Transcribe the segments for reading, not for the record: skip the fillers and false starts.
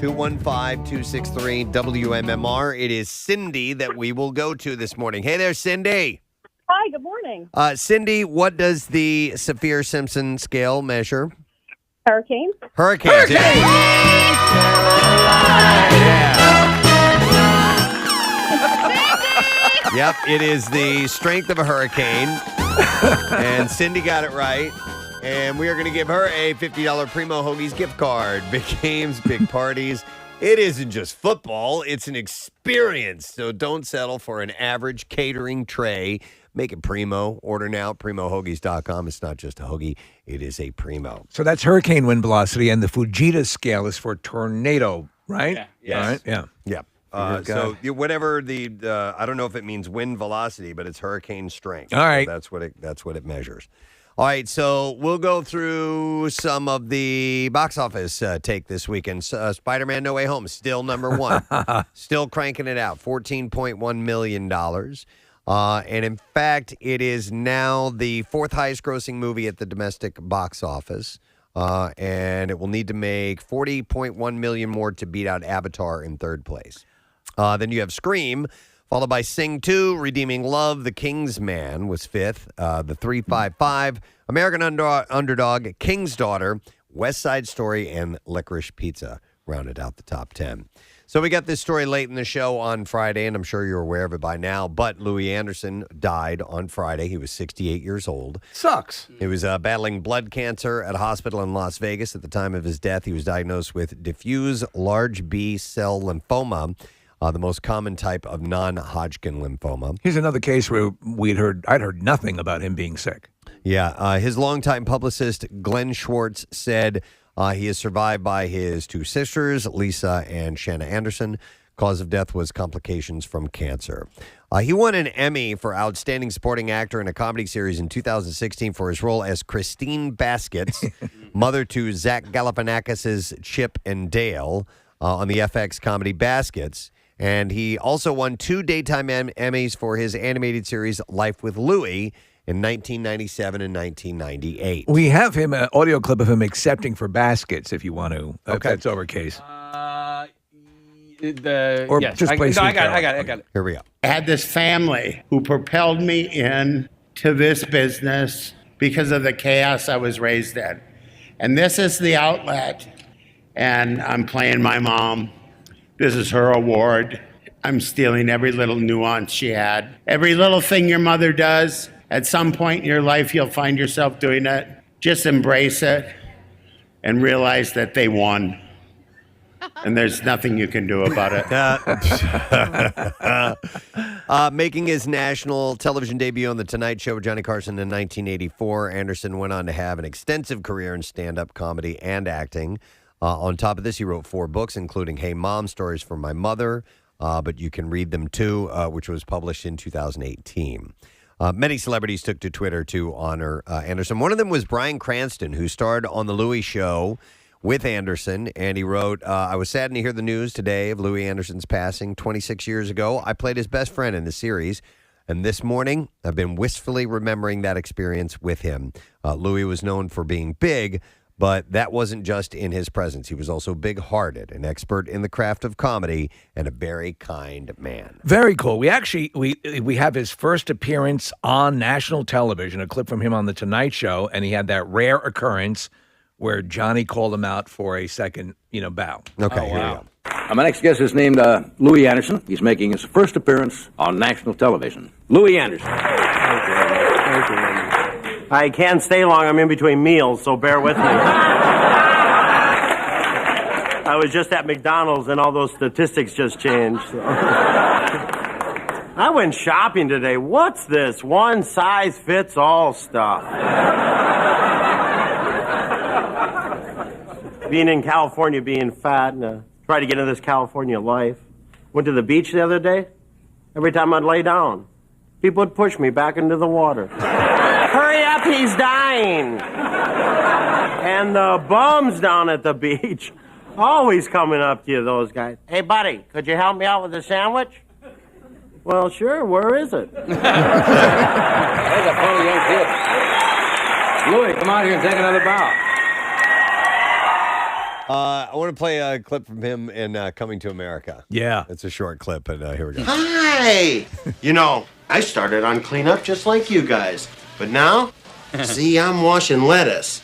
215-263-WMMR. It is Cindy that we will go to this morning. Hey there, Cindy. Hi, good morning. Cindy, what does the Saffir-Simpson scale measure? Hurricanes. Hurricanes. Yep, it is the strength of a hurricane. And Cindy got it right. And we are going to give her a $50 Primo Hoagies gift card. Big games, big parties. It isn't just football, it's an experience. So don't settle for an average catering tray. Make it Primo. Order now at PrimoHoagies.com. It's not just a hoagie, it is a Primo. So that's hurricane wind velocity, and the Fujita scale is for tornado, right? Yeah. Yes. All right? Yeah. Yeah. So whatever the I don't know if it means wind velocity, but it's hurricane strength. All right. So that's what it measures. All right, so we'll go through some of the box office take this weekend. Spider-Man No Way Home, still number one. Still cranking it out, $14.1 million. And in fact, it is now the fourth highest grossing movie at the domestic box office. And it will need to make $40.1 million more to beat out Avatar in third place. Then you have Scream, followed by Sing 2, Redeeming Love, The King's Man was fifth, The 355, American Underdog, King's Daughter, West Side Story, and Licorice Pizza rounded out the top 10. So we got this story late in the show on Friday, and I'm sure you're aware of it by now, but Louie Anderson died on Friday. He was 68 years old. Sucks. He was battling blood cancer at a hospital in Las Vegas. At the time of his death, he was diagnosed with diffuse large B-cell lymphoma, the most common type of non-Hodgkin lymphoma. Here's another case where I'd heard nothing about him being sick. Yeah, his longtime publicist, Glenn Schwartz, said he is survived by his two sisters, Lisa and Shanna Anderson. Cause of death was complications from cancer. He won an Emmy for Outstanding Supporting Actor in a Comedy Series in 2016 for his role as Christine Baskets, mother to Zach Galifianakis' Chip and Dale on the FX comedy Baskets. And he also won 2 Daytime Emmys for his animated series Life with Louie in 1997 and 1998. We have him, an audio clip of him accepting for baskets, if you want to. Okay. That's overcase. Yes. Just play I got it. Here we go. I had this family who propelled me into this business because of the chaos I was raised in. And this is the outlet. And I'm playing my mom. This is her award. I'm stealing every little nuance she had. Every little thing your mother does, at some point in your life, you'll find yourself doing it. Just embrace it and realize that they won. And there's nothing you can do about it. Making his national television debut on The Tonight Show with Johnny Carson in 1984, Anderson went on to have an extensive career in stand-up comedy and acting. On top of this, he wrote 4 books, including Hey Mom, Stories from My Mother, but you can read them too, which was published in 2018. Many celebrities took to Twitter to honor Anderson. One of them was Bryan Cranston, who starred on The Louie Show with Anderson, and he wrote, I was saddened to hear the news today of Louie Anderson's passing 26 years ago. I played his best friend in the series, and this morning I've been wistfully remembering that experience with him. Louie was known for being big, but that wasn't just in his presence. He was also big-hearted, an expert in the craft of comedy, and a very kind man. Very cool. We actually we have his first appearance on national television, a clip from him on The Tonight Show, and he had that rare occurrence where Johnny called him out for a second, bow. Okay, here we go. My next guest is named Louie Anderson. He's making his first appearance on national television. Louie Anderson. I can't stay long. I'm in between meals, so bear with me. I was just at McDonald's, and all those statistics just changed. So. I went shopping today. What's this one size fits all stuff? Being in California, being fat, and try to get into this California life. Went to the beach the other day. Every time I'd lay down, people would push me back into the water. Hurry up, he's dying. And the bums down at the beach, always coming up to you, those guys. Hey, buddy, could you help me out with a sandwich? Well, sure, where is it? There's a funny young kid. Louie, come out here and take another bow. I want to play a clip from him in Coming to America. Yeah. It's a short clip, but here we go. Hi! You know, I started on cleanup just like you guys. But now, see, I'm washing lettuce.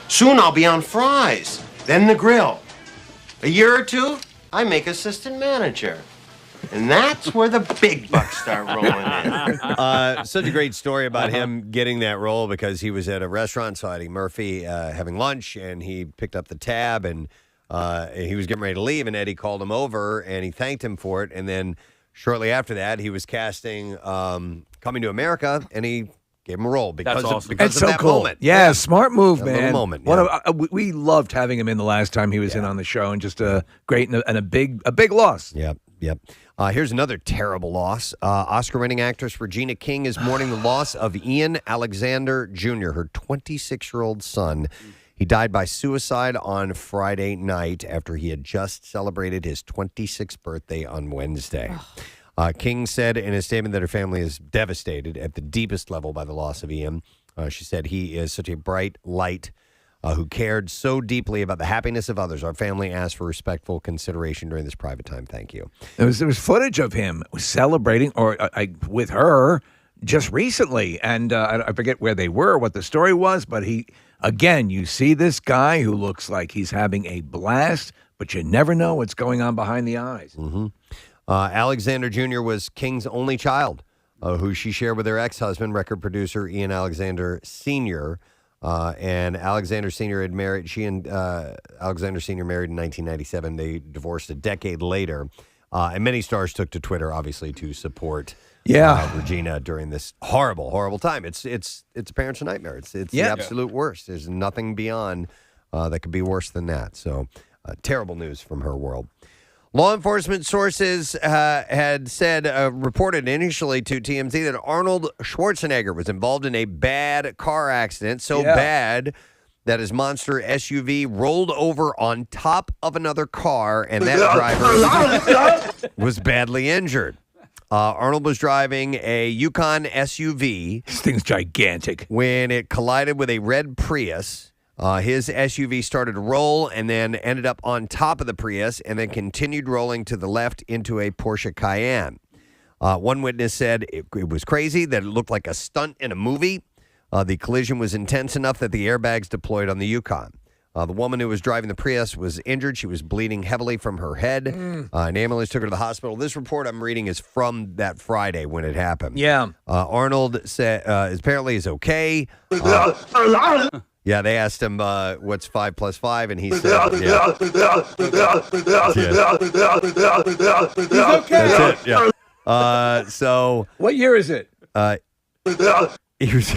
Soon I'll be on fries, then the grill. A year or two, I make assistant manager. And that's where the big bucks start rolling in. Such a great story about him getting that role because he was at a restaurant, saw Eddie Murphy having lunch, and he picked up the tab, and he was getting ready to leave, and Eddie called him over, and he thanked him for it. And then shortly after that, he was casting Coming to America, and he gave him a role because That's of, awesome. because That's of so that cool. moment. Yeah, smart move, That man. little moment, One yeah. of, we loved having him in the last time he was in on the show, and just a great and a big loss. Yep. Here's another terrible loss. Oscar-winning actress Regina King is mourning the loss of Ian Alexander Jr., her 26-year-old son. He died by suicide on Friday night after he had just celebrated his 26th birthday on Wednesday. King said in a statement that her family is devastated at the deepest level by the loss of Ian. She said, he is such a bright light who cared so deeply about the happiness of others. Our family asked for respectful consideration during this private time. Thank you. There was footage of him celebrating with her just recently, and I forget where they were, what the story was, but you see this guy who looks like he's having a blast, but you never know what's going on behind the eyes. Mm-hmm. Alexander Jr. was King's only child, who she shared with her ex-husband, record producer Ian Alexander Sr., and Alexander Sr. had married. She and Alexander Sr. married in 1997. They divorced a decade later, and many stars took to Twitter, obviously, to support Regina during this horrible, horrible time. It's a parent's nightmare. It's the absolute worst. There's nothing beyond that could be worse than that. So, terrible news from her world. Law enforcement sources had said, reported initially to TMZ that Arnold Schwarzenegger was involved in a bad car accident, so bad that his monster SUV rolled over on top of another car, and that driver was badly injured. Arnold was driving a Yukon SUV. This thing's gigantic. When it collided with a red Prius. His SUV started to roll and then ended up on top of the Prius and then continued rolling to the left into a Porsche Cayenne. One witness said it was crazy, that it looked like a stunt in a movie. The collision was intense enough that the airbags deployed on the Yukon. The woman who was driving the Prius was injured. She was bleeding heavily from her head. An ambulance took her to the hospital. This report I'm reading is from that Friday when it happened. Yeah. Arnold said apparently is okay. Yeah, they asked him what's 5 plus 5, and he said, He's okay. That's it, yeah. So What year is it? he was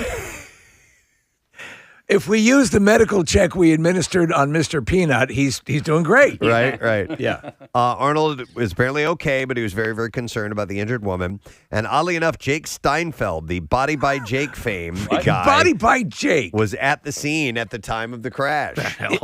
If we use the medical check we administered on Mr. Peanut, he's doing great. right. Yeah. Arnold was apparently okay, but he was very, very concerned about the injured woman. And oddly enough, Jake Steinfeld, the Body by Jake fame guy, Body by Jake, was at the scene at the time of the crash.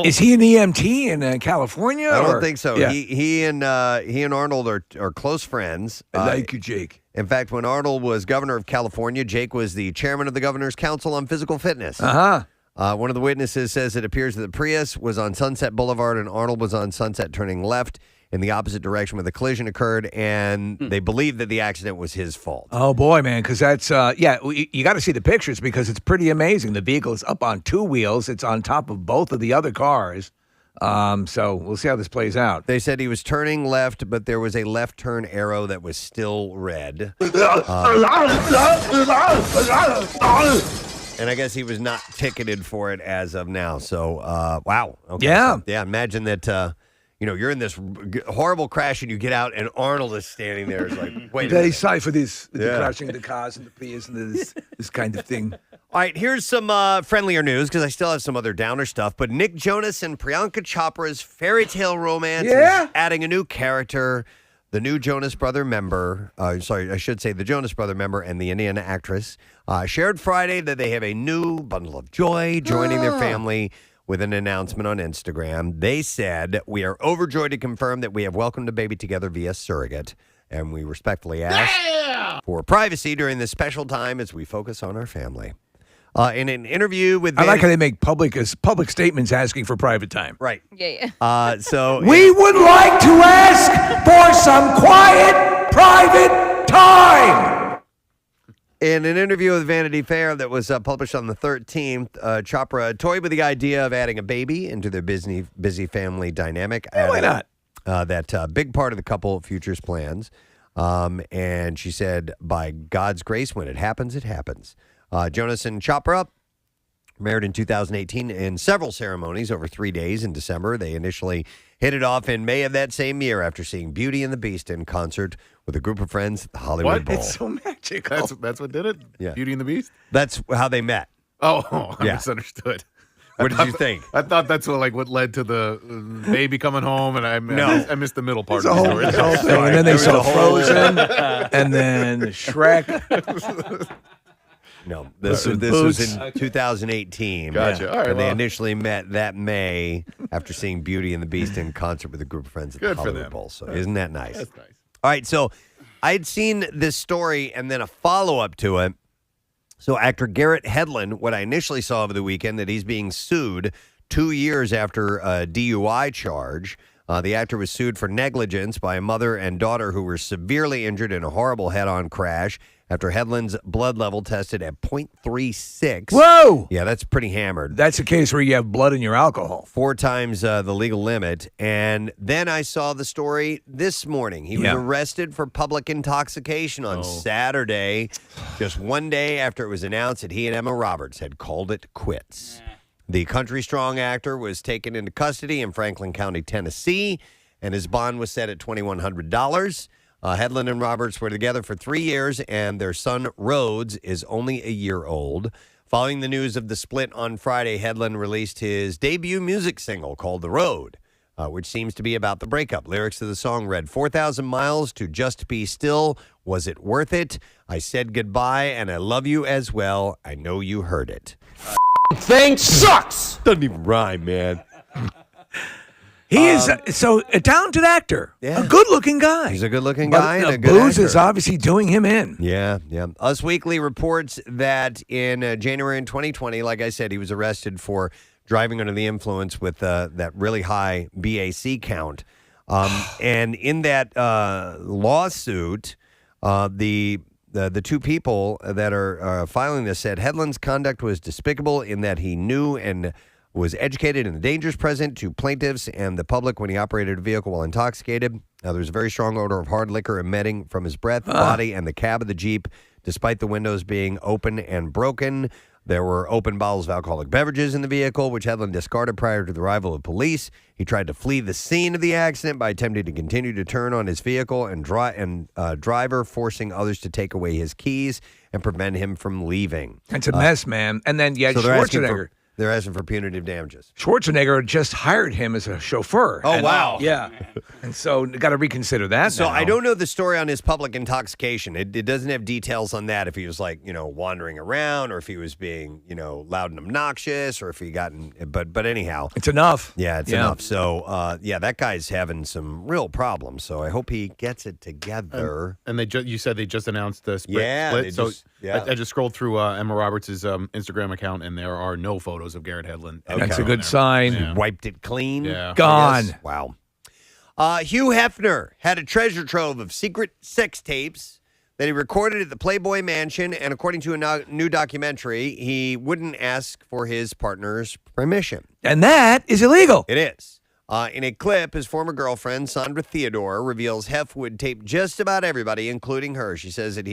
Is he an EMT in California? I don't or? think so. Yeah. He and Arnold are close friends. I like you, Jake. In fact, when Arnold was governor of California, Jake was the chairman of the Governor's Council on Physical Fitness. Uh-huh. One of the witnesses says it appears that the Prius was on Sunset Boulevard and Arnold was on Sunset turning left in the opposite direction when the collision occurred, and they believe that the accident was his fault. Oh, boy, man, because that's, you got to see the pictures because it's pretty amazing. The vehicle is up on two wheels. It's on top of both of the other cars. So we'll see how this plays out. They said he was turning left, but there was a left turn arrow that was still red. And I guess he was not ticketed for it as of now. So, wow. Okay. Yeah. So, imagine that, you're in this horrible crash and you get out and Arnold is standing there. It's like, wait a Very minute. sorry for this, the crashing of the cars and the Prius and this kind of thing. All right, here's some friendlier news because I still have some other downer stuff. But Nick Jonas and Priyanka Chopra's fairy tale romance is adding a new character. The new Jonas Brother member, the Jonas Brother member and the Indian actress shared Friday that they have a new bundle of joy joining their family with an announcement on Instagram. They said, "We are overjoyed to confirm that we have welcomed a baby together via surrogate, and we respectfully ask for privacy during this special time as we focus on our family." In an interview with I like how they make public statements asking for private time. Right. Yeah. We would like to ask for some quiet, private time. In an interview with Vanity Fair that was published on the 13th, Chopra toyed with the idea of adding a baby into their busy family dynamic. Why not? That big part of the couple futures plans. And she said, by God's grace, when it happens, it happens. Jonas and Chopra married in 2018 in several ceremonies over 3 days in December. They initially hit it off in May of that same year after seeing Beauty and the Beast in concert with a group of friends at the Hollywood Bowl. It's so magical. That's what did it? Yeah. Beauty and the Beast? That's how they met. Oh, I Yeah. misunderstood. What did you think? I thought that's what led to the baby coming home, and I missed the middle part It's of a the whole, story. it's a whole thing. And then they saw Frozen, and then Shrek. No, this was in 2018. Gotcha. All right, and they well. initially met that May after seeing Beauty and the Beast in concert with a group of friends at the Good for Hollywood them. Bowl. So isn't that nice? That's nice. All right, so I'd seen this story and then a follow-up to it. So actor Garrett Hedlund, what I initially saw over the weekend, that he's being sued 2 years after a DUI charge. The actor was sued for negligence by a mother and daughter who were severely injured in a horrible head-on crash after Hedlund's blood level tested at .36. Whoa! Yeah, that's pretty hammered. That's a case where you have blood in your alcohol. 4 times the legal limit. And then I saw the story this morning. He was arrested for public intoxication on Saturday, just 1 day after it was announced that he and Emma Roberts had called it quits. The country strong actor was taken into custody in Franklin County, Tennessee, and his bond was set at $2,100. Hedlund and Roberts were together for 3 years, and their son, Rhodes, is only a year old. Following the news of the split on Friday, Hedlund released his debut music single called The Road, which seems to be about the breakup. Lyrics of the song read, 4,000 miles to just be still. Was it worth it? I said goodbye, and I love you as well. I know you heard it. Thing sucks. Doesn't even rhyme, man. He is a talented actor, a good-looking guy. He's a good-looking guy and But a good booze actor. is obviously doing him in. Yeah. Us Weekly reports that in January in 2020, like I said, he was arrested for driving under the influence with that really high BAC count. And in that lawsuit, the two people that are filing this said Hedlund's conduct was despicable in that he knew and was educated in the dangers present to plaintiffs and the public when he operated a vehicle while intoxicated. There was a very strong odor of hard liquor emitting from his breath, body, and the cab of the Jeep, despite the windows being open and broken. There were open bottles of alcoholic beverages in the vehicle, which Hedlund discarded prior to the arrival of police. He tried to flee the scene of the accident by attempting to continue to turn on his vehicle and driver, forcing others to take away his keys and prevent him from leaving. It's a mess, man. And then, So Schwarzenegger. they're asking for punitive damages. Schwarzenegger just hired him as a chauffeur. Oh, wow. Yeah. And so got to reconsider that So now. I don't know the story on his public intoxication. It doesn't have details on that. If he was wandering around, or if he was being loud and obnoxious, or if he but anyhow, It's enough. yeah, it's enough. So that guy's having some real problems. So I hope he gets it together. And you said they just announced the split. Yeah, they So just- yeah. I just scrolled through Emma Roberts' Instagram account, and there are no photos of Garrett Hedlund. That's a on good there. sign. Yeah. Wiped it clean. Yeah. Gone. Yes. Wow. Hugh Hefner had a treasure trove of secret sex tapes that he recorded at the Playboy Mansion, and according to a new documentary, he wouldn't ask for his partner's permission. And that is illegal. It is. In a clip, his former girlfriend, Sandra Theodore, reveals Hef would tape just about everybody, including her. She says that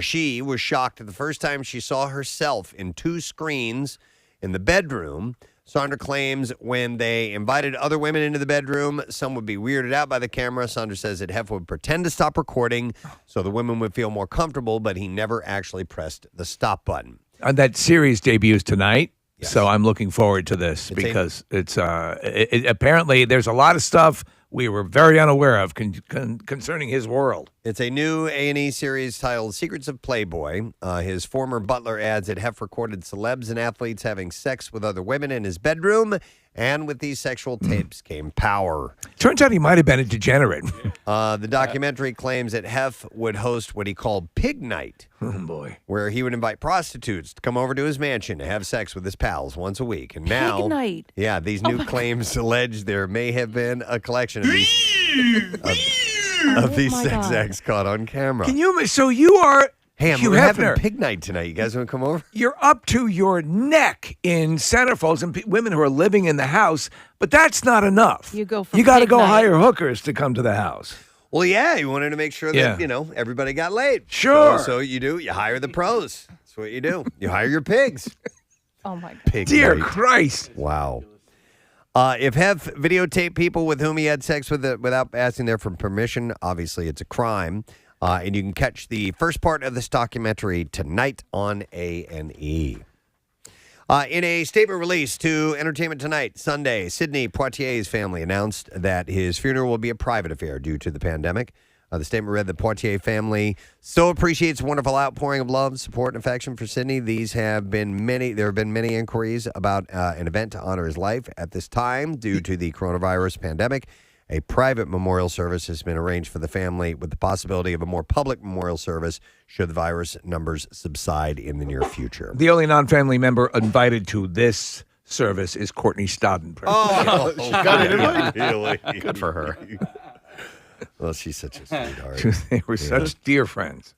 she was shocked the first time she saw herself in 2 screens in the bedroom. Sandra claims when they invited other women into the bedroom, some would be weirded out by the camera. Sandra says that Hef would pretend to stop recording so the women would feel more comfortable, but he never actually pressed the stop button. That series debuts tonight. Yes. So I'm looking forward to this because it's apparently there's a lot of stuff we were very unaware of concerning his world. It's a new A&E series titled Secrets of Playboy. His former butler adds that Hef recorded celebs and athletes having sex with other women in his bedroom, and with these sexual tapes came power. Turns out he might have been a degenerate. The documentary claims that Hef would host what he called Pig Night. Oh, boy. Where he would invite prostitutes to come over to his mansion to have sex with his pals once a week. And now, Pig Night. Yeah, these new claims allege there may have been a collection of these sex acts caught on camera. So you are Hey, Hugh we're having Hefner. Pig Night tonight. You guys want to come over? You're up to your neck in centerfolds and women who are living in the house, but that's not enough. You go for You got to Pig go Night. hire hookers to come to the house. Well, yeah, you wanted to make sure that, Yeah. everybody got laid. Sure. So you do. You hire the pros. That's what you do. You hire your pigs. Oh, my God. Pig Dear Night. Christ. Wow. If Hef videotaped people with whom he had sex with without asking their for permission, obviously it's a crime. And you can catch the first part of this documentary tonight on A&E. In a statement released to Entertainment Tonight Sunday, Sidney Poitier's family announced that his funeral will be a private affair due to the pandemic. The statement read, the Poitier family so appreciates wonderful outpouring of love, support, and affection for Sidney. There have been many inquiries about an event to honor his life. At this time, due to the coronavirus pandemic, a private memorial service has been arranged for the family with the possibility of a more public memorial service should the virus numbers subside in the near future. The only non-family member invited to this service is Courtney Stodden. Oh, She got it, invite. really? Good for her. Well, she's such a sweetheart. They were such dear friends.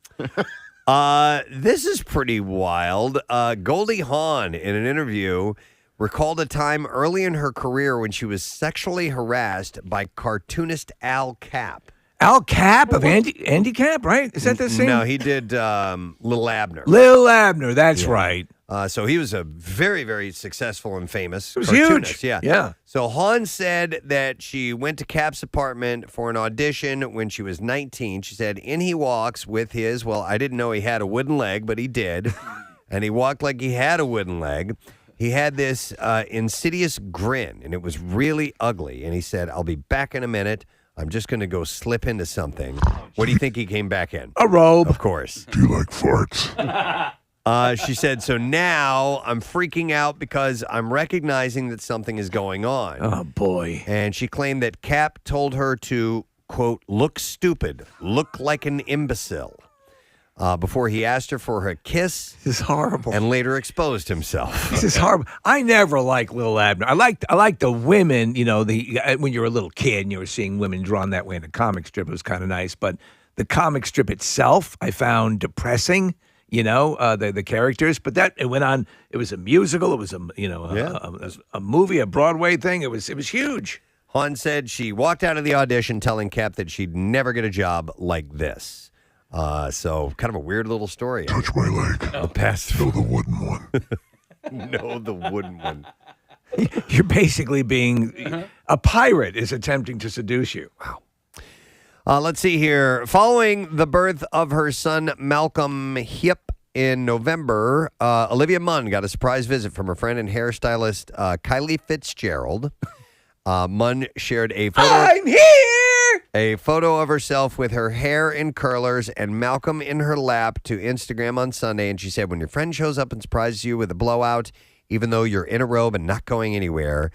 This is pretty wild. Goldie Hawn, in an interview, recalled a time early in her career when she was sexually harassed by cartoonist Al Cap. Al Cap of Andy Cap, right? Is that the same? No, he did Lil Abner. Lil Abner, that's right. So he was a very, very successful and famous was cartoonist. huge. Yeah. Yeah. So Hawn said that she went to Cap's apartment for an audition when she was 19. She said, in he walks with his, well, I didn't know he had a wooden leg, but he did. And he walked like he had a wooden leg. He had this insidious grin, and it was really ugly. And he said, I'll be back in a minute. I'm just going to go slip into something. What do you think he came back in? A robe. Of course. Do you like farts? She said, so now I'm freaking out because I'm recognizing that something is going on. Oh, boy. And she claimed that Cap told her to, quote, look stupid, look like an imbecile, before he asked her for a kiss. This is horrible. And later exposed himself. This is horrible. I never liked Lil Abner. I liked the women, when you were a little kid and you were seeing women drawn that way in a comic strip, it was kind of nice. But the comic strip itself, I found depressing. The characters, but that it went on. It was a musical. It was a movie, a Broadway thing. It was huge. Hawn said she walked out of the audition telling Cap that she'd never get a job like this. So kind of a weird little story. Touch my leg. The past. No, the wooden one. No, the wooden one. You're basically being a pirate is attempting to seduce you. Wow. Let's see here. Following the birth of her son, Malcolm Hip, in November, Olivia Munn got a surprise visit from her friend and hairstylist, Kylie Fitzgerald. Munn shared a photo. I'm here! A photo of herself with her hair in curlers and Malcolm in her lap to Instagram on Sunday. And she said, when your friend shows up and surprises you with a blowout, even though you're in a robe and not going anywhere,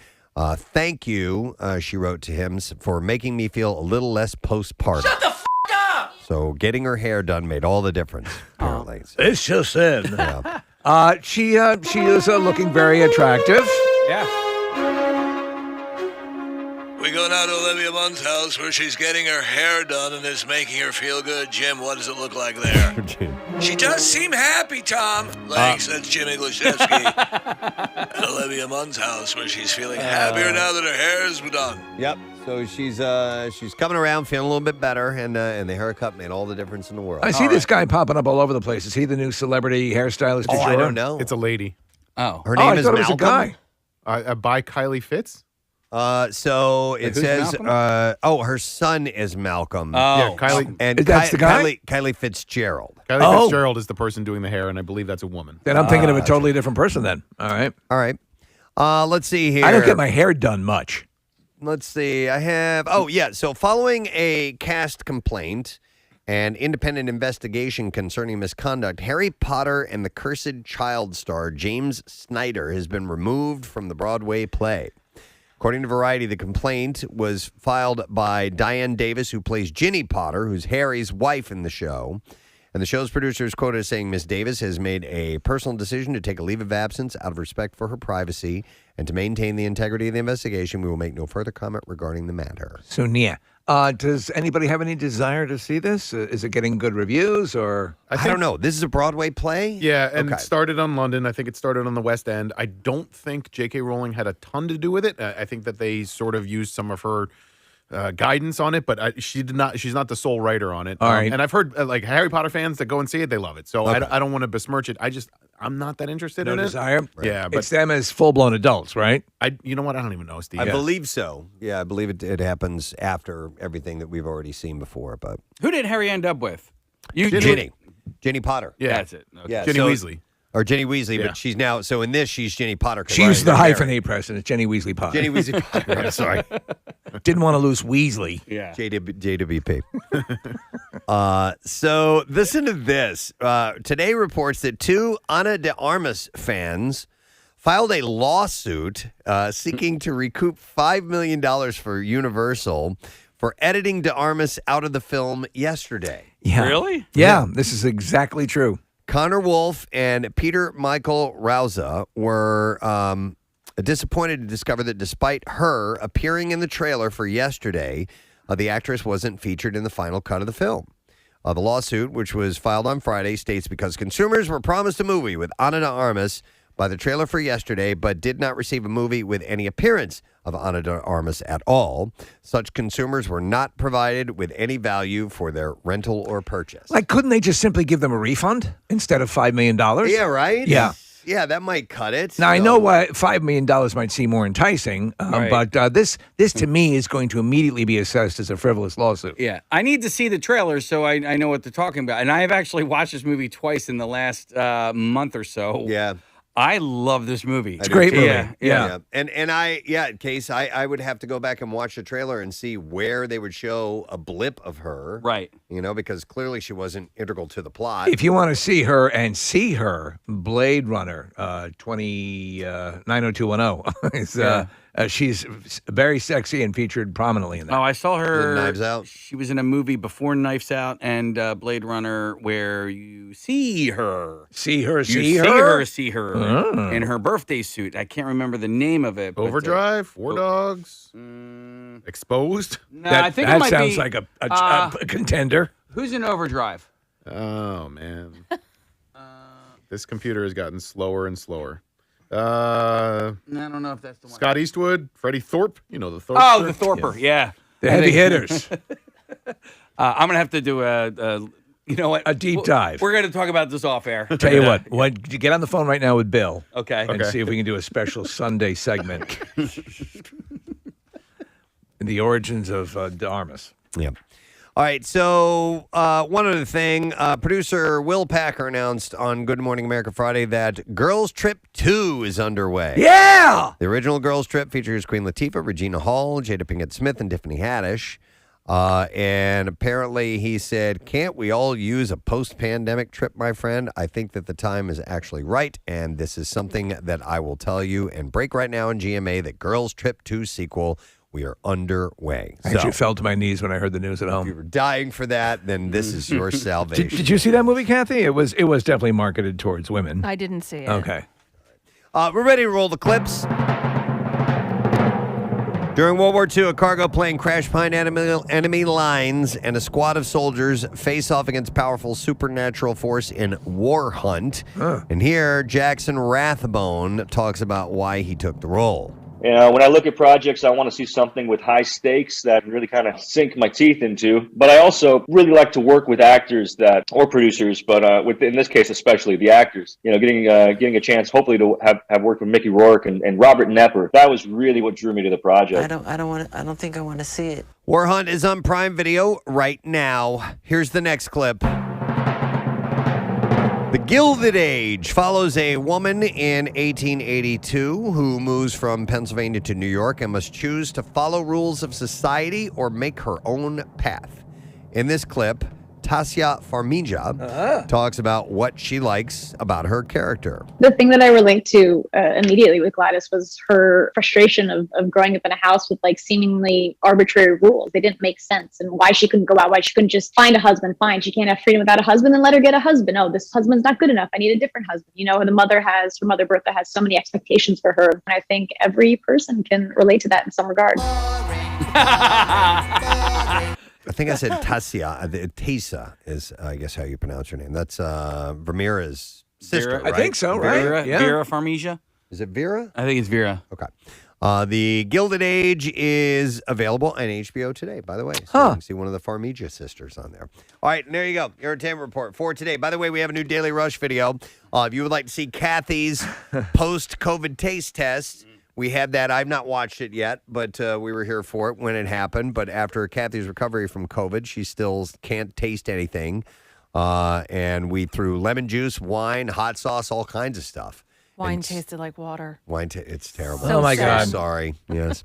thank you, she wrote to him, for making me feel a little less postpartum. Shut the f*** up! So getting her hair done made all the difference, apparently. It's just in. Yeah. She is looking very attractive. Yeah. We go now to Olivia Munn's house where she's getting her hair done and it's making her feel good. Jim, what does it look like there? She does seem happy, Tom. Thanks, that's Jim Iglesiasky. At Olivia Munn's house where she's feeling happier now that her hair is done. Yep. So she's coming around, feeling a little bit better, and the haircut made all the difference in the world. I see this guy popping up all over the place. Is he the new celebrity hairstylist? Oh, I don't know. It's a lady. Oh. Her name I is thought it was Malcolm. a guy. By Kylie Fitz? So it Who's says, Malcolm? her son is Malcolm. Yeah, Kylie. And That's the guy? Kylie Fitzgerald. Kylie Fitzgerald is the person doing the hair, and I believe that's a woman. Then I'm thinking of a totally different person then. All right. All right. Let's see here. I don't get my hair done much. Let's see. I have. So following a cast complaint, An independent investigation concerning misconduct. Harry Potter and the Cursed Child star James Snyder has been removed from the Broadway play. According to Variety, the complaint was filed by Diane Davis, who plays Ginny Potter, who's Harry's wife in the show. And the show's producer is quoted as saying, Miss Davis has made a personal decision to take a leave of absence out of respect for her privacy and to maintain the integrity of the investigation. We will make no further comment regarding the matter. So, Nia, does anybody have any desire to see this? Is it getting good reviews or? I don't know. This is a Broadway play? Yeah, and it started on London. I think it started on the West End. I don't think J.K. Rowling had a ton to do with it. I think that they sort of used some of her guidance on it, but she's not the sole writer on it. All right. And I've heard like Harry Potter fans that go and see it, they love it. So I don't want to besmirch it. I'm not that interested in desire? it. Right. Yeah, but it's them as full-blown adults, right? You know what? I don't even know, Steve. I believe so. Yeah, I believe it happens after everything that we've already seen before. But who did Harry end up with? Ginny Potter. Yeah, that's it. Okay. Yeah, Ginny Weasley. Or Jenny Weasley, but she's now, so in this, she's Ginny Potter. She used the hyphenate, Preston. It's Jenny Weasley Potter. Jenny Weasley Potter. I'm sorry. Didn't want to lose Weasley. Yeah. JWP. So listen to this. Today reports that two Ana de Armas fans filed a lawsuit seeking to recoup $5 million for Universal for editing de Armas out of the film yesterday. Yeah. Really? Yeah, this is exactly true. Connor Wolf and Peter Michael Rauza were disappointed to discover that despite her appearing in the trailer for yesterday, the actress wasn't featured in the final cut of the film. The lawsuit, which was filed on Friday, states because consumers were promised a movie with Ana de Armas by the trailer for yesterday, but did not receive a movie with any appearance of Ana de Armas at all. Such consumers were not provided with any value for their rental or purchase. Like, couldn't they just simply give them a refund instead of $5 million? Yeah, right? Yeah. Yeah, that might cut it. Now, I know why $5 million might seem more enticing, Right. but this to me is going to immediately be assessed as a frivolous lawsuit. Yeah. I need to see the trailer so I know what they're talking about. And I have actually watched this movie twice in the last month or so. Yeah. I love this movie. It's a great movie. Yeah. And Case, I would have to go back and watch the trailer and see where they would show a blip of her. Right. You know, because clearly she wasn't integral to the plot. If you want to see her, Blade Runner 90210. She's very sexy and featured prominently in that. Oh, I saw her. Knives Out. She was in a movie before Knives Out and Blade Runner where you see her. See her in her birthday suit. I can't remember the name of it. but, Overdrive, War Dogs, Exposed. No, I think it might sounds be, like a contender. Who's in Overdrive? Oh man, this computer has gotten slower and slower. I don't know if that's the one. Scott Eastwood, Freddie Thorpe. You know the Thorpe. Oh, the Thorper. Yeah. The heavy hitters. I'm gonna have to do A deep dive. We're gonna talk about this off air. Tell you what, get on the phone right now with Bill. Okay. And see if we can do a special Sunday segment. The origins of de Armas. Yeah. All right, so one other thing. Producer Will Packer announced on Good Morning America Friday that Girls Trip 2 is underway. Yeah! The original Girls Trip features Queen Latifah, Regina Hall, Jada Pinkett Smith, and Tiffany Haddish. And apparently he said, can't we all use a post-pandemic trip, my friend? I think that the time is actually right, and this is something that I will tell you and break right now in GMA, that Girls Trip 2 sequel, we are underway. I actually fell to my knees when I heard the news at home. If you were dying for that, then this is your salvation. Did you see that movie, Kathy? It was definitely marketed towards women. I didn't see it. Okay. We're ready to roll the clips. During World War II, a cargo plane crashed behind enemy lines, and a squad of soldiers face off against powerful supernatural force in War Hunt. And here, Jackson Rathbone talks about why he took the role. You know, when I look at projects, I want to see something with high stakes that really kind of sink my teeth into. But I also really like to work with actors or producers, but in this case, especially the actors. You know, getting a chance, hopefully, to have worked with Mickey Rourke and Robert Knepper. That was really what drew me to the project. I don't think I want to see it. War Hunt is on Prime Video right now. Here's the next clip. The Gilded Age follows a woman in 1882 who moves from Pennsylvania to New York and must choose to follow rules of society or make her own path. In this clip, Tasya Farmiga talks about what she likes about her character. The thing that I relate to immediately with Gladys was her frustration of growing up in a house with like seemingly arbitrary rules. They didn't make sense, and why she couldn't go out, why she couldn't just find a husband. Fine, she can't have freedom without a husband, then let her get a husband. Oh, this husband's not good enough. I need a different husband. You know, her mother Bertha has so many expectations for her, and I think every person can relate to that in some regard. I think I said Tasya. Tasa is, I guess, how you pronounce her name. That's Vermeera's sister, Vera, right? I think so, right? Vera Farmiga? Is it Vera? I think it's Vera. Okay. The Gilded Age is available on HBO today, by the way. So you can see one of the Farmiga sisters on there. All right, and there you go. Your entertainment report for today. By the way, we have a new Daily Rush video. If you would like to see Kathy's post-COVID taste test, we had that. I've not watched it yet, but we were here for it when it happened. But after Kathy's recovery from COVID, she still can't taste anything. And we threw lemon juice, wine, hot sauce, all kinds of stuff. Wine tasted like water. It's terrible. Oh, my God. Sorry. Yes.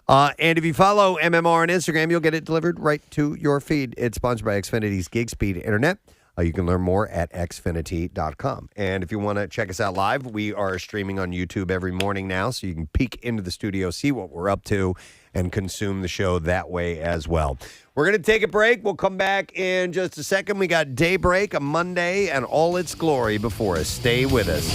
And if you follow MMR on Instagram, you'll get it delivered right to your feed. It's sponsored by Xfinity's Gig Speed Internet. You can learn more at xfinity.com. And if you want to check us out live, we are streaming on YouTube every morning now, so you can peek into the studio, see what we're up to, and consume the show that way as well. We're going to take a break. We'll come back in just a second. We got Daybreak, a Monday, and all its glory before us. Stay with us.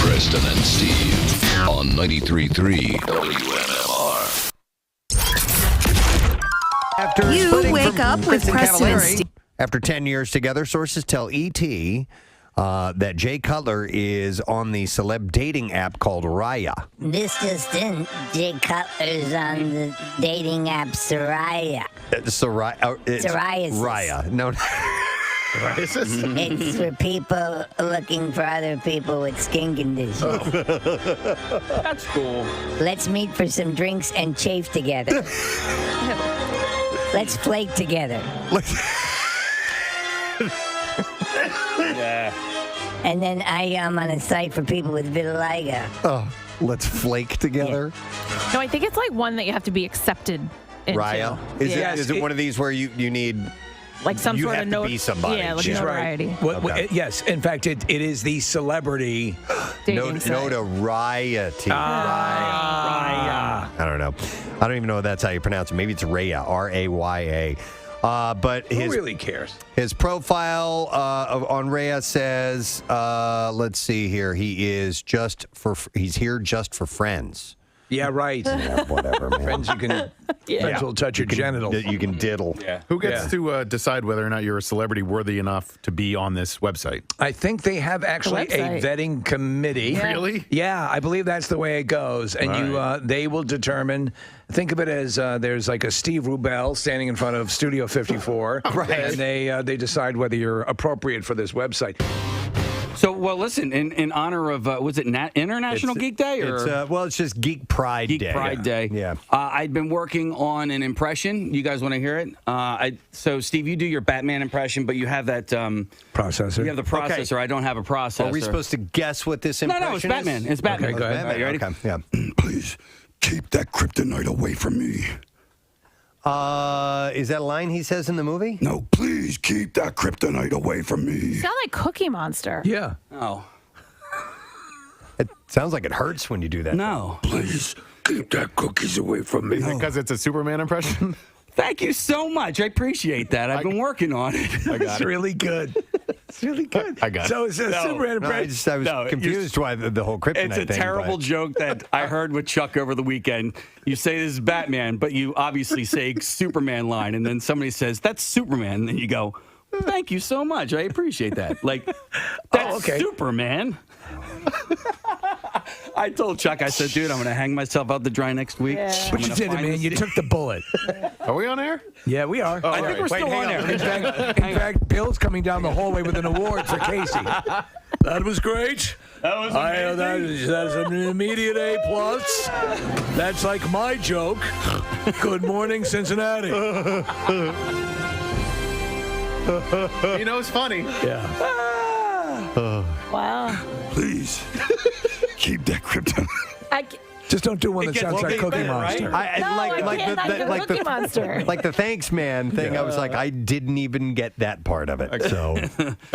Preston and Steve on 93.3 WMMR. After You splitting wake from up with Kristen Preston and Cavallari, Steve. After 10 years together, sources tell ET that Jay Cutler is on the celeb dating app called Raya. This just in, Jay Cutler's on the dating app Soraya. Psoriasis. Raya. No. It's for people looking for other people with skin conditions. That's cool. Let's meet for some drinks and chafe together. Let's flake together. Yeah. And then I am on a site for people with vitiligo. Oh, let's flake together. No, I think it's like one that you have to be accepted into. Raya. Is it one of these where you need... Like some you sort have of to be somebody. Yeah, like She's notoriety. right. Yes, in fact, it is the celebrity notoriety. Raya. I don't know. I don't even know if that's how you pronounce it. Maybe it's Raya, Raya. But Who really cares? His profile on Raya says, let's see here. He's here just for friends. Yeah, right. Yeah, whatever, man. Friends will touch your genitals. You can diddle. Yeah. Who gets to decide whether or not you're a celebrity worthy enough to be on this website? I think they have actually a vetting committee. Yeah. Really? Yeah, I believe that's the way it goes. And they will determine. Think of it as there's like a Steve Rubel standing in front of Studio 54. Right. And they decide whether you're appropriate for this website. So, well, listen, in honor of, was it International Geek Day? Or? It's just Geek Pride Day. Geek Pride Day. Yeah. I'd been working on an impression. You guys want to hear it? So, Steve, you do your Batman impression, but you have that... processor. You have the processor. Okay. I don't have a processor. Are we supposed to guess what this impression is? No, it's Batman. It's Batman. Okay, go ahead. All right, you ready? Okay, yeah. Please keep that kryptonite away from me. Is that a line he says in the movie? No, please keep that kryptonite away from me. You sound like Cookie Monster. Yeah. Oh. It sounds like it hurts when you do that. No. Please keep that cookies away from me. Because it's a Superman impression? Thank you so much. I appreciate that. I've been working on it. It's really good. It's really good. I got it. So it's a Superman impression. I was confused why the whole kryptonite thing. It's a terrible joke that I heard with Chuck over the weekend. You say this is Batman, but you obviously say Superman line, and then somebody says, that's Superman. And then you go, thank you so much. I appreciate that. Like, that's Superman. I told Chuck, I said, dude, I'm going to hang myself out to dry next week. Yeah. But you did it, man. You took the bullet. Are we on air? Yeah, we are. I think we're still on air. In fact, Bill's coming down the hallway with an award for Casey. That was great. That was that's an immediate A+. That's like my joke. Good morning, Cincinnati. He knows funny. Yeah. Wow. Please keep that kryptonite. Just don't do one that sounds like Cookie Monster. Cookie Monster. Like the thanks man thing, I was like, I didn't even get that part of it. So,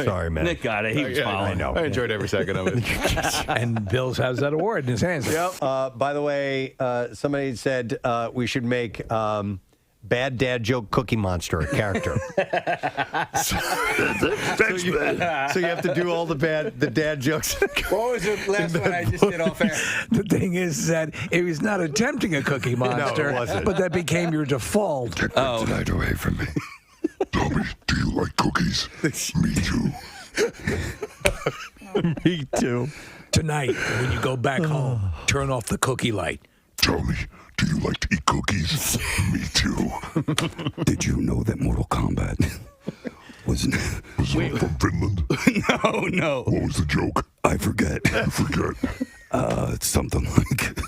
sorry, man. Nick got it. He was following. I know. I enjoyed every second of it. And Bill's has that award in his hands. Yep. By the way, somebody said we should make Bad Dad Joke Cookie Monster a character. So you have to do all the dad jokes. What was the last one I just did off air? The thing is that it was not attempting a Cookie Monster, it wasn't. but that became your default. Take kryptonite away from me. Tell me, do you like cookies? Me too. Me too. Tonight, when you go back home, turn off the cookie light. Tell me, do you like to eat cookies? Me too. Did you know that Mortal Kombat was from Finland? No. What was the joke? I forget. It's something like...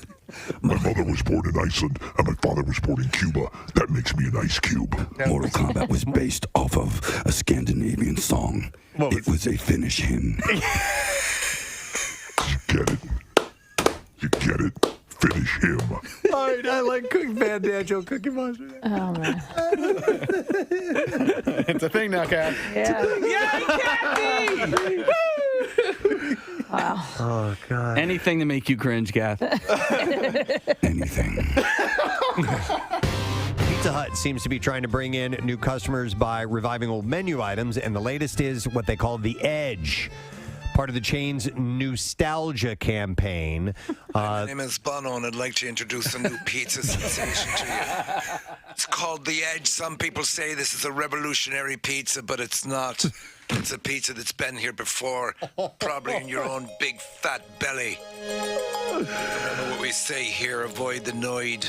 My mother was born in Iceland, and my father was born in Cuba. That makes me an ice cube. Mortal Kombat was based off of a Scandinavian song. It was a Finnish hymn. You get it? Finish him. All right, I like Bad Dad Joke Cookie Monster. Oh, man. It's a thing now, Kat. Yeah. Kathy! Wow. Oh, God. Anything to make you cringe, Kath. Anything. Pizza Hut seems to be trying to bring in new customers by reviving old menu items, and the latest is what they call the Edge. Part of the chain's nostalgia campaign. My name is Bono, and I'd like to introduce a new pizza sensation to you. It's called The Edge. Some people say this is a revolutionary pizza, but it's not. It's a pizza that's been here before, probably in your own big fat belly. Remember what we say here, avoid the noid.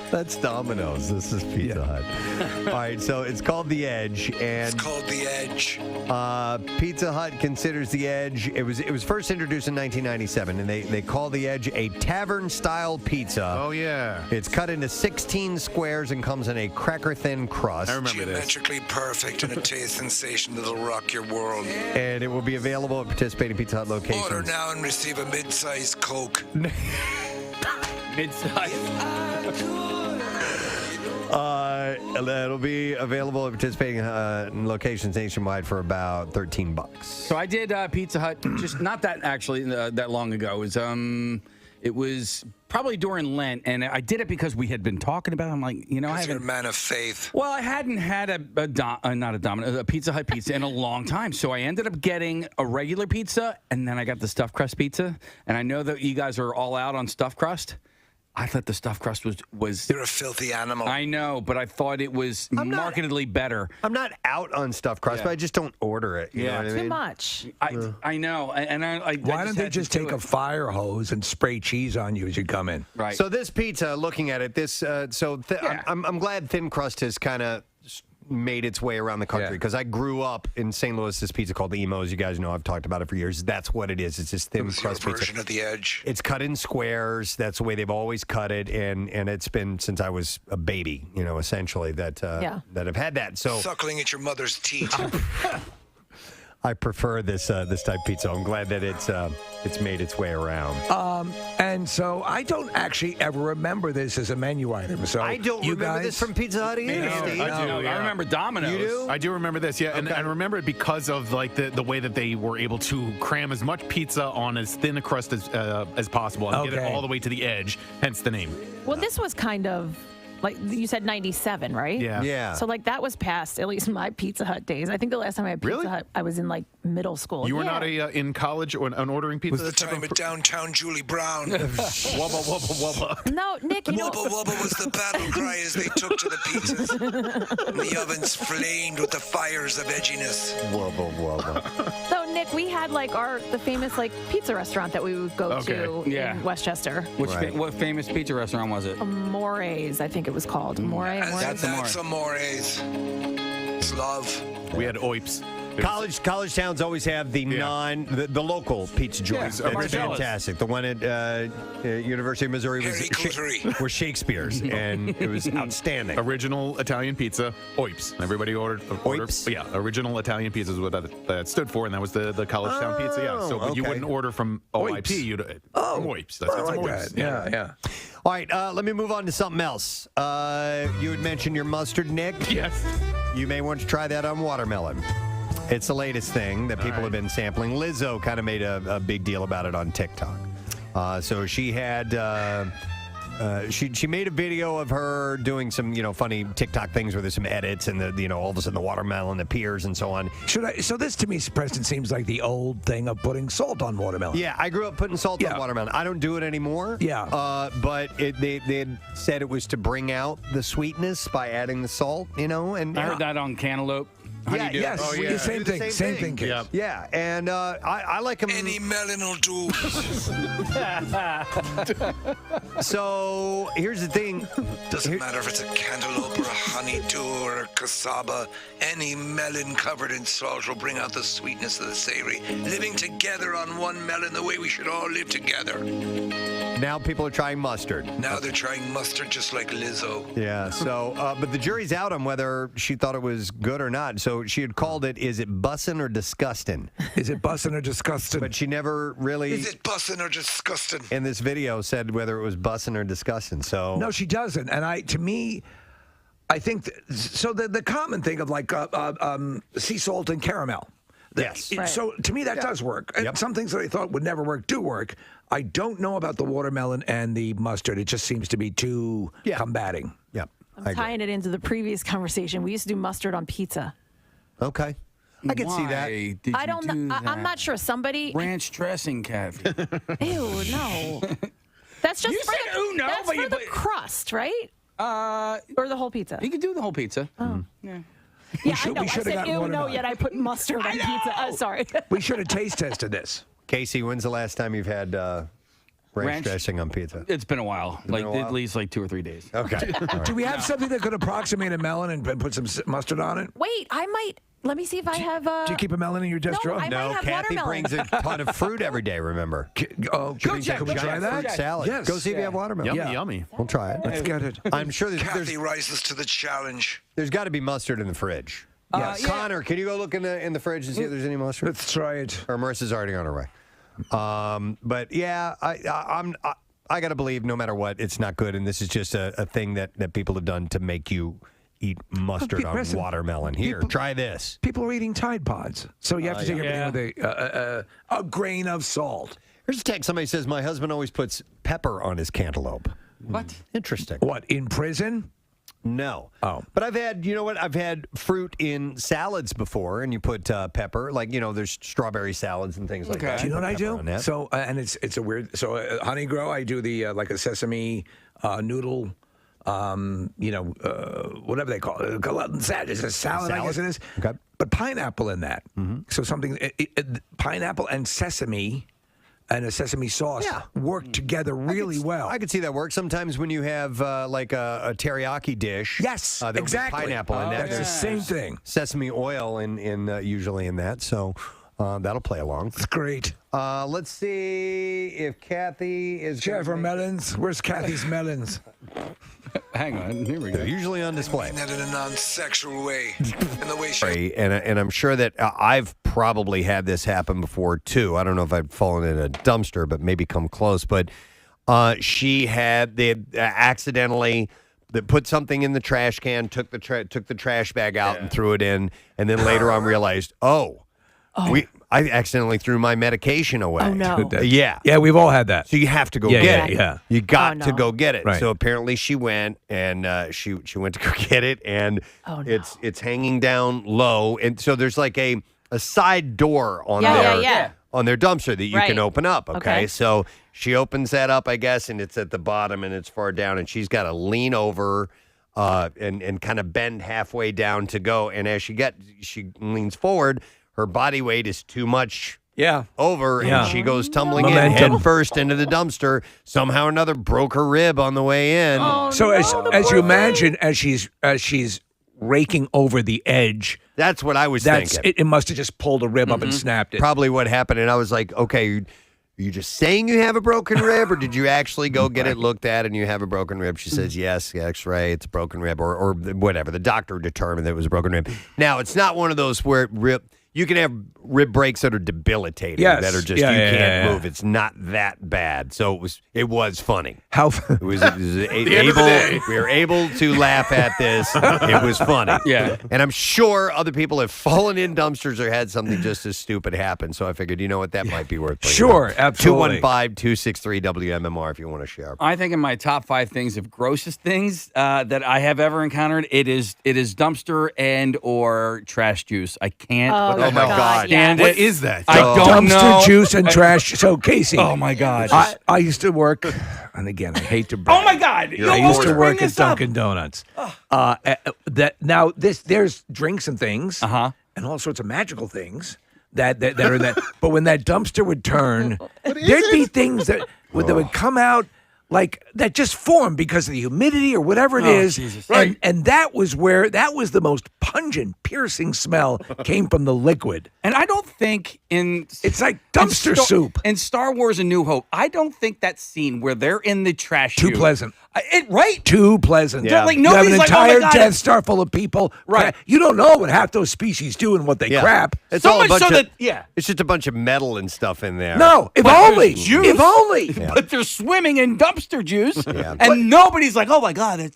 That's Domino's. This is Pizza Hut. All right, so it's called The Edge, and it's called The Edge. Pizza Hut considers The Edge. It was first introduced in 1997, and they call The Edge a tavern-style pizza. Oh, yeah. It's cut into 16 squares and comes in a cracker-thin crust. I remember this. Geometrically perfect and a taste sensation that'll rock your world. And it will be available at participating Pizza Hut locations. Order now and receive a mid-sized Coke. Mid-size. It'll be available at participating locations nationwide for about $13. So I did Pizza Hut just not that actually that long ago. It was probably during Lent, and I did it because we had been talking about it. I'm like, I haven't. You're a man of faith. Well, I hadn't had a Pizza Hut pizza in a long time, so I ended up getting a regular pizza, and then I got the stuffed crust pizza. And I know that you guys are all out on stuffed crust. I thought the stuffed crust was. You're a filthy animal. I know, but I thought it was markedly better. I'm not out on stuffed crust, but I just don't order it. You know what I mean? Too much. I know, and I Why don't they just take a fire hose and spray cheese on you as you come in? Right. So this pizza, looking at it, I'm glad thin crust has kind of made its way around the country because I grew up in St. Louis. This pizza called the Emos. You guys know I've talked about it for years. That's what it is. It's just thin crust pizza. Version of The Edge. It's cut in squares. That's the way they've always cut it, and it's been since I was a baby. Essentially that I've had that. So suckling at your mother's teeth. I prefer this type of pizza. I'm glad that it's made its way around. And so I don't actually ever remember this as a menu item. So I don't remember this from Pizza Hut either. I do. I remember Domino's. You do? I do remember this, yeah, and I remember it because of like the way that they were able to cram as much pizza on as thin a crust as possible and get it all the way to the edge. Hence the name. Well, this was kind of. Like you said, 97, right? Yeah. So like that was past at least my Pizza Hut days. I think the last time I had Pizza Hut, I was in like middle school. You were not in college or ordering pizza? Was the time at downtown Julie Brown. Wubba, wubba, wubba. No, Nick, you know. Wubba, wubba was the battle cry as they took to the pizzas. And the ovens flamed with the fires of edginess. Wubba, wubba. So Nick, we had like the famous like pizza restaurant that we would go to in Westchester. What famous pizza restaurant was it? More's, I think it was called. That's Amores. It's love. We had Oips. College towns always have the the local pizza joints. Yeah, It's fantastic. The one at University of Missouri was Shakespeare's, and it was outstanding. Original Italian pizza, OIPS. Everybody ordered. OIPS? Yeah, original Italian pizza is what that stood for, and that was the college town pizza. Yeah, so but you wouldn't order from OIP. You'd from OIPS. That's I like OIPS. that. Yeah. All right, let me move on to something else. You had mentioned your mustard, Nick. Yes. You may want to try that on watermelon. It's the latest thing that people have been sampling. Lizzo kind of made a big deal about it on TikTok. So she had she made a video of her doing some funny TikTok things where there's some edits and all of a sudden the watermelon appears and so on. So this to me, Preston, seems like the old thing of putting salt on watermelon. Yeah, I grew up putting salt on watermelon. I don't do it anymore. Yeah. But they had said it was to bring out the sweetness by adding the salt, and I heard that on cantaantelope. Yes. Oh, yeah. Same thing. Yep. Yeah, and I like them. Any melon will do. So here's the thing. Doesn't matter if it's a cantaloupe or a honeydew or a cassava. Any melon covered in salt will bring out the sweetness of the savory. Living together on one melon the way we should all live together. Now people are trying mustard. Now they're trying mustard just like Lizzo. Yeah, so, but the jury's out on whether she thought it was good or not. So she had called it, is it bussin' or disgusting? Is it bussin' or disgusting? But she never really... Is it bussin' or disgusting? In this video said whether it was bussin' or disgusting, so... No, she doesn't. And I think, so the common thing of like sea salt and caramel. Yes. So to me, that does work. And some things that I thought would never work do work. I don't know about the watermelon and the mustard. It just seems to be too combating. Yep. I'm tying it into the previous conversation. We used to do mustard on pizza. Okay. I can see that. Did I don't know. I'm not sure. Somebody. Ranch dressing, Kathy. Ew, no. That's just You for said, the, "Ooh, no," that's but for you the put- crust, right? Or the whole pizza. You can do the whole pizza. Oh. Yeah. Yeah, should- I know. we I should've said gotten ew, no, watermelon. yet I put mustard on pizza. Sorry. We should have taste tested this. Casey, when's the last time you've had ranch dressing on pizza? It's been a while. been a while? At least like 2 or 3 days. Okay. All right. Do we have something that could approximate a melon and put some mustard on it? Wait, I might. Let me see if I have. Do you keep a melon in your desk drawer? I might have Kathy watermelon. brings a ton of fruit every day, remember? Oh, She brings can we a try giant that? fruit salad. Yes. Go see if you have watermelon. Yummy. We'll try it. Let's get it. I'm sure Kathy rises to the challenge. there's got to be mustard in the fridge. Yes. Connor, can you go look in the fridge and see if there's any mustard? Let's try it. Or Marissa's already on her way. But yeah, I got to believe no matter what, it's not good. And this is just a thing that people have done to make you eat mustard on Preston, watermelon. Here, try this. People are eating Tide Pods, so you have to take everything with a grain of salt. Here's a text. Somebody says, my husband always puts pepper on his cantaloupe. What? Interesting. What, in prison? No. Oh. But I've had, I've had fruit in salads before, and you put pepper. Like, there's strawberry salads and things like that. Do you know what I Pepper do? on that. So, and it's a weird. So, honey grow, I do the like a sesame noodle. Whatever they call it. It's a salad, I guess it is. Okay. But pineapple in that. So something, pineapple and sesame and a sesame sauce work together really well. I could see that work. Sometimes when you have like a teriyaki dish. Yes, there'll be exactly. pineapple in that. That's the same thing. Sesame oil in usually in that. So that'll play along. It's great. Let's see if Kathy is. Share for melons. Where's Kathy's melons? Hang on. Here we go. They're usually on display. I mean that in a non-sexual way. In the way she... And I'm sure that I've probably had this happen before, too. I don't know if I've fallen in a dumpster, but maybe come close. But they had accidentally put something in the trash can, took the trash bag out and threw it in, and then later on realized, I accidentally threw my medication away. Oh, no. Yeah. Yeah, we've all had that. So you have to go get it. Yeah. You got to go get it. Right. So apparently she went and she went to go get it, and it's hanging down low, and so there's like a side door on on their dumpster that you can open up. Okay, so she opens that up, I guess, and it's at the bottom and it's far down, and she's got to lean over and kind of bend halfway down to go, and as she leans forward, her body weight is too much. Over, and she goes tumbling in head first into the dumpster. Somehow or another broke her rib on the way in. So as you imagine, as she's raking over the edge. That's what I was thinking. It must have just pulled a rib up and snapped it. Probably what happened. And I was like, okay, are you just saying you have a broken rib, or did you actually go get it looked at and you have a broken rib? She says, yes, X-ray, it's a broken rib, or whatever. The doctor determined that it was a broken rib. Now, it's not one of those where you can have rib breaks that are debilitating, that are just you can't move. It's not that bad. So it was funny. We were able to laugh at this. It was funny. Yeah. And I'm sure other people have fallen in dumpsters or had something just as stupid happen. So I figured, you know what, that might be worth bringing Sure, up. absolutely. 215-263-WMMR if you want to share. I think in my top 5 things of grossest things that I have ever encountered, it is dumpster and or trash juice. I can't. Oh my God. stand What it. is that? I don't know. Dumpster juice and trash. So, Casey. Oh, my God. I used to work, and again, I hate to brag. Oh, my God. I used to work at Dunkin' Donuts. There's drinks and things, and all sorts of magical things that are in that. But when that dumpster would turn, there'd be things that would come out like that just formed because of the humidity or whatever it is. Jesus. And that was the most pungent, piercing smell came from the liquid. And I don't think it's like dumpster soup. In Star Wars A New Hope, I don't think that scene where they're in the trash Too chute- pleasant. Right? Too pleasant. Yeah. Like, you have an nobody's like, oh my entire God, Death Star full of people. Right. You don't know what half those species do and what they crap. It's So all a much bunch so of, that- It's just a bunch of metal and stuff in there. No, if But only. there's juice. If only. But they're swimming in dumpster juice, Yeah. and nobody's like, oh my God, it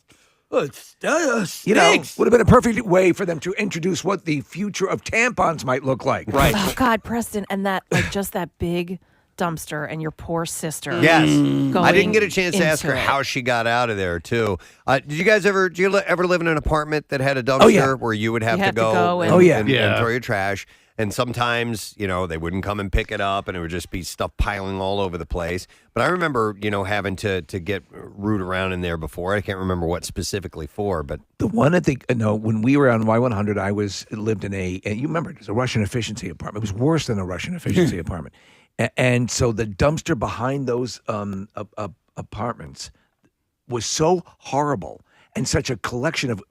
stinks. You know, would have been a perfect way for them to introduce what the future of tampons might look like. Right. Oh God, Preston, and that just that big dumpster and your poor sister. Yes. going I didn't get a chance to ask her into it. how she got out of there, too. Did you guys ever live in an apartment that had a dumpster where you would have to go and throw your trash? And sometimes, they wouldn't come and pick it up, and it would just be stuff piling all over the place. But I remember, having to get root around in there before. I can't remember what specifically for, but The one when we were on Y100, I lived in you remember, it was a Russian efficiency apartment. It was worse than a Russian efficiency apartment. And so the dumpster behind those apartments was so horrible and such a collection of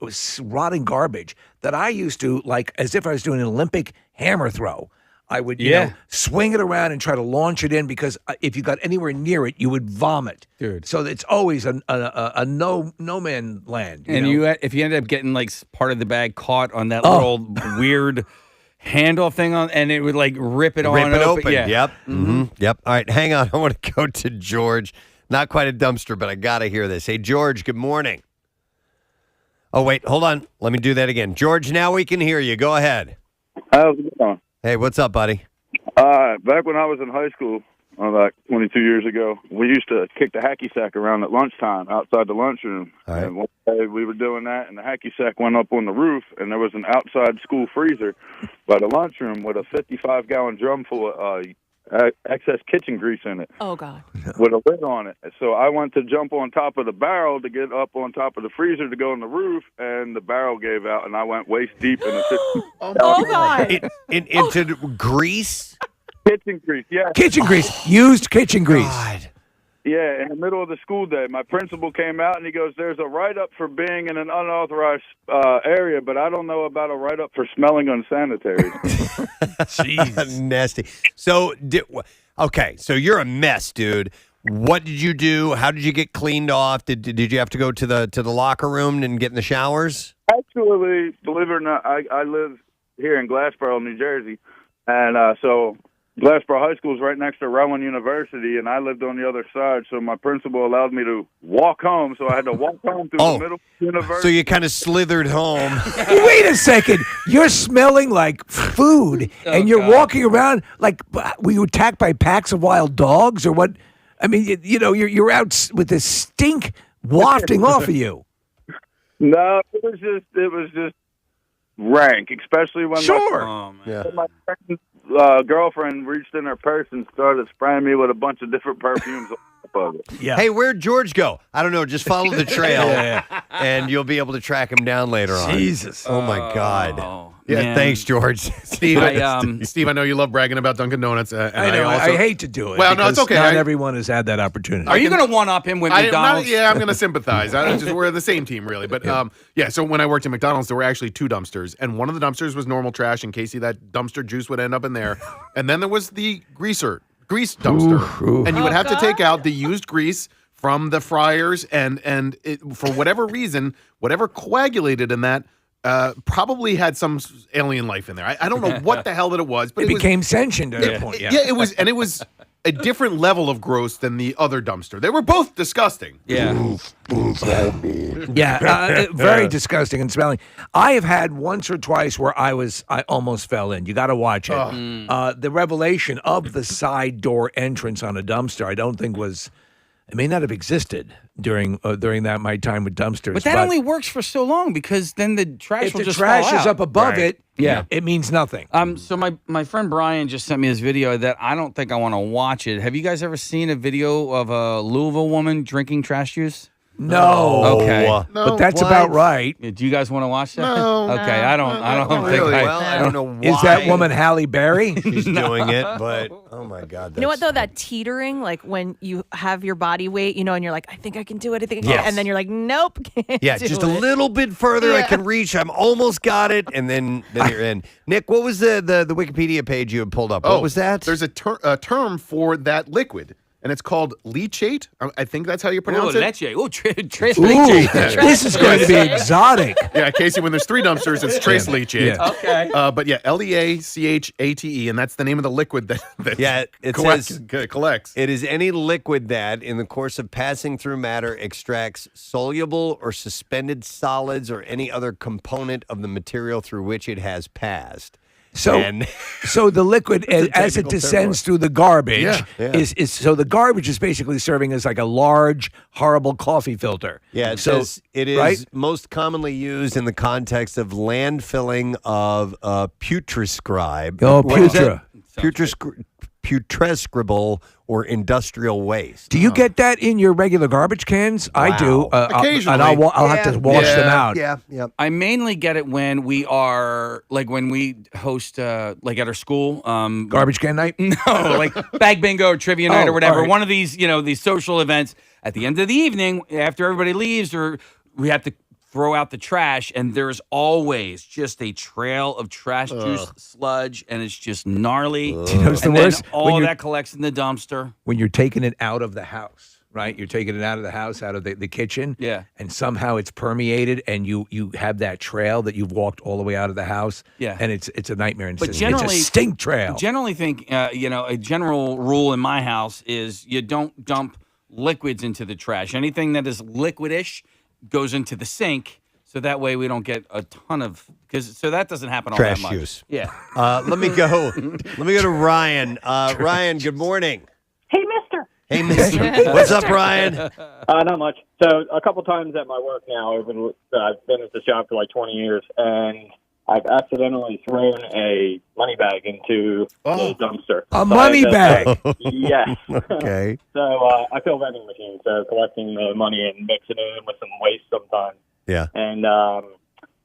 rotting garbage that I used to, like, as if I was doing an Olympic hammer throw, I would swing it around and try to launch it in, because if you got anywhere near it, you would vomit. Dude. So it's always a no man land. And if you end up getting like part of the bag caught on that little weird handle thing and it would like rip it open. Yeah. Yep. Mm-hmm. Yep. All right, hang on. I want to go to George. Not quite a dumpster, but I got to hear this. Hey, George, good morning. Oh, wait, hold on. Let me do that again. George, now we can hear you. Go ahead. How's it going? Hey, what's up, buddy? Back when I was in high school, like 22 years ago, we used to kick the hacky sack around at lunchtime outside the lunchroom. All right. And one day we were doing that, and the hacky sack went up on the roof, and there was an outside school freezer by the lunchroom with a 55-gallon drum full of excess kitchen grease in it. Oh, God. With a lid on it. So I went to jump on top of the barrel to get up on top of the freezer to go on the roof, and the barrel gave out, and I went waist deep in the Oh, God. Into grease? Kitchen grease, yeah. Kitchen grease. Used kitchen grease. God. Yeah, in the middle of the school day, my principal came out and he goes, "There's a write-up for being in an unauthorized area, but I don't know about a write-up for smelling unsanitary." Jeez. Nasty. So, so you're a mess, dude. What did you do? How did you get cleaned off? Did you have to go to the locker room and get in the showers? Actually, believe it or not, I live here in Glassboro, New Jersey, and so Glassboro High School is right next to Rowan University, and I lived on the other side, so my principal allowed me to walk home, so I had to walk home through the middle of the university. So you kind of slithered home. Wait a second. You're smelling like food, and you're walking around like, were you attacked by packs of wild dogs or what? I mean, you're out with this stink wafting off of you. No, it was just rank, especially when my friend's girlfriend reached in her purse and started spraying me with a bunch of different perfumes on top of it. Yeah. Hey, where'd George go? I don't know. Just follow the trail, and you'll be able to track him down later on. Jesus. Oh, my God. Yeah, Man. Thanks, George. Steve, Steve, I know you love bragging about Dunkin' Donuts. And I know. also, I hate to do it. Well, no, it's because okay. Not everyone has had that opportunity. Are you going to one-up him with McDonald's? I'm going to sympathize. We're the same team, really. But so when I worked at McDonald's, there were actually 2 dumpsters. And one of the dumpsters was normal trash in case that dumpster juice would end up in there. And then there was the grease dumpster. Ooh. And you would have to take out the used grease from the fryers. And it, for whatever reason, whatever coagulated in that, probably had some alien life in there. I don't know what the hell that it was, but it became sentient at that point. Yeah, it was a different level of gross than the other dumpster. They were both disgusting. Yeah. Very disgusting and smelling. I have had once or twice where I almost fell in. You got to watch it. The revelation of the side door entrance on a dumpster, I don't think it may not have existed during that my time with dumpsters. But that only works for so long because then the trash if will the just trash fall is out. up above it, Yeah. it means nothing. So my friend Brian just sent me this video that I don't think I want to watch it. Have you guys ever seen a video of a Louisville woman drinking trash juice? No. Okay. But that's about right. Do you guys want to watch that? No. Okay. I don't think really. I. Well, I don't know why Is that woman Halle Berry? she's doing it, but oh my God. You know what, though? That teetering, like when you have your body weight, and you're like, I think I can do it. I think I can. Yes. And then you're like, nope. Can't Yeah, do just it. a little bit further I can reach. I'm almost got it, and then you're in. Nick, what was the Wikipedia page you had pulled up? What was that? There's a term for that liquid. And it's called leachate. I think that's how you pronounce it. Leche. Oh, trace Ooh, leachate. this is going to be exotic. Yeah, Casey, when there's 3 dumpsters, it's trace leachate. Yeah. Okay. But yeah, LEACHATE, and that's the name of the liquid that it collects. It is any liquid that, in the course of passing through matter, extracts soluble or suspended solids or any other component of the material through which it has passed. So the liquid, as it descends through the garbage, is so the garbage is basically serving as like a large, horrible coffee filter. Yeah, it says it is most commonly used in the context of landfilling of putrescribe. Putrescribable or industrial waste. Do you get that in your regular garbage cans? I do. Occasionally. And I'll have to wash them out. Yeah. I mainly get it when we are when we host at our school Garbage can night? No, like bag bingo or trivia night or whatever. Right. One of these, these social events at the end of the evening after everybody leaves, or we have to throw out the trash, and there's always just a trail of trash juice sludge, and it's just gnarly. Do you know what's the and worst? then all that collects in the dumpster. When you're taking it out of the house, right? You're taking it out of the house, out of the kitchen. Yeah. And somehow it's permeated, and you have that trail that you've walked all the way out of the house. Yeah. And it's a nightmare. And But it's generally, a stink trail. I generally think, a general rule in my house is you don't dump liquids into the trash. Anything that is liquidish goes into the sink. So that way we don't get a ton of so that doesn't happen all Trash that much. juice. Yeah. Let me go to Ryan. Ryan, good morning. Hey, mister. Hey, mister. What's up, Ryan? Not much. So a couple times at my work now, I've been at this job for like 20 years, and I've accidentally thrown a money bag into the dumpster. A money bag? Yes. Okay. So I fill vending machines, so collecting the money and mixing it in with some waste sometimes. Yeah. And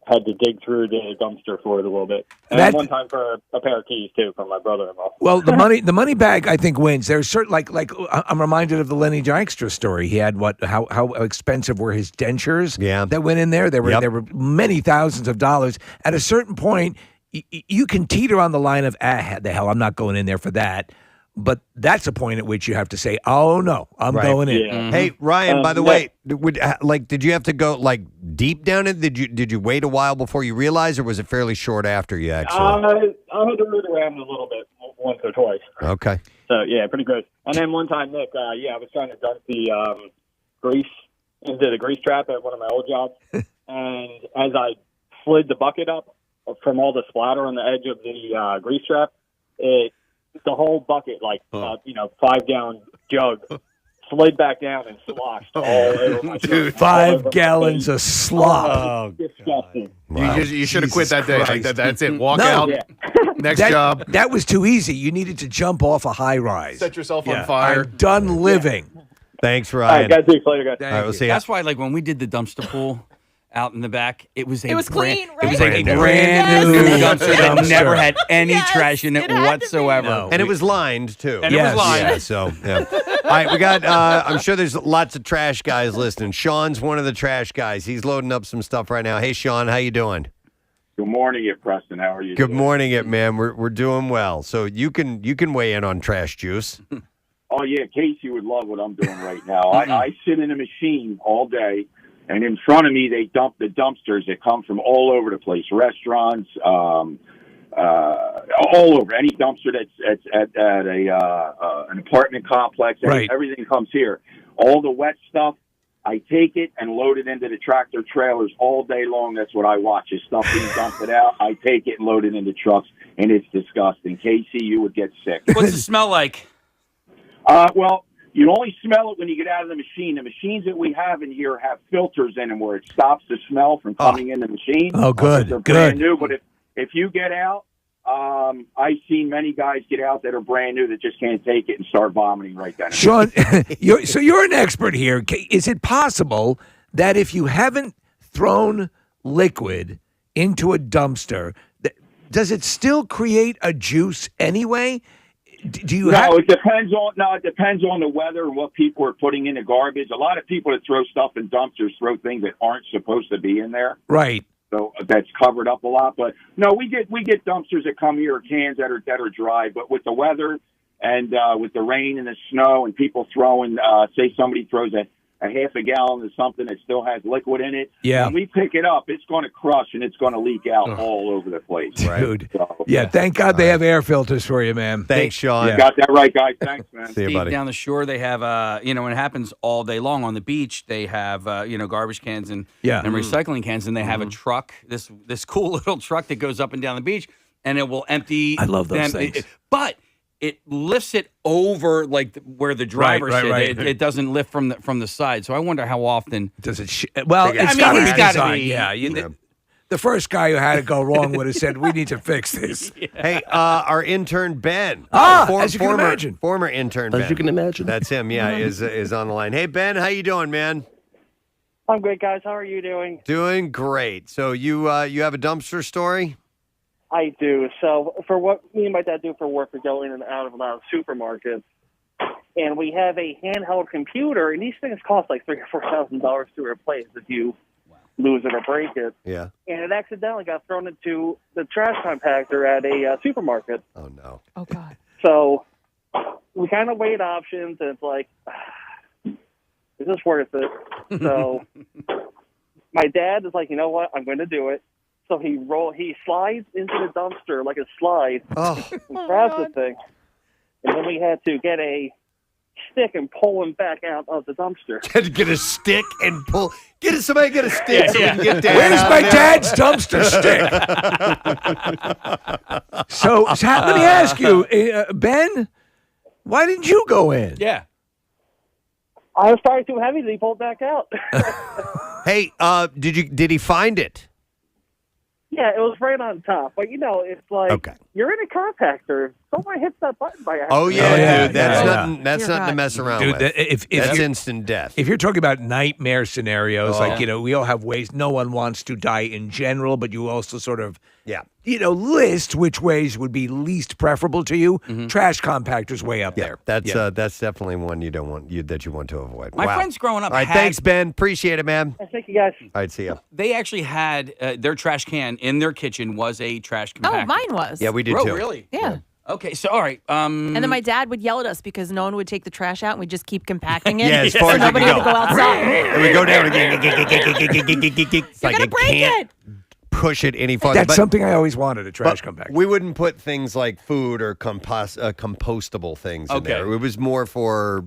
had to dig through the dumpster for it a little bit. And one time for a pair of keys, too, from my brother-in-law. Well, the money bag, I think, wins. There's certain like I'm reminded of the Lenny Dykstra story. He had how expensive were his dentures that went in there? There were many thousands of dollars. At a certain point, you can teeter on the line of the hell, I'm not going in there for that. But that's a point at which you have to say, "Oh no, I'm going in." Yeah. Mm-hmm. Hey, Ryan. By the way, did you have to go deep down in? Did you wait a while before you realized, or was it fairly short after you actually? I had to root around a little bit once or twice. Okay. So yeah, pretty gross. And then one time, Nick, I was trying to dunk the grease into the grease trap at one of my old jobs, and as I slid the bucket up from all the splatter on the edge of the grease trap, the whole bucket, 5-gallon jug, slid back down and sloshed all over my Dude, 5 gallons of slop. Disgusting. Wow. You should have quit that day. That's it. Walk No. out. Yeah. Next job. That was too easy. You needed to jump off a high rise. Set yourself on fire. I'm done living. Thanks, Ryan. All right, guys, see you later, guys. All right, we'll see ya. That's why, when we did the dumpster pool, out in the back. It was clean, right? It was a Brand brand new new dumpster that dumpster. never had any Yes, trash in it it had to be. whatsoever. No. And it was lined, too. And it was lined. Yeah, so, yeah. All right, we got, I'm sure there's lots of trash guys listening. Sean's one of the trash guys. He's loading up some stuff right now. Hey, Sean, how you doing? Good morning, Preston. How are you? Good doing? morning, man. We're doing well. So you can weigh in on trash juice. Oh yeah, Casey would love what I'm doing right now. I sit in a machine all day, and in front of me they dump the dumpsters that come from all over the place, restaurants, all over. Any dumpster that's at an apartment complex, everything comes here. All the wet stuff, I take it and load it into the tractor trailers all day long. That's what I watch. Is stuff being dumped it out. I take it and load it into trucks, and it's disgusting. Casey, you would get sick. What's it smell like? Well, you only smell it when you get out of the machine. The machines that we have in here have filters in them where it stops the smell from coming in the machine. Oh, good, They're good. brand new, but if you get out, I've seen many guys get out that are brand new that just can't take it and start vomiting right then. Sean, you're an expert here. Is it possible that if you haven't thrown liquid into a dumpster, does it still create a juice anyway? Do you it depends on the weather and what people are putting in the garbage. A lot of people that throw stuff in dumpsters throw things that aren't supposed to be in there. Right. So that's covered up a lot. But no, we get dumpsters that come here, cans that are dry. But with the weather and with the rain and the snow and people throwing, say somebody throws a half a gallon of something that still has liquid in it. Yeah. When we pick it up, it's going to crush and it's going to leak out all over the place. Dude. So, Thank God they have air filters for you, man. Thanks, Sean. You got that right, guys. Thanks, man. See you, buddy. Down the shore, they have, when it happens all day long on the beach, they have, garbage cans and recycling cans, and they have a truck, this cool little truck that goes up and down the beach, and it will empty. I love those things. But it lifts it over like where the driver sit. Right. It doesn't lift from the side. So I wonder how often does it? Well, it's got to be designed. Yeah. The first guy who had it go wrong would have said, "We need to fix this." Hey, our intern Ben. As you can imagine, former intern Ben. As you can imagine, that's him. Yeah, is on the line. Hey Ben, how you doing, man? I'm great, guys. How are you doing? Doing great. So you have a dumpster story? I do. So for what me and my dad do for work, we go in and out of a lot of supermarkets, and we have a handheld computer, and these things cost like $3,000 or $4,000 to replace if you lose it or break it. Yeah. And it accidentally got thrown into the trash compactor at a supermarket. Oh no. Oh God. So we kind of weighed options, and it's like, is this worth it? So my dad is like, you know what? I'm going to do it. So he slides into the dumpster like a slide and grabs the thing. And then we had to get a stick and pull him back out of the dumpster. Get a stick and pull. Somebody get a stick so we can get down. Where's my dad's dumpster stick? So let me ask you, Ben, why didn't you go in? Yeah. I was probably too heavy to be pulled back out. Hey, did he find it? Yeah, it was right on top. But, it's like you're in a compactor. Someone hits that button by accident. Oh, yeah, dude. That's nothing to mess around Dude, with. That's instant death. If you're talking about nightmare scenarios, we all have ways. No one wants to die in general, but you also sort of, list which ways would be least preferable to you. Mm-hmm. Trash compactor's way up there. That's definitely one you don't want that you want to avoid. My friends growing up All right, thanks, Ben. Appreciate it, man. Thank you, guys. All right, see ya. They actually had their trash can in their kitchen was a trash compactor. Oh, mine was. Yeah, we did too. Really? Yeah. Okay, so all right. And then my dad would yell at us because no one would take the trash out, and we'd just keep compacting it. Yeah, as far so as nobody you had can to go outside. And we go down again. You're gonna break it. Push it any farther. That's something I always wanted, a trash compactor. We wouldn't put things like food or compostable things in there. It was more for,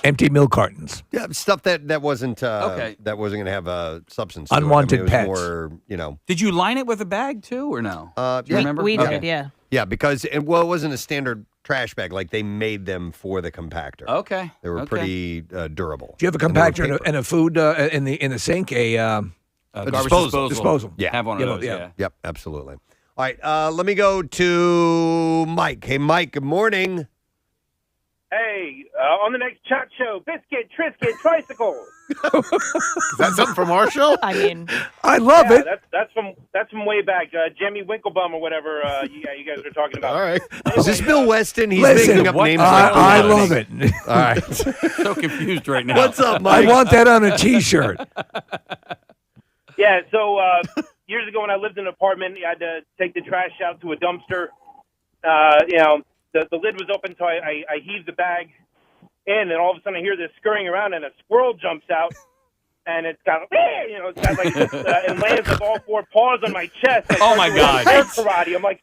empty milk cartons. Yeah, stuff that wasn't that wasn't going to have a substance. Unwanted to it. pets. More, Did you line it with a bag too, or no? Do you remember? We did, yeah. Yeah, because it wasn't a standard trash bag. Like they made them for the compactor. Okay, they were pretty durable. Do you have a compactor and a food in the sink? A garbage disposal. Yeah, have one of those. Yeah. Yep, absolutely. All right, let me go to Mike. Hey, Mike. Good morning. Hey, on the next chat show, Biscuit, Triscuit, Tricycle. Is that something from our show? I mean, I love it. That's from way back. Jimmy Winklebaum or whatever. You guys are talking about. All right. Is this Bill Weston? He's Listen, making up names. I love it. All right. So confused right now. What's up, Mike? I want that on a T-shirt. Yeah. So years ago when I lived in an apartment, I had to take the trash out to a dumpster. The lid was open, so I heaved the bag in, and all of a sudden I hear this scurrying around, and a squirrel jumps out, and it's got like it lands with all four paws on my chest. Oh my God! Karate. I'm like,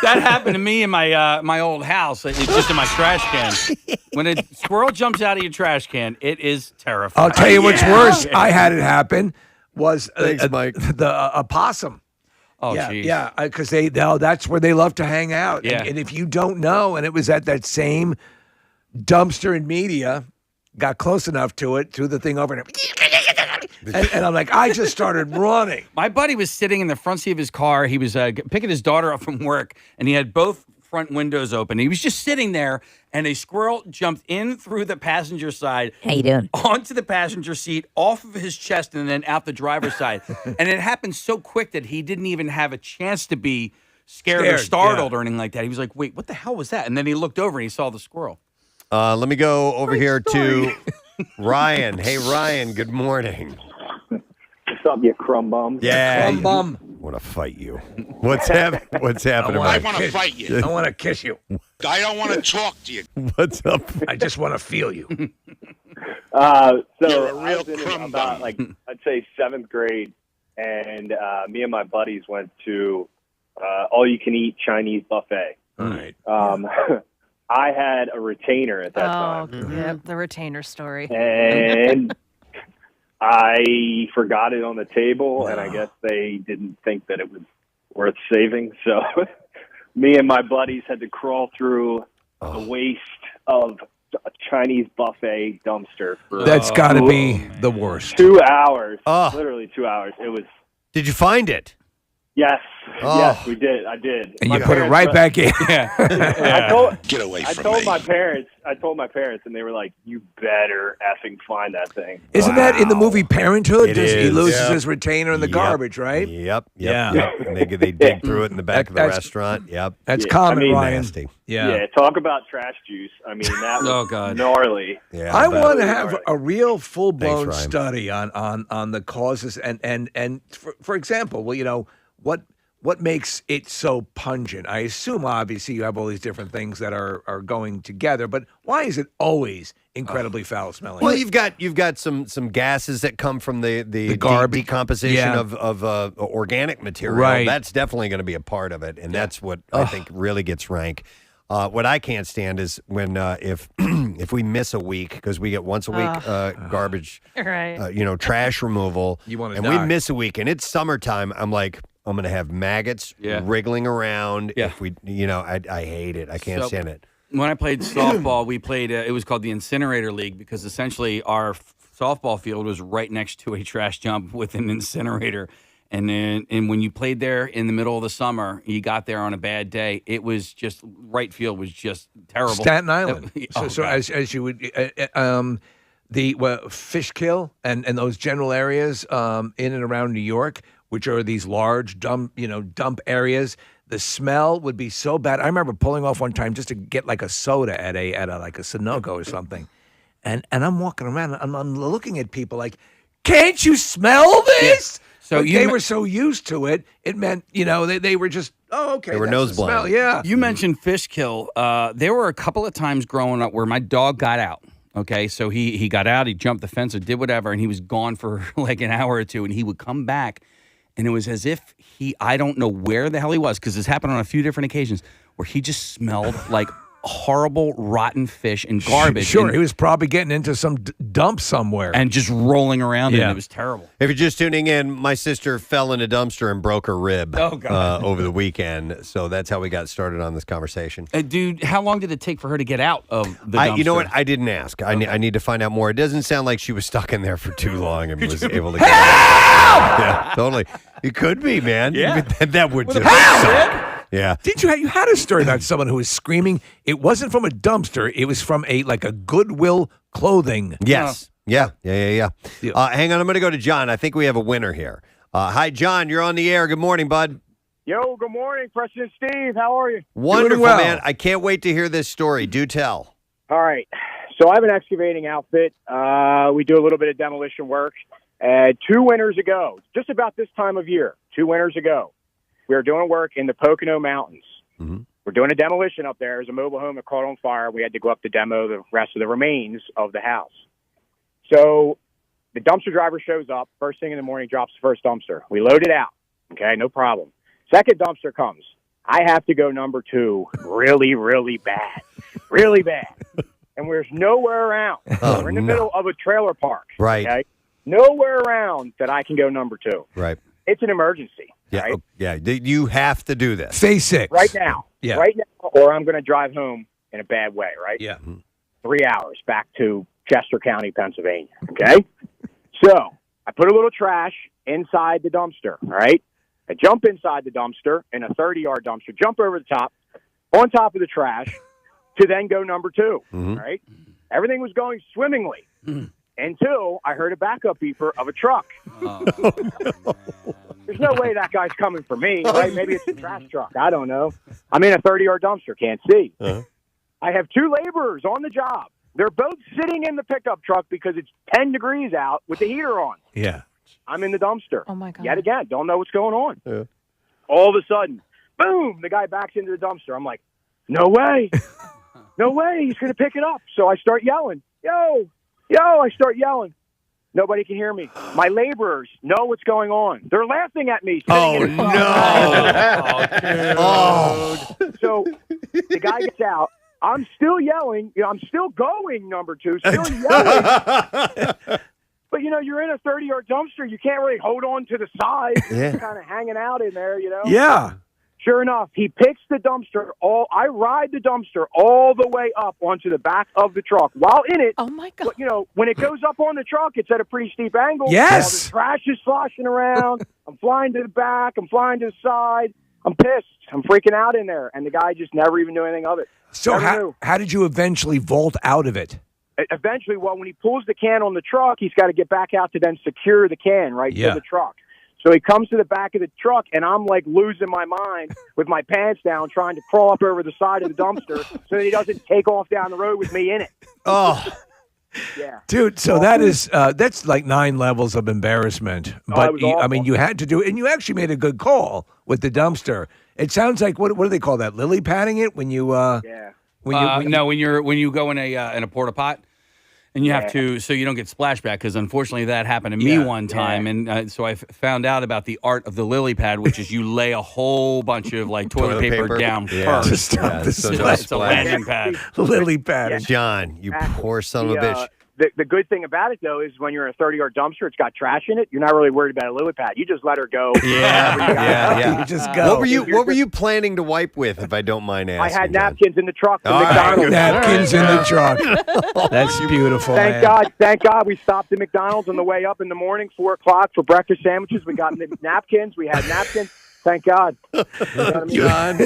that happened to me in my old house. It's just in my trash can. When a squirrel jumps out of your trash can, it is terrifying. I'll tell you what's worse. I had it happen was Mike. the opossum. Oh, yeah, geez. yeah, because that's where they love to hang out. Yeah. And if you don't know, and it was at that same dumpster in media, got close enough to it, threw the thing over, and I'm like, I just started running. My buddy was sitting in the front seat of his car. He was picking his daughter up from work, and he had both front windows open. He was just sitting there, and a squirrel jumped in through the passenger side. How you doing? Onto the passenger seat, off of his chest, and then out the driver's side. And it happened so quick that he didn't even have a chance to be scared or startled or anything like that. He was like, wait, what the hell was that? And then he looked over, and he saw the squirrel. Let me go over here to Ryan. Hey, Ryan, good morning. What's up, you crumb bum? Yeah. Crumb bum. I want to fight you. What's happening? What's happening? I want to fight you. I want to kiss you. I don't want to talk to you. What's up? I just want to feel you. So I real was in crumb about, bum. I'd say 7th grade, and me and my buddies went to all-you-can-eat Chinese buffet. All right. I had a retainer at that time. Yeah, the retainer story. And I forgot it on the table, and I guess they didn't think that it was worth saving. So me and my buddies had to crawl through the waste of a Chinese buffet dumpster for That's got to be the worst. 2 hours. Oh. Literally 2 hours. It was. Did you find it? Yes. Oh. Yes, we did. I did. And My you put it parents right were- back in. Get away I from told me. my parents, and they were like, "You better effing find that thing." Isn't that in the movie Parenthood? It He is. loses Yep. his retainer in the Yep. garbage, right? Yep. Yeah. And they dig through it in the back of the That's- restaurant. Yep. That's Yeah, common, I mean, Ryan. Nasty. Yeah, talk about trash juice. I mean, that was Oh, God. gnarly. Yeah. I bet. want to have a real full-blown Thanks, Ryan. study on the causes and for example, well, what makes it so pungent? I assume obviously you have all these different things that are going together, but why is it always incredibly foul smelling? Well, you've got some gases that come from the garbage. decomposition Yeah. of organic material. Right. That's definitely going to be a part of it, and that's what I think really gets rank. What I can't stand is when if if we miss a week because we get once a week garbage, Right. trash removal, You wanna and die. we miss a week, and it's summertime. I'm like, I'm going to have maggots wriggling around. Yeah. If we, I hate it. I can't So- stand it. When I played softball, we played, it was called the Incinerator League because essentially our softball field was right next to a trash dump with an incinerator. And when you played there in the middle of the summer, you got there on a bad day, it was just, right field was just terrible. Staten Island. Oh, so God. as you would, Fishkill and those general areas in and around New York, which are these large dump areas, the smell would be so bad. I remember pulling off one time just to get like a soda at a like a Sunoco or something, and I'm walking around, and I'm looking at people like, can't you smell this? So But you they me- were so used to it, it meant they were just okay. They were that's nose the smell. blind. Yeah. You mentioned Fishkill. There were a couple of times growing up where my dog got out. Okay, so he got out, he jumped the fence or did whatever, and he was gone for like an hour or two, and he would come back, and it was as if I don't know where the hell he was, because this happened on a few different occasions, where he just smelled like horrible, rotten fish and garbage. Sure, and, he was probably getting into some dump somewhere. and just rolling around in it. Yeah. It was terrible. If you're just tuning in, my sister fell in a dumpster and broke her rib Oh, God. over the weekend. So that's how we got started on this conversation. Dude, how long did it take for her to get out of the dumpster? You know what? I didn't ask. I need to find out more. It doesn't sound like she was stuck in there for too long and was able to get out. Yeah, totally. It could be, man. Yeah. That would just Help! suck. Yeah. Did you had a story about someone who was screaming? It wasn't from a dumpster. It was from a Goodwill clothing. Yes. Yeah. Hang on, I'm going to go to John. I think we have a winner here. Hi, John. You're on the air. Good morning, bud. Yo, good morning, Preston and Steve. How are you? Wonderful, man. I can't wait to hear this story. Do tell. All right. So I have an excavating outfit. We do a little bit of demolition work. 2 winters ago, just about this time of year, 2 winters ago, we were doing work in the Pocono Mountains. Mm-hmm. We're doing a demolition up there. There's a mobile home that caught on fire. We had to go up to demo the rest of the remains of the house. So the dumpster driver shows up. First thing in the morning, drops the first dumpster. We load it out. Okay, no problem. Second dumpster comes. I have to go number 2 really, really bad. Really bad. And there's nowhere around. We're in the middle of a trailer park. Right. Okay? Nowhere around that I can go number 2. Right. It's an emergency. Yeah. Right? Yeah. You have to do this. Phase 6. Right now. Yeah. Right now, or I'm going to drive home in a bad way, right? Yeah. 3 hours back to Chester County, Pennsylvania. Okay? So I put a little trash inside the dumpster, all right? I jump inside the dumpster in a 30-yard dumpster, jump over the top, on top of the trash, to then go number 2, all right? Everything was going swimmingly until I heard a backup beeper of a truck. There's no way that guy's coming for me, right? Maybe it's a trash truck. I don't know. I'm in a 30-yard dumpster, can't see. I have 2 laborers on the job. They're both sitting in the pickup truck because it's 10 degrees out with the heater on. Yeah. I'm in the dumpster. Oh, my God. Yet again, don't know what's going on. Yeah. All of a sudden, boom, the guy backs into the dumpster. I'm like, no way. No way. He's going to pick it up. So I start yelling, yo, I start yelling. Nobody can hear me. My laborers know what's going on. They're laughing at me. Oh, no. So the guy gets out. I'm still yelling. I'm still going, number 2, still yelling. But, you're in a 30-yard dumpster. You can't really hold on to the side. Yeah. You're kind of hanging out in there, Yeah. Sure enough, he picks the dumpster. I ride the dumpster all the way up onto the back of the truck. While in it, oh my God! But, when it goes up on the truck, it's at a pretty steep angle. Yes. All the trash is sloshing around. I'm flying to the back. I'm flying to the side. I'm pissed. I'm freaking out in there, and the guy just never even knew anything of it. So how did you eventually vault out of it? Eventually, when he pulls the can on the truck, he's got to get back out to then secure the can to the truck. So he comes to the back of the truck, and I'm like losing my mind with my pants down, trying to crawl up over the side of the dumpster so that he doesn't take off down the road with me in it. Oh, yeah, dude. So that's like 9 levels of embarrassment. But you had to do it, and you actually made a good call with the dumpster. It sounds like what do they call that? Lily padding it when you when you go in a porta pot. And you have to, so you don't get splashback, because unfortunately that happened to me one time. And so I found out about the art of the lily pad, which is you lay a whole bunch of like toilet paper down first. To stop the splash. It's a landing pad. Lily pad. John, you poor son of a bitch. The good thing about it, though, is when you're in a 30-yard dumpster, it's got trash in it. You're not really worried about a lily pad. You just let her go. Yeah. You just go. What were you planning to wipe with, if I don't mind asking? I had napkins in the truck. Napkins in the truck. That's beautiful. Thank God we stopped at McDonald's on the way up in the morning, 4 o'clock, for breakfast sandwiches. We got napkins. We had napkins. Thank God. You know what I mean? John,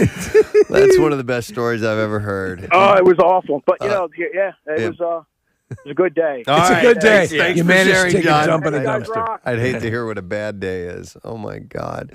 that's one of the best stories I've ever heard. Oh, it was awful. But, it was... It was a good day. It's a good day. Thanks you for managed sharing, to take John. a dump in a dumpster. I'd hate to hear what a bad day is. Oh, my God.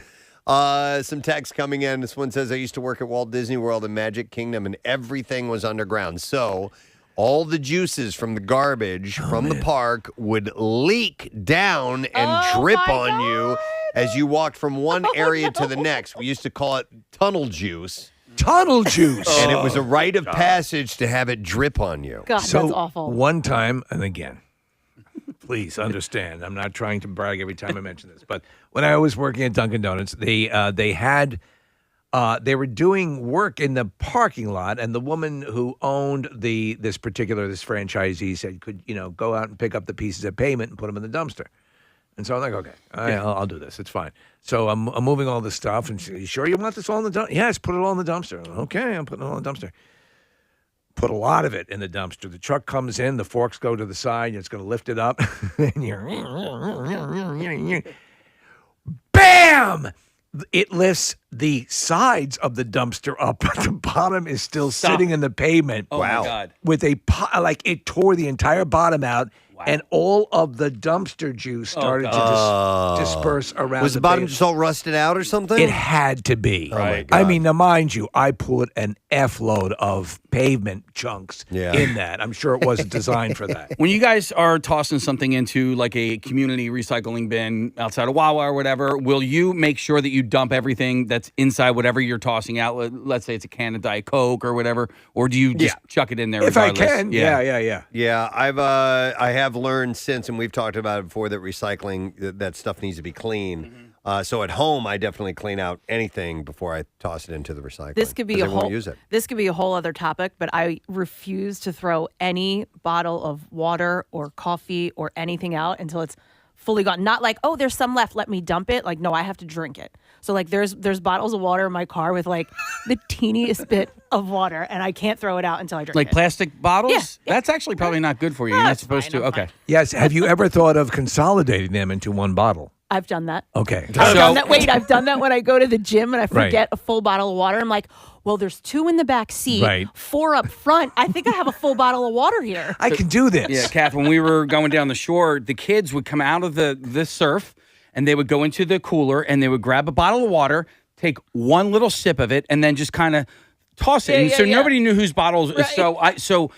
Some text coming in. This one says, I used to work at Walt Disney World and Magic Kingdom, and everything was underground. So all the juices from the garbage from the park would leak down and drip on you as you walked from one area to the next. We used to call it tunnel juice. Tunnel juice. And it was a rite of passage to have it drip on you. God, that's awful. One time, and again, please understand, I'm not trying to brag every time I mention this, but when I was working at Dunkin' Donuts, they were doing work in the parking lot, and the woman who owned this franchisee said, could go out and pick up the pieces of payment and put them in the dumpster. And so I'm like, okay, I'll do this. It's fine. So I'm moving all this stuff. And she said, you sure you want this all in the dumpster? Yes, put it all in the dumpster. Okay, I'm putting it all in the dumpster. Put a lot of it in the dumpster. The truck comes in. The forks go to the side. And it's going to lift it up. And you're... Bam! it lifts the sides of the dumpster up, but the bottom is still sitting in the pavement. Oh, my God. With like it tore the entire bottom out. And all of the dumpster juice started to disperse around. Was the bottom just all rusted out or something? It had to be. Oh my God. I mean, now mind you, I put an F load of pavement chunks in that. I'm sure it wasn't designed for that. When you guys are tossing something into like a community recycling bin outside of Wawa or whatever, will you make sure that you dump everything that's inside whatever you're tossing out? Let's say it's a can of Diet Coke or whatever, or do you just chuck it in there? If I regardless? can, yeah. Yeah, I have learned since, and we've talked about it before, that recycling, that stuff needs to be clean. So at home, I definitely clean out anything before I toss it into the recycling. This could be 'cause a I won't whole. use it. This could be a whole other topic, but I refuse to throw any bottle of water or coffee or anything out until it's fully gone. Not like, oh, there's some left, let me dump it. Like, no, I have to drink it. So like, there's bottles of water in my car with like the teeniest bit of water, and I can't throw it out until I drink Like it. plastic bottles? Yeah. That's actually probably not good for you. You're not supposed to. Okay. Yes. Have you ever thought of consolidating them into one bottle? I've done that. Okay. I've done that. Wait, I've done that when I go to the gym and I Right. forget a full bottle of water. I'm like, well, there's 2 in the back seat, Right. 4 up front. I think I have a full bottle of water here. I can do this. Yeah, Kath, when we were going down the shore, the kids would come out of the surf and they would go into the cooler and they would grab a bottle of water, take one little sip of it, and then just kind of toss it. And nobody knew whose bottles. Right. So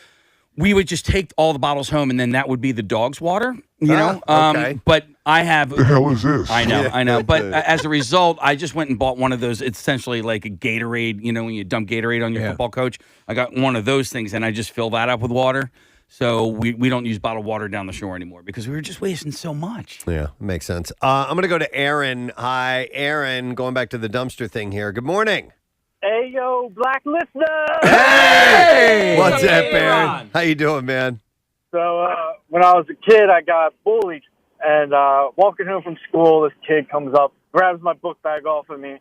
we would just take all the bottles home, and then that would be the dog's water. You know. Okay. But I have. The hell is this? I know. But as a result, I just went and bought one of those. It's essentially like a Gatorade. You know, when you dump Gatorade on your football coach, I got one of those things, and I just fill that up with water. So we don't use bottled water down the shore anymore because we were just wasting so much. Yeah, makes sense. I'm going to go to Aaron. Hi, Aaron. Going back to the dumpster thing here. Good morning. Hey, yo, black listener! Hey! What's up, Aaron? How you doing, man? So, when I was a kid, I got bullied. And walking home from school, this kid comes up, grabs my book bag off of me,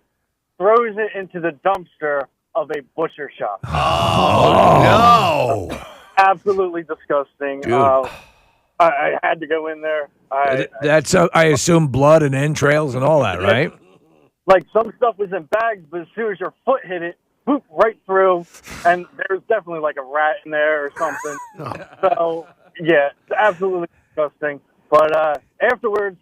throws it into the dumpster of a butcher shop. Oh, no! Absolutely disgusting. Dude. I had to go in there. That's I assume blood and entrails and all that, right? Like, some stuff was in bags, but as soon as your foot hit it, boop, right through. And there was definitely like a rat in there or something. So, yeah, absolutely disgusting. But afterwards,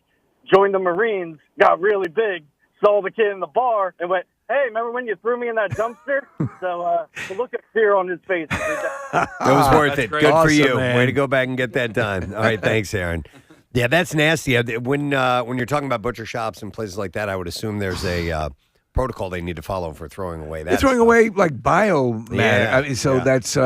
joined the Marines, got really big, saw the kid in the bar, and went, hey, remember when you threw me in that dumpster? So the look of fear on his face. It was worth it. great. Good for Awesome, you. man. Way to go back and get that done. All right, thanks, Aaron. Yeah, that's nasty. When you're talking about butcher shops and places like that, I would assume there's a protocol they need to follow for throwing away that. They're throwing away like biomatter. Yeah, I mean, so that's you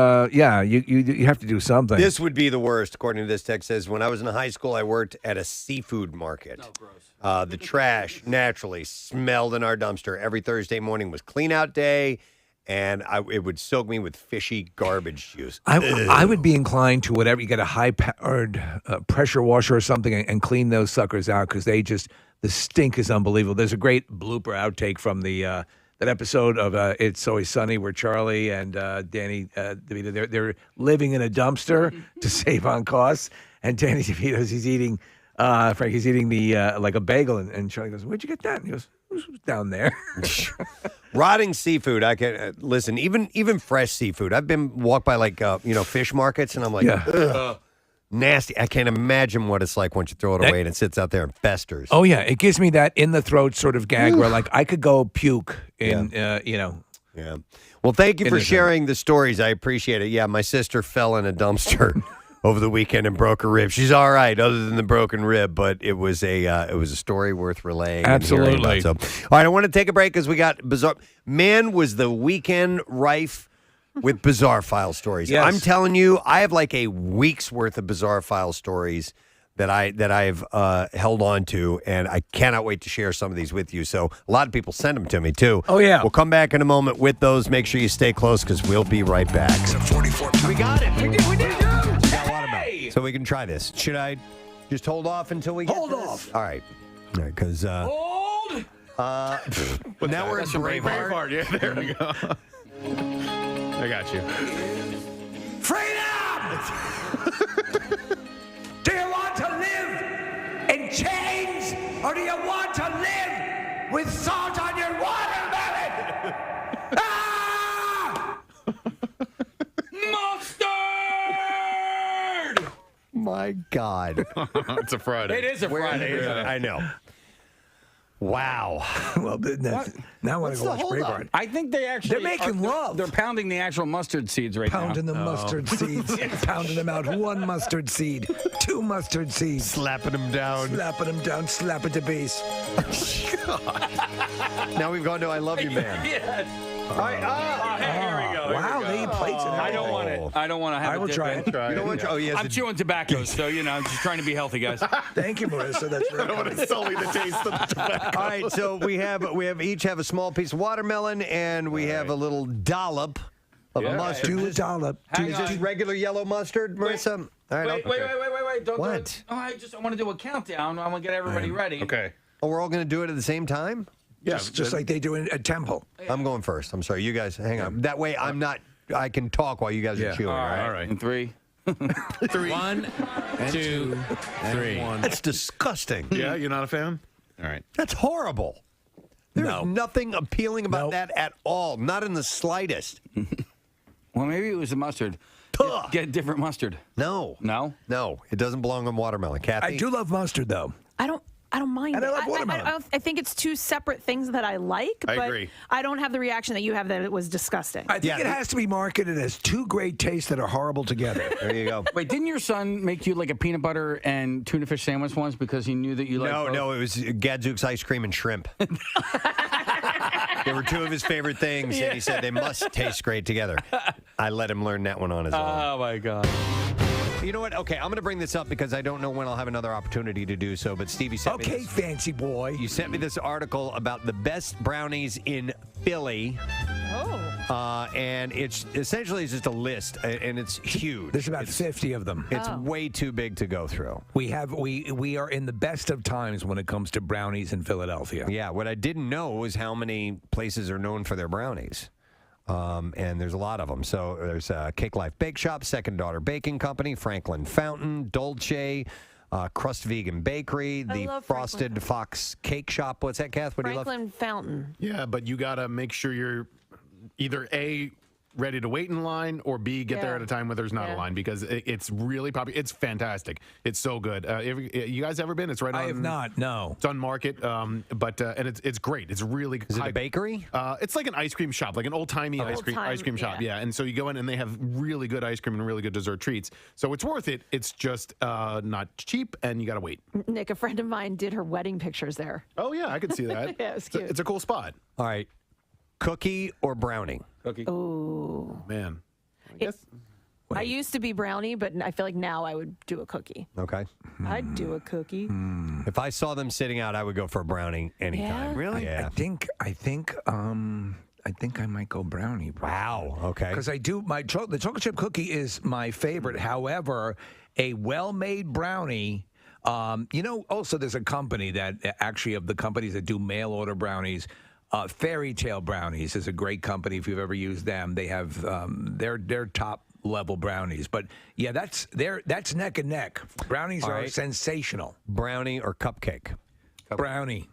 have to do something. This would be the worst, according to this text. Says when I was in high school, I worked at a seafood market. Oh, gross. The trash naturally smelled in our dumpster. Every Thursday morning was clean out day, and it would soak me with fishy garbage juice. I would be inclined to whatever you get a high-powered pressure washer or something and clean those suckers out because the stink is unbelievable. There's a great blooper outtake from that episode of It's Always Sunny where Charlie and Danny DeVito, they're living in a dumpster to save on costs, and Danny DeVito's he's eating the like a bagel, and Charlie goes, "Where'd you get that?" And he goes, "It was down there." Rotting seafood. I can listen. Even fresh seafood. I've been walked by like fish markets, and I'm like, ugh. Nasty. I can't imagine what it's like once you throw it away and it sits out there and festers. Oh yeah, it gives me that in the throat sort of gag where like I could go puke in Yeah. Well, thank you for sharing the stories. I appreciate it. Yeah, my sister fell in a dumpster over the weekend and broke her rib. She's all right, other than the broken rib, but it was a story worth relaying. Absolutely. And hearing about. So, all right, I want to take a break because we got bizarre. Man, was the weekend rife with bizarre file stories. Yes. I'm telling you, I have like a week's worth of bizarre file stories that I've held on to, and I cannot wait to share some of these with you. So a lot of people send them to me too. Oh yeah. We'll come back in a moment with those. Make sure you stay close because we'll be right back. We got it. We did. So we can try this. Should I just hold off until we get Hold to this? off. All right. Because Hold. now we're in Braveheart. Yeah, there we go. I got you. Freedom! Do you want to live in chains or do you want to live with salt on my God. It's a Friday. It is a Friday. Isn't it? I know. Wow. Well, now I want to go watch Braveheart. I think they actually They're making love. They're pounding the actual mustard seeds right Pounding now. the mustard seeds. Pounding them out. 1 mustard seed. 2 mustard seeds. Slapping them down. Slapping them down. Slap at the base. Now we've gone to I Love You Man. Yes. All right. Here we go. Wow, they eat plates and I don't want it. I don't want to have I will try it. You don't want to? Oh, yes. I'm chewing tobacco, so I'm just trying to be healthy, guys. Thank you, Marissa. That's very I don't want to sully the taste of the tobacco. All right, so we each have a small piece of watermelon, and we have a little dollop of a mustard. Do a dollop. Is this regular yellow mustard, Marissa? All right. Wait. Don't What? do it. Oh, I want to do a countdown. I want to get everybody ready. Okay. Oh, we're all going to do it at the same time? Yeah, Just like they do in a temple. I'm going first. I'm sorry. You guys, hang on. That way I can talk while you guys are chewing. All All right. right. In 3. 1, 2, 3. That's disgusting. Yeah, you're not a fan? All right. That's horrible. There's nothing appealing about that at all. Not in the slightest. Well, maybe it was the mustard. Get different mustard. No. No? No. It doesn't belong on watermelon. Kathy? I do love mustard, though. I don't mind. And I it. love watermelon. I think it's two separate things that I like, I but agree. I don't have the reaction that you have that it was disgusting. I think it has to be marketed as 2 great tastes that are horrible together. There you go. Wait, didn't your son make you like a peanut butter and tuna fish sandwich once because he knew that you liked both? No, it was Gadzooks ice cream and shrimp. They were 2 of his favorite things, and he said they must taste great together. I let him learn that one on his own. Oh, my God. You know what? Okay, I'm going to bring this up because I don't know when I'll have another opportunity to do so, but Stevie sent me this. Fancy boy. You sent me this article about the best brownies in Philly. And it's essentially just a list, and it's huge. There's about 50 of them. It's way too big to go through. We are in the best of times when it comes to brownies in Philadelphia. Yeah, what I didn't know was how many places are known for their brownies. And there's a lot of them. So there's Cake Life Bake Shop, Second Daughter Baking Company, Franklin Fountain, Dolce, Crust Vegan Bakery, the Frosted Fox Cake Shop. What's that, Kath? What do you love? Franklin Fountain. Yeah, but you got to make sure you're either A, ready to wait in line, or B, get there at a time where there's not a line, because it's really popular. It's fantastic. It's so good. You guys ever been? It's right on. I have not, no. It's on Market, and it's great. It's really Is it a bakery? It's like an ice cream shop, like an old-timey ice cream shop. Yeah, and so you go in and they have really good ice cream and really good dessert treats. So it's worth it. It's just not cheap, and you got to wait. Nick, a friend of mine did her wedding pictures there. Oh, yeah, I could see that. Yeah, it was cute. It's a cool spot. All right. Cookie or brownie? Cookie. Ooh. Man. I used to be brownie, but I feel like now I would do a cookie. Okay. I'd do a cookie. If I saw them sitting out, I would go for a brownie anytime. Yeah? Really? Yeah. I think I might go brownie. Wow. Okay. Because I do the chocolate chip cookie is my favorite. However, a well-made brownie. Also there's a company that actually of the companies that do mail order brownies. Fairy Tale Brownies is a great company. If you've ever used them, they have their top level brownies. But yeah, that's neck and neck. Brownies are sensational. Brownie or cupcake? Brownie.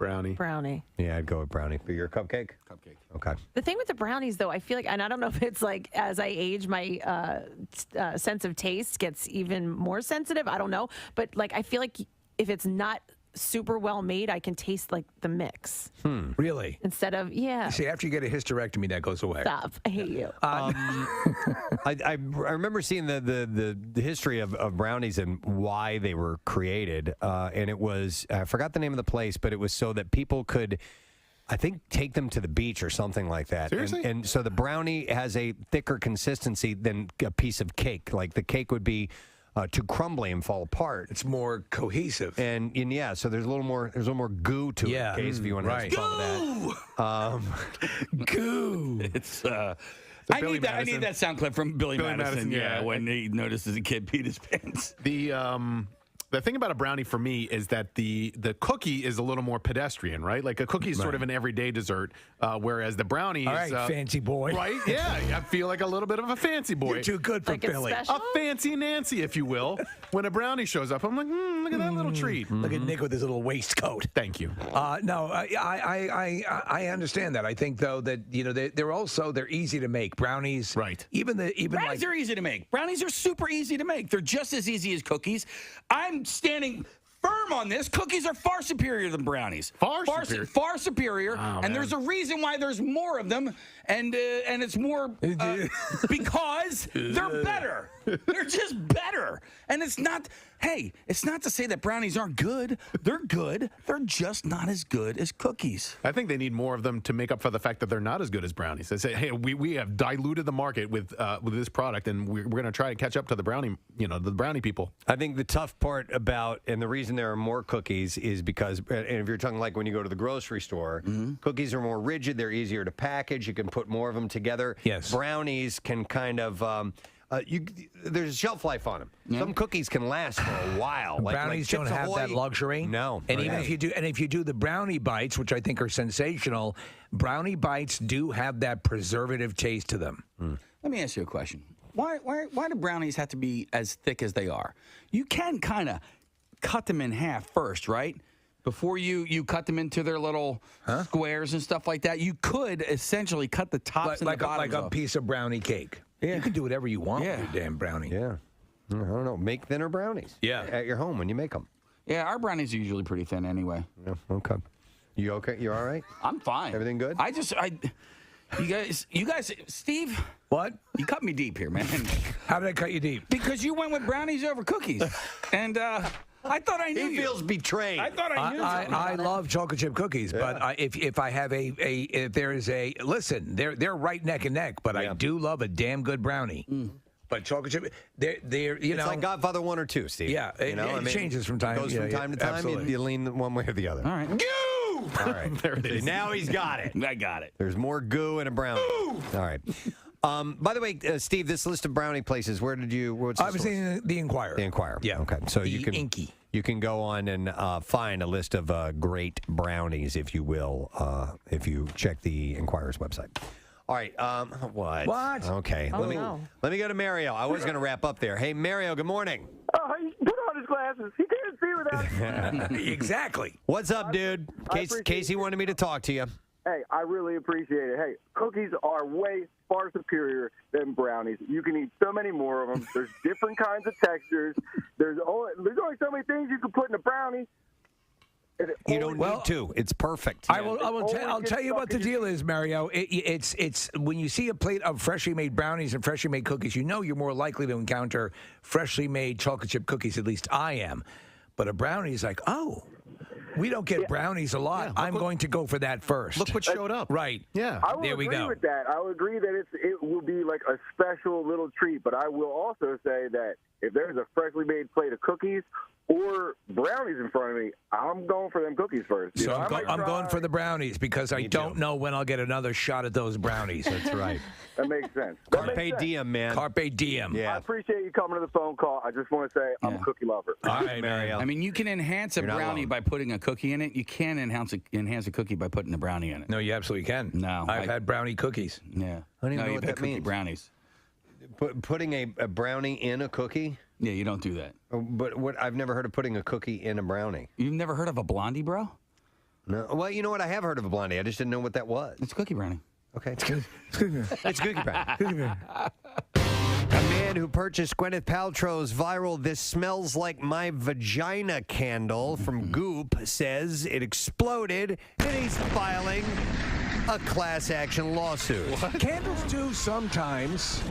Yeah, I'd go with brownie. For your cupcake? Cupcake. Okay. The thing with the brownies, though, I feel like, and I don't know if it's like as I age, my sense of taste gets even more sensitive. I don't know. But like, I feel like if it's not super well made, I can taste like the mix. Really? Instead of, See, after you get a hysterectomy, that goes away. Stop. I hate you. I remember seeing the history of brownies and why they were created. And it was, I forgot the name of the place, but it was so that people could, I think, take them to the beach or something like that. Seriously? And so the brownie has a thicker consistency than a piece of cake. Like the cake would be too crumbly and fall apart. It's more cohesive. And yeah, so there's a little more goo to it, in case if you want to have some of that. Goo. It's I need that sound clip from Billy Madison. Yeah, when he notices a kid peed his pants. The thing about a brownie for me is that the cookie is a little more pedestrian, right? Like a cookie is sort of an everyday dessert, whereas the brownie All is right, fancy boy. Right? Yeah, I feel like a little bit of a fancy boy. You're too good for Like it's Philly. special? A fancy Nancy, if you will. When a brownie shows up, I'm like, look at that little treat. Look at Nick with his little waistcoat. Thank you. No, I understand that. I think though that they're easy to make. Brownies, right? Brownies are easy to make. Brownies are super easy to make. They're just as easy as cookies. I'm standing firm on this. Cookies are far superior than brownies. Far superior. Oh, and there's a reason why there's more of them, and it's more because they're better. They're just better. And it's not to say that brownies aren't good. They're good. They're just not as good as cookies. I think they need more of them to make up for the fact that they're not as good as brownies. They say, hey, we have diluted the market with this product, and we're going to try to catch up to the brownie people. I think the tough part about, and the reason there are more cookies is because, and if you're talking like when you go to the grocery store, cookies are more rigid. They're easier to package. You can put more of them together. Yes. Brownies can kind of, there's a shelf life on them. Some cookies can last for a while. Brownies don't have that luxury. No. And even if you do the brownie bites, which I think are sensational, brownie bites do have that preservative taste to them. Let me ask you a question. Why do brownies have to be as thick as they are? You can kind of cut them in half first, right? Before you cut them into their little squares and stuff like that, you could essentially cut the tops and the bottoms like a piece of brownie cake. Yeah. You can do whatever you want with your damn brownie. Yeah. I don't know. Make thinner brownies. Yeah. At your home when you make them. Yeah, our brownies are usually pretty thin anyway. Yeah, okay. You okay? You all right? I'm fine. Everything good? You guys, Steve. What? You cut me deep here, man. How did I cut you deep? Because you went with brownies over cookies, and I thought I knew he you. feels betrayed. I thought I knew. I love chocolate chip cookies, but if I have if there is listen, they're right neck and neck, but I do love a damn good brownie. But chocolate chip, they're it's like Godfather 1 or 2, Steve. Yeah, it changes from time. Goes from time to time. You lean one way or the other. All right. Goo! All right. There it is. Now he's got it. I got it. There's more goo in a brownie. All right. By the way, Steve, this list of brownie places, where did you? I was in the Inquirer. The Inquirer. Yeah. Okay. So the you can Inky. You can go on and find a list of great brownies, if you will, if you check the Inquirer's website. All right. What? Okay. Oh, let me go to Mario. I was going to wrap up there. Hey, Mario. Good morning. Oh, he put on his glasses. He can't see without. Exactly. What's up, dude? Casey wanted me to talk to you. Hey, I really appreciate it. Hey, cookies are way far superior than brownies. You can eat so many more of them. There's different kinds of textures. There's only so many things you can put in a brownie. You don't need to. It's perfect. I'll tell you what the deal is, Mario. It's when you see a plate of freshly made brownies and freshly made cookies, you know you're more likely to encounter freshly made chocolate chip cookies. At least I am. But a brownie is like, oh, we don't get brownies a lot. I'm going to go for that first. Look what showed up. Right. Yeah. I will agree with that. I will agree that it will be like a special little treat. But I will also say that if there's a freshly made plate of cookies or brownies in front of me, I'm going for them cookies first. So I'm going for the brownies because I don't know when I'll get another shot at those brownies. That's right. That makes sense. Carpe diem, man. Carpe diem. Yeah. I appreciate you coming to the phone call. I just want to say I'm a cookie lover. All right, Mario. I mean, you can enhance a brownie by putting a cookie in it. You can enhance a cookie by putting a brownie in it. No, you absolutely can. No. I've had brownie cookies. Yeah. I don't even know what that cookie means. Brownies. Putting a brownie in a cookie? Yeah, you don't do that. But I've never heard of putting a cookie in a brownie. You've never heard of a blondie, bro? No. Well, you know what? I have heard of a blondie. I just didn't know what that was. It's cookie brownie. Okay. It's cookie brownie. A man who purchased Gwyneth Paltrow's viral "This Smells Like My Vagina" candle from Goop says it exploded, and he's filing a class action lawsuit. Candles do sometimes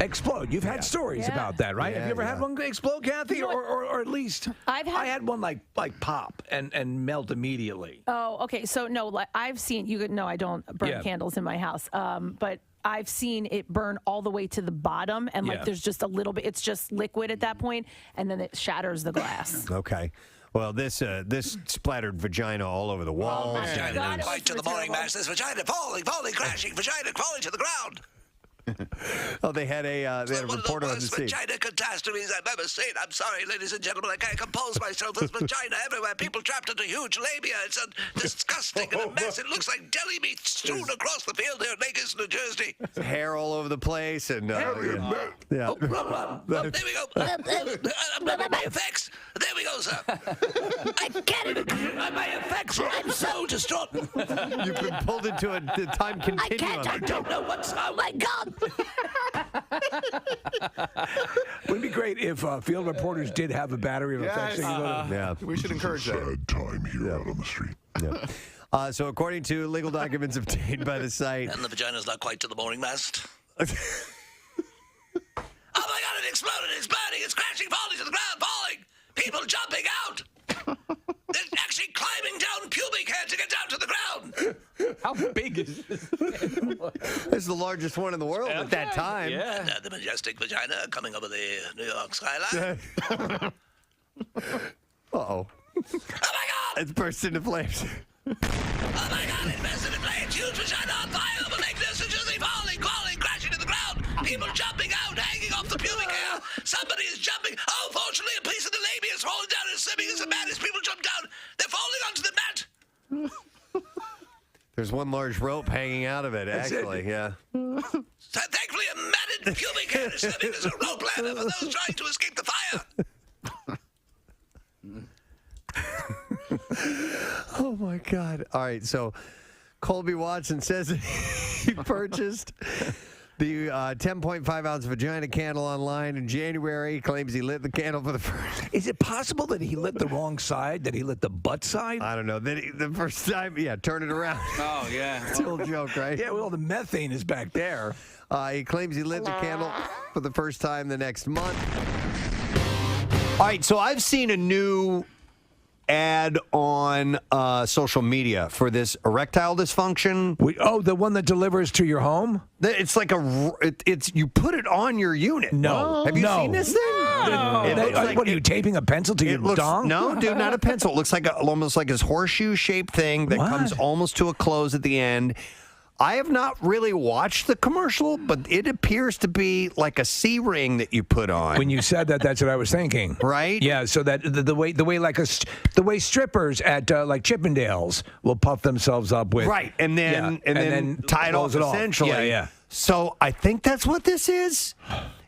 explode. You've had stories about that, right? Have you ever had one explode, Kathy? Or at least I had one like pop and melt immediately. Oh, okay. So no, like I've seen I don't burn candles in my house. But I've seen it burn all the way to the bottom, and there's just a little bit. It's just liquid at that point, and then it shatters the glass. Okay. Well, this splattered vagina all over the walls. Fight to the morning, mass. This vagina falling, crashing, vagina crawling to the ground. Oh, they had a reporter on the scene. Vagina catastrophes I've ever seen. I'm sorry, ladies and gentlemen, I can't compose myself. There's vagina everywhere. People trapped into huge labia. It's disgusting and a mess. It looks like deli meat strewn across the field here in Vegas, New Jersey. Hair all over the place, and there we go. My effects. There we go, sir. I get it. My effects. I'm so distraught. You've been pulled into a time continuum. I don't know what's. Oh my God. Wouldn't it be great if field reporters did have a battery of effects? Yeah, we should encourage that. Sad time here out on the street. Yeah. So according to legal documents obtained by the site, And the vagina's not quite to the mooring mast. Oh my God! It exploded! It's burning! It's crashing, falling to the ground, falling! People jumping out! They're actually climbing down pubic hair to get down to the ground! How big is this? this is the largest one in the world at that time. Yeah. And the majestic vagina coming over the New York skyline. Uh-oh. Oh my God! It's burst into flames. Oh my God! It burst into flames! Huge vagina on fire! Over Lake Jersey, falling, crashing to the ground! People jumping out, hanging off the pubic hair! Somebody is jumping! Oh, fortunately, a piece of the labia is falling down and slipping as the mat as people jump down! They're falling onto the mat! There's one large rope hanging out of it, actually. Yeah. So thankfully, a matted pubic hair is slipping as a rope ladder for those trying to escape the fire! Oh my God! All right, so Colby Watson says he purchased the 10.5 ounce vagina candle online in January. He claims he lit the candle for the first. Is it possible that he lit the wrong side? That he lit the butt side? I don't know. The first time, turn it around. Oh yeah, It's a little joke, right? Yeah, well, the methane is back there. He claims he lit the candle for the first time the next month. All right, so I've seen a new ad on social media for this erectile dysfunction. The one that delivers to your home? It's like it's you put it on your unit. No. Have you seen this thing? What are you taping a pencil to your dong? No, dude, not a pencil. It looks like almost like this horseshoe-shaped thing that comes almost to a close at the end. I have not really watched the commercial, but it appears to be like a C-ring that you put on. When you said that, that's what I was thinking. Right? Yeah. So that the way strippers at like Chippendales will puff themselves up with and then tie it off essentially. Yeah. So I think that's what this is.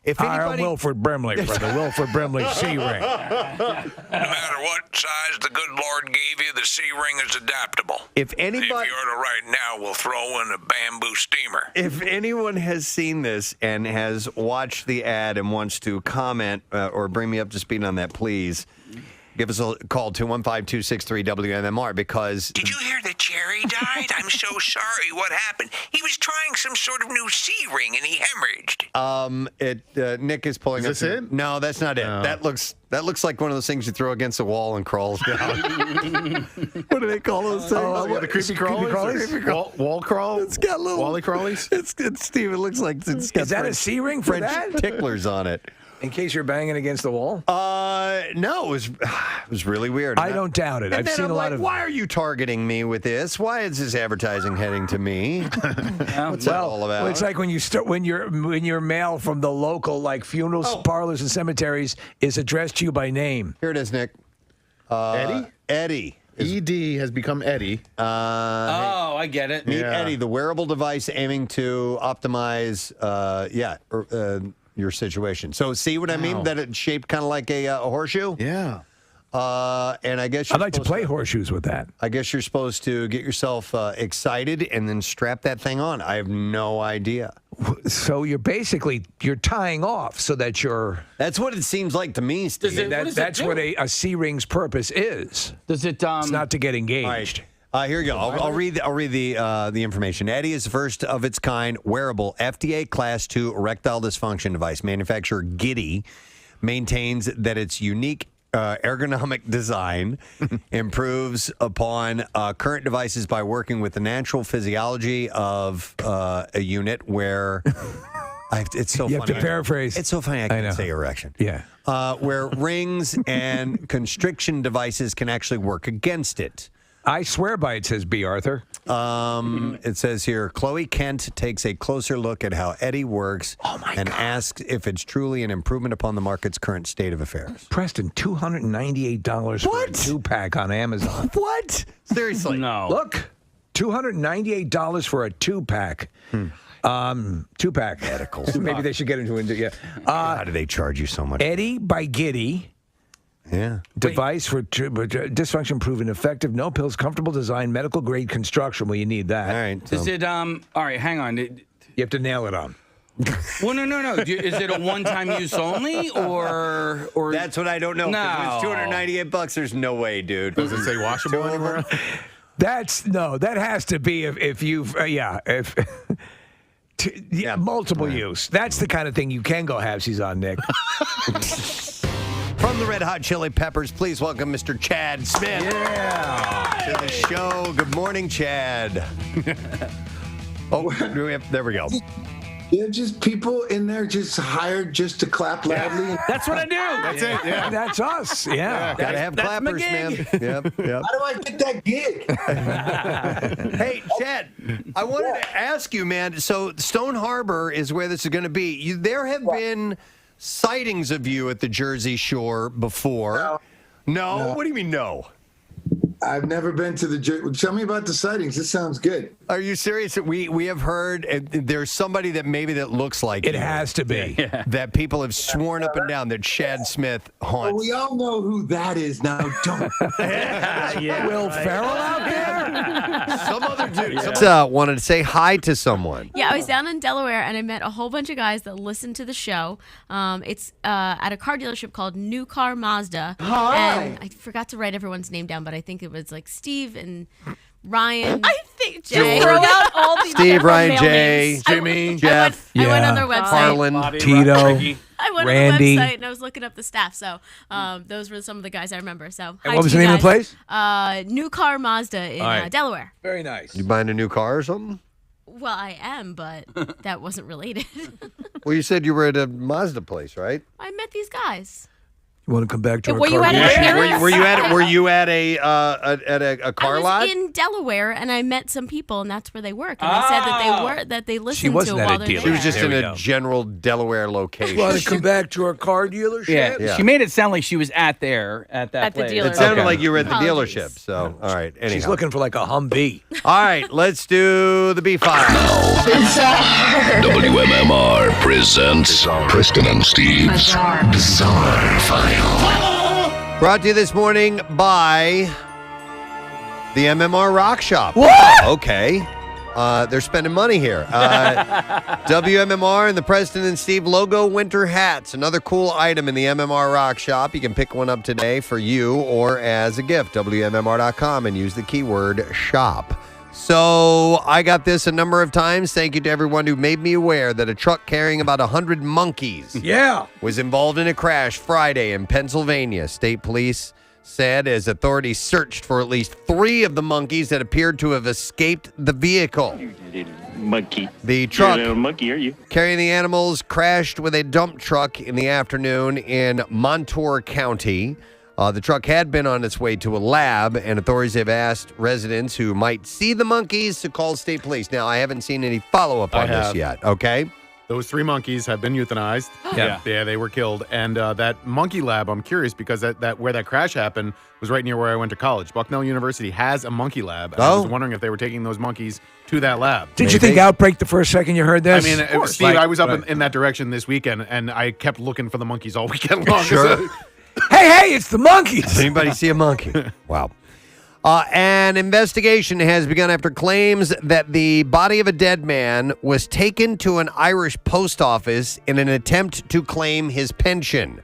If I'm Wilford Brimley for the Wilford Brimley C-ring. No matter what size the good Lord gave you, the C-ring is adaptable. If you order right now, we'll throw in a bamboo steamer. If anyone has seen this and has watched the ad and wants to comment or bring me up to speed on that, please give us a call, 215-263-WMMR, because... Did you hear that Jerry died? I'm so sorry. What happened? He was trying some sort of new C-ring and he hemorrhaged. Nick is pulling up. Is this it? No, that's not it. No. That looks like one of those things you throw against a wall and crawls down. What do they call those things? The creepy crawlies? Wall crawl? It's got little... Wally crawlies? It's Steve, it looks like it's got Is that a C-ring for French that? ticklers on it. In case you're banging against the wall? No, it was really weird. I don't doubt it. And I've seen a lot of... Why are you targeting me with this? Why is this advertising heading to me? What's that all about? Well, it's like when your mail from the local funeral parlors and cemeteries is addressed to you by name. Here it is, Nick. Eddie? Eddie. ED has become Eddie. I get it. Meet Eddie, the wearable device aiming to optimize, your situation. So see what I mean? That it's shaped kind of like a horseshoe? Yeah. And I guess I'd like to play horseshoes with that. I guess you're supposed to get yourself excited and then strap that thing on. I have no idea. So you're tying off so that you're... That's what it seems like to me, Steve. That's what a C-ring's purpose is. Does it... It's not to get engaged. Here you go. I'll read the information. Eddie is the first of its kind wearable FDA Class II erectile dysfunction device. Manufacturer Giddy maintains that its unique ergonomic design improves upon current devices by working with the natural physiology of a unit where... it's so funny. You have to paraphrase. It's so funny I can't say erection. Yeah. Where rings and constriction devices can actually work against it. I swear by it, says B. Arthur. It says here, Chloe Kent takes a closer look at how Eddie works and asks if it's truly an improvement upon the market's current state of affairs. Preston, $298 for a 2-pack on Amazon. What? Seriously? No. Look, $298 for a 2-pack. 2-pack. Medicals. Maybe they should get into it. How do they charge you so much? Eddie by Giddy. Yeah. Device for dysfunction proven effective. No pills, comfortable design, medical grade construction. Well, you need that. All right. Is it, all right, hang on. You have to nail it on. Well, no. Is it a one-time use only, or That's what I don't know. No. It's $298. There's no way, dude. Does it say washable anywhere? That has to be if you've multiple use. That's the kind of thing you can go halvesies on, Nick. From the Red Hot Chili Peppers, please welcome Mr. Chad Smith. Yeah. To the show. Good morning, Chad. There we go. Yeah, just people in there just hired just to clap loudly. That's what I do. That's it. Yeah. That's us. Yeah. Gotta have that's my clappers, man. gig. Yep. How do I get that gig? Hey, Chad, I wanted to ask you, man. So Stone Harbor is where this is going to be. There have been sightings of you at the Jersey Shore before. No? What do you mean no? I've never been to the Jersey. Tell me about the sightings. This sounds good. Are you serious? We have heard there's somebody that looks like It you, has to be. that people have sworn up and down that Chad Smith haunts. Well, we all know who that is now, don't we? Will Ferrell out there? Some other dude. Wanted to say hi to someone. Yeah, I was down in Delaware and I met a whole bunch of guys that listen to the show. It's at a car dealership called New Car Mazda. Hi. And I forgot to write everyone's name down, but I think it was like Steve and Ryan. I think Jay. throw out all these Steve, Ryan, male Jay, names. Jimmy, Jeff, I went on their website. Harlan, Tito, I went Randy. on the website and I was looking up the staff. So those were some of the guys I remember. So And what was the name of the place? New Car Mazda in Delaware. Very nice. You buying a new car or something? Well, I am, but that wasn't related. Well, you said you were at a Mazda place, right? I met these guys. You want to come back to our Were you car at an dealership? appearance? Were you at a car I was lot? in Delaware, and I met some people, and that's where they work. And they said that they listened wasn't to at a while they're dealer. She was just There in we a go. general Delaware location. You want to come back to our car dealership? Yeah. She made it sound like she was at the place. It sounded like you were at the Apologies. dealership. So, all right. Anyhow. She's looking for like a Humvee. All right, let's do the B-File. WMMR presents Preston and Steve's Bizarre File. Brought to you this morning by the MMR Rock Shop. What? Okay. They're spending money here. WMMR and the Preston and Steve logo winter hats. Another cool item in the MMR Rock Shop. You can pick one up today for you or as a gift. WMMR.com and use the keyword shop. So I got this a number of times. Thank you to everyone who made me aware that a truck carrying about 100 monkeys was involved in a crash Friday in Pennsylvania. State police said as authorities searched for at least 3 of the monkeys that appeared to have escaped the vehicle. You little monkey. The truck You're a little monkey, are you? carrying the animals crashed with a dump truck in the afternoon in Montour County. The truck had been on its way to a lab, and authorities have asked residents who might see the monkeys to call state police. Now, I haven't seen any follow-up on this yet, okay? Those 3 monkeys have been euthanized. Yeah, they were killed. And that monkey lab, I'm curious because that where that crash happened was right near where I went to college. Bucknell University has a monkey lab. And I was wondering if they were taking those monkeys to that lab. Did you think Outbreak the first second you heard this? I mean, Steve, I was up in that direction this weekend, and I kept looking for the monkeys all weekend long. Sure. Hey, it's the monkeys. Does anybody see a monkey? Wow. An investigation has begun after claims that the body of a dead man was taken to an Irish post office in an attempt to claim his pension.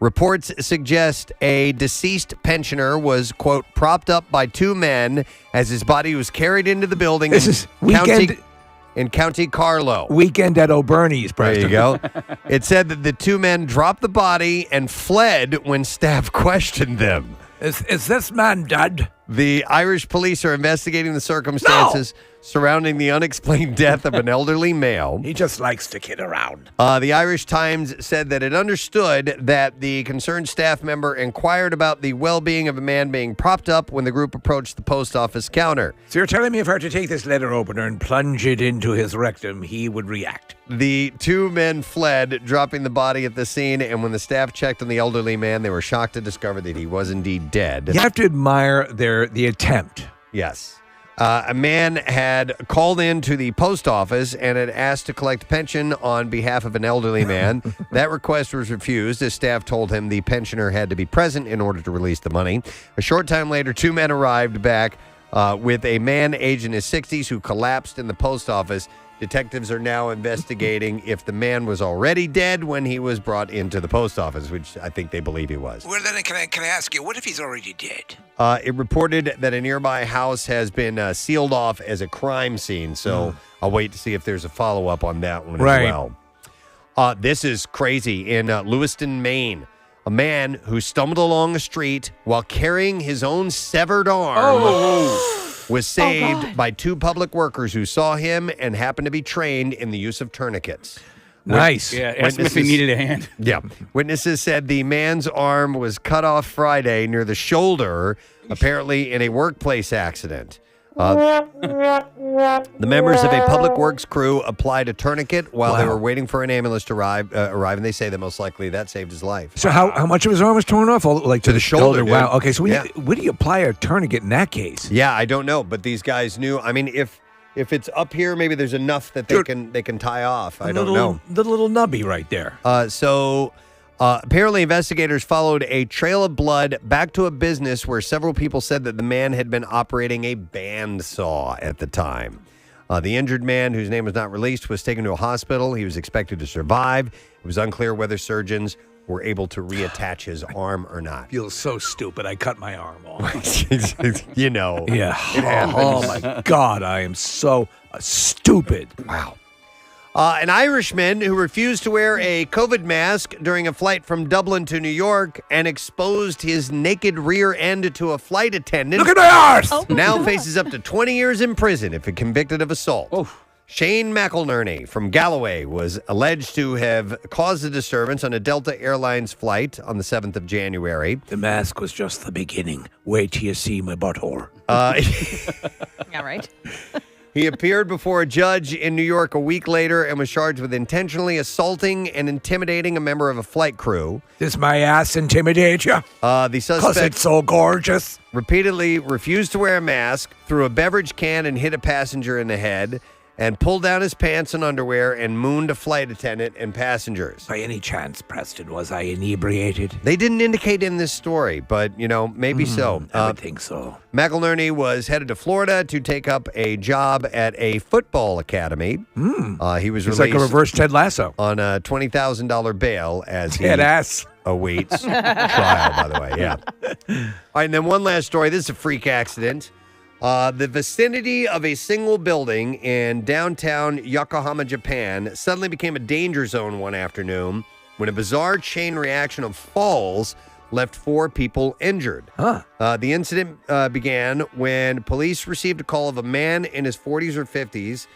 Reports suggest a deceased pensioner was, quote, propped up by 2 men as his body was carried into the building in County Carlow. Weekend at O'Burney's, Preston. There you go. It said that the 2 men dropped the body and fled when staff questioned them. Is this man dead? The Irish police are investigating the circumstances surrounding the unexplained death of an elderly male. He just likes to kid around. The Irish Times said that it understood that the concerned staff member inquired about the well-being of a man being propped up when the group approached the post office counter. So you're telling me if I were to take this letter opener and plunge it into his rectum, he would react? The two men fled, dropping the body at the scene, and when the staff checked on the elderly man, they were shocked to discover that he was indeed dead. You have to admire the attempt. Yes. A man had called in to the post office and had asked to collect a pension on behalf of an elderly man. That request was refused as staff told him the pensioner had to be present in order to release the money. A short time later, two men arrived back with a man aged in his 60s who collapsed in the post office. Detectives are now investigating if the man was already dead when he was brought into the post office, which I think they believe he was. Well, then can I ask you, what if he's already dead? It reported that a nearby house has been sealed off as a crime scene, so I'll wait to see if there's a follow-up on that one as well. This is crazy. In Lewiston, Maine, a man who stumbled along a street while carrying his own severed arm was saved by two public workers who saw him and happened to be trained in the use of tourniquets. Nice. Yeah, asked him if he needed a hand. Yeah. Witnesses said the man's arm was cut off Friday near the shoulder, apparently in a workplace accident. The members of a public works crew applied a tourniquet while they were waiting for an ambulance to arrive, and they say that most likely that saved his life. So how much of his arm was torn off? Like to the shoulder? dude. Wow. Okay, so where do you apply a tourniquet in that case? Yeah, I don't know, but these guys knew. I mean, if it's up here, maybe there's enough that they can tie off. I don't know. The little nubby right there. Apparently, investigators followed a trail of blood back to a business where several people said that the man had been operating a bandsaw at the time. The injured man, whose name was not released, was taken to a hospital. He was expected to survive. It was unclear whether surgeons were able to reattach his arm or not. Feels so stupid. I cut my arm off. You know. Yeah. It happens. Oh, my God. I am so stupid. Wow. An Irishman who refused to wear a COVID mask during a flight from Dublin to New York and exposed his naked rear end to a flight attendant. Look at my arse! Now faces up to 20 years in prison if convicted of assault. Shane McElnerney from Galloway was alleged to have caused a disturbance on a Delta Airlines flight on the 7th of January. The mask was just the beginning. Wait till you see my butthole. Yeah, right. He appeared before a judge in New York a week later and was charged with intentionally assaulting and intimidating a member of a flight crew. Does my ass intimidate you? The suspect, 'cause it's so gorgeous, repeatedly refused to wear a mask, threw a beverage can and hit a passenger in the head, and pulled down his pants and underwear and mooned a flight attendant and passengers. By any chance, Preston, was I inebriated? They didn't indicate in this story, but, maybe so. I would think so. McElnerney was headed to Florida to take up a job at a football academy. He was He's released like a reverse Ted Lasso. on a $20,000 bail as he Deadass. awaits trial, by the way. Yeah. All right, and then one last story. This is a freak accident. The vicinity of a single building in downtown Yokohama, Japan, suddenly became a danger zone one afternoon when a bizarre chain reaction of falls left 4 people injured. The incident began when police received a call of a man in his 40s or 50s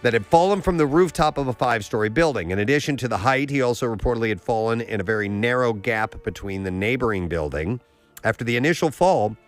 that had fallen from the rooftop of a 5-story building. In addition to the height, he also reportedly had fallen in a very narrow gap between the neighboring building. After the initial fall,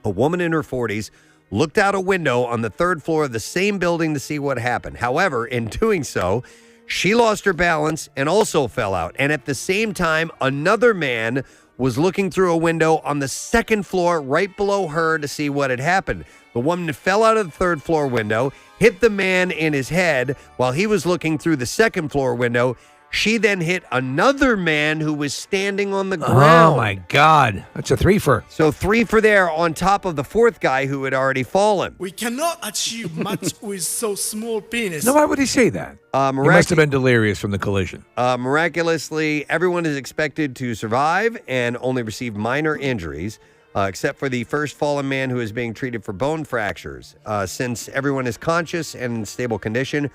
a woman in her 40s looked out a window on the 3rd floor of the same building to see what happened. However, in doing so, she lost her balance and also fell out. And at the same time, another man was looking through a window on the 2nd floor right below her to see what had happened. The woman fell out of the 3rd floor window, hit the man in his head while he was looking through the 2nd floor window. She then hit another man who was standing on the ground. Oh, my God. That's a 3-fer. So 3 for there on top of the 4th guy who had already fallen. We cannot achieve much with so small penis. No, why would he say that? He must have been delirious from the collision. Miraculously, everyone is expected to survive and only receive minor injuries, except for the first fallen man who is being treated for bone fractures. Since everyone is conscious and in stable condition,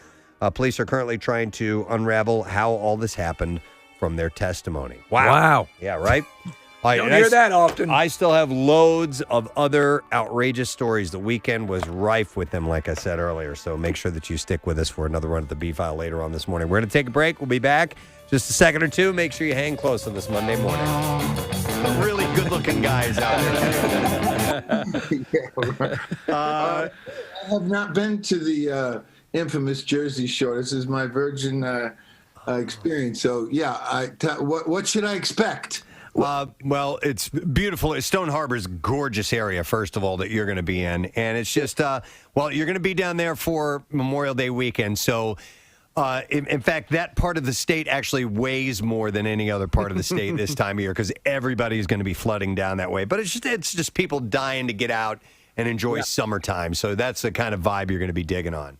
police are currently trying to unravel how all this happened from their testimony. Wow. Yeah, right? Don't hear that often. I still have loads of other outrageous stories. The weekend was rife with them, like I said earlier. So make sure that you stick with us for another run at the B-File later on this morning. We're going to take a break. We'll be back just a second or two. Make sure you hang close on this Monday morning. Really good-looking guys out there. I have not been to the infamous Jersey Shore. This is my virgin experience. So, yeah, what should I expect? Well, it's beautiful. Stone Harbor's a gorgeous area, first of all, that you're going to be in. And it's just, you're going to be down there for Memorial Day weekend. So, in fact, that part of the state actually weighs more than any other part of the state this time of year because everybody's going to be flooding down that way. But it's just people dying to get out and enjoy summertime. So that's the kind of vibe you're going to be digging on.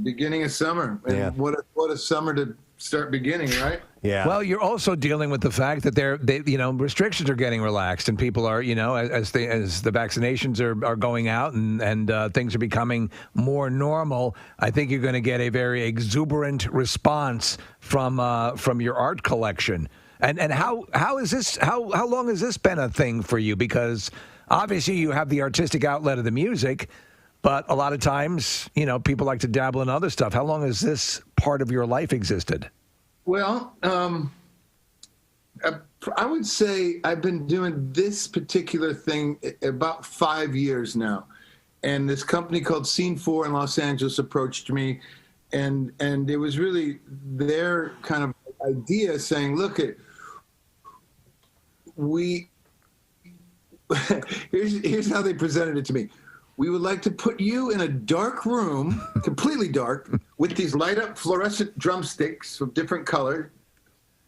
Beginning of summer. And what a summer to start beginning, right? Yeah. Well, you're also dealing with the fact that restrictions are getting relaxed, and people are, as the vaccinations are going out and things are becoming more normal. I think you're going to get a very exuberant response from your art collection. And how is this? How long has this been a thing for you? Because obviously you have the artistic outlet of the music, but a lot of times, people like to dabble in other stuff. How long has this part of your life existed? Well, I would say I've been doing this particular thing about 5 years now. And this company called Scene 4 in Los Angeles approached me, and it was really their kind of idea saying, look, here's how they presented it to me. We would like to put you in a dark room, completely dark, with these light-up fluorescent drumsticks of different color,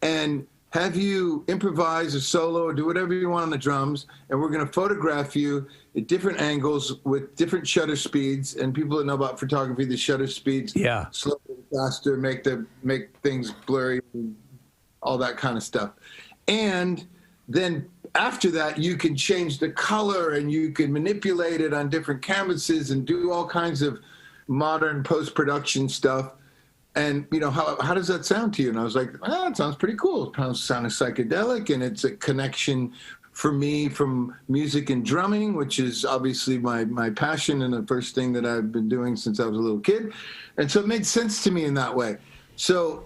and have you improvise a solo or do whatever you want on the drums, and we're going to photograph you at different angles with different shutter speeds. And people that know about photography, the shutter speeds, slower, faster, make things blurry, and all that kind of stuff. And then after that, you can change the color and you can manipulate it on different canvases and do all kinds of modern post-production stuff. And, how does that sound to you? And I was like, it sounds pretty cool. It sounds psychedelic, and it's a connection for me from music and drumming, which is obviously my passion and the first thing that I've been doing since I was a little kid. And so it made sense to me in that way. So,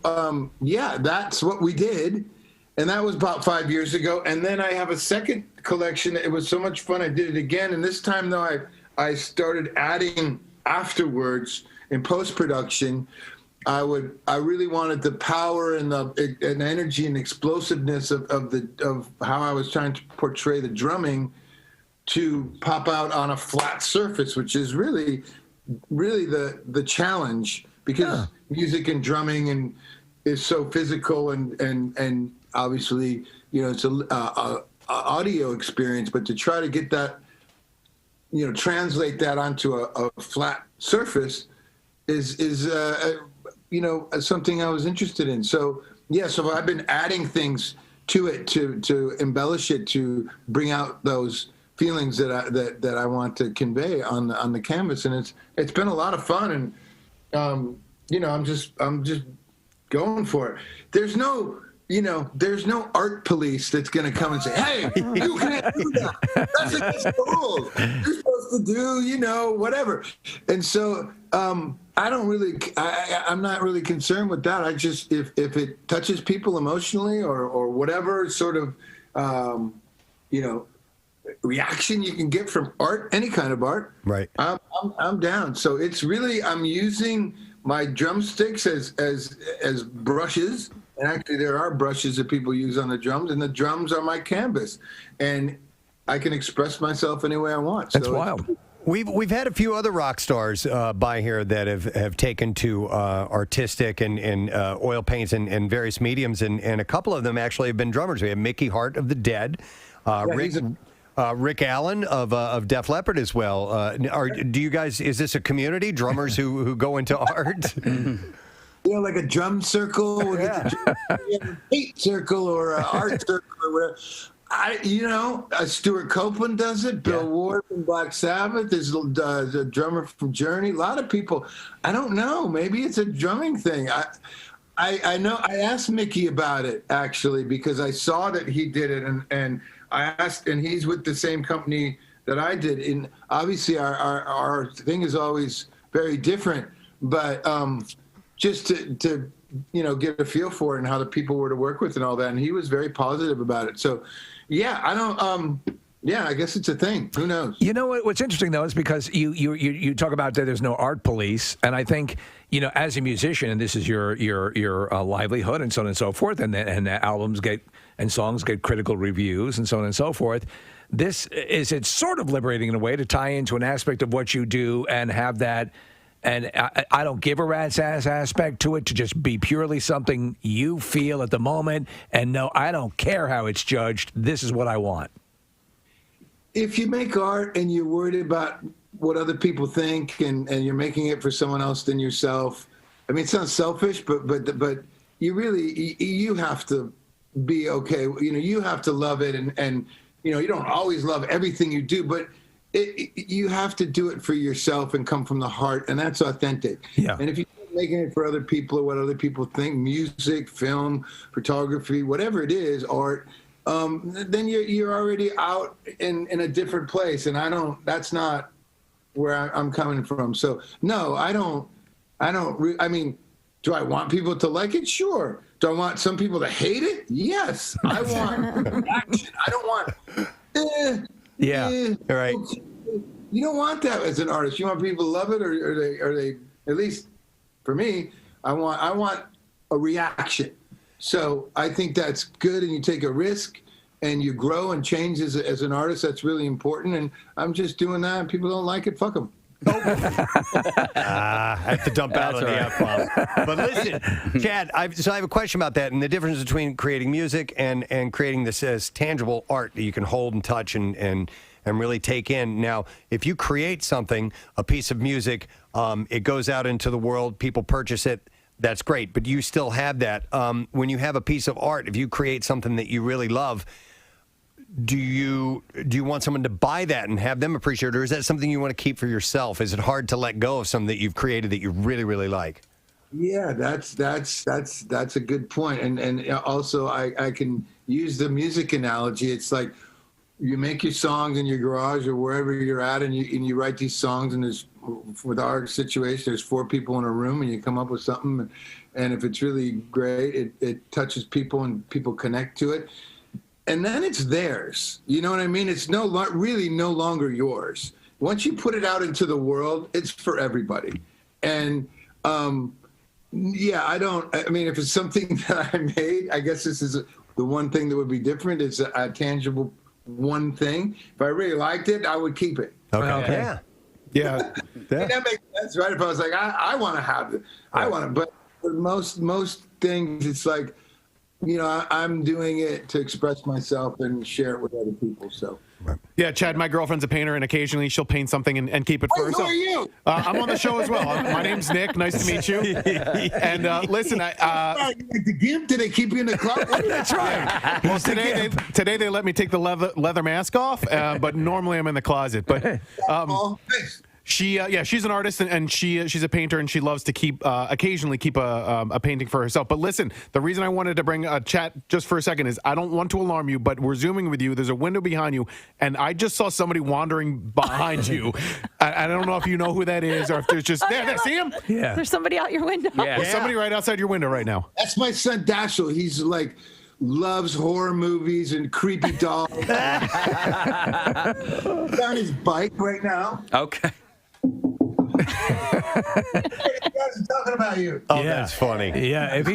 that's what we did. And that was about 5 years ago. And then I have a second collection. It was so much fun. I did it again. And this time, though, I started adding afterwards in post-production. I really wanted the power and the energy and explosiveness of how I was trying to portray the drumming to pop out on a flat surface, which is really the challenge, because music and drumming is so physical and obviously, it's a audio experience, but to try to get that, translate that onto a flat surface is something I was interested in. So I've been adding things to it to embellish it, to bring out those feelings that I want to convey on the canvas, and it's been a lot of fun, and I'm just going for it. There's no art police that's going to come and say, hey, you can't do that. That's against the rules. You're supposed to do, whatever. And so I'm not really concerned with that. I just, if it touches people emotionally or whatever sort of, reaction you can get from art, any kind of art, right? I'm down. So it's really, I'm using my drumsticks as brushes. And actually, there are brushes that people use on the drums, and the drums are my canvas, and I can express myself any way I want. That's wild. We've had a few other rock stars by here that have taken to artistic and oil paints and various mediums, and a couple of them actually have been drummers. We have Mickey Hart of the Dead, Rick Allen of Def Leppard as well. Do you guys? Is this a community, drummers who go into art? Like a drum circle, a paint circle, or an art circle, or whatever. Stuart Copeland does it. Bill Ward from Black Sabbath is a drummer from Journey. A lot of people. I don't know. Maybe it's a drumming thing. I know. I asked Mickey about it actually because I saw that he did it, and I asked, and he's with the same company that I did. And obviously, our thing is always very different, but just to get a feel for it and how the people were to work with and all that. And he was very positive about it. So, yeah, I don't. Yeah, I guess it's a thing. Who knows? You know what's interesting though is because you talk about that there's no art police, and I think as a musician, and this is your livelihood and so on and so forth, and albums and songs get critical reviews and so on and so forth. It's sort of liberating in a way to tie into an aspect of what you do and have that. And I don't give a rat's ass aspect to it, to just be purely something you feel at the moment, and no, I don't care how it's judged. This is what I want. If you make art and you're worried about what other people think and you're making it for someone else than yourself, I mean, it sounds selfish, but you really, you have to be okay. You have to love it, and you don't always love everything you do, but you have to do it for yourself and come from the heart, and that's authentic. Yeah. And if you're making it for other people or what other people think, music, film, photography, whatever it is, art, then you're already out in a different place, and that's not where I'm coming from. So no, I mean, do I want people to like it? Sure. Do I want some people to hate it? Yes. I want action. I don't want right. You don't want that as an artist. You want people to love it, or they at least for me, I want a reaction. So I think that's good, and you take a risk, and you grow and change as an artist. That's really important, and I'm just doing that. And people don't like it, fuck them. I have to dump out on the F-bomb. But listen, Chad, I have a question about that and the difference between creating music and creating this as tangible art that you can hold and touch and really take in. Now, if you create something, a piece of music, it goes out into the world, people purchase it. That's great, but you still have that. When you have a piece of art, if you create something that you really love, do you want someone to buy that and have them appreciate it, or is that something you want to keep for yourself? Is it hard to let go of something that you've created that you really, really like? Yeah, that's a good point. And also I can use the music analogy. It's like you make your songs in your garage or wherever you're at, and you write these songs, and with our situation, there's 4 people in a room, and you come up with something, and if it's really great, it touches people and people connect to it, and then it's theirs. You know what I mean? It's really no longer yours. Once you put it out into the world, it's for everybody. And if it's something that I made, I guess this is the one thing that would be different. It's a tangible one thing. If I really liked it, I would keep it. Okay. Yeah. That makes sense, right? If I was like, I want to have it, I want it. But for most things, it's like, I'm doing it to express myself and share it with other people. So. Yeah, Chad, my girlfriend's a painter, and occasionally she'll paint something and keep it for herself. Who are you? I'm on the show as well. My name's Nick. Nice to meet you. And listen, the GIMP, did they keep you in the club? That's right. Well, today they let me take the leather mask off, but normally I'm in the closet. But she's an artist, and she's a painter, and she loves to occasionally keep a painting for herself. But listen, the reason I wanted to bring a chat just for a second is I don't want to alarm you, but we're Zooming with you. There's a window behind you, and I just saw somebody wandering behind you. I don't know if you know who that is, or if there's just there. See him? Yeah. There's somebody out your window. Yeah. There's somebody right outside your window right now. That's my son Dashiell. He's like loves horror movies and creepy dolls. He's on his bike right now. Okay. You guys are talking about you. Oh, yeah. That's funny. Yeah, if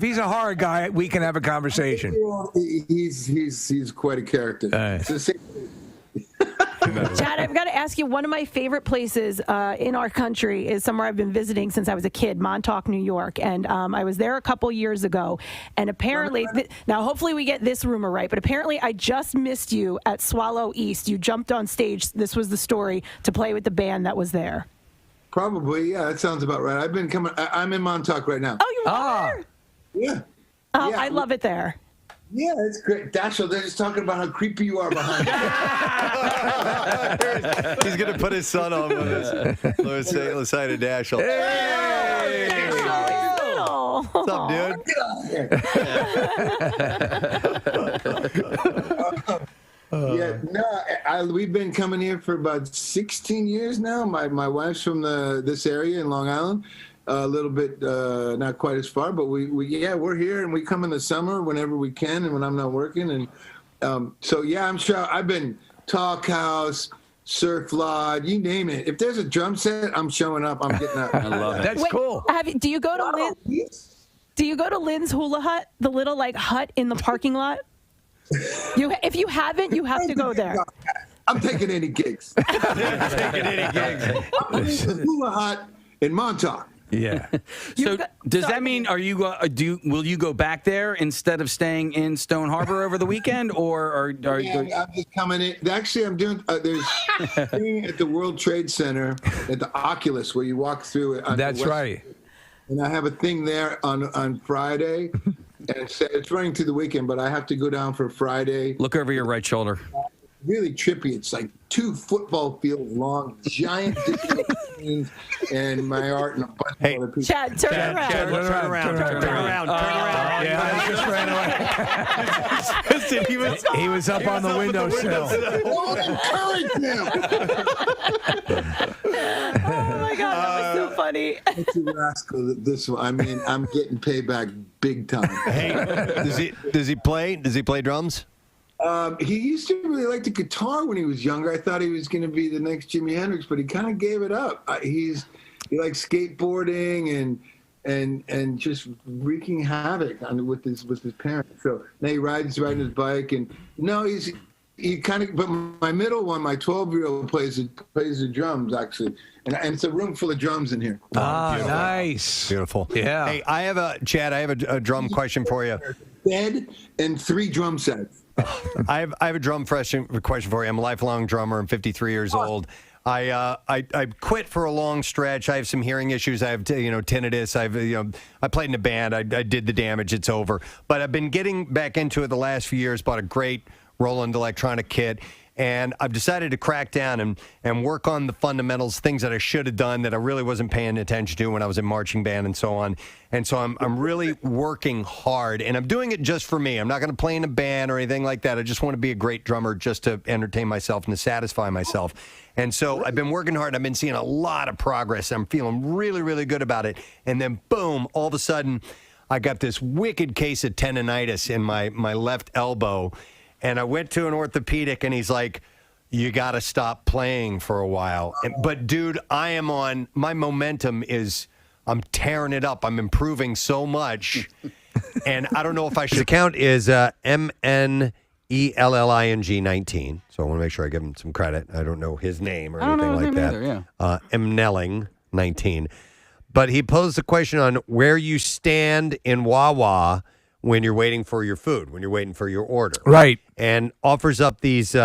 he's a horror guy, we can have a conversation. He's quite a character. Chad, I've got to ask you, one of my favorite places in our country is somewhere I've been visiting since I was a kid, Montauk, New York. And I was there a couple years ago. And apparently, now hopefully we get this rumor right, but apparently I just missed you at Swallow East. You jumped on stage, this was the story, to play with the band that was there. Probably, yeah, that sounds about right. I'm in Montauk right now. Oh, you are? Yeah. Oh, yeah. I love it there. Yeah, it's great. Dashiell, they're just talking about how creepy you are behind you. He's going to put his son on with us. Let's say the side of Dashiell. Hey! What's up, dude? We've been coming here for about 16 years now. My wife's from this area in Long Island, a little bit not quite as far, but we're here and we come in the summer whenever we can and when I'm not working. And I'm sure I've been Talk House, Surf Lodge, you name it. If there's a drum set, I'm showing up. I'm getting up. I love it. That's cool. Do you go to Lynn's Hula Hut, the little hut in the parking lot? If you haven't, you have to go there. I'm taking any gigs. I'm in the Hula Hut in Montauk. Yeah. So does that mean will you go back there instead of staying in Stone Harbor over the weekend, or are you? I'm just coming in. Actually, I'm doing. There's thing at the World Trade Center at the Oculus where you walk through it. That's right. And I have a thing there on Friday, and it's running through the weekend. But I have to go down for Friday. Look over your right shoulder. Really trippy. It's like 2 football fields long, giant disco scenes, and my art and a bunch of other people. Chad, turn around. Turn around. Yeah, I just ran away. Listen, he was up on the windowsill. Don't encourage him. Oh my God, that was so funny. It's a rascal. This one. I mean, I'm getting payback big time. Hey, does he play? Does he play drums? He used to really like the guitar when he was younger. I thought he was going to be the next Jimi Hendrix, but he kind of gave it up. He likes skateboarding and just wreaking havoc with his parents. So now he riding his bike, and he kind of. But my middle one, my 12-year-old plays the drums actually, and it's a room full of drums in here. Beautiful. Nice, beautiful. Yeah. Hey, I have a drum question for you. Bed and 3 drum sets. I have a drum question for you. I'm a lifelong drummer. I'm 53 years old. I quit for a long stretch. I have some hearing issues. I have tinnitus. I played in a band. I did the damage. It's over. But I've been getting back into it the last few years. Bought a great Roland electronic kit. And I've decided to crack down and work on the fundamentals, things that I should have done that I really wasn't paying attention to when I was in marching band and so on. And so I'm really working hard, and I'm doing it just for me. I'm not going to play in a band or anything like that. I just want to be a great drummer just to entertain myself and to satisfy myself. And so I've been working hard. I've been seeing a lot of progress. I'm feeling really, really good about it. And then, boom, all of a sudden, I got this wicked case of tendonitis in my left elbow. And I went to an orthopedic, and he's like, you got to stop playing for a while. But, dude, my momentum is, I'm tearing it up. I'm improving so much. And I don't know if I should. His account is MNELLING 19. So I want to make sure I give him some credit. I don't know his name or anything like that. Either, MNELLING 19. But he posed a question on where you stand in Wawa when you're waiting for your food, when you're waiting for your order. Right. And offers up these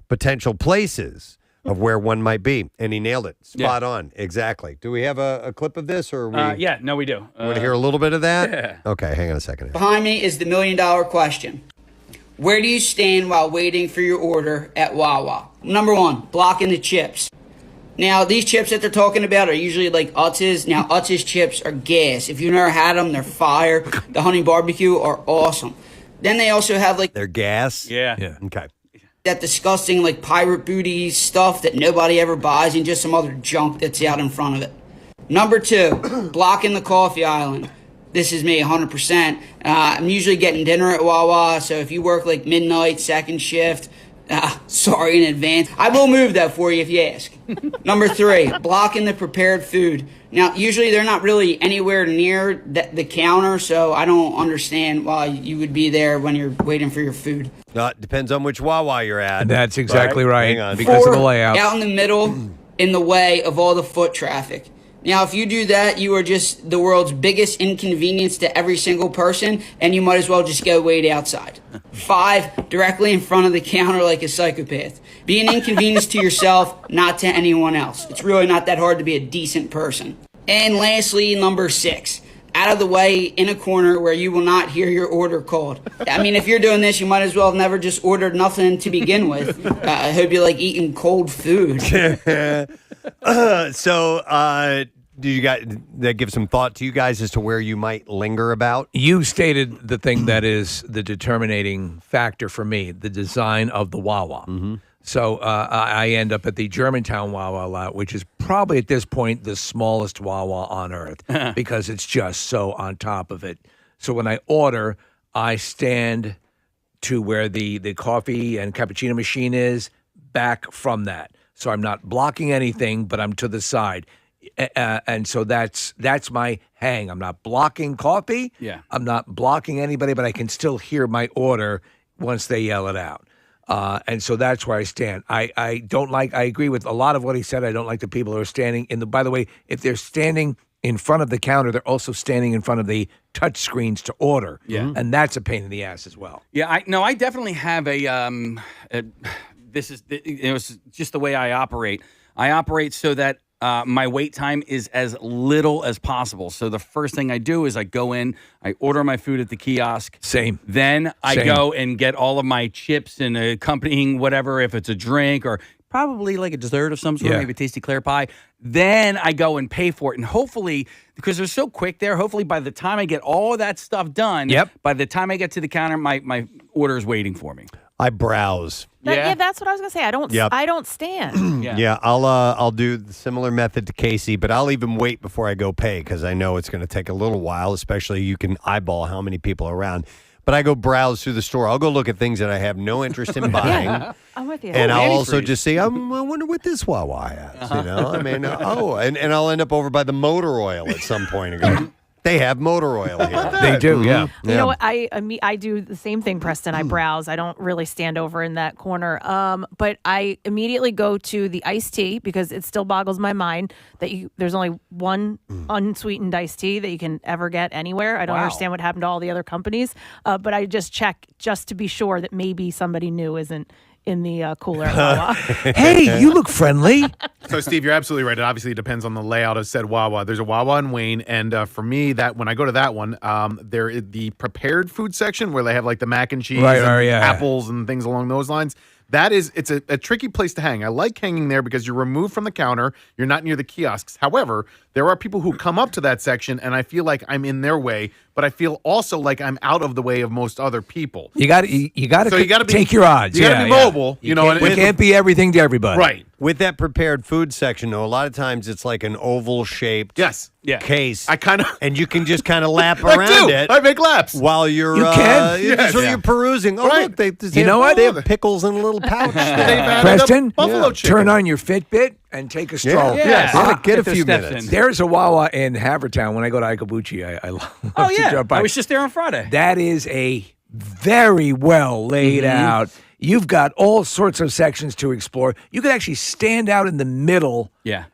potential places of where one might be. And he nailed it. Spot on. Exactly. Do we have a clip of this? Or Yeah, no, we do. You want to hear a little bit of that? Yeah. Okay, hang on a second. Behind me is the $1 million question. Where do you stand while waiting for your order at Wawa? Number 1, blocking the chips. Now, these chips that they're talking about are usually like Utz's. Now, Utz's chips are gas. If you've never had them, they're fire. The honey barbecue are awesome. Then they also have like... They're gas? Yeah. Okay. That disgusting like pirate booty stuff that nobody ever buys and just some other junk that's out in front of it. Number 2, blocking the coffee island. This is me 100%. I'm usually getting dinner at Wawa, so if you work like midnight, second shift... sorry in advance. I will move that for you if you ask. Number 3, blocking the prepared food. Now, usually they're not really anywhere near the counter, so I don't understand why you would be there when you're waiting for your food. It depends on which Wawa you're at. That's exactly right. Hang on. Because 4, of the layout. Out in the middle, in the way of all the foot traffic. Now, if you do that, you are just the world's biggest inconvenience to every single person, and you might as well just go wait outside. 5, directly in front of the counter like a psychopath. Be an inconvenience to yourself, not to anyone else. It's really not that hard to be a decent person. And lastly, number 6, out of the way in a corner where you will not hear your order called. I mean, if you're doing this, you might as well have never just ordered nothing to begin with. I hope you like eating cold food. that give some thought to you guys as to where you might linger about? You stated the thing that is the determining factor for me, the design of the Wawa. Mm-hmm. So I end up at the Germantown Wawa lot, which is probably at this point the smallest Wawa on earth because it's just so on top of it. So when I order, I stand to where the coffee and cappuccino machine is, back from that. So I'm not blocking anything, but I'm to the side. And so that's my hang. I'm not blocking coffee. Yeah. I'm not blocking anybody, but I can still hear my order once they yell it out. And so that's where I stand. I agree with a lot of what he said. I don't like the people who are standing by the way, if they're standing in front of the counter, they're also standing in front of the touch screens to order. Yeah. And that's a pain in the ass as well. Yeah, I definitely have this is just the way I operate. I operate so that my wait time is as little as possible. So the first thing I do is I go in, I order my food at the kiosk. Same. Then I go and get all of my chips and accompanying whatever, if it's a drink or probably like a dessert of some sort, maybe a tasty Claire pie. Then I go and pay for it. And hopefully, because they're so quick there, hopefully by the time I get all of that stuff done, by the time I get to the counter, my order is waiting for me. I browse. Yeah, that's what I was gonna say. I don't stand. Yeah, I'll do the similar method to Casey, but I'll even wait before I go pay because I know it's going to take a little while. Especially you can eyeball how many people are around. But I go browse through the store. I'll go look at things that I have no interest in buying. Yeah, I'm with you. And I'll also just see, I wonder what this Wawa has. You know, I mean, and I'll end up over by the motor oil at some point and go, they have motor oil here. They do, yeah. You know what? I do the same thing, Preston. I browse. I don't really stand over in that corner. But I immediately go to the iced tea because it still boggles my mind that there's only one unsweetened iced tea that you can ever get anywhere. I don't understand what happened to all the other companies. But I just check just to be sure that maybe somebody new isn't in the cooler at Wawa. Hey, you look friendly. So, Steve, you're absolutely right. It obviously depends on the layout of said Wawa. There's a Wawa in Wayne, and for me, that when I go to that one, there is the prepared food section where they have like the mac and cheese, apples, and things along those lines. It's a tricky place to hang. I like hanging there because you're removed from the counter. You're not near the kiosks. However, there are people who come up to that section, and I feel like I'm in their way, but I feel also like I'm out of the way of most other people. You got to take your odds. You got to be mobile. You know, it can't be everything to everybody. Right. With that prepared food section, though, a lot of times it's like an oval-shaped case. And you can just kind of lap around it. I make laps. While you're you're perusing. Oh, look, they have pickles in a little pouch. Preston, turn on your Fitbit and take a stroll. Get a few minutes. There's a Wawa in Havertown. When I go to Ikabuchi, I love to jump by. I was just there on Friday. That is a very well laid out. You've got all sorts of sections to explore. You could actually stand out in the middle. Yeah.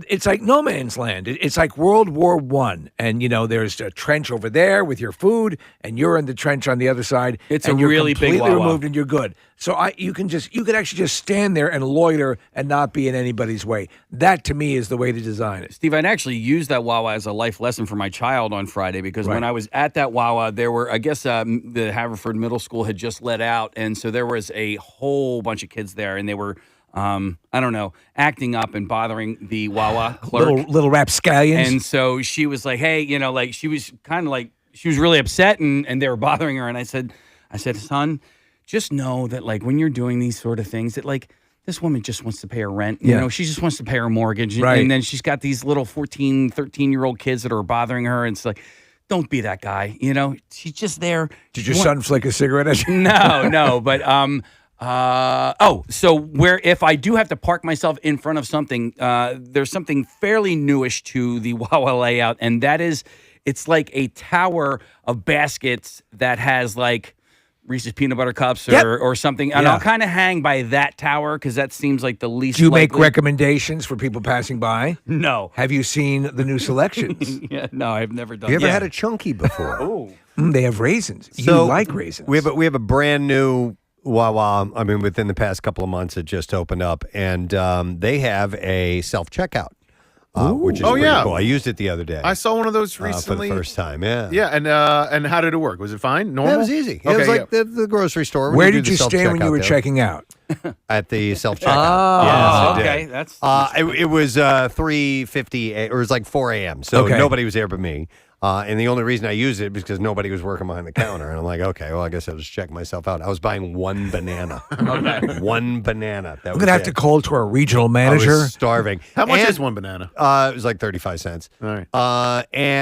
It's like no man's land. It's like World War I. And, there's a trench over there with your food, and you're in the trench on the other side. It's and a you're really big completely Wawa. removed, and you're good. So you could actually just stand there and loiter and not be in anybody's way. That, to me, is the way to design it. Steve, I'd actually used that Wawa as a life lesson for my child on Friday because when I was at that Wawa, there were, I guess the Haverford Middle School had just let out, and so there was a whole bunch of kids there, and they were I don't know, acting up and bothering the Wawa clerk. Little rapscallions. And so she was like, hey, she was kind of like, she was really upset and they were bothering her. And I said, son, just know that like when you're doing these sort of things that like this woman just wants to pay her rent. You know, she just wants to pay her mortgage. Right. And then she's got these little 14, 13-year-old kids that are bothering her. And it's like, don't be that guy. She's just there. Did your son flick a cigarette at you? No, but so where if I do have to park myself in front of something, there's something fairly newish to the Wawa layout, and that is, it's like a tower of baskets that has like Reese's peanut butter cups or something, and I'll kind of hang by that tower because that seems like the least. Do you make likely. Recommendations for people passing by? No. Have you seen the new selections? No, I've never done. You ever had a chunky before? They have raisins. So you like raisins? We have a brand new Wawa. I mean, within the past couple of months, it just opened up, and they have a self-checkout, which is pretty cool. I used it the other day. I saw one of those recently for the first time. Yeah, and how did it work? Was it fine? Normal? That was easy. Okay, it was like the grocery store. Where did you stand when you were checking out? at the self checkout. Oh, yes, it okay. did. That's it was 3:50, or it was like 4 a.m. So Okay. nobody was there but me. And the only reason I used it was because nobody was working behind the counter. And I'm like, okay, well, I guess I'll just check myself out. I was buying one banana. Okay. One banana. That I'm was going to have it. to call to our regional I manager. was starving. How much And, is one banana? It was like 35 cents. All right.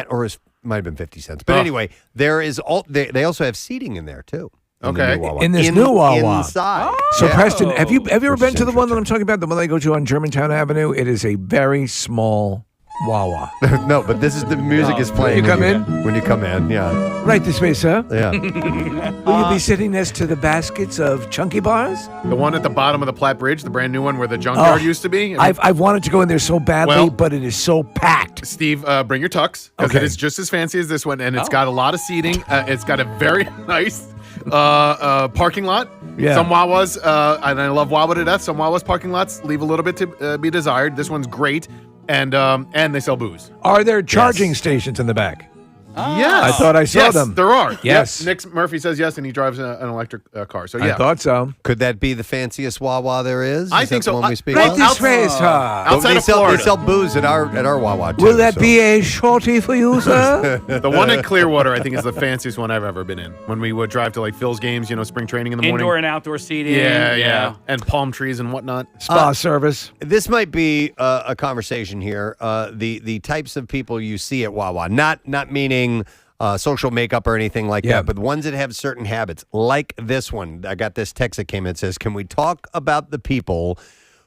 Or it might have been 50 cents. But Oh. anyway, they also have seating in there, too. In the Okay. new Wawa. In this new Wawa. Inside. So, Yeah. Preston, have you ever Which been is to the one that I'm talking about? The one that I go to on Germantown Avenue? It is a very small Wawa. No, but this is the music is playing. You come when in? When you come in, yeah. Right this way, sir. Yeah. Will you be sitting next to the baskets of chunky bars? The one at the bottom of the Platte Bridge, the brand new one where the junkyard used to be. I've wanted to go in there so badly, Well- but it is so packed. Steve, bring your tux because Okay. it is just as fancy as this one, and it's got a lot of seating. It's got a very nice parking lot. Yeah. Some Wawas, and I love Wawa to death. Some Wawas parking lots leave a little bit to be desired. This one's great, and they sell booze. Are there charging stations in the back? Yes, I thought I saw yes, them. There are. Yes. Yep. Nick Murphy says yes, and he drives an electric car. So yeah, I thought so. Could that be the fanciest Wawa there is? I Is think that the so. one we speak Right of? this way, sir. outside they of sell, Florida. They sell booze at our Wawa, too. Will that so. be a shorty for you, sir? The one in Clearwater, I think, is the fanciest one I've ever been in. When we would drive to like Phil's games, spring training in the morning. indoor and outdoor seating. Yeah, and palm trees and whatnot. Spa service. This might be a conversation here. The types of people you see at Wawa, not meaning social makeup or anything like that, but the ones that have certain habits, like this one. I got this text that came in that says, can we talk about the people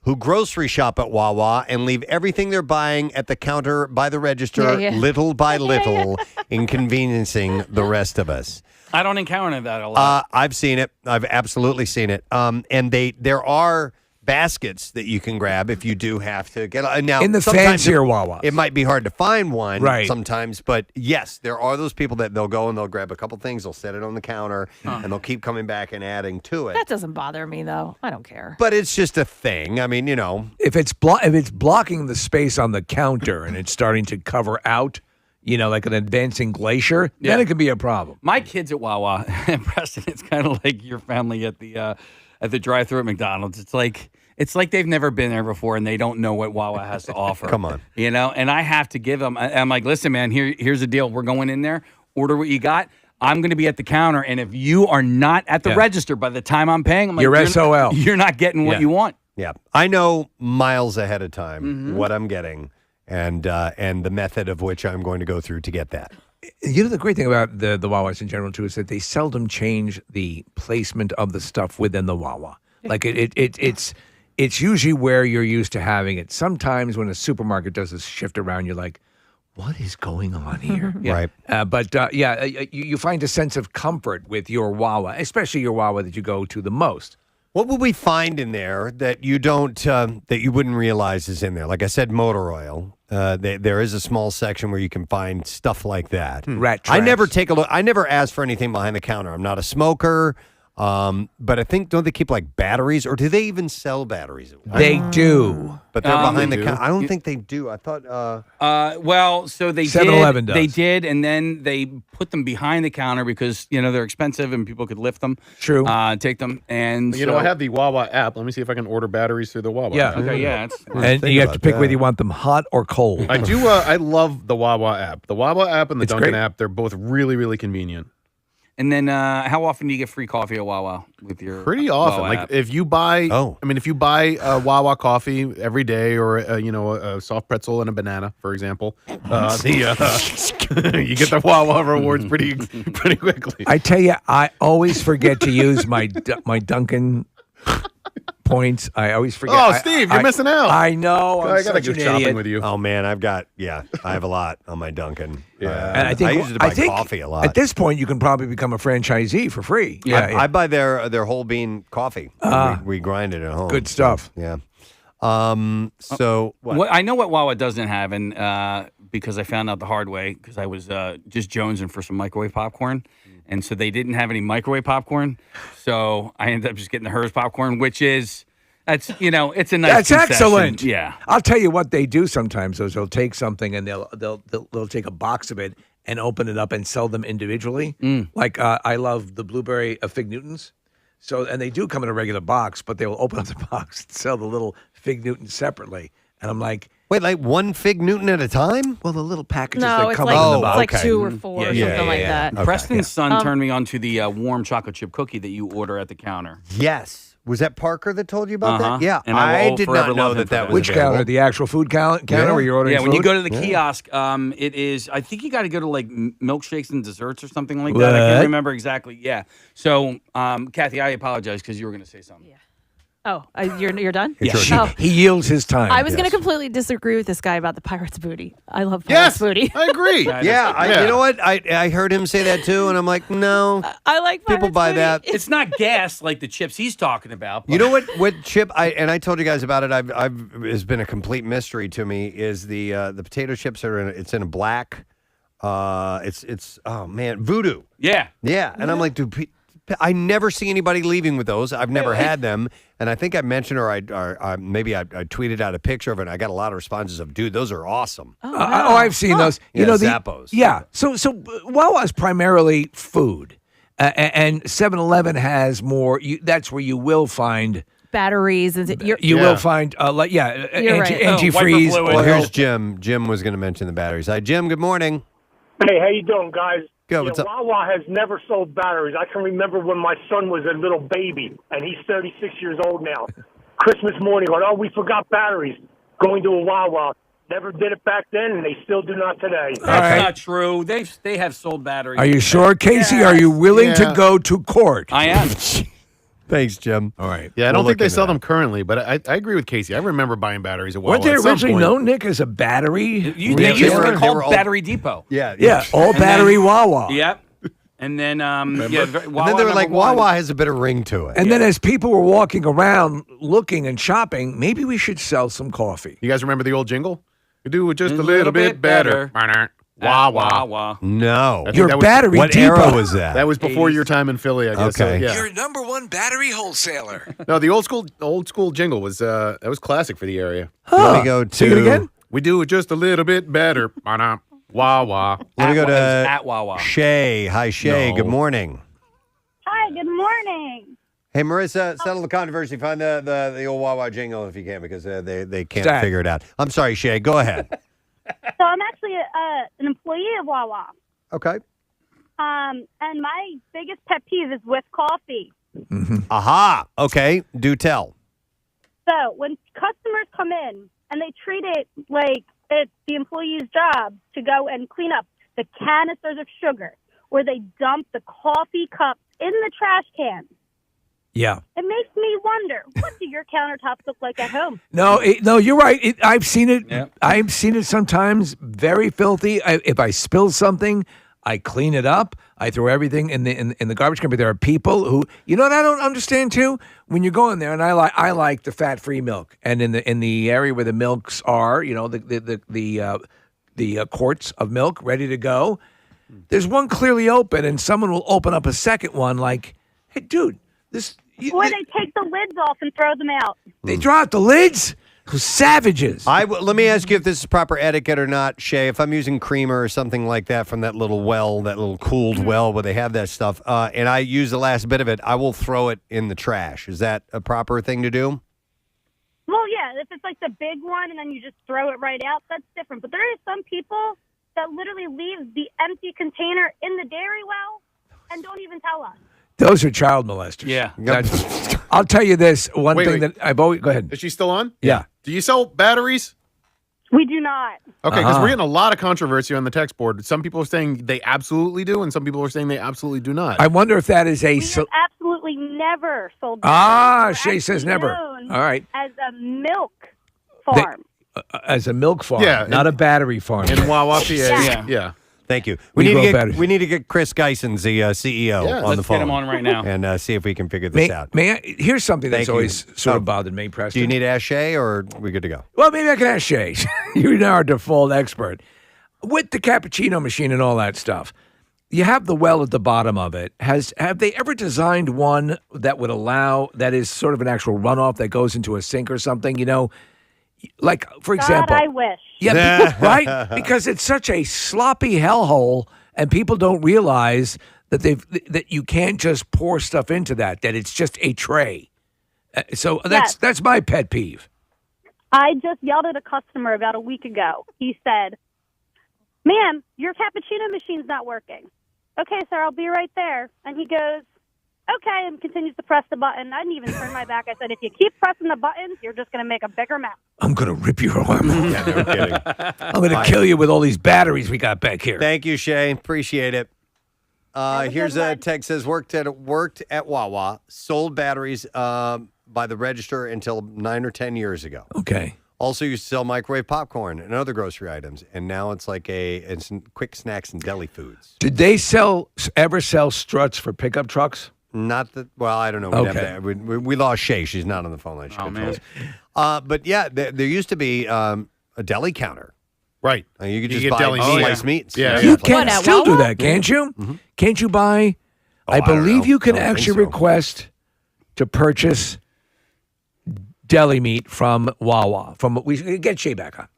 who grocery shop at Wawa and leave everything they're buying at the counter by the register, little by little, inconveniencing the rest of us? I don't encounter that a lot. I've seen it. I've absolutely seen it. And there are baskets that you can grab if you do have to get now In the sometimes fancier Wawas. It might be hard to find one Right. sometimes, but yes, there are those people that they'll go and they'll grab a couple things, they'll set it on the counter, and they'll keep coming back and adding to it. That doesn't bother me though. I don't care. But it's just a thing. I mean, If it's blocking the space on the counter and it's starting to cover out, like an advancing glacier, then it could be a problem. My kids at Wawa, Preston, it's kind of like your family at the drive-thru at McDonald's. It's like they've never been there before and they don't know what Wawa has to offer. Come on. And I have to give them, I'm like, listen, man, here's the deal. We're going in there, order what you got. I'm going to be at the counter, and if you are not at the register by the time I'm paying, I'm like, You're SOL. You're not getting what you want. Yeah. I know miles ahead of time what I'm getting and the method of which I'm going to go through to get that. The great thing about the Wawas in general, too, is that they seldom change the placement of the stuff within the Wawa. Like, it's usually where you're used to having it. Sometimes when a supermarket does this shift around, you're like, what is going on here? Right. You find a sense of comfort with your Wawa, especially your Wawa that you go to the most. What would we find in there that you don't that you wouldn't realize is in there? Like I said, motor oil. There is a small section where you can find stuff like that. Rat I traps. never take a look. I never ask for anything behind the counter. I'm not a smoker. But I think, don't they keep like batteries, or do they even sell batteries? They do. But they're behind They the do. counter. I don't think they do. I thought. Well, so they 7-Eleven did. does. They did, and then they put them behind the counter because they're expensive and people could lift them. True. Take them, and I have the Wawa app. Let me see if I can order batteries through the Wawa. Yeah. app. Okay, yeah. And you have to pick whether you want them hot or cold. I do. I love the Wawa app. The Wawa app and the It's Dunkin' great. app. They're both really, really convenient. And then, how often do you get free coffee at Wawa with your? Pretty often. Wawa Like app? if you buy, if you buy Wawa coffee every day, or a soft pretzel and a banana, for example, you get the Wawa rewards pretty quickly. I tell you, I always forget to use my Dunkin' points. I always forget. Oh, Steve, you're missing out. I know. I'm I gotta such go an shopping idiot. with you. Oh man, I have a lot on my Dunkin'. And I think I use it to buy coffee a lot. At this point, you can probably become a franchisee for free. I buy their whole bean coffee. We grind it at home. Good stuff. Yeah. So what? I know what Wawa doesn't have, and because I found out the hard way, because I was just jonesing for some microwave popcorn, and so they didn't have any microwave popcorn, so I ended up just getting the Hers popcorn, which is it's a nice. That's concession. excellent. Yeah. I'll tell you what they do sometimes. Is they'll take something and they'll take a box of it and open it up and sell them individually. Like I love the blueberry Fig Newtons. So, and they do come in a regular box, but they will open up the box and sell the little Fig Newtons separately. And I'm like, wait, like one Fig Newton at a time? Well, the little packages No, that it's come like, in the it's box. like 2 or 4 or something like that. Okay, Preston's son Um, turned me on to the warm chocolate chip cookie that you order at the counter. Yes. Was that Parker that told you about Uh-huh. that? Yeah. And I I will did forever not know love him that for that that. was Which available. counter? The actual food counter where you're ordering Yeah, when you food? go to the Yeah. kiosk, it is, I think you got to go to like milkshakes and desserts or something like that. I What? can't remember exactly. Yeah. So, Kathy, I apologize because you were going to say something. Oh, you're done? Yeah, Oh. he yields his time. I was going to completely disagree with this guy about the pirate's booty. I love pirate's booty. I agree. You know what? I heard him say that too, and I'm like, no. I like people buy that. It's not gas like the chips he's talking about. You know what? What chip? I told you guys about it. I've has been a complete mystery to me. Is the potato chips are it's in a black. It's oh man, Voodoo. Yeah. Yeah, and I'm like, dude. I never see anybody leaving with those. I've never had them, and I think I mentioned or maybe I tweeted out a picture of it. And I got a lot of responses of, "Dude, those are awesome." I've seen those. You Yeah, know, Zappos. Yeah. So Wawa's primarily food, and 7-Eleven has more. That's where you will find Batteries. And you will find You're right. antifreeze. Well, here's Jim. Jim was going to mention the batteries. Hi, Jim. Good morning. Hey, how you doing, guys? Good. What's up? Wawa has never sold batteries. I can remember when my son was a little baby, and he's 36 years old now. Christmas morning, going, oh, we forgot batteries. Going to a Wawa. Never did it back then, and they still do not today. That's not true. They have sold batteries. Are you sure, Casey? Are you willing to go to court? I am. Thanks, Jim. All right. Yeah, I don't We'll think they look sell into them currently, but I agree with Casey. I remember buying batteries at Wawa. Weren't they at some originally point. known, Nick, as a battery? They used to be They called were all- Battery Depot. Yeah, Yeah, all And battery then- Wawa. Yep. And then, And then they were like, Wawa. Wawa has a bit of ring to it. And then as people were walking around looking and shopping, maybe we should sell some coffee. You guys remember the old jingle? We do it just a little bit better. Wawa. No. I think Your that was- battery What depot. era was that? That was before your time in Philly, I guess. So, Okay. yeah. Your number one battery wholesaler. No, the old school jingle was that was classic for the area. Let me go to. Sing it again. We do it just a little bit better. Wawa. Let me go to At Wawa. Shay. Hi, Shay. No. Good morning. Hi, good morning. Hey, Marissa, settle the controversy. Find the old Wawa jingle if you can, because they can't Stat. figure it out. I'm sorry, Shay. Go ahead. So I'm actually an employee of Wawa. Okay. And my biggest pet peeve is with coffee. Aha. Okay. Do tell. So when customers come in and they treat it like it's the employee's job to go and clean up the canisters of sugar, or they dump the coffee cups in the trash can, Yeah. it makes me wonder, what do your countertops look like at home? No, you're right. I've seen it. Yeah. I've seen it sometimes very filthy. If I spill something, I clean it up. I throw everything in the garbage can. But there are people who, you know what I don't understand too? When you go in there, and I like the fat-free milk, and in the area where the milks are, you know, the quarts of milk ready to go. There's one clearly open, and someone will open up a second one. Like, hey, dude, this. Or they take the lids off and throw them out. They draw out the lids? Who's savages? Let me ask you if this is proper etiquette or not, Shay. If I'm using creamer or something like that from that little well, that little cooled well where they have that stuff, and I use the last bit of it, I will throw it in the trash. Is that a proper thing to do? Well, yeah, if it's like the big one and then you just throw it right out, that's different. But there are some people that literally leave the empty container in the dairy well and don't even tell us. Those are child molesters. Yeah. I'll tell you this one Wait, thing wait. that I've always. Go ahead. Is she still on? Yeah. Do you sell batteries? We do not. Okay, because Uh-huh. we're getting a lot of controversy on the text board. Some people are saying they absolutely do, and some people are saying they absolutely do not. I wonder if that is a. We have absolutely never sold Ah, batteries. We're Shay says actually never. known All right. As a milk farm. As a milk farm, Yeah, not a battery farm. In Wawa, PA. Yeah. Yeah. Thank you. We grow We batteries. need to get Chris Geisens, the CEO, Yeah, on let's the phone. get him on right now. And see if we can figure this out. May I, here's something that's Thank you. always sort Oh. of bothered me, Preston. Do you need to ask Shay, or are we good to go? Well, maybe I can ask Shay. You're now our default expert. With the cappuccino machine and all that stuff, you have the well at the bottom of it. Have they ever designed one that would allow, that is sort of an actual runoff that goes into a sink or something? You know, like, for example. God, I wish. Yeah, right? Because it's such a sloppy hellhole, and people don't realize that you can't just pour stuff into that it's just a tray. So that's my pet peeve. I just yelled at a customer about a week ago. He said, "Ma'am, your cappuccino machine's not working." "Okay, sir, I'll be right there." And he goes, "Okay," and continues to press the button. I didn't even turn my back. I said, "If you keep pressing the buttons, you're just going to make a bigger mess." I'm going to rip your arm off. Yeah, no kidding. I'm going to kill you with all these batteries we got back here. Thank you, Shay. Appreciate it. Here's a text says, worked at Wawa, sold batteries by the register until 9 or 10 years ago. Okay. Also used to sell microwave popcorn and other grocery items, and now it's like it's quick snacks and deli foods. Did they ever sell struts for pickup trucks? Not that. Well, I don't know. Okay. We lost Shay. She's not on the phone line. She could tell us. But yeah, there used to be a deli counter. Right. You could You just get buy deli sliced meats. meats. Yeah. You can still do that, can't you? Mm-hmm. Can't you buy? I don't believe know. you can I don't think actually so. request to purchase deli meat from Wawa. We get Shay back on.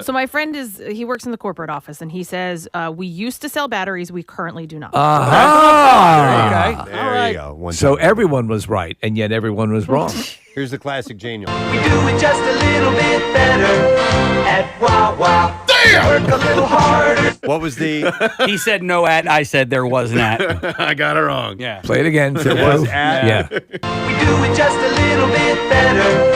So my friend he works in the corporate office, and he says we used to sell batteries. We currently do not. Uh-huh. Okay. There you go. So everyone was right, and yet everyone was wrong. Here's the classic Jane. We do it just a little bit better at Wawa. Work a little harder. What was the? He said no at. I said there was an at. I got it wrong. Yeah. Play it again. There was at. Yeah. We do it just a little bit better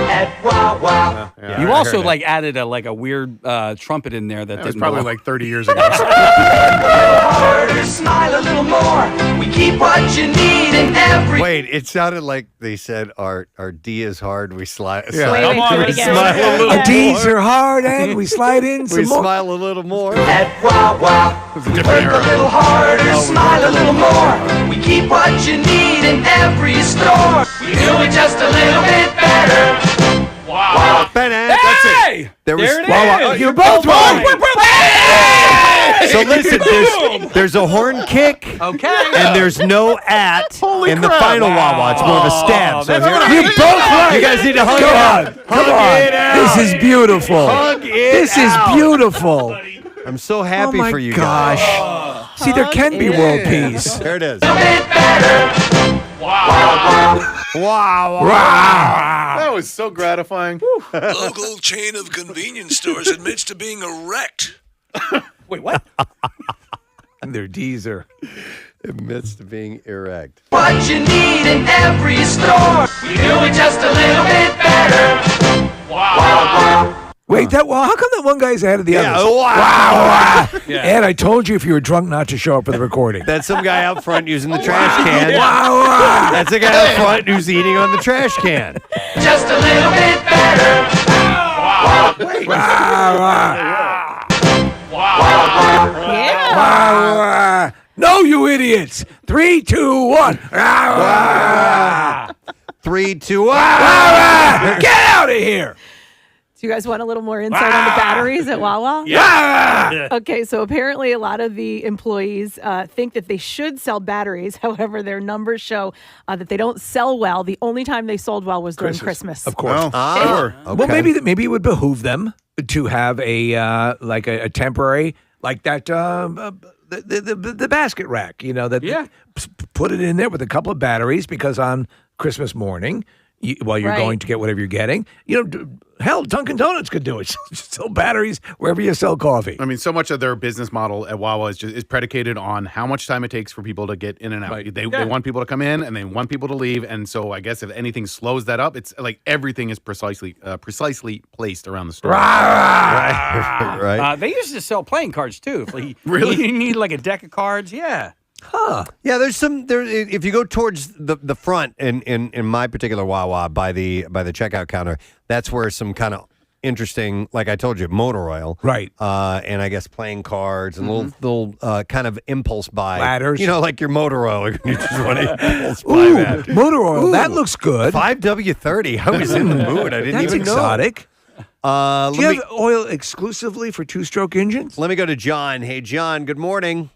at Wawa. You also added a weird trumpet in there that was didn't probably belong. like 30 years ago. Work a little harder, smile a little more. We keep what you need in every. Wait, it sounded like they said our D is hard. We slide. Yeah. Wait, Come on, do it we again. smile a little Our D's more. are hard, and we slide in some We more. smile a little more. At Wawa. It was a different Work a era. little harder, smile a little more. We keep what you need in every store. We do it just a little bit better. Wow. Hey! There was There it Wawa. is. You're both right. So listen, there's a horn kick. Okay. And there's no at in the final Wawa. It's more of a stab. So You're both right. You guys need to hug Come it on. out. Come Hug on. it out. This is beautiful. Hug it This out. is beautiful. I'm so happy Oh my for you gosh. guys. See, there can be world peace. There it is. Wow. That was so gratifying. Local chain of convenience stores admits to being erect. Wait, what? And their D's are. Amidst of being erect. What you need in every store. We do it just a little bit better. Wow. Wait, how come that one guy's ahead of the Yeah, others? wow. Yeah. And I told you if you were drunk not to show up for the recording. That's some guy out front using the trash can. Wow. That's a guy out front who's eating on the trash can. Just a little bit better. No, you idiots. 3, 2, 1. 3, 2, 1. Get out of here. Do you guys want a little more insight on the batteries at Wawa? Yeah. Okay, so apparently a lot of the employees think that they should sell batteries. However, their numbers show that they don't sell well. The only time they sold well was during Christmas. Of course. Sure. Well, maybe it would behoove them to have a temporary like that the basket rack. You know that. Put it in there with a couple of batteries because on Christmas morning, while you're going to get whatever you're getting, hell, Dunkin' Donuts could do it. Sell batteries wherever you sell coffee. I mean, so much of their business model at Wawa is predicated on how much time it takes for people to get in and out. Right. They want people to come in and they want people to leave. And so I guess if anything slows that up, it's like everything is precisely placed around the store. Right. They used to sell playing cards too. Really? You need like a deck of cards. Yeah. Huh. Yeah, there's if you go towards the front in my particular Wawa by the checkout counter, that's where some kind of interesting, like I told you, motor oil. Right. And I guess playing cards and little kind of impulse buy. Ladders. Like your motor oil. You just want to impulse buy Ooh, that. motor oil. That looks good. 5W30. I was in the mood. I didn't That's even exotic. know. Do you have oil exclusively for two-stroke engines? Let me go to John. Hey, John, good morning.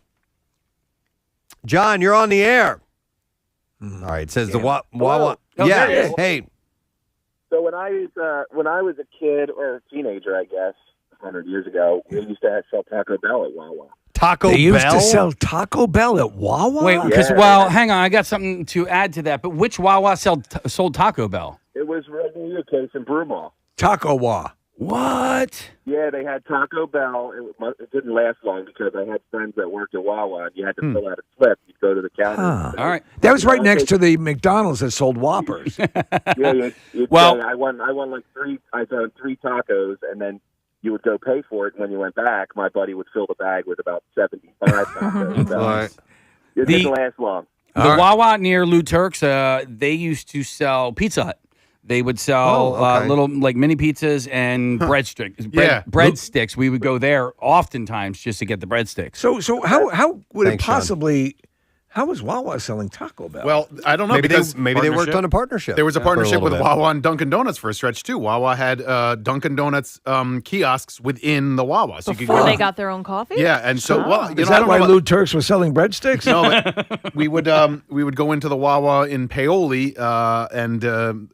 John, you're on the air. All right, it says the Wawa. Oh, yeah, there it is. hey. So when I was a kid or a teenager, I guess, 100 years ago, we used to sell Taco Bell at Wawa. Taco They used Bell? to sell Taco Bell at Wawa? Wait, because, well, hang on. I got something to add to that. But which Wawa sold Taco Bell? It was right near your case in Broomall. Taco Wa. What? Yeah, they had Taco Bell. It didn't last long because I had friends that worked at Wawa, and you had to fill out a slip. You'd go to the counter. All right. That was right next to the McDonald's that sold Whoppers. Yeah, Well- I won like three. I found 3 tacos, and then you would go pay for it. And when you went back, my buddy would fill the bag with about 75 tacos. So All right. it didn't last long. The Wawa near Lou Turk's, they used to sell Pizza Hut. They would sell little like mini pizzas and breadsticks. We would go there oftentimes just to get the breadsticks. So how would Thanks, it possibly? How was Wawa selling Taco Bell? Well, I don't know. Maybe because they worked on a partnership. There was a for partnership with little bit. Wawa and Dunkin' Donuts for a stretch too. Wawa had Dunkin' Donuts kiosks within the Wawa, so you could Before go. they got their own coffee? Yeah, and so Is that why Lou Turk's was selling breadsticks? No, but we would go into the Wawa in Paoli, and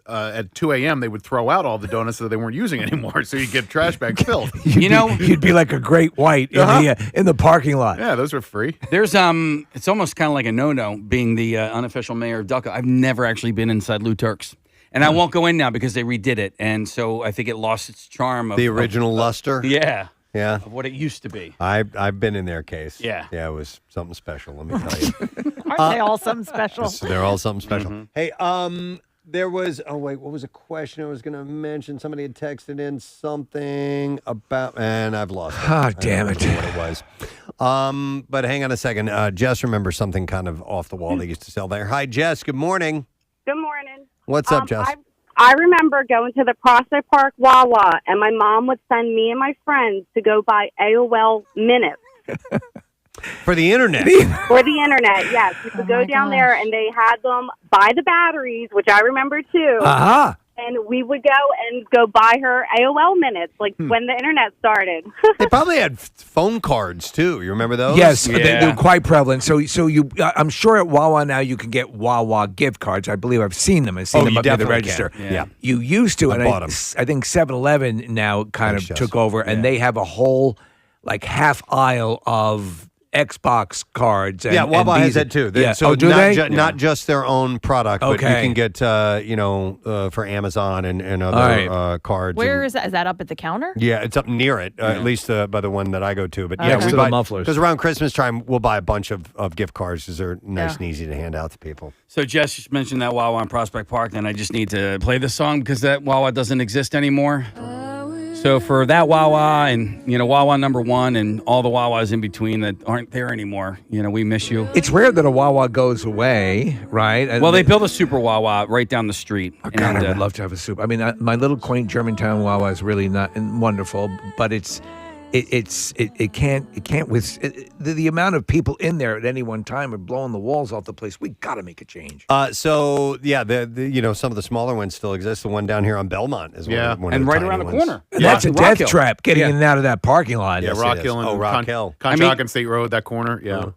at 2 a.m. they would throw out all the donuts that they weren't using anymore, so you'd get trash bags filled. You'd be like a great white in the parking lot. Yeah, those were free. There's it's almost kind of like a no-no being the unofficial mayor of Ducko. I've never actually been inside Lou Turk's. And I won't go in now because they redid it. And so I think it lost its charm. The original luster? Yeah. Yeah. Of what it used to be. I've been in their case. Yeah. Yeah, it was something special, let me tell you. Aren't they all something special? They're all something special. Hey, there was, what was a question I was going to mention? Somebody had texted in something about, and I've lost it. Ah, damn it. I don't remember what it was. But hang on a second. Jess remembers something kind of off the wall they used to sell there. Hi, Jess. Good morning. Good morning. What's up, Jess? I remember going to the Prospect Park Wawa, and my mom would send me and my friends to go buy AOL minutes. For the internet. For the internet, yes. We could go down there, and they had them buy the batteries, which I remember too. Uh-huh. And we would go buy her AOL minutes, like when the internet started. They probably had phone cards, too. You remember those? Yes, they were quite prevalent. So you, I'm sure at Wawa now you can get Wawa gift cards. I believe I've seen them. I've seen them you up near the definitely register. can. Yeah. You used to, I and bought 'em. I think 7-Eleven now kind of took over, and they have a whole like half aisle of Xbox cards. And, Wawa and has that too. So do not they? not just their own product, but you Okay. can get for Amazon and other cards. Where is that? Is that up at the counter? Yeah, it's up near it, at least by the one that I go to. But Okay. yeah, Next we to the buy mufflers. because around Christmas time we'll buy a bunch of gift cards because they're nice and easy to hand out to people. So Jess just mentioned that Wawa on Prospect Park, and I just need to play this song because that Wawa doesn't exist anymore. So for that Wawa and, Wawa number 1 and all the Wawas in between that aren't there anymore, we miss you. It's rare that a Wawa goes away, right? And Well, they built a super Wawa right down the street. Oh, God, I would love to have a soup. I mean, my little quaint Germantown Wawa is really not wonderful, but it can't with the amount of people in there at any one time are blowing the walls off the place. We got to make a change. So yeah, the some of the smaller ones still exist. The one down here on Belmont is one of the and right tiny around the ones. corner. And that's a death Hill. trap getting in and out of that parking lot. Yes, Rock it is. Hill and Rock Hill. Conshohocken State Road, that corner. Yeah.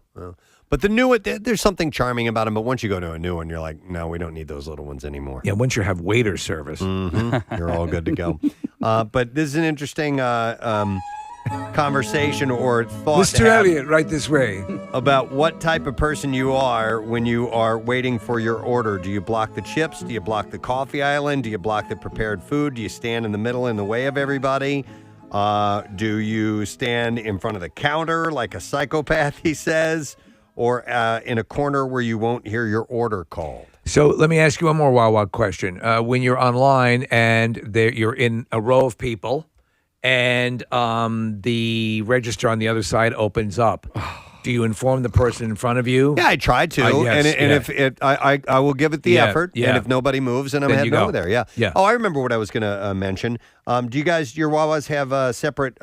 But the new one, there's something charming about them. But once you go to a new one, you're like, no, we don't need those little ones anymore. Yeah, once you have waiter service, You're all good to go. But this is an interesting conversation or thought to Mr. have Elliott, right this way. about what type of person you are when you are waiting for your order. Do you block the chips? Do you block the coffee island? Do you block the prepared food? Do you stand in the middle in the way of everybody? Do you stand in front of the counter like a psychopath, he says, or in a corner where you won't hear your order called? So let me ask you one more Wawa question. When you're online and you're in a row of people and the register on the other side opens up, do you inform the person in front of you? Yeah, I try to, yes, and if I will give it the effort, yeah. and if nobody moves, then I'm Then heading you go. over there. Yeah. Oh, I remember what I was going to mention. Do you guys, your Wawas have separate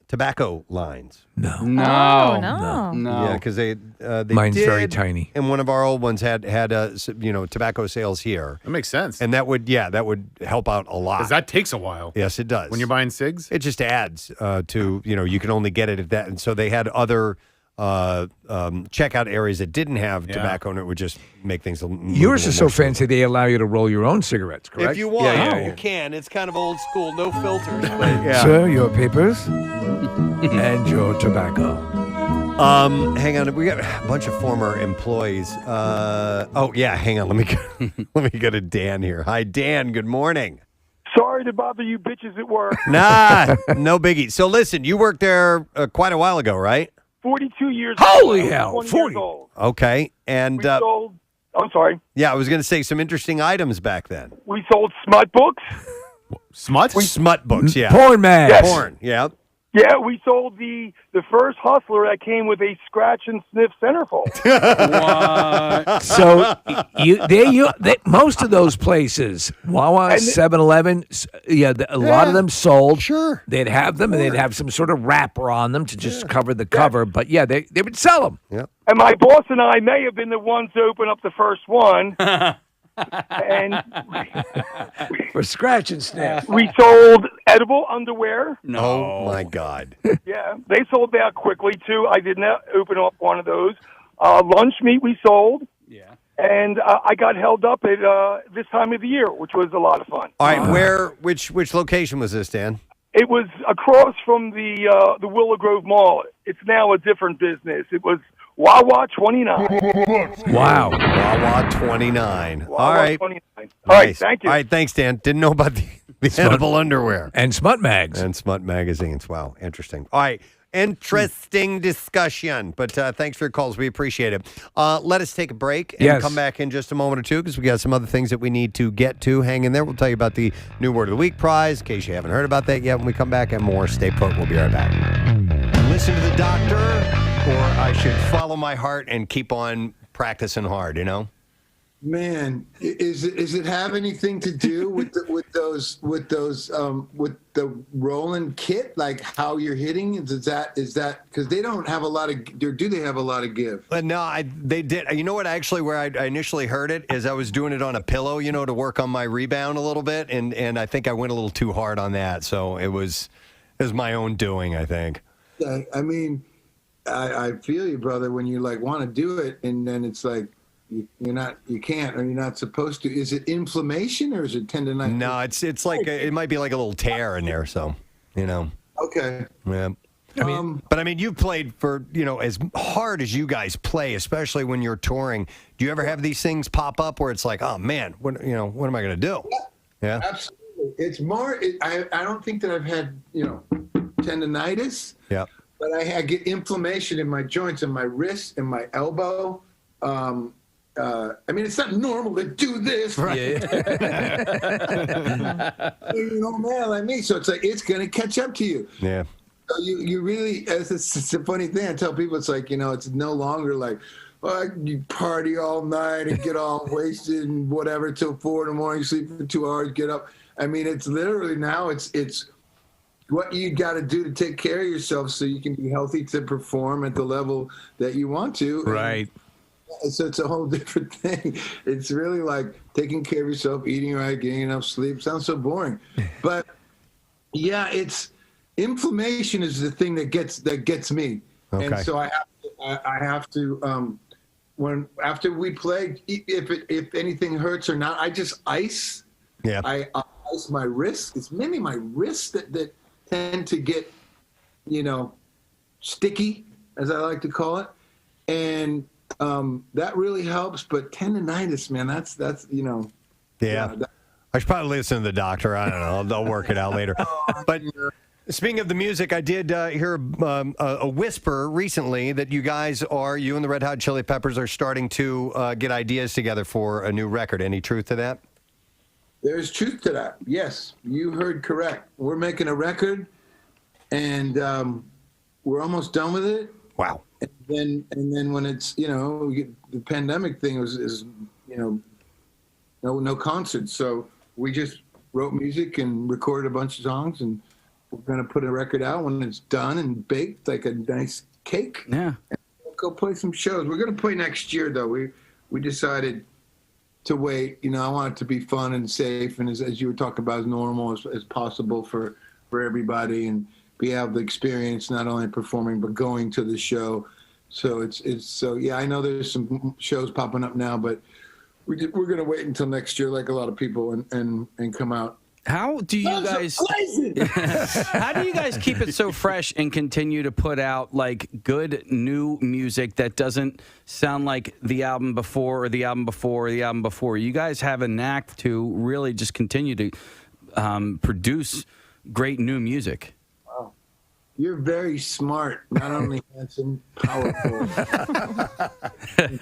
tobacco lines? No. No. Oh, no. Yeah, because they Mine's did, very tiny. and one of our old ones had tobacco sales here, That makes sense. and that would help out a lot. Because that takes a while. Yes, it does. When you're buying cigs? It just adds to, you can only get it at that. And so they had other checkout areas that didn't have tobacco, and it would just make things Yours is so fancy they allow you to roll your own cigarettes, correct? If you want, Yeah. you can. It's kind of old school, no filters. But Sir, your papers and your tobacco. Hang on, we got a bunch of former employees. Hang on, let me go to Dan here. Hi, Dan. Good morning. Sorry to bother you bitches at work. Nah, no biggie. So listen, you worked there quite a while ago, right? 42 years Holy old. hell, 20 40. years old. Okay, and We sold, I'm sorry. yeah, I was going to say some interesting items back then. We sold smut books. Smut books, yeah. Porn man. Yes. Porn, yeah. Yeah, we sold the first Hustler that came with a scratch and sniff centerfold. So most of those places, Wawa, 7-Eleven, a lot of them sold. Sure. They'd have them, and they'd have some sort of wrapper on them to just cover the cover. But yeah, they would sell them. Yep. And my boss and I may have been the ones to open up the first one. And for scratch and sniff. We sold edible underwear. No. Oh, my God. Yeah, they sold out quickly, too. I did not open up one of those. Lunch meat we sold. Yeah. And I got held up at this time of the year, which was a lot of fun. All right, which location was this, Dan? It was across from the Willow Grove Mall. It's now a different business. It was Wawa 29. Wow. Wawa 29. All right. 29. All Nice. right, thank you. All right, thanks, Dan. Didn't know about the edible underwear. And smut mags. And smut magazines. Wow, interesting. All right, interesting discussion. But thanks for your calls. We appreciate it. Let us take a break and come back in just a moment or two because we got some other things that we need to get to. Hang in there. We'll tell you about the New Word of the Week prize in case you haven't heard about that yet. When we come back and more, stay put. We'll be right back. Listen to the doctor, or I should follow my heart and keep on practicing hard, you know? Man, is it have anything to do with the rolling kit, like how you're hitting? Is that because they don't have a lot of, do they have a lot of give? No, they did. You know what? Actually, where I initially heard it is I was doing it on a pillow, to work on my rebound a little bit, and I think I went a little too hard on that. So it was my own doing, I think. I mean, I feel you, brother, when you want to do it, and then it's like, you can't, or you're not supposed to. Is it inflammation or is it tendonitis? No, it's like it might be like a little tear in there. So, Okay. Yeah. But you've played for as hard as you guys play, especially when you're touring. Do you ever have these things pop up where it's like, oh man, what am I going to do? Yeah. Absolutely. It's more. I don't think that I've had tendonitis. Yeah. But I get inflammation in my joints, in my wrist, and my elbow. It's not normal to do this, right? Man, like me. So it's like it's gonna catch up to you. Yeah. So you really, it's a funny thing. I tell people it's like it's no longer like, you party all night and get all wasted and whatever till 4 a.m, sleep for 2 hours, get up. It's literally now it's what you got to do to take care of yourself so you can be healthy to perform at the level that you want to. Right. So it's a whole different thing. It's really like taking care of yourself, eating right, getting enough sleep. Sounds so boring. But yeah, it's inflammation is the thing that gets me. Okay. And so I have to when after we play, if anything hurts or not, I just ice. Yeah. I ice my wrists. It's mainly my wrists that tend to get, sticky, as I like to call it. And that really helps. But tendonitis, man, that's Yeah. I should probably listen to the doctor. I don't know. I'll work it out later. But speaking of the music, I did hear a whisper recently that you and the Red Hot Chili Peppers are starting to get ideas together for a new record. Any truth to that? There's truth to that. Yes, you heard correct. We're making a record, and we're almost done with it. Wow. And then when it's the pandemic thing is no concerts, so we just wrote music and recorded a bunch of songs, and we're gonna put a record out when it's done and baked like a nice cake. Yeah. And we'll go play some shows. We're gonna play next year though. We decided to wait. I want it to be fun and safe, and as you were talking about, as normal as possible for everybody, and have the experience not only performing but going to the show. So I know there's some shows popping up now, but we're gonna wait until next year, like a lot of people, and come out How do you guys? How do you guys keep it so fresh and continue to put out like good new music that doesn't sound like the album before or the album before or the album before? You guys have a knack to really just continue to produce great new music. Wow. You're very smart, not only handsome, powerful.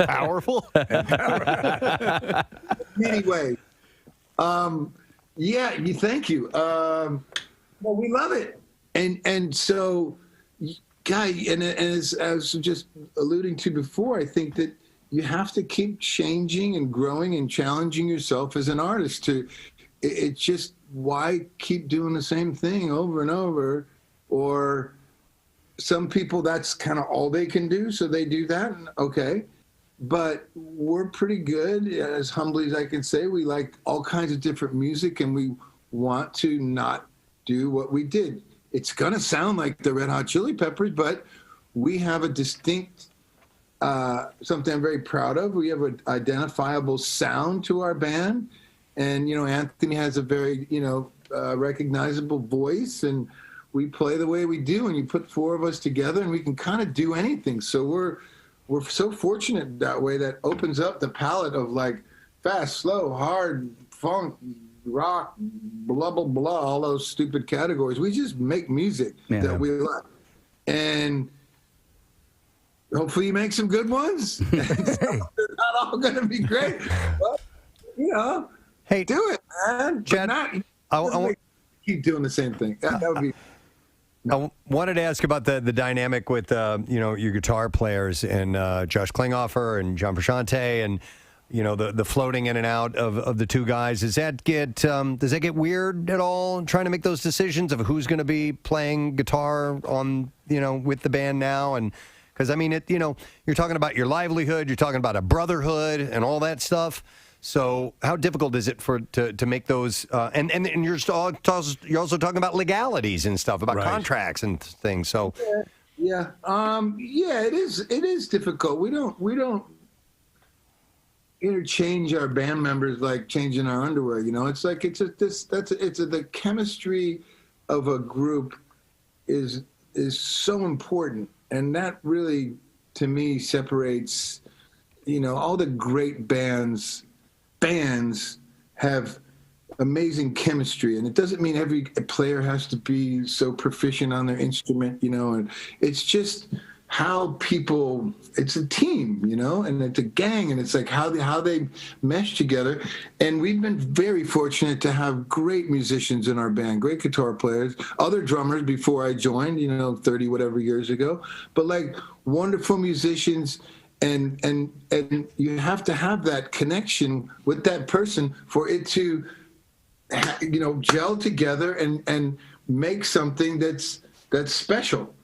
Powerful? Anyway, yeah, thank you. Well, we love it. And so, Guy, and as I was just alluding to before, I think that you have to keep changing and growing and challenging yourself as an artist. It's just, why keep doing the same thing over and over? Or some people, that's kind of all they can do, so they do that, and okay. But we're pretty good, as humbly as I can say. We like all kinds of different music, and we want to not do what we did. It's going to sound like the Red Hot Chili Peppers, but we have a distinct, something I'm very proud of. We have an identifiable sound to our band. And, Anthony has a very, recognizable voice, and we play the way we do. And you put four of us together, and we can kind of do anything. So we're so fortunate that way. That opens up the palette of like fast, slow, hard, funk, rock, blah, blah, blah, all those stupid categories. We just make music that we like. And hopefully you make some good ones. They're not all going to be great. But, hey, do it, man. Chad, I keep doing the same thing. That would be... I wanted to ask about the dynamic with your guitar players and Josh Klinghoffer and John Frusciante and the floating in and out of the two guys. Does that get weird at all, trying to make those decisions of who's going to be playing guitar on with the band now? And because you're talking about your livelihood, you're talking about a brotherhood and all that stuff. So how difficult is it to make those? And you're also talking about legalities and stuff, about contracts and things. So yeah, it is difficult. We don't interchange our band members like changing our underwear. It's like the chemistry of a group is so important, and that really to me separates all the great bands have amazing chemistry, and it doesn't mean every player has to be so proficient on their instrument, and it's just how people, it's a team, and it's a gang, and it's like how they mesh together. And we've been very fortunate to have great musicians in our band, great guitar players, other drummers before I joined, 30 whatever years ago, but like wonderful musicians. And you have to have that connection with that person for it to, gel together and make something that's special.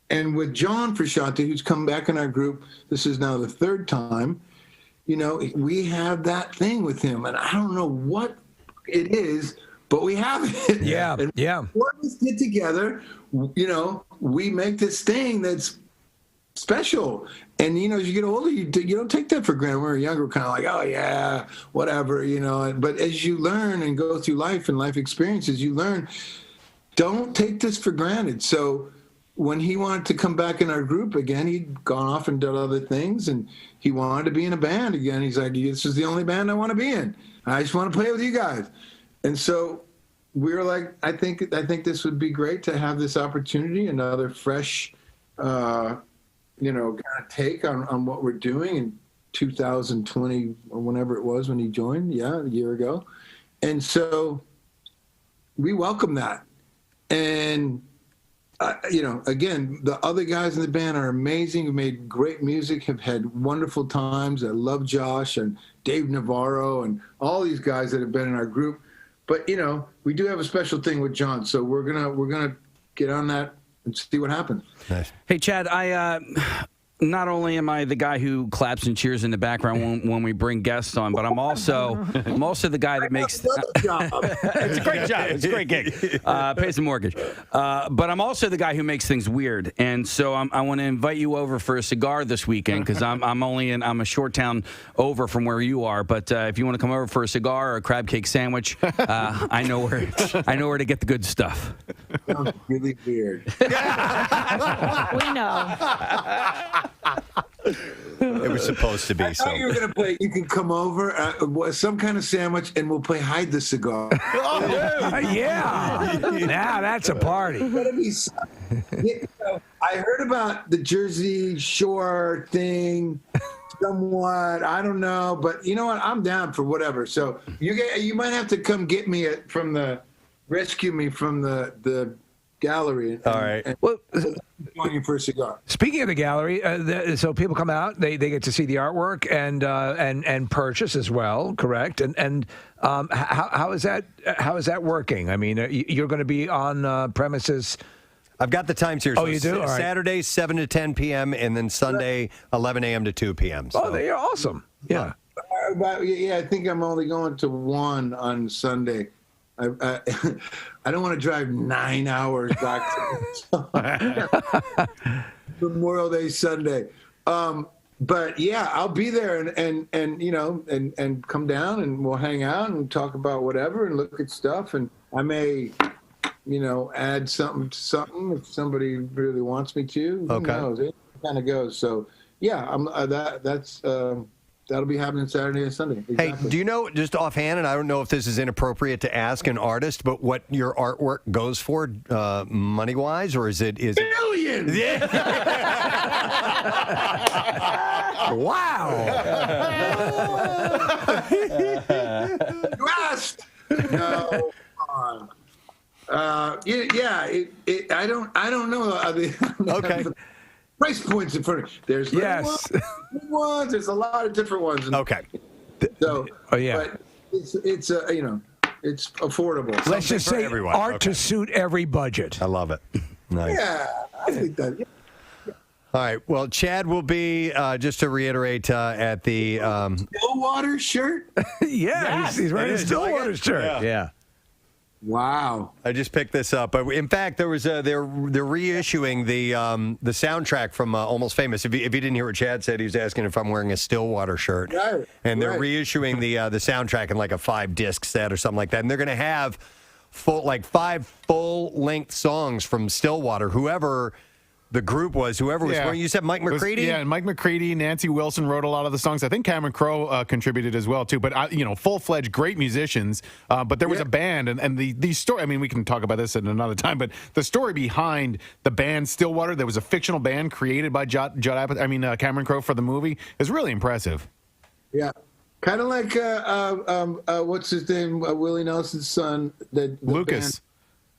And with John Frusciante, who's come back in our group, this is now the third time, we have that thing with him. And I don't know what it is, but we have it. Yeah, and yeah. When we get together, we make this thing that's special. And as you get older, you don't take that for granted. When we were younger, we're kind of like, oh yeah, whatever, But as you learn and go through life and life experiences, you learn, don't take this for granted. So when he wanted to come back in our group again, he'd gone off and done other things, and he wanted to be in a band again. He's like, this is the only band I want to be in. I just want to play with you guys. And so we were like, I think this would be great to have this opportunity, another fresh, kind of take on what we're doing in 2020 or whenever it was when he joined, a year ago. And so we welcome that. And, again, the other guys in the band are amazing, who made great music, have had wonderful times. I love Josh and Dave Navarro and all these guys that have been in our group. But, we do have a special thing with John. So we're gonna get on that and see what happens. Nice. Hey, Chad, not only am I the guy who claps and cheers in the background when we bring guests on, but I'm also the guy that makes. It's a great job. It's a great gig. Pays the mortgage. But I'm also the guy who makes things weird, and so I want to invite you over for a cigar this weekend because I'm a short town over from where you are. But if you want to come over for a cigar or a crab cake sandwich, I know where to get the good stuff. Sounds really weird. We know. It was supposed to be. I thought you were going to play. You can come over, some kind of sandwich, and we'll play hide the cigar. Yeah. Now that's a party. I heard about the Jersey Shore thing. Somewhat, I don't know, but you know what? I'm down for whatever. So you might have to come get me rescue me from the gallery. All right. Well, join you for a cigar. Speaking of the gallery, so people come out, they get to see the artwork and purchase as well, correct? And how is that working? I mean, you're going to be on premises. I've got the times here. Oh, you do? All right. Saturday, 7 to 10 p.m., and then Sunday, 11 a.m. to 2 p.m. So. Oh, they're awesome. Yeah. I think I'm only going to 1 on Sunday. I don't want to drive 9 hours back to Memorial Day Sunday. But yeah, I'll be there and come down and we'll hang out and talk about whatever and look at stuff. And I may, add something to something if somebody really wants me to. Who knows? It kind of goes. So yeah, that'll be happening Saturday and Sunday. Exactly. Hey, do you know, just offhand, and I don't know if this is inappropriate to ask an artist, but what your artwork goes for money-wise, or is it millions? Yeah. Wow. You asked. No. I don't know. Okay. Price points in front of there's ones, there's a lot of different ones. Okay. So, yeah. But it's it's affordable. Let's just say everyone. art to suit every budget. I love it. Nice. Yeah, I think that. Yeah. All right. Well, Chad will be, just to reiterate, at the Stillwater shirt? Yes, he's wearing a Stillwater shirt. Yeah. Wow. I just picked this up. But in fact, they're reissuing the soundtrack from Almost Famous. If you didn't hear what Chad said, he was asking if I'm wearing a Stillwater shirt. Right. And they're reissuing the soundtrack in like a 5-disc set or something like that. And they're going to have 5 full-length songs from Stillwater. Whoever the group was, you said Mike McCready? And Mike McCready, Nancy Wilson wrote a lot of the songs. I think Cameron Crowe contributed as well, too. But, full-fledged great musicians. But there was a band, and the story, I mean, we can talk about this at another time, but the story behind the band Stillwater, there was a fictional band created by Cameron Crowe for the movie, is really impressive. Yeah. Kind of like, what's his name, Willie Nelson's son. Lucas. Band.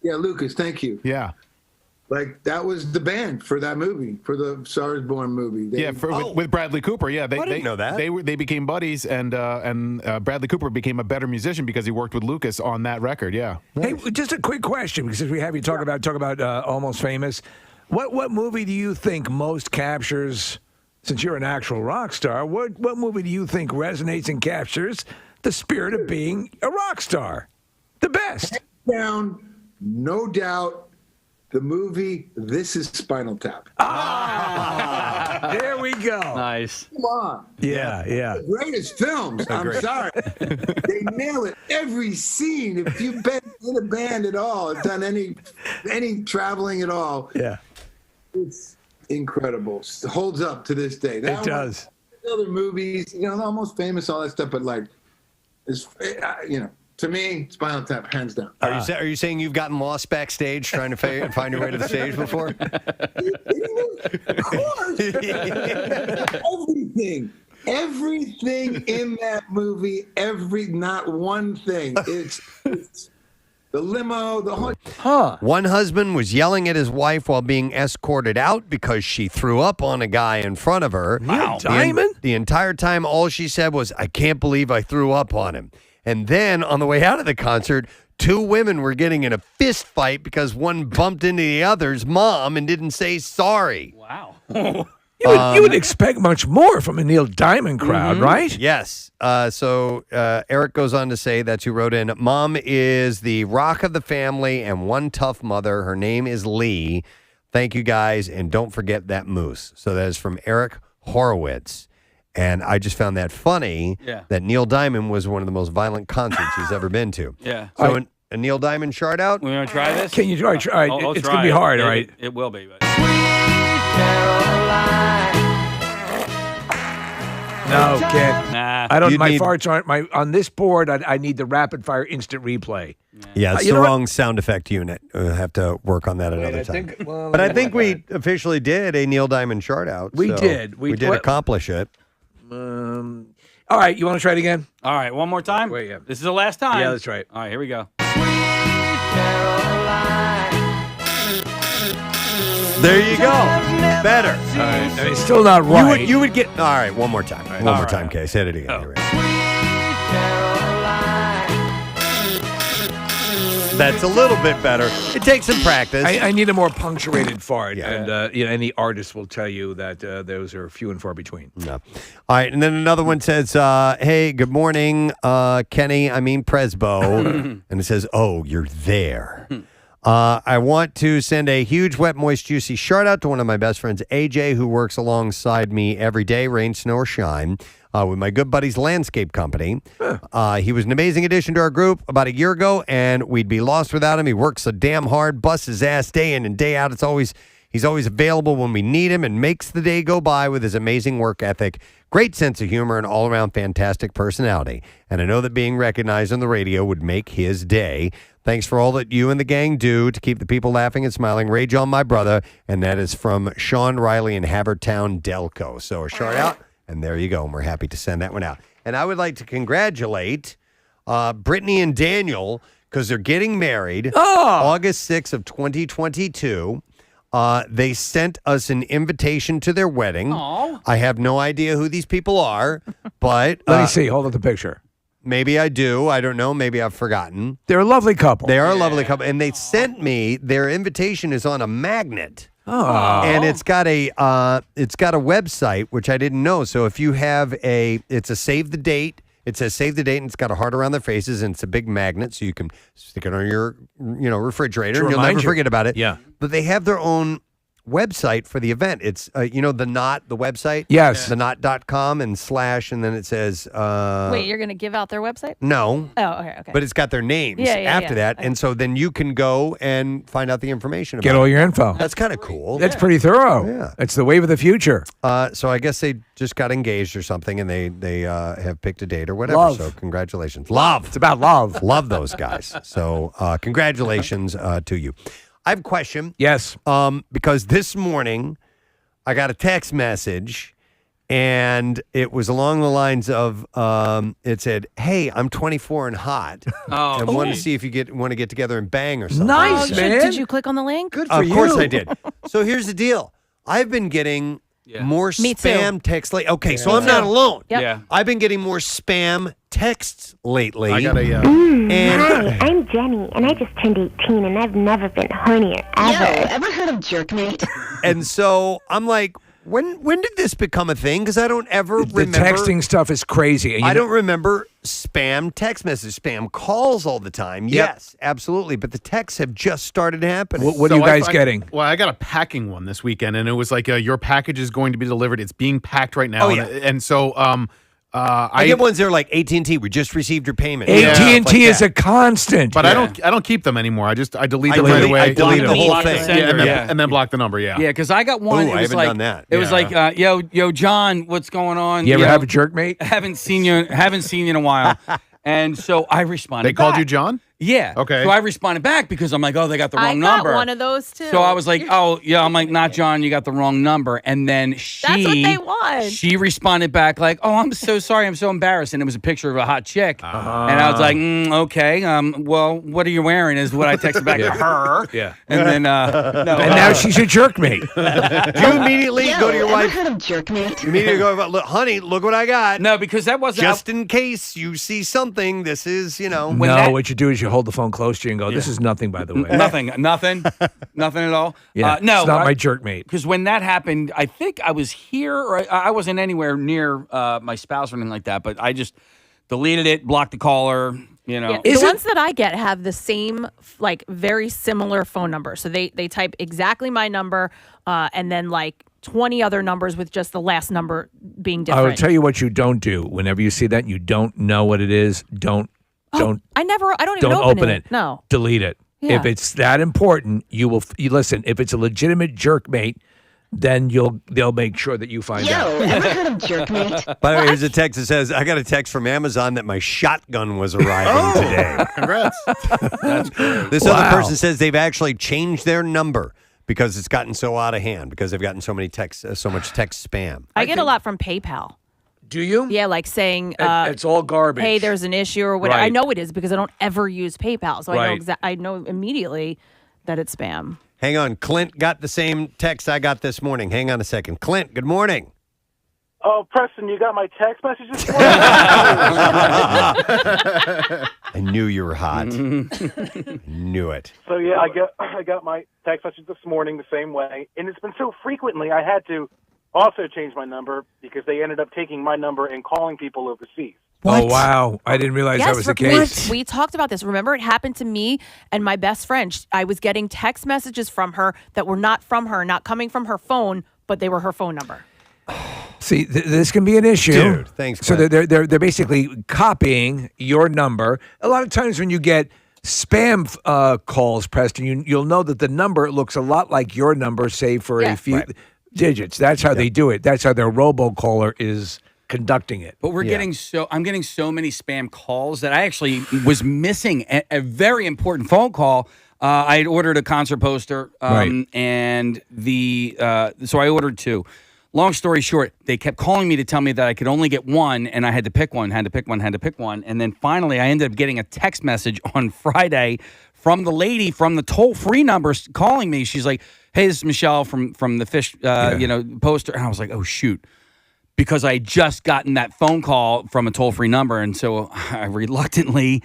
Yeah, Lucas, thank you. Yeah. Like, that was the band for that movie, for the Stars Born movie. With Bradley Cooper. Yeah, I didn't know that. They became buddies, and Bradley Cooper became a better musician because he worked with Lucas on that record. Yeah. Hey, just a quick question, because we have you talk about Almost Famous. What movie do you think most captures? Since you're an actual rock star, what movie do you think resonates and captures the spirit of being a rock star? The best. Down, no doubt. The movie This Is Spinal Tap. There we go. Nice. Come on. Yeah. The greatest films. I'm sorry. They nail it. Every scene. If you've been in a band at all, done any traveling at all, it's incredible. It holds up to this day. It does. Other movies, Almost Famous, all that stuff, but to me, Spinal Tap, hands down. Are you saying you've gotten lost backstage trying to find your way to the stage before? Of course. Everything in that movie, not one thing. It's the limo, the whole. One husband was yelling at his wife while being escorted out because she threw up on a guy in front of her. Wow. Diamond? The entire time, all she said was, "I can't believe I threw up on him." And then on the way out of the concert, 2 women were getting in a fist fight because one bumped into the other's mom and didn't say sorry. Wow. You would expect much more from a Neil Diamond crowd, right? Yes. So Eric goes on to say, that's who wrote in, Mom is the rock of the family and one tough mother. Her name is Lee. Thank you, guys. And don't forget that moose. So that is from Eric Horowitz. And I just found that funny that Neil Diamond was one of the most violent concerts he's ever been to. Yeah. So a Neil Diamond shout out? We want to try this? Can you try? I'll It's try going to be hard, it. all right? It will be. But... No, kid. Nah. I don't. You'd My need- farts aren't on this board. I need the rapid fire instant replay. Yeah, it's You the know what? wrong sound effect unit. We'll have to work on that another time. well, But I think we officially did a Neil Diamond shout out. We so did. We did accomplish it. All right, you want to try it again? All right, one more time? Wait, yeah. This is the last time. Yeah, that's right. All right, here we go. There you go. Better. All right. I mean, it's still not right. You would get. All right, one more time. One more time, Case. Hit it again. Here we go. That's a little bit better. It takes some practice. I need a more punctuated fart, Yeah. and any artist will tell you that those are few and far between. No. All right, and then another one says, hey, good morning, Kenny, Presbo. And it says, oh, you're there. I want to send a huge, wet, moist, juicy shout out to one of my best friends, AJ, who works alongside me every day, rain, snow, or shine, with my good buddy's landscape company. He was an amazing addition to our group about a year ago, and we'd be lost without him. He works so damn hard, busts his ass day in and day out. He's always available when we need him and makes the day go by with his amazing work ethic, great sense of humor, and all-around fantastic personality. And I know that being recognized on the radio would make his day. Thanks for all that you and the gang do to keep the people laughing and smiling. Rage on, my brother. And that is from Sean Riley in Havertown, Delco. So a shout out, and there you go. And we're happy to send that one out. And I would like to congratulate Brittany and Daniel because they're getting married August 6th of 2022. They sent us an invitation to their wedding. I have no idea who these people are, but Let me see. Hold up the picture. Maybe I do. I don't know. Maybe I've forgotten. They're a lovely couple. They are a lovely couple. And they sent me, their invitation is on a magnet. Oh. And it's got a website, which I didn't know. So if you have it's a save the date. It says save the date, and it's got a heart around their faces, and it's a big magnet, so you can stick it on your refrigerator, and you'll never forget about it. Yeah. But they have their own website for the event. It's, the Knot, the website? Yes. The Knot.com and / and then it says... Wait, you're going to give out their website? No. Oh, okay. But it's got their names after that. Okay. And so then you can go and find out the information about Get all your info. it. That's kind of cool. That's pretty thorough. Yeah. It's the wave of the future. So I guess they just got engaged or something, and they have picked a date or whatever. Love. So congratulations. Love. It's about love. Love those guys. So congratulations to you. I have a question. Yes. Because this morning I got a text message, and it was along the lines of, it said, hey, I'm 24 and hot. And want to see if you want to get together and bang or something. Nice, man. Did you click on the link? Good for Of you. course I did. So here's the deal. I've been getting more Me too. spam texts lately. Okay, so I'm not alone. Yep. Yeah. I've been getting more spam texts lately. I got a. and Hi, I'm Jenny, and I just turned 18, and I've never been hornier ever. Ever heard of Jerkmate? and so I'm like, when did this become a thing? Because I don't ever The remember. texting stuff is crazy. And I don't remember spam text messages, spam calls all the time. Yep. Yes, absolutely. But the texts have just started happening. What are you guys getting? Well, I got a packing one this weekend, and it was like, your package is going to be delivered. It's being packed right now. Oh, yeah. And so I get ones that are like AT&T. We just received your payment. AT&T is a constant. But I don't keep them anymore. I delete them delete- right away. I delete the whole Block the thing. sender, and then block the number. Yeah. Yeah, because I got one. Ooh, it I was haven't like, done that. It was like, yo, John, what's going on? You ever Yo, have a jerk mate? Haven't seen you in a while. And so I responded. They called back. you John? Yeah. Okay. So I responded back because I'm like, oh, they got the I wrong got number. one of those too. So I was like, oh, yeah. I'm like, not John. You got the wrong number. And then That's what they want. She responded back like, oh, I'm so sorry. I'm so embarrassed. And it was a picture of a hot chick. And I was like, okay. Well, what are you wearing? Is what I texted back to her. Yeah. And then, no. And now she's a jerk mate. Do you immediately go to your ever wife? heard of Jerkmate? You immediately go, look, honey, look what I got. No, because that wasn't Just in case you see something, this is, What you do is you hold the phone close to you and go, "This is nothing, by the way." Nothing at all. Yeah, no, it's not my jerk mate. Because when that happened, I think I was here, or I wasn't anywhere near my spouse or anything like that. But I just deleted it, blocked the caller. You know, the ones that I get have the same, like, very similar phone number. So they type exactly my number, and then like 20 other numbers with just the last number being different. I will tell you what you don't do. Whenever you see that, you don't know what it is. Don't. I don't even open it. No. Delete it. Yeah. If it's that important, you listen. If it's a legitimate jerk mate, then they'll make sure that you find out. Ever heard of jerk mate? By the way, here's a text that says, I got a text from Amazon that my shotgun was arriving today. Congrats. That's great. This other person says they've actually changed their number because it's gotten so out of hand, because they've gotten so many texts, so much text spam. I get a lot from PayPal. Do you? Yeah, like saying it's all garbage. Hey, there's an issue or whatever. Right. I know it is because I don't ever use PayPal, so Right. I know immediately that it's spam. Hang on. Clint got the same text I got this morning. Hang on a second. Clint, good morning. Oh, Preston, you got my text message this morning? I knew you were hot. Knew it. So yeah, I got my text message this morning the same way, and it's been so frequently I had to also change my number because they ended up taking my number and calling people overseas. Oh, wow. I didn't realize that was the case. We talked about this. Remember, it happened to me and my best friend. I was getting text messages from her that were not from her, not coming from her phone, but they were her phone number. See, this can be an issue. Dude, thanks, So Clint. they're basically copying your number. A lot of times when you get spam calls, Preston, you'll know that the number looks a lot like your number, save for a few digits. That's how they do it. That's how their robocaller is conducting it. But I'm getting so many spam calls that I actually was missing a very important phone call. I had ordered a concert poster, and so I ordered two. Long story short, they kept calling me to tell me that I could only get one, and I had to pick one. And then finally, I ended up getting a text message on Friday from the lady from the toll-free number calling me. She's like, "Hey, this is Michelle from the Fish, poster." And I was like, "Oh shoot." Because I had just gotten that phone call from a toll-free number, and so I reluctantly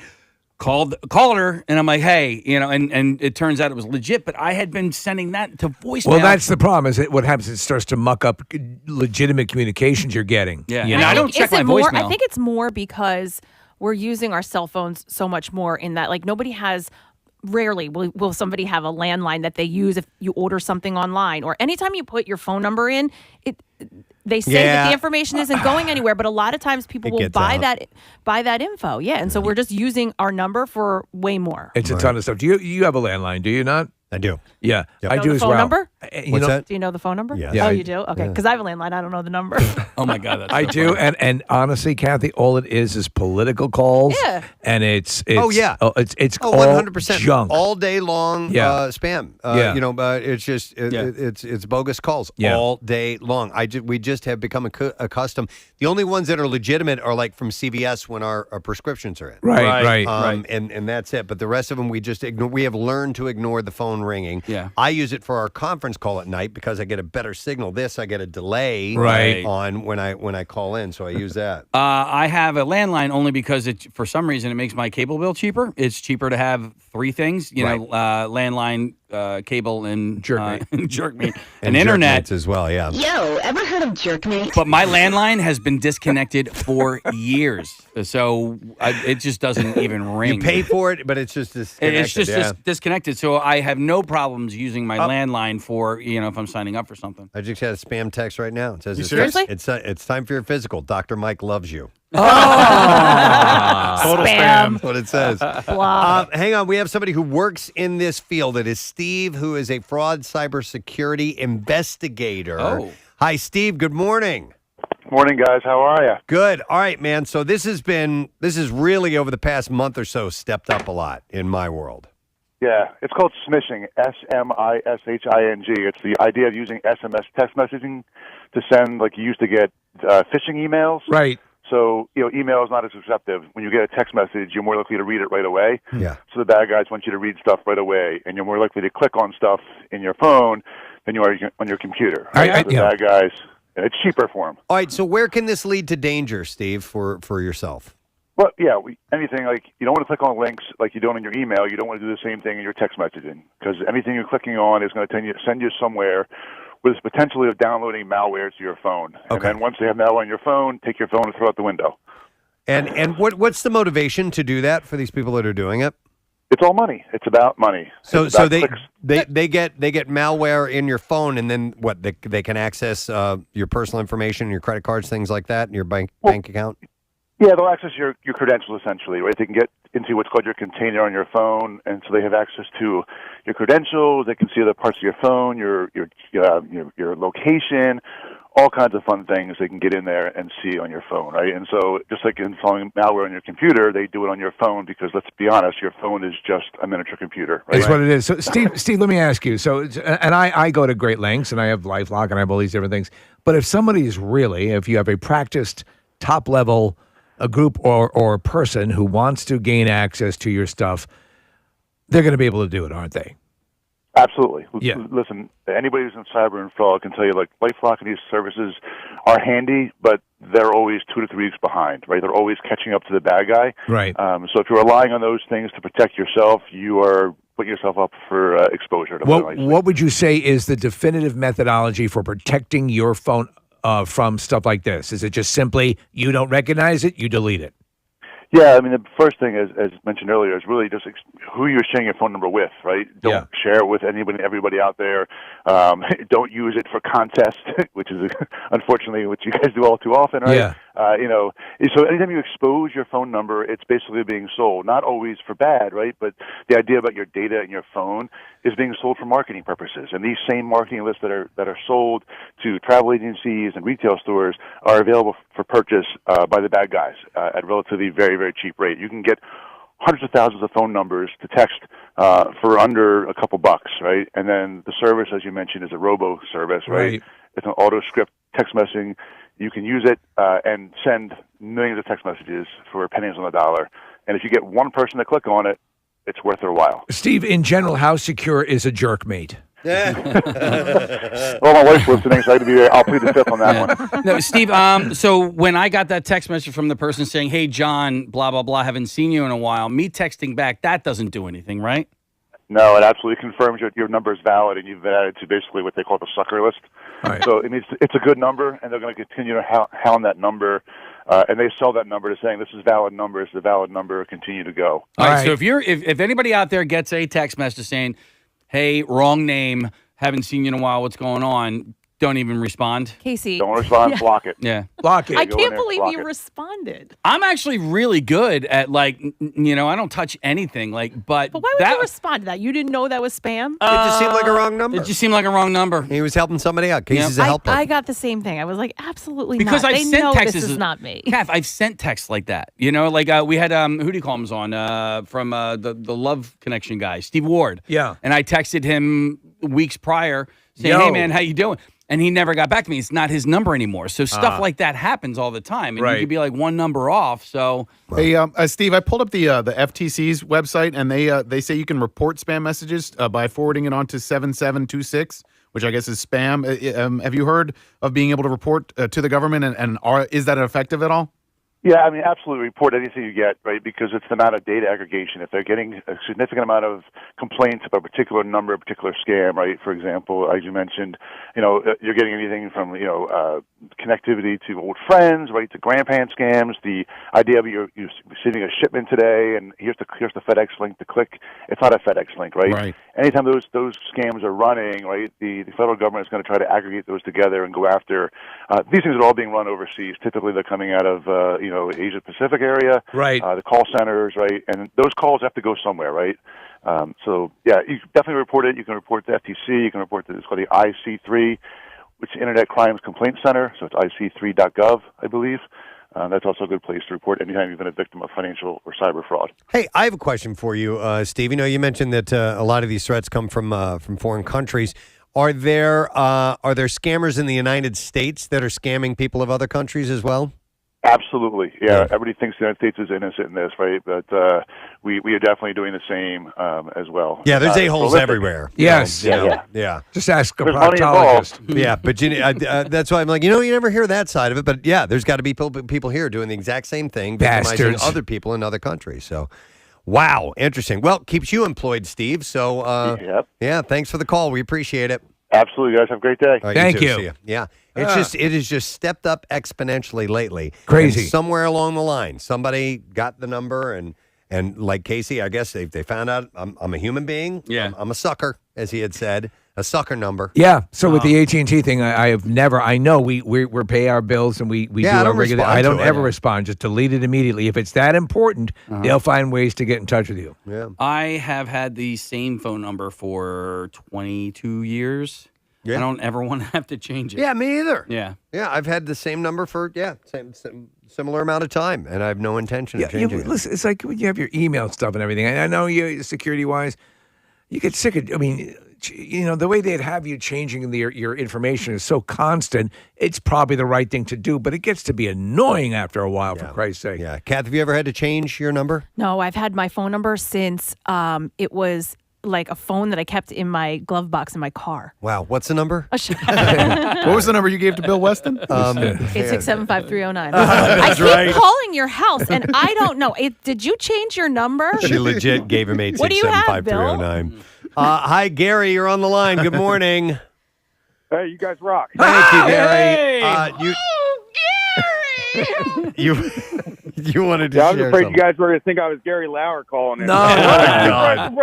called her, and I'm like, "Hey, and it turns out it was legit." But I had been sending that to voicemail. Well, that's the problem. Is what happens? It starts to muck up legitimate communications you're getting. Yeah, you and know? I don't check my voicemail. I think it's more because we're using our cell phones so much more. In that, like, nobody has. Rarely will somebody have a landline that they use if you order something online, or anytime you put your phone number in, they say that the information isn't going anywhere, but a lot of times people will buy that info. Yeah, and so we're just using our number for way more. It's a ton of stuff. Do you have a landline? Do you not? I do. Yeah, Yep. I do as well. Phone number? What's that? Do you know the phone number? Yeah. Oh, you do? Okay, because I have a landline. I don't know the number. Oh my God, that's I so do, funny. and honestly, Kathy, all it is political calls. Yeah. And it's Oh, all 100% junk. all day long. Spam. It's just it's bogus calls all day long. We just have become accustomed. The only ones that are legitimate are like from CVS when our prescriptions are in. Right. And that's it. But the rest of them we just ignore. We have learned to ignore the phone ringing. Yeah. I use it for our conference call at night because I get a better signal. I get a delay on when I call in, so I use that. I have a landline only because for some reason it makes my cable bill cheaper. It's cheaper to have three things, landline, cable, and jerk meat, and internet as well. Yeah. Yo, ever heard of jerk mate? But my landline has been disconnected for years, so it just doesn't even ring. You pay for it, but it's just disconnected. It's just disconnected. So I have no problems using my landline for if I'm signing up for something. I just had a spam text right now. It says, seriously? It's time for your physical. Dr. Mike loves you. Total spam. That's what it says. Hang on. We have somebody who works in this field. It is Steve, who is a fraud cybersecurity investigator. Oh. Hi, Steve. Good morning. Morning, guys. How are you? Good. All right, man. So this is really over the past month or so stepped up a lot in my world. Yeah, it's called smishing, smishing. It's the idea of using SMS text messaging to send, like you used to get phishing emails. Right. So, email is not as receptive. When you get a text message, you're more likely to read it right away. Yeah. So the bad guys want you to read stuff right away, and you're more likely to click on stuff in your phone than you are on your computer. So the bad guys, and it's cheaper for them. All right, so where can this lead to danger, Steve, for yourself? Well, yeah, anything like you don't want to click on links like you don't in your email. You don't want to do the same thing in your text messaging because anything you're clicking on is going to send you somewhere with the potential of downloading malware to your phone. Okay. And then once they have malware on your phone, take your phone and throw it out the window. And what's the motivation to do that for these people that are doing it? It's all money. It's about money. So they get malware in your phone, and then what? They can access your personal information, your credit cards, things like that, and your bank account. Yeah, they'll access your credentials essentially, right? They can get into what's called your container on your phone, and so they have access to your credentials. They can see other parts of your phone, your location, all kinds of fun things they can get in there and see on your phone, right? And so just like installing malware on your computer, they do it on your phone because let's be honest, your phone is just a miniature computer, right? That's what it is. So Steve, let me ask you. So, and I go to great lengths, and I have LifeLock, and I have all these different things. But if if you have a practiced top level a group or person who wants to gain access to your stuff, they're going to be able to do it, aren't they? Absolutely. Yeah. Listen, anybody who's in cyber and fraud can tell you, like, LifeLock and these services are handy, but they're always 2 to 3 weeks behind, right? They're always catching up to the bad guy. Right. So if you're relying on those things to protect yourself, you are putting yourself up for exposure. What would you say is the definitive methodology for protecting your phone from stuff like this? Is it just simply you don't recognize it, you delete it? Yeah, I mean, the first thing, as mentioned earlier, is really just who you're sharing your phone number with, right? Don't share it with everybody out there. Don't use it for contests, which is unfortunately what you guys do all too often, right? Yeah. So anytime you expose your phone number, it's basically being sold. Not always for bad, right? But the idea about your data and your phone is being sold for marketing purposes. And these same marketing lists that are sold to travel agencies and retail stores are available for purchase by the bad guys at relatively very, very cheap rate. You can get hundreds of thousands of phone numbers to text for under a couple bucks, right? And then the service, as you mentioned, is a robo service, right? It's an auto script text messaging. You can use it and send millions of text messages for pennies on the dollar. And if you get one person to click on it, it's worth their while. Steve, in general, how secure is a jerkmate? Well, my wife's listening, so I'll plead the fifth on that one. No, Steve, so when I got that text message from the person saying, hey, John, blah, blah, blah, haven't seen you in a while, me texting back, that doesn't do anything, right? No, it absolutely confirms your number is valid, and you've been added to basically what they call the sucker list. Right. So it means it's a good number, and they're going to continue to hound that number, and they sell that number to saying this is valid number, it's a valid number, continue to go. All right. So if anybody out there gets a text message saying, hey, wrong name, haven't seen you in a while, what's going on? Don't even respond. Casey. Don't respond, block it. Yeah. Block it. I can't believe you responded. I'm actually really good at, I don't touch anything, but why would you respond to that? You didn't know that was spam? It just seemed like a wrong number. It just seemed like a wrong number. He was helping somebody out. Casey's a helper. I got the same thing. I was like, absolutely because not. I've They sent know texts. this is not me. Kath, I've sent texts like that. We had, who do you call him on? From the Love Connection guy, Steve Ward. Yeah. And I texted him weeks prior saying, hey, man, how you doing? And he never got back to me. It's not his number anymore. So stuff like that happens all the time. And you could be like one number off. So Hey, Steve, I pulled up the FTC's website, and they say you can report spam messages by forwarding it on to 7726, which I guess is spam. Have you heard of being able to report to the government, and is that effective at all? Yeah, I mean, absolutely report anything you get, right, because it's the amount of data aggregation. If they're getting a significant amount of complaints about a particular number, a particular scam, right, for example, as you mentioned, you're getting anything from, connectivity to old friends, right, to grandparent scams, the idea of you're receiving a shipment today, and here's the FedEx link to click. It's not a FedEx link, right? Right. Anytime those scams are running, right, the federal government is going to try to aggregate those together and go after. These things are all being run overseas. Typically, they're coming out of, Asia Pacific area, right? The call centers, right, and those calls have to go somewhere, right? So yeah, you can definitely report it. You can report to FTC. You can report to it's called the IC3, which is Internet Crimes Complaint Center. So it's IC3.gov, I believe. That's also a good place to report anytime you've been a victim of financial or cyber fraud. Hey, I have a question for you, Steve. You mentioned that a lot of these threats come from foreign countries. Are there scammers in the United States that are scamming people of other countries as well? Absolutely, yeah. Everybody thinks the United States is innocent in this, right? But we are definitely doing the same as well. Yeah, there's a-holes everywhere. Yes. Yeah. Just ask a There's money proctologist. Yeah, but that's why I'm like, you never hear that side of it. But yeah, there's got to be people here doing the exact same thing, victimizing Bastards. other people in other countries. So, wow, interesting. Well, keeps you employed, Steve. So, yeah, thanks for the call. We appreciate it. Absolutely, guys. Have a great day. All right, Thank too. you. See ya. Yeah, it has just stepped up exponentially lately. Crazy. And somewhere along the line, somebody got the number, and like Casey, I guess they found out I'm a human being. Yeah. I'm a sucker, as he had said, a sucker number. Yeah. So with the AT&T thing, I have never. I know we pay our bills and we do I our don't regular. respond I don't to it. ever respond. Just delete it immediately. If it's that important, they'll find ways to get in touch with you. Yeah. I have had the same phone number for 22 years. Yeah. I don't ever want to have to change it. Yeah, me either. Yeah. Yeah, I've had the same number for similar amount of time, and I have no intention of changing it. Listen, it's like when you have your email stuff and everything. I know you security wise, you get sick of. I mean, the way they'd have you changing your information is so constant. It's probably the right thing to do, but it gets to be annoying after a while. For Christ's sake. Yeah, Kath, have you ever had to change your number? No, I've had my phone number since it was like a phone that I kept in my glove box in my car. Wow, what's the number? What was the number you gave to Bill Weston? 867-5309. That's I keep right. calling your house, and I don't know. Did you change your number? She legit gave him What do you have, Bill? 867-5309. Hi, Gary. You're on the line. Good morning. Hey, you guys rock. Thank you, Gary. Hey! You wanted to I was share afraid something. you guys were going to think I was Gary Lauer calling in. No. Oh, my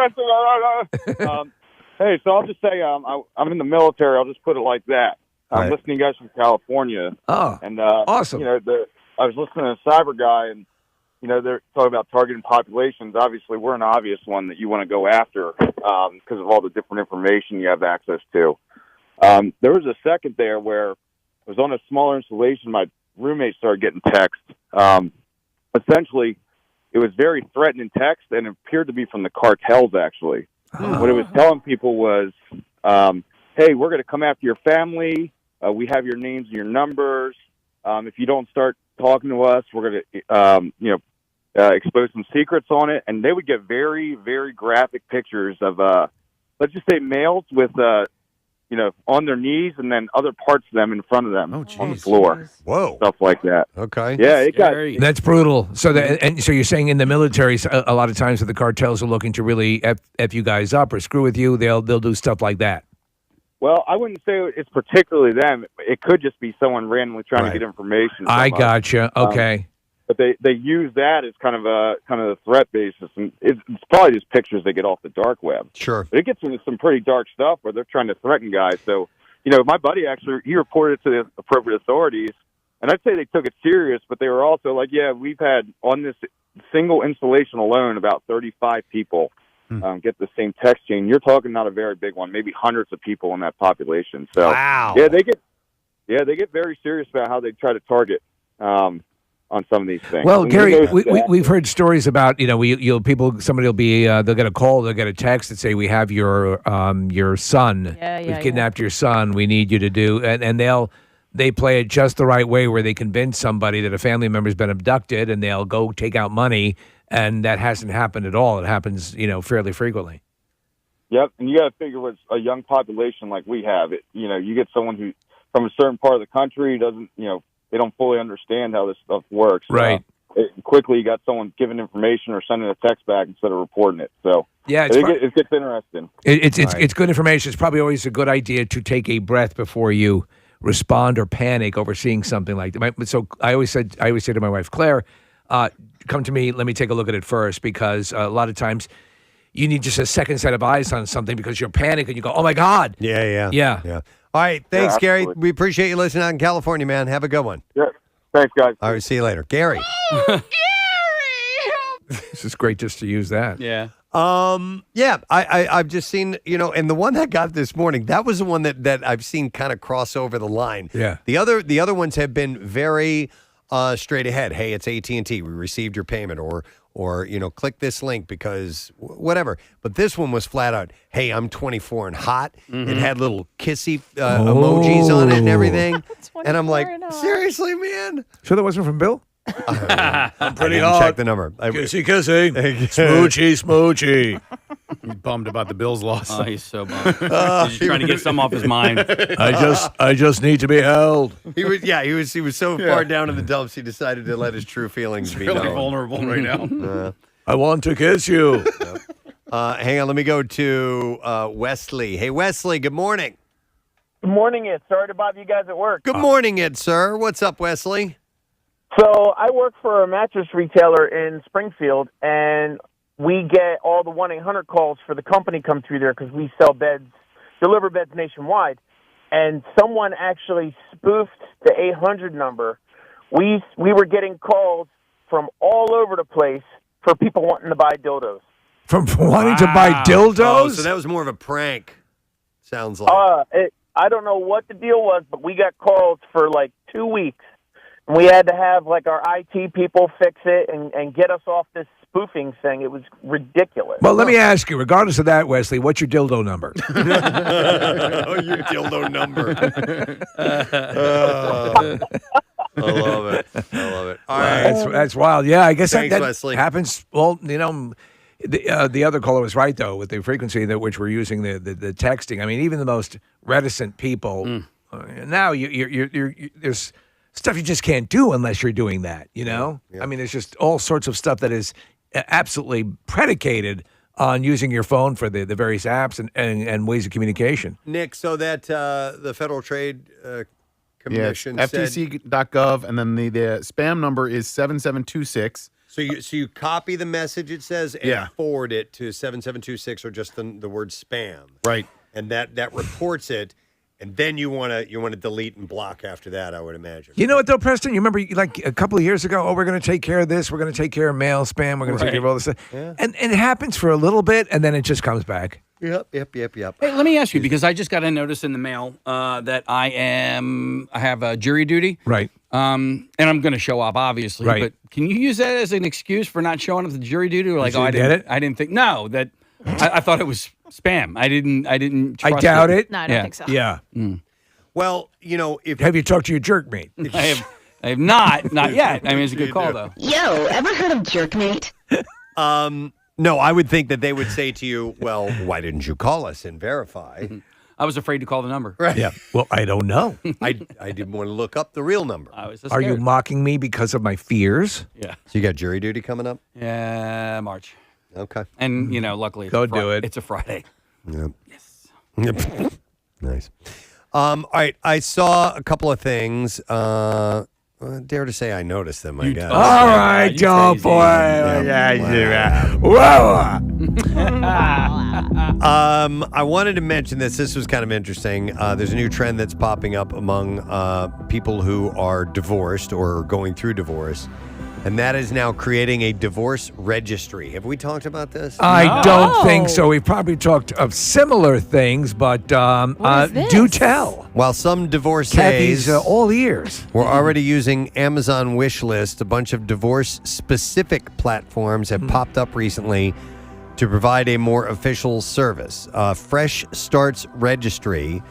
God. Hey, so I'll just say I'm in the military. I'll just put it like that. I'm Right. listening to you guys from California. Oh, and awesome. I was listening to a cyber guy, and they're talking about targeting populations. Obviously, we're an obvious one that you want to go after because of all the different information you have access to. There was a second there where I was on a smaller installation. My roommate started getting text. Essentially, it was very threatening text, and it appeared to be from the cartels, actually. What it was telling people was, hey, we're going to come after your family. We have your names and your numbers. If you don't start talking to us, we're going to, expose some secrets on it. And they would get very, very graphic pictures of, let's just say, males with, on their knees, and then other parts of them in front of them on the floor. Whoa. Stuff like that. Okay. Yeah, it got. That's brutal. So so you're saying in the military, a lot of times if the cartels are looking to really f you guys up or screw with you, they'll do stuff like that. Well, I wouldn't say it's particularly them. It could just be someone randomly trying to get information. I gotcha. Okay. But they use that as kind of a threat basis, and it's probably just pictures they get off the dark web. Sure. But it gets into some pretty dark stuff where they're trying to threaten guys. So, my buddy actually, he reported it to the appropriate authorities, and I'd say they took it serious, but they were also like, yeah, we've had on this single installation alone about 35 people get the same text chain. You're talking not a very big one, maybe hundreds of people in that population. So, wow. Yeah, they get very serious about how they try to target. On some of these things. Well, And Gary, we've heard stories about somebody will be they'll get a call, they'll get a text that say we have your son, we've kidnapped your son, we need you to do, and they play it just the right way where they convince somebody that a family member's been abducted, and they'll go take out money, and that hasn't happened at all. It happens fairly frequently. Yep, and you got to figure with a young population like we have, you get someone who from a certain part of the country doesn't they don't fully understand how this stuff works. Right. Quickly, you got someone giving information or sending a text back instead of reporting it. So yeah, it gets interesting. It's good information. It's probably always a good idea to take a breath before you respond or panic over seeing something like that. So I always say to my wife Claire, come to me. Let me take a look at it first, because a lot of times you need just a second set of eyes on something because you're panicking and you go, oh my God. Yeah. All right. Thanks, Gary. Absolutely. We appreciate you listening out in California, man. Have a good one. Yeah. Thanks, guys. All right. See you later. Gary. This is great just to use that. Yeah. I've just seen, and the one that got this morning, that was the one that I've seen kind of cross over the line. Yeah. The other ones have been very straight ahead. Hey, it's AT&T. We received your payment, or click this link because whatever. But this one was flat out. Hey, I'm 24 and hot. It had little kissy emojis on it and everything. And I'm like, seriously, man? Sure that wasn't from Bill? I'm pretty hot. hot. Check the number. Kissy, smoochy, smoochy. He's bummed about the Bills' loss. Oh, he's so bummed. He's just trying to get some off his mind. I just need to be held. He was so far down in the dumps. He decided to let his true feelings be really known. vulnerable right now. I want to kiss you. Hang on, let me go to Wesley. Hey, Wesley. Good morning. Good morning, Ed. Sorry to bother you guys at work. Good morning, Ed, sir. What's up, Wesley? So I work for a mattress retailer in Springfield, and we get all the 1-800 calls for the company come through there because we sell beds, deliver beds nationwide. And someone actually spoofed the 800 number. We were getting calls from all over the place for people wanting to buy dildos. From wanting to buy dildos? Oh, so that was more of a prank, sounds like. I don't know what the deal was, but we got calls for like 2 weeks. And we had to have like our IT people fix it and get us off this spoofing thing. It was ridiculous. Well, let me ask you, regardless of that, Wesley, what's your dildo number? Oh, your dildo number. I love it. All right. That's wild. Yeah, I guess Thanks, that Wesley. happens. Well, the other caller was right, though, with the frequency that which we're using the texting. I mean, even the most reticent people, now there's stuff you just can't do unless you're doing that, Yeah. I mean, there's just all sorts of stuff that is absolutely predicated on using your phone for the various apps and ways of communication. Nick, so that the Federal Trade Commission said... FTC.gov, and then the spam number is 7726. So you copy the message, it says, and forward it to 7726 or just the word spam. Right. And that reports it. And then you want to delete and block after that, I would imagine. You know what, though, Preston? You remember like a couple of years ago, we're going to take care of this. We're going to take care of mail spam. We're going to take care of all this stuff. Yeah. And it happens for a little bit, and then it just comes back. Yep. Hey, let me ask you, because I just got a notice in the mail that I have a jury duty. Right. And I'm going to show up, obviously. Right. But can you use that as an excuse for not showing up to jury duty? Or like, I didn't think. No, that I thought it was spam. I didn't trust I doubt it. No, I don't think so. Yeah. Well, have you talked to your jerk mate? I have not yet. I mean, it's a good call, though. Yo, ever heard of jerkmate? No, I would think that they would say to you, well, why didn't you call us and verify? I was afraid to call the number. Right. Yeah. Well, I don't know. I didn't want to look up the real number. I was so Are you scared. mocking me because of my fears? Yeah. So you got jury duty coming up? Yeah, March. Okay. And, luckily, Go do it. It's a Friday. Yep. Yes. Yep. Nice. All right. I saw a couple of things. I dare to say I noticed them, I guess. All right, go for it. Whoa. I wanted to mention this. This was kind of interesting. There's a new trend that's popping up among people who are divorced or going through divorce. And that is now creating a divorce registry. Have we talked about this? I don't think so. We've probably talked of similar things, but do tell. While some divorcees Kathy's all ears. We're already using Amazon Wishlist. A bunch of divorce-specific platforms have popped up recently to provide a more official service. Fresh Starts Registry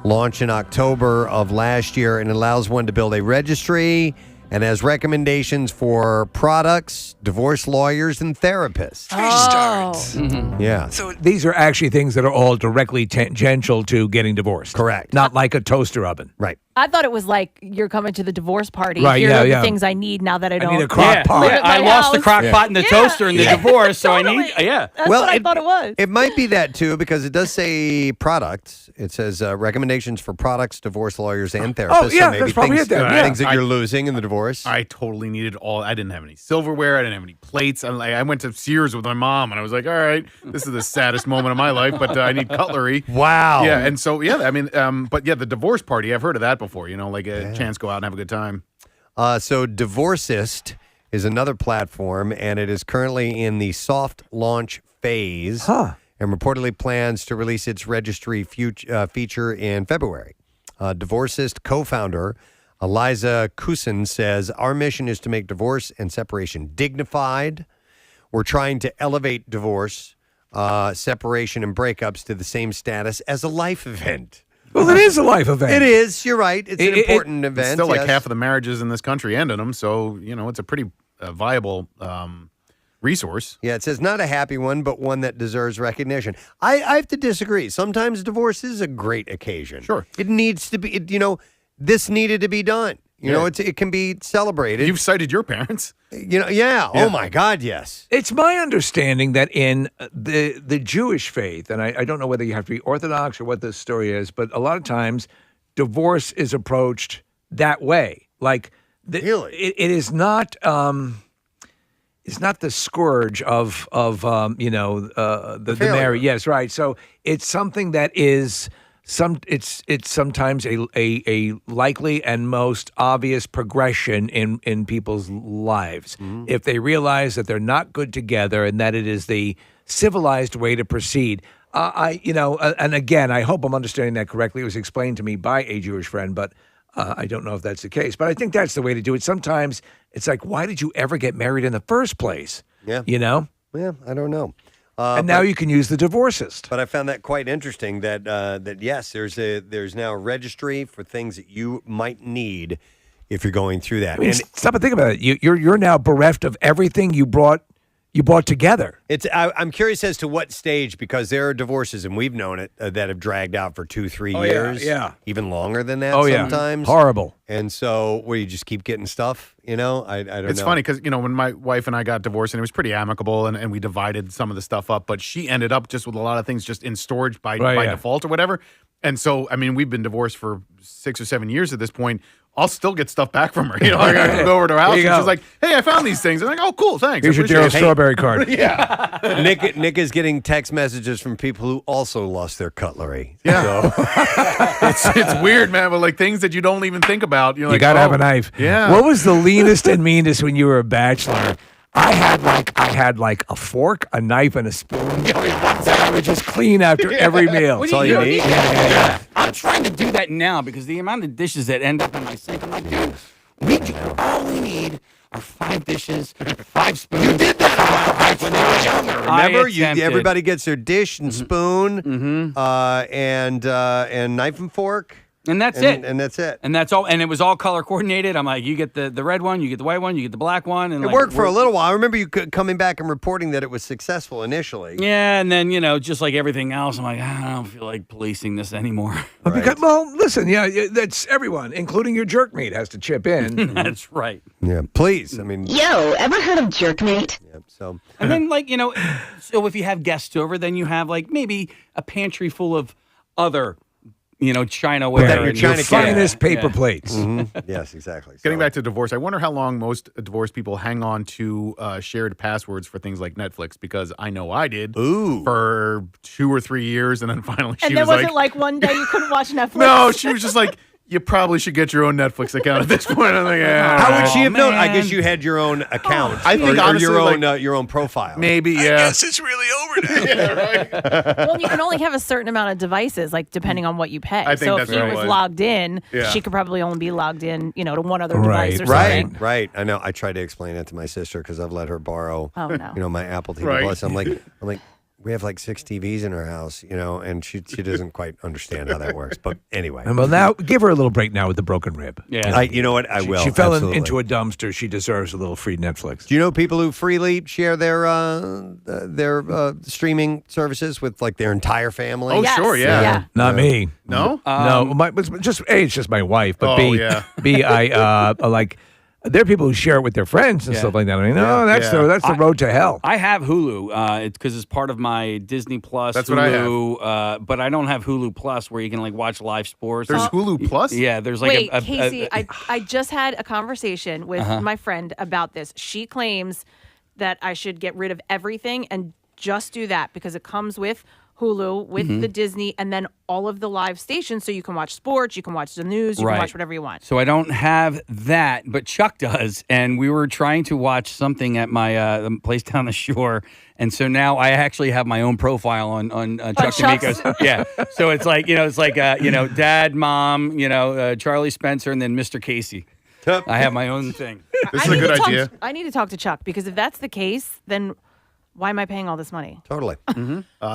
launched in October of last year and allows one to build a registry and has recommendations for products, divorce lawyers, and therapists. Starts. Yeah. So These are actually things that are all directly tangential to getting divorced. Correct. Not like a toaster oven. Right. I thought it was like you're coming to the divorce party. Right, Here yeah, are the yeah. things I need now that I don't need a crock pot. live at I my lost the house. crock pot and the toaster in the divorce, so I need. Yeah. That's what I thought it was. It might be that, too, because it does say products. It says recommendations for products, divorce lawyers, and therapists. Oh, yeah, so maybe that's probably things, it then. Yeah. things that you're losing in the divorce. I totally needed all. I didn't have any silverware. I didn't have any plates. I went to Sears with my mom, and I was like, all right, this is the saddest moment of my life, but I need cutlery. Wow. Yeah, and so, yeah, I mean, but yeah, the divorce party, I've heard of that before, like a chance to go out and have a good time. So Divorcist is another platform, and it is currently in the soft launch phase and reportedly plans to release its registry feature in February. Divorcist co-founder Eliza Kusin says, our mission is to make divorce and separation dignified. We're trying to elevate divorce, separation, and breakups to the same status as a life event. Well, it is a life event. It is. You're right. It's an important event. It's still like yes. half of the marriages in this country end in them, so, it's a pretty viable resource. Yeah, it says not a happy one, but one that deserves recognition. I have to disagree. Sometimes divorce is a great occasion. Sure. It needs to be, this needed to be done. It can be celebrated. You've cited your parents. Yeah. Oh, my God, yes. It's my understanding that in the Jewish faith, and I don't know whether you have to be Orthodox or what this story is, but a lot of times divorce is approached that way. Like, really? It is not... it's not the scourge of the marriage. Yes, right. So it's something that is it's sometimes a likely and most obvious progression in people's lives if they realize that they're not good together and that it is the civilized way to proceed. And again, I hope I'm understanding that correctly. It was explained to me by a Jewish friend, but I don't know if that's the case. But I think that's the way to do it. Sometimes it's like, why did you ever get married in the first place? Yeah. Yeah, I don't know. And now you can use the divorcist. But I found that quite interesting that yes, there's now a registry for things that you might need if you're going through that. I mean, stop and think about it. You're now bereft of everything you brought together. I'm curious as to what stage, because there are divorces, and we've known it, that have dragged out for 2-3 years. Yeah. Even longer than that sometimes. Horrible. And so, where you just keep getting stuff, I don't know. It's funny because, when my wife and I got divorced, and it was pretty amicable, and we divided some of the stuff up, but she ended up just with a lot of things just in storage by default or whatever. And so, I mean, we've been divorced for 6 or 7 years at this point. I'll still get stuff back from her. I gotta go over to her house, and she's like, "Hey, I found these things." I'm like, "Oh, cool, thanks." Here's your Daryl Strawberry card. Yeah. Nick is getting text messages from people who also lost their cutlery. Yeah. So. it's weird, man, but like things that you don't even think about. You gotta have a knife. Yeah. What was the leanest and meanest when you were a bachelor? I had like a fork, a knife, and a spoon. I would just clean after every meal. That's all you need? Yeah. I'm trying to do that now because the amount of dishes that end up in my sink, I'm like, dude, all we need are 5 dishes, 5 spoons. You did that when they were younger. Remember, everybody gets their dish and spoon, and knife and fork. And that's it. And that's it. And that's all. And it was all color coordinated. I'm like, you get the red one, you get the white one, you get the black one. And it worked for a little while. I remember you coming back and reporting that it was successful initially. Yeah, and then, just like everything else, I'm like, I don't feel like policing this anymore. Right. Well, listen, that's everyone, including your jerkmate, has to chip in. That's right. Yeah, please. I mean, Yo, ever heard of jerkmate? Yeah, so. And then, so if you have guests over, then you have, maybe a pantry full of other Chinaware. Your finest paper plates. Mm-hmm. Yes, exactly. Getting back to divorce, I wonder how long most divorced people hang on to shared passwords for things like Netflix, because I know I did for 2 or 3 years, and then finally she was wasn't like one day you couldn't watch Netflix? No, she was just like, you probably should get your own Netflix account at this point. I'm like, how would she have known? I guess you had your own account. I think honestly, your own profile. Maybe, yeah. I guess it's really over now. Yeah, right. Well, you can only have a certain amount of devices, depending on what you pay. I think so that's if he right. was logged in, Yeah. she could probably only be logged in, to one other device or something. Right. I know. I tried to explain that to my sister because I've let her borrow, my Apple TV Right. Plus. I'm like, we have 6 TVs in our house, and she doesn't quite understand how that works. But anyway. Well, now give her a little break now with the broken rib. Yeah. You know what? I will. She fell absolutely. into a dumpster. She deserves a little free Netflix. Do you know people who freely share their streaming services with their entire family? Oh, sure, yeah. Not me. No? No. It's just my wife. But yeah. there are people who share it with their friends and stuff like that. I mean, that's the road to hell. I have Hulu. It's because it's part of my Disney Plus. That's Hulu, what I have. But I don't have Hulu Plus where you can watch live sports. There's Hulu Plus? Yeah, there's Wait, Casey, I just had a conversation with my friend about this. She claims that I should get rid of everything and just do that because it comes with Hulu with the Disney and then all of the live stations, so you can watch sports, you can watch the news, you can watch whatever you want. So I don't have that, but Chuck does. And we were trying to watch something at my place down the shore. And so now I actually have my own profile on Chuck D'Amico's. Yeah. So it's like, Dad, Mom, Charlie Spencer, and then Mr. Casey. I have my own thing. This is a good idea. I need to talk to Chuck, because if that's the case, then why am I paying all this money? Totally.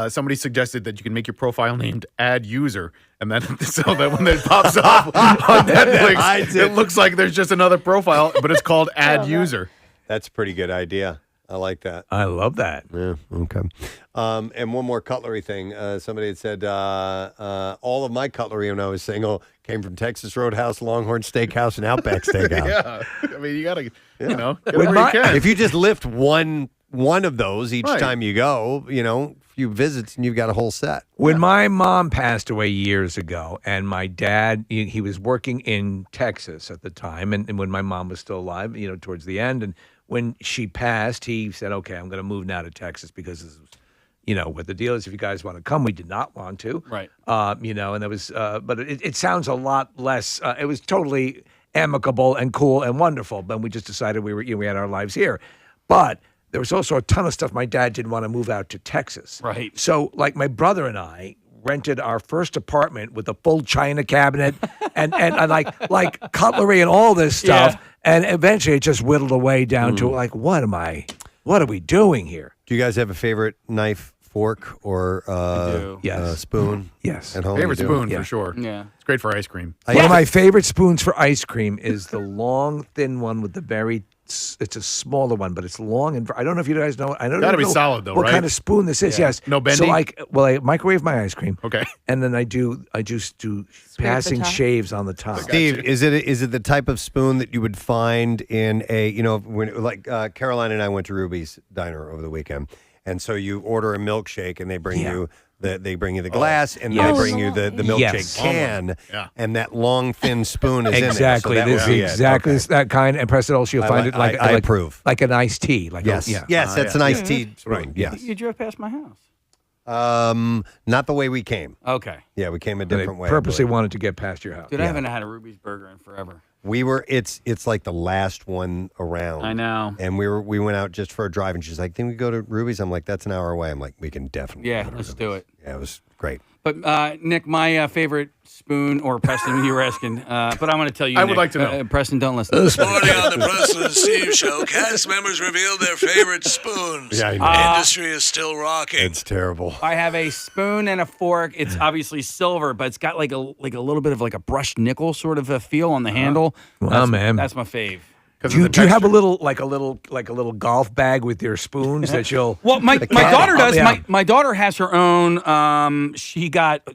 Somebody suggested that you can make your profile named Add User, and then so that when it pops up on Netflix, it looks like there's just another profile, but it's called Add User. That's a pretty good idea. I like that. I love that. Yeah, okay. And one more cutlery thing. Somebody had said, all of my cutlery when I was single came from Texas Roadhouse, Longhorn Steakhouse, and Outback Steakhouse. Yeah. I mean, you got to, get it where you can. If you just lift one of those each time you go, a few visits, and you've got a whole set. When my mom passed away years ago, and my dad, he was working in Texas at the time, and when my mom was still alive, towards the end, and when she passed, he said, okay, I'm going to move now to Texas because this is, what the deal is. If you guys want to come, we did not want to. Right. And it was, but it sounds a lot less, it was totally amicable and cool and wonderful, but we just decided we had our lives here. But there was also a ton of stuff my dad didn't want to move out to Texas. Right. So, like, my brother and I rented our first apartment with a full china cabinet and like cutlery and all this stuff. Yeah. And eventually it just whittled away down to like, what are we doing here? Do you guys have a favorite knife, fork, or spoon? Yes. At home? Favorite spoon for sure. Yeah. It's great for ice cream. One of my favorite spoons for ice cream is the long, thin one with the very. It's a smaller one, but it's long and I don't know if you guys know. I don't know. Gotta be solid though, what right? kind of spoon this is? Yes. No bendy. So I microwave my ice cream. Okay. And then I just do passing shaves on the top. Steve, is it the type of spoon that you would find in a Caroline and I went to Ruby's Diner over the weekend, and so you order a milkshake and they bring you. They bring you the glass, and they bring you the milkshake can, and that long, thin spoon is exactly. in there. So this is exactly that kind. And Preston, also you'll find it like I approve. Like an iced tea. Yes, that's an iced tea spoon. Right. Yes. You drove past my house. Not the way we came. Okay. Yeah, we came a different way. Purposely wanted to get past your house. Dude, I haven't had a Ruby's Burger in forever. We were. It's like the last one around. I know. And we went out just for a drive, and she's like, "Think we go to Ruby's?" I'm like, "That's an hour away." I'm like, "We can definitely." Yeah, let's do it. Yeah, it was great. But Nick, my favorite spoon, or Preston, you were asking, but I want to tell you, I Nick, would like to know. Preston, don't listen. This morning on the Preston and Steve Show, cast members revealed their favorite spoons. Yeah, I know. Industry is still rocking. It's terrible. I have a spoon and a fork. It's obviously silver, but it's got like a little bit of like a brushed nickel sort of a feel on the handle. Wow, man, that's my fave. Do you have a little golf bag with your spoons that you'll? Well, my daughter does. Yeah. My daughter has her own. She got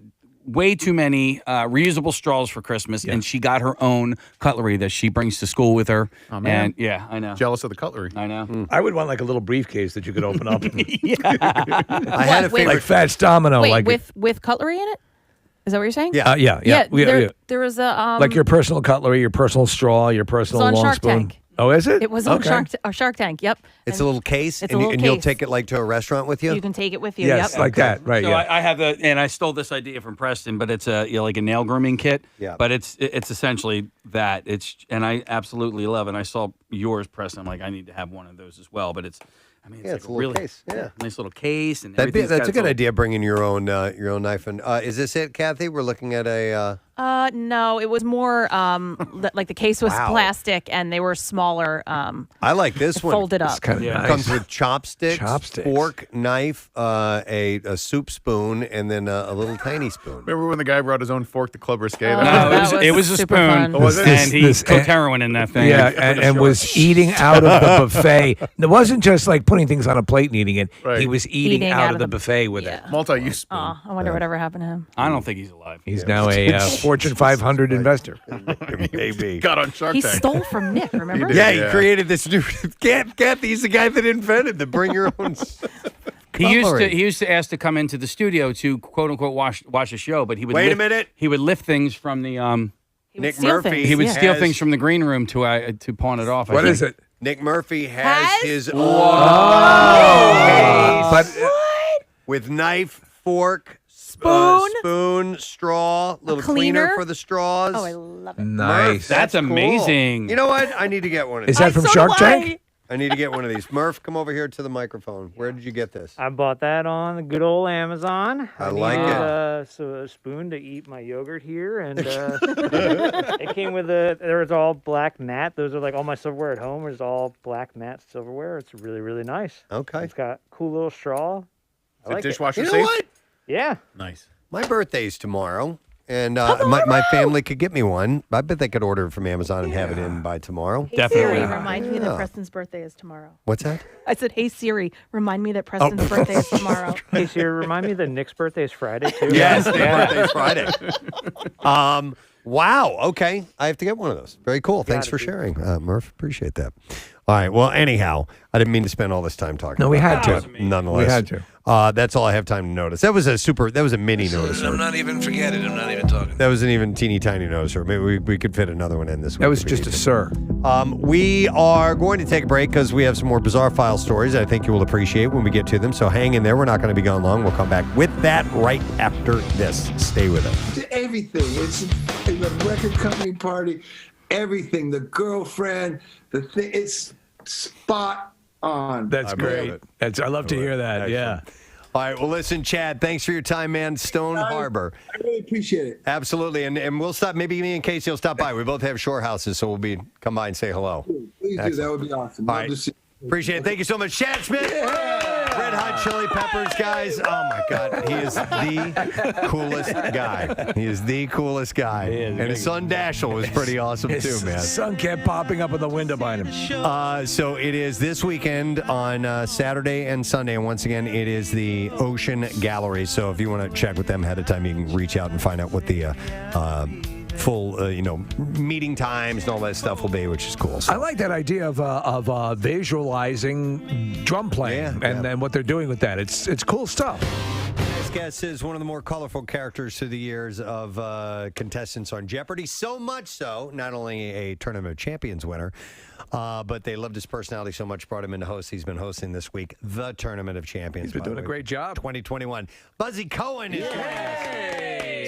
way too many reusable straws for Christmas, and she got her own cutlery that she brings to school with her. Oh, man. And yeah, I know. Jealous of the cutlery. I know. I would want like a little briefcase that you could open up. I had a favorite, like Fats Domino, with cutlery in it. Is that what you're saying? Yeah. Yeah. There was a like your personal cutlery, your personal straw, your personal long Shark spoon. Tank. Oh, is it? It was on Shark Tank. Yep. It's a little case, It's and a little you'll case. take it like to a restaurant with you. You can take it with you. Yes, yep. like that, right? So Yeah. I have and I stole this idea from Preston, but it's like a nail grooming kit. Yeah. But it's essentially that. And I absolutely love it. And I saw yours, Preston. I'm like, I need to have one of those as well. But it's it's like a little really case. Yeah. Nice little case, and That's everything's a good idea. Bringing your own knife. And is this it, Kathy? We're looking at a. No, it was more like the case was plastic and they were smaller. I like this one. Folded up. It's kind of It nice. comes with chopsticks, fork, knife, a soup spoon, and then a little tiny spoon. Remember when the guy brought his own fork to Club Risque? No, it was a super spoon, fun. Oh, was it? and he cooked heroin in that thing. Yeah, and was eating out of the buffet. It wasn't just like putting things on a plate and eating it. Right. He was eating out of the buffet with it. Multi-use spoon. Oh, I wonder whatever happened to him. I don't think he's alive. He's now a Fortune 500 investor. Maybe. Got on Shark He Tank. stole from Nick, remember? He created this new. Kathy's the guy that invented the bring your own. He used to ask to come into the studio to quote unquote watch a show, but he would Wait a minute. He would lift things from the Nick Murphy. He would steal things from the green room to pawn it off. What is it? Nick Murphy has his own But with knife, fork, spoon, straw, little cleaner for the straws. Oh, I love it. Nice. That's cool. amazing. You know what? I need to get one of these. Is that from Shark Tank? I need to get one of these. Murph, come over here to the microphone. Where did you get this? I bought that on the good old Amazon. I like it. So a spoon to eat my yogurt here, and it came with there was all black matte. Those are like all my silverware at home. It's all black matte silverware. It's really, really nice. Okay. It's got cool little straw. I like dishwasher You know safe? what? Yeah. Nice. My birthday's tomorrow, and my family could get me one. I bet they could order it from Amazon and have it in by tomorrow. Hey, Siri, remind me that Preston's birthday is tomorrow. What's that? I said, hey, Siri, remind me that Preston's birthday is tomorrow. Hey, Siri, remind me that Nick's birthday is Friday, too. Yes, Nick's birthday is Friday. Wow. Okay. I have to get one of those. Very cool. Thanks for sharing, Murph. Appreciate that. All right. Well, anyhow, I didn't mean to spend all this time talking No, about we had that, to. but nonetheless. We had to. That's all I have time to notice. That was a mini noticer. I'm not even forget it. I'm not even talking. That was an even teeny tiny noticer. Maybe we could fit another one in this week. That was just a sir. We are going to take a break because we have some more bizarre file stories I think you will appreciate when we get to them. So hang in there. We're not going to be gone long. We'll come back with that right after this. Stay with us. Everything. It's a record company party. Everything. The girlfriend. The thing. It's spot on. That's great. I love to hear that. Yeah. All right. Well, listen, Chad, thanks for your time, man. Stone Harbor. I really appreciate it. Absolutely. And we'll stop. Maybe me and Casey will stop by. We both have shore houses, so we'll come by and say hello. Please do. That would be awesome. All right. Appreciate it. Thank you so much. Chad Smith. Red Hot Chili Peppers, guys. Oh, my God. He is the coolest guy. He is the coolest guy. And his son, Dashel, was pretty awesome, too, man. His son kept popping up in the window behind him. So it is this weekend on Saturday and Sunday. And once again, it is the Ocean Gallery. So if you want to check with them ahead of time, you can reach out and find out what the full, meeting times and all that stuff will be, which is cool. So. I like that idea of visualizing drum playing and then what they're doing with that. It's cool stuff. This guest is one of the more colorful characters through the years of contestants on Jeopardy. So much so, not only a Tournament of Champions winner, but they loved his personality so much, brought him in to host. He's been hosting this week the Tournament of Champions. He's been doing a great job. 2021. Buzzy Cohen is joining us.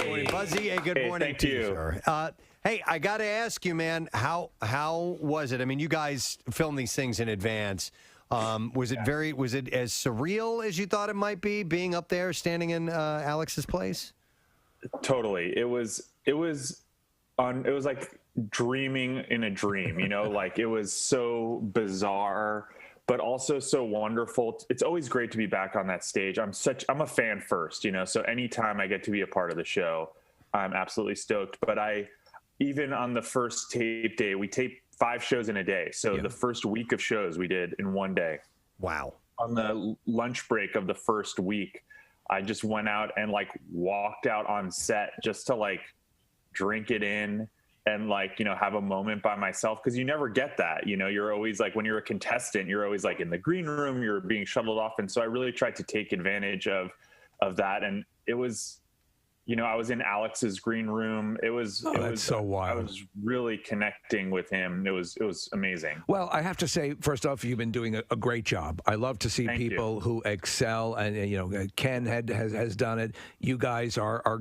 Morning, Buzzy. Hey, good morning thank to you, you. sir. Hey, I got to ask you, man, how was it? I mean, you guys film these things in advance. Was it as surreal as you thought it might be, being up there, standing in Alex's place? Totally. It was like dreaming in a dream, like it was so bizarre, but also so wonderful. It's always great to be back on that stage. I'm a fan first, so anytime I get to be a part of the show, I'm absolutely stoked. But even on the first tape day, we taped 5 shows in a day. So the first week of shows we did in one day. Wow. On the lunch break of the first week, I just went out and walked out on set just to drink it in and have a moment by myself. Cause you never get that, you're always when you're a contestant, you're always in the green room, you're being shuttled off. And so I really tried to take advantage of that. And it was, I was in Alex's green room. It was so wild. I was really connecting with him. It was amazing. Well, I have to say, first off, you've been doing a great job. I love to see Thank people who excel, and Ken has done it. You guys are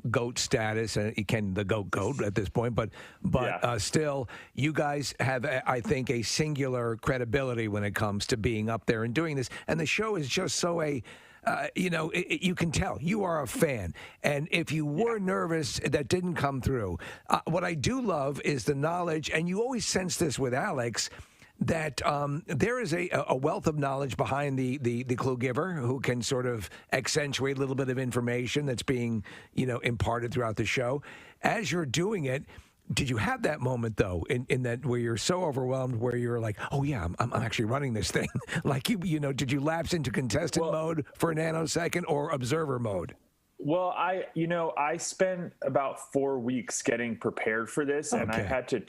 GOAT status, and Ken the GOAT at this point, but still, you guys have, I think, a singular credibility when it comes to being up there and doing this. And the show is just so you can tell you are a fan. And if you were nervous, that didn't come through. What I do love is the knowledge, and you always sense this with Alex, that there is a wealth of knowledge behind the clue giver who can sort of accentuate a little bit of information that's being, imparted throughout the show. As you're doing it, did you have that moment, though, in that where you're so overwhelmed, where you're like, oh, yeah, I'm actually running this thing? Did you lapse into contestant mode for a nanosecond or observer mode? Well, I spent about 4 weeks getting prepared for this, and I had to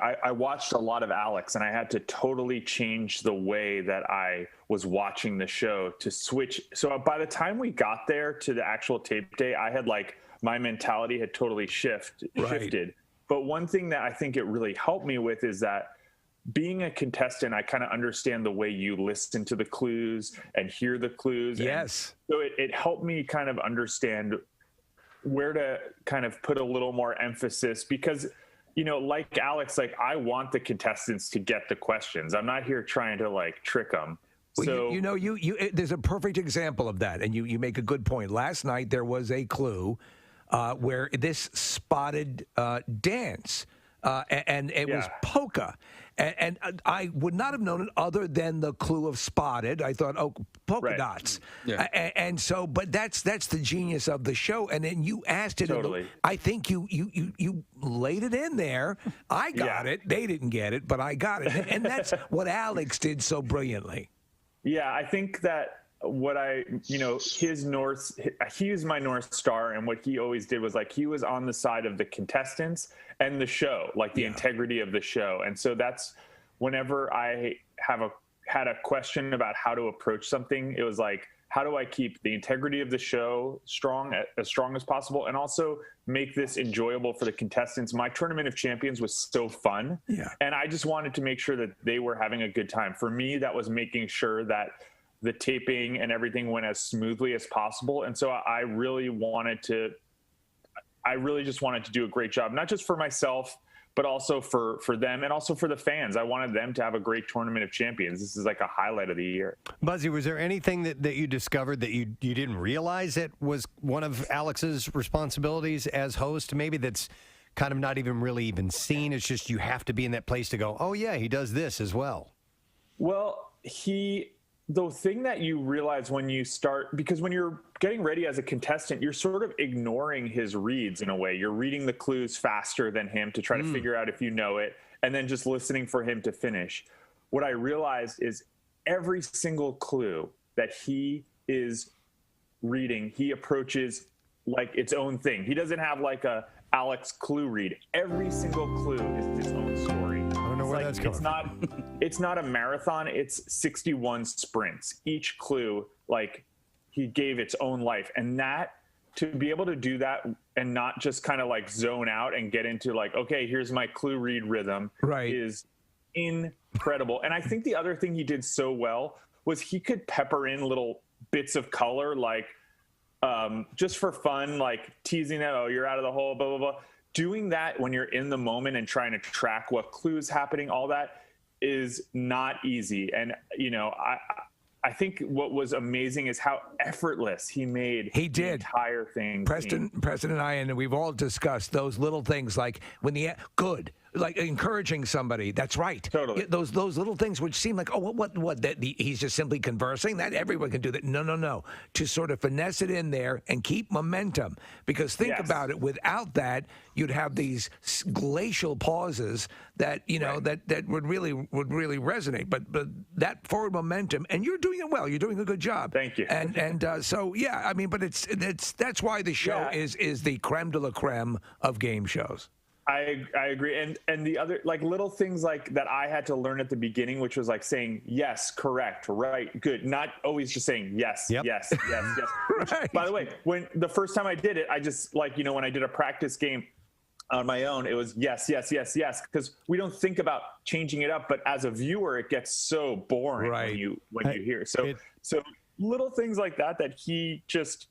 I watched a lot of Alex, and I had to totally change the way that I was watching the show to switch. So by the time we got there to the actual tape day, I had my mentality had totally shifted. But one thing that I think it really helped me with is that being a contestant, I kind of understand the way you listen to the clues and hear the clues. Yes. And so it helped me kind of understand where to kind of put a little more emphasis because, like Alex, like I want the contestants to get the questions. I'm not here trying to like trick them. Well, So there's a perfect example of that, and you make a good point. Last night there was a clue where this spotted dance, and it was polka, and I would not have known it other than the clue of spotted. I thought, oh, polka dots, and so, but that's the genius of the show. And then you asked it. Totally. I think you laid it in there. I got it. They didn't get it, but I got it, and that's what Alex did so brilliantly. Yeah, I think that he was my North Star, and what he always did was like he was on the side of the contestants and the show, like the integrity of the show. And so that's whenever I had a question about how to approach something, it was like, how do I keep the integrity of the show as strong as possible, and also make this enjoyable for the contestants? My Tournament of Champions was so fun, and I just wanted to make sure that they were having a good time. For me, that was making sure that the taping and everything went as smoothly as possible. And so I really just wanted to do a great job, not just for myself, but also for them and also for the fans. I wanted them to have a great Tournament of Champions. This is like a highlight of the year. Buzzy, was there anything that you discovered that you didn't realize it was one of Alex's responsibilities as host? Maybe that's kind of not even seen. It's just you have to be in that place to go, oh, yeah, he does this as well. Well, the thing that you realize when you start, because when you're getting ready as a contestant, you're sort of ignoring his reads in a way. You're reading the clues faster than him to try to figure out if you know it, and then just listening for him to finish. What I realized is every single clue that he is reading, he approaches like its own thing. He doesn't have like a Alex clue read. Every single clue is its own story. I don't know where that's coming from. It's not a marathon. It's 61 sprints. Each clue, like, he gave its own life. And that, to be able to do that and not just kind of like zone out and get into like, okay, here's my clue read rhythm, is incredible. And I think the other thing he did so well was he could pepper in little bits of color, like just for fun, like teasing that, oh, you're out of the hole, blah, blah, blah. Doing that when you're in the moment and trying to track what clues happening, all that is not easy. And, I think what was amazing is how effortless he made the entire thing. Preston and I, and we've all discussed those little things like when like encouraging somebody. That's right. Totally. Those little things which seem like, oh, what? He's just simply conversing. That everyone can do that. No. To sort of finesse it in there and keep momentum. Because think about it. Without that, you'd have these glacial pauses that that would really resonate. But that forward momentum, and you're doing it well. You're doing a good job. Thank you. And so yeah, I mean, but that's why the show is the creme de la creme of game shows. I agree. And the other like little things like that I had to learn at the beginning, which was like saying yes, correct, right, good, not always just saying yes, yes. Right. By the way, when the first time I did it, I just like, when I did a practice game on my own, it was yes, because we don't think about changing it up, but as a viewer, it gets so boring when you hear. So little things like that he just,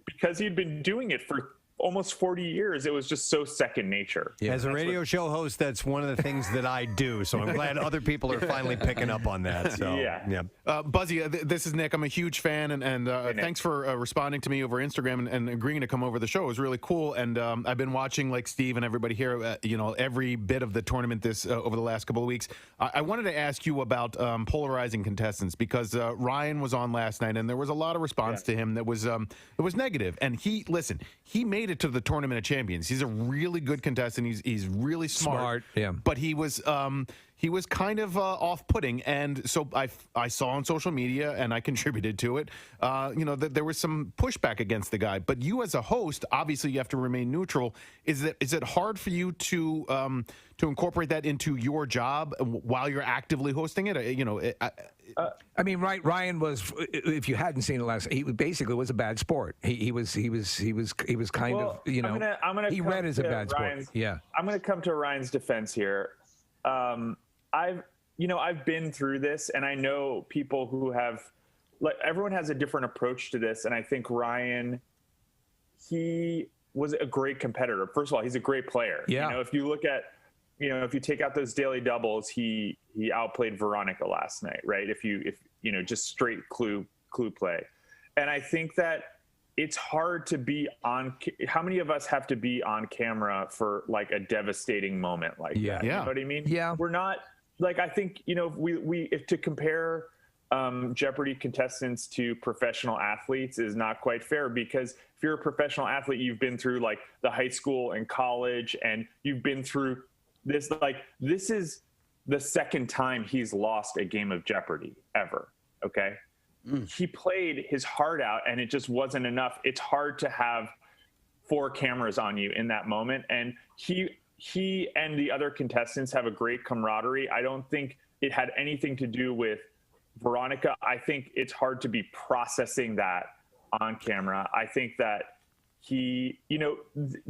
because he'd been doing it for almost 40 years, it was just so second nature. Yeah. As a radio show host, that's one of the things that I do. So I'm glad other people are finally picking up on that. So yeah. Buzzy, this is Nick. I'm a huge fan, and thanks for responding to me over Instagram and agreeing to come over the show. It was really cool. And I've been watching, like Steve and everybody here, every bit of the tournament over the last couple of weeks. I wanted to ask you about polarizing contestants, because Ryan was on last night, and there was a lot of response to him that was negative. And he made it to the Tournament of Champions. He's a really good contestant. He's really smart. Yeah. But he was kind of off-putting, and so I saw on social media, and I contributed to it. That there was some pushback against the guy. But you, as a host, obviously you have to remain neutral. Is it hard for you to incorporate that into your job while you're actively hosting it? I mean, Ryan was. If you hadn't seen it last, he basically was a bad sport. He was kind of. I'm gonna he read as a bad Ryan's, sport. Yeah. I'm going to come to Ryan's defense here. I've been through this, and I know people who have like everyone has a different approach to this, and I think Ryan, he was a great competitor. First of all, he's a great player. Yeah. You know, if you look at, you know, if you take out those daily doubles, he outplayed Veronica last night, right? If you know, just straight clue play. And I think that it's hard to be on. How many of us have to be on camera for like a devastating moment like that? You know what I mean? Yeah. We're not like, I think, you know, if to compare Jeopardy contestants to professional athletes is not quite fair, because if you're a professional athlete, you've been through like the high school and college, and you've been through this, like, this is the second time he's lost a game of Jeopardy ever. Okay. He played his heart out and it just wasn't enough. It's hard to have 4 cameras on you in that moment. And he and the other contestants have a great camaraderie. I don't think it had anything to do with Veronica. I think it's hard to be processing that on camera. I think that he, you know,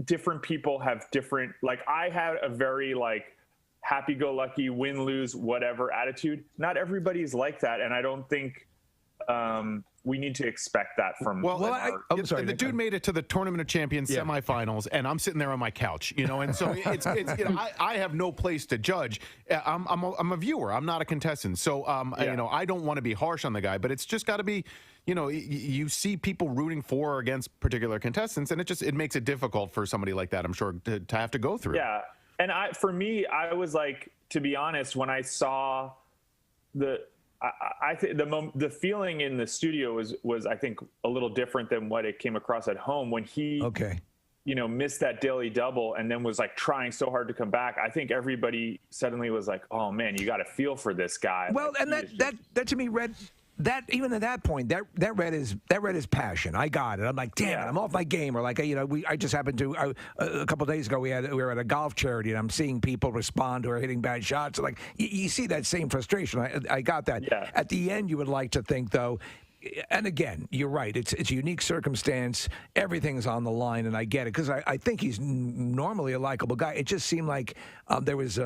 different people have different, like I had a very like happy-go-lucky, win-lose, whatever attitude. Not everybody's like that. And I don't think we need to expect that from. Well, the dude made it to the Tournament of Champions semifinals, and I'm sitting there on my couch, you know. And so it's you know, I have no place to judge. I'm a viewer. I'm not a contestant, so you know, I don't want to be harsh on the guy, but it's just got to be, you know, you see people rooting for or against particular contestants, and it makes it difficult for somebody like that, I'm sure, to have to go through. Yeah, and for me, I was like, to be honest, when I saw I think the feeling in the studio was I think a little different than what it came across at home when he you know, missed that daily double and then was like trying so hard to come back. I think everybody suddenly was like, oh man, you got to feel for this guy. Well, like, and that to me read that, even at that point, that read his passion. I got it. I'm like, damn it, I'm off my game. Or like, you know, I just happened to a couple of days ago we were at a golf charity and I'm seeing people respond who are hitting bad shots. Like you see that same frustration. I got that. Yeah. At the end, you would like to think though. And again, you're right. It's a unique circumstance. Everything's on the line, and I get it because I think he's normally a likable guy. It just seemed like there was.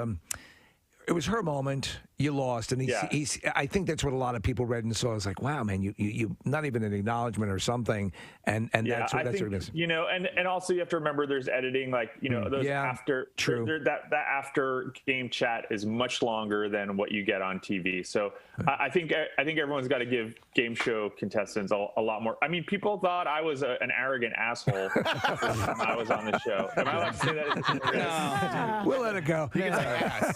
It was her moment. You lost, and he's. I think that's what a lot of people read and saw. It's like, wow, man, you not even an acknowledgement or something, and that's what it is. You know, and also you have to remember there's editing, like, you know, those after that after game chat is much longer than what you get on TV. So I think everyone's got to give game show contestants a lot more. I mean, people thought I was an arrogant asshole when I was on the show. Am I allowed to say that? No. We'll let it go.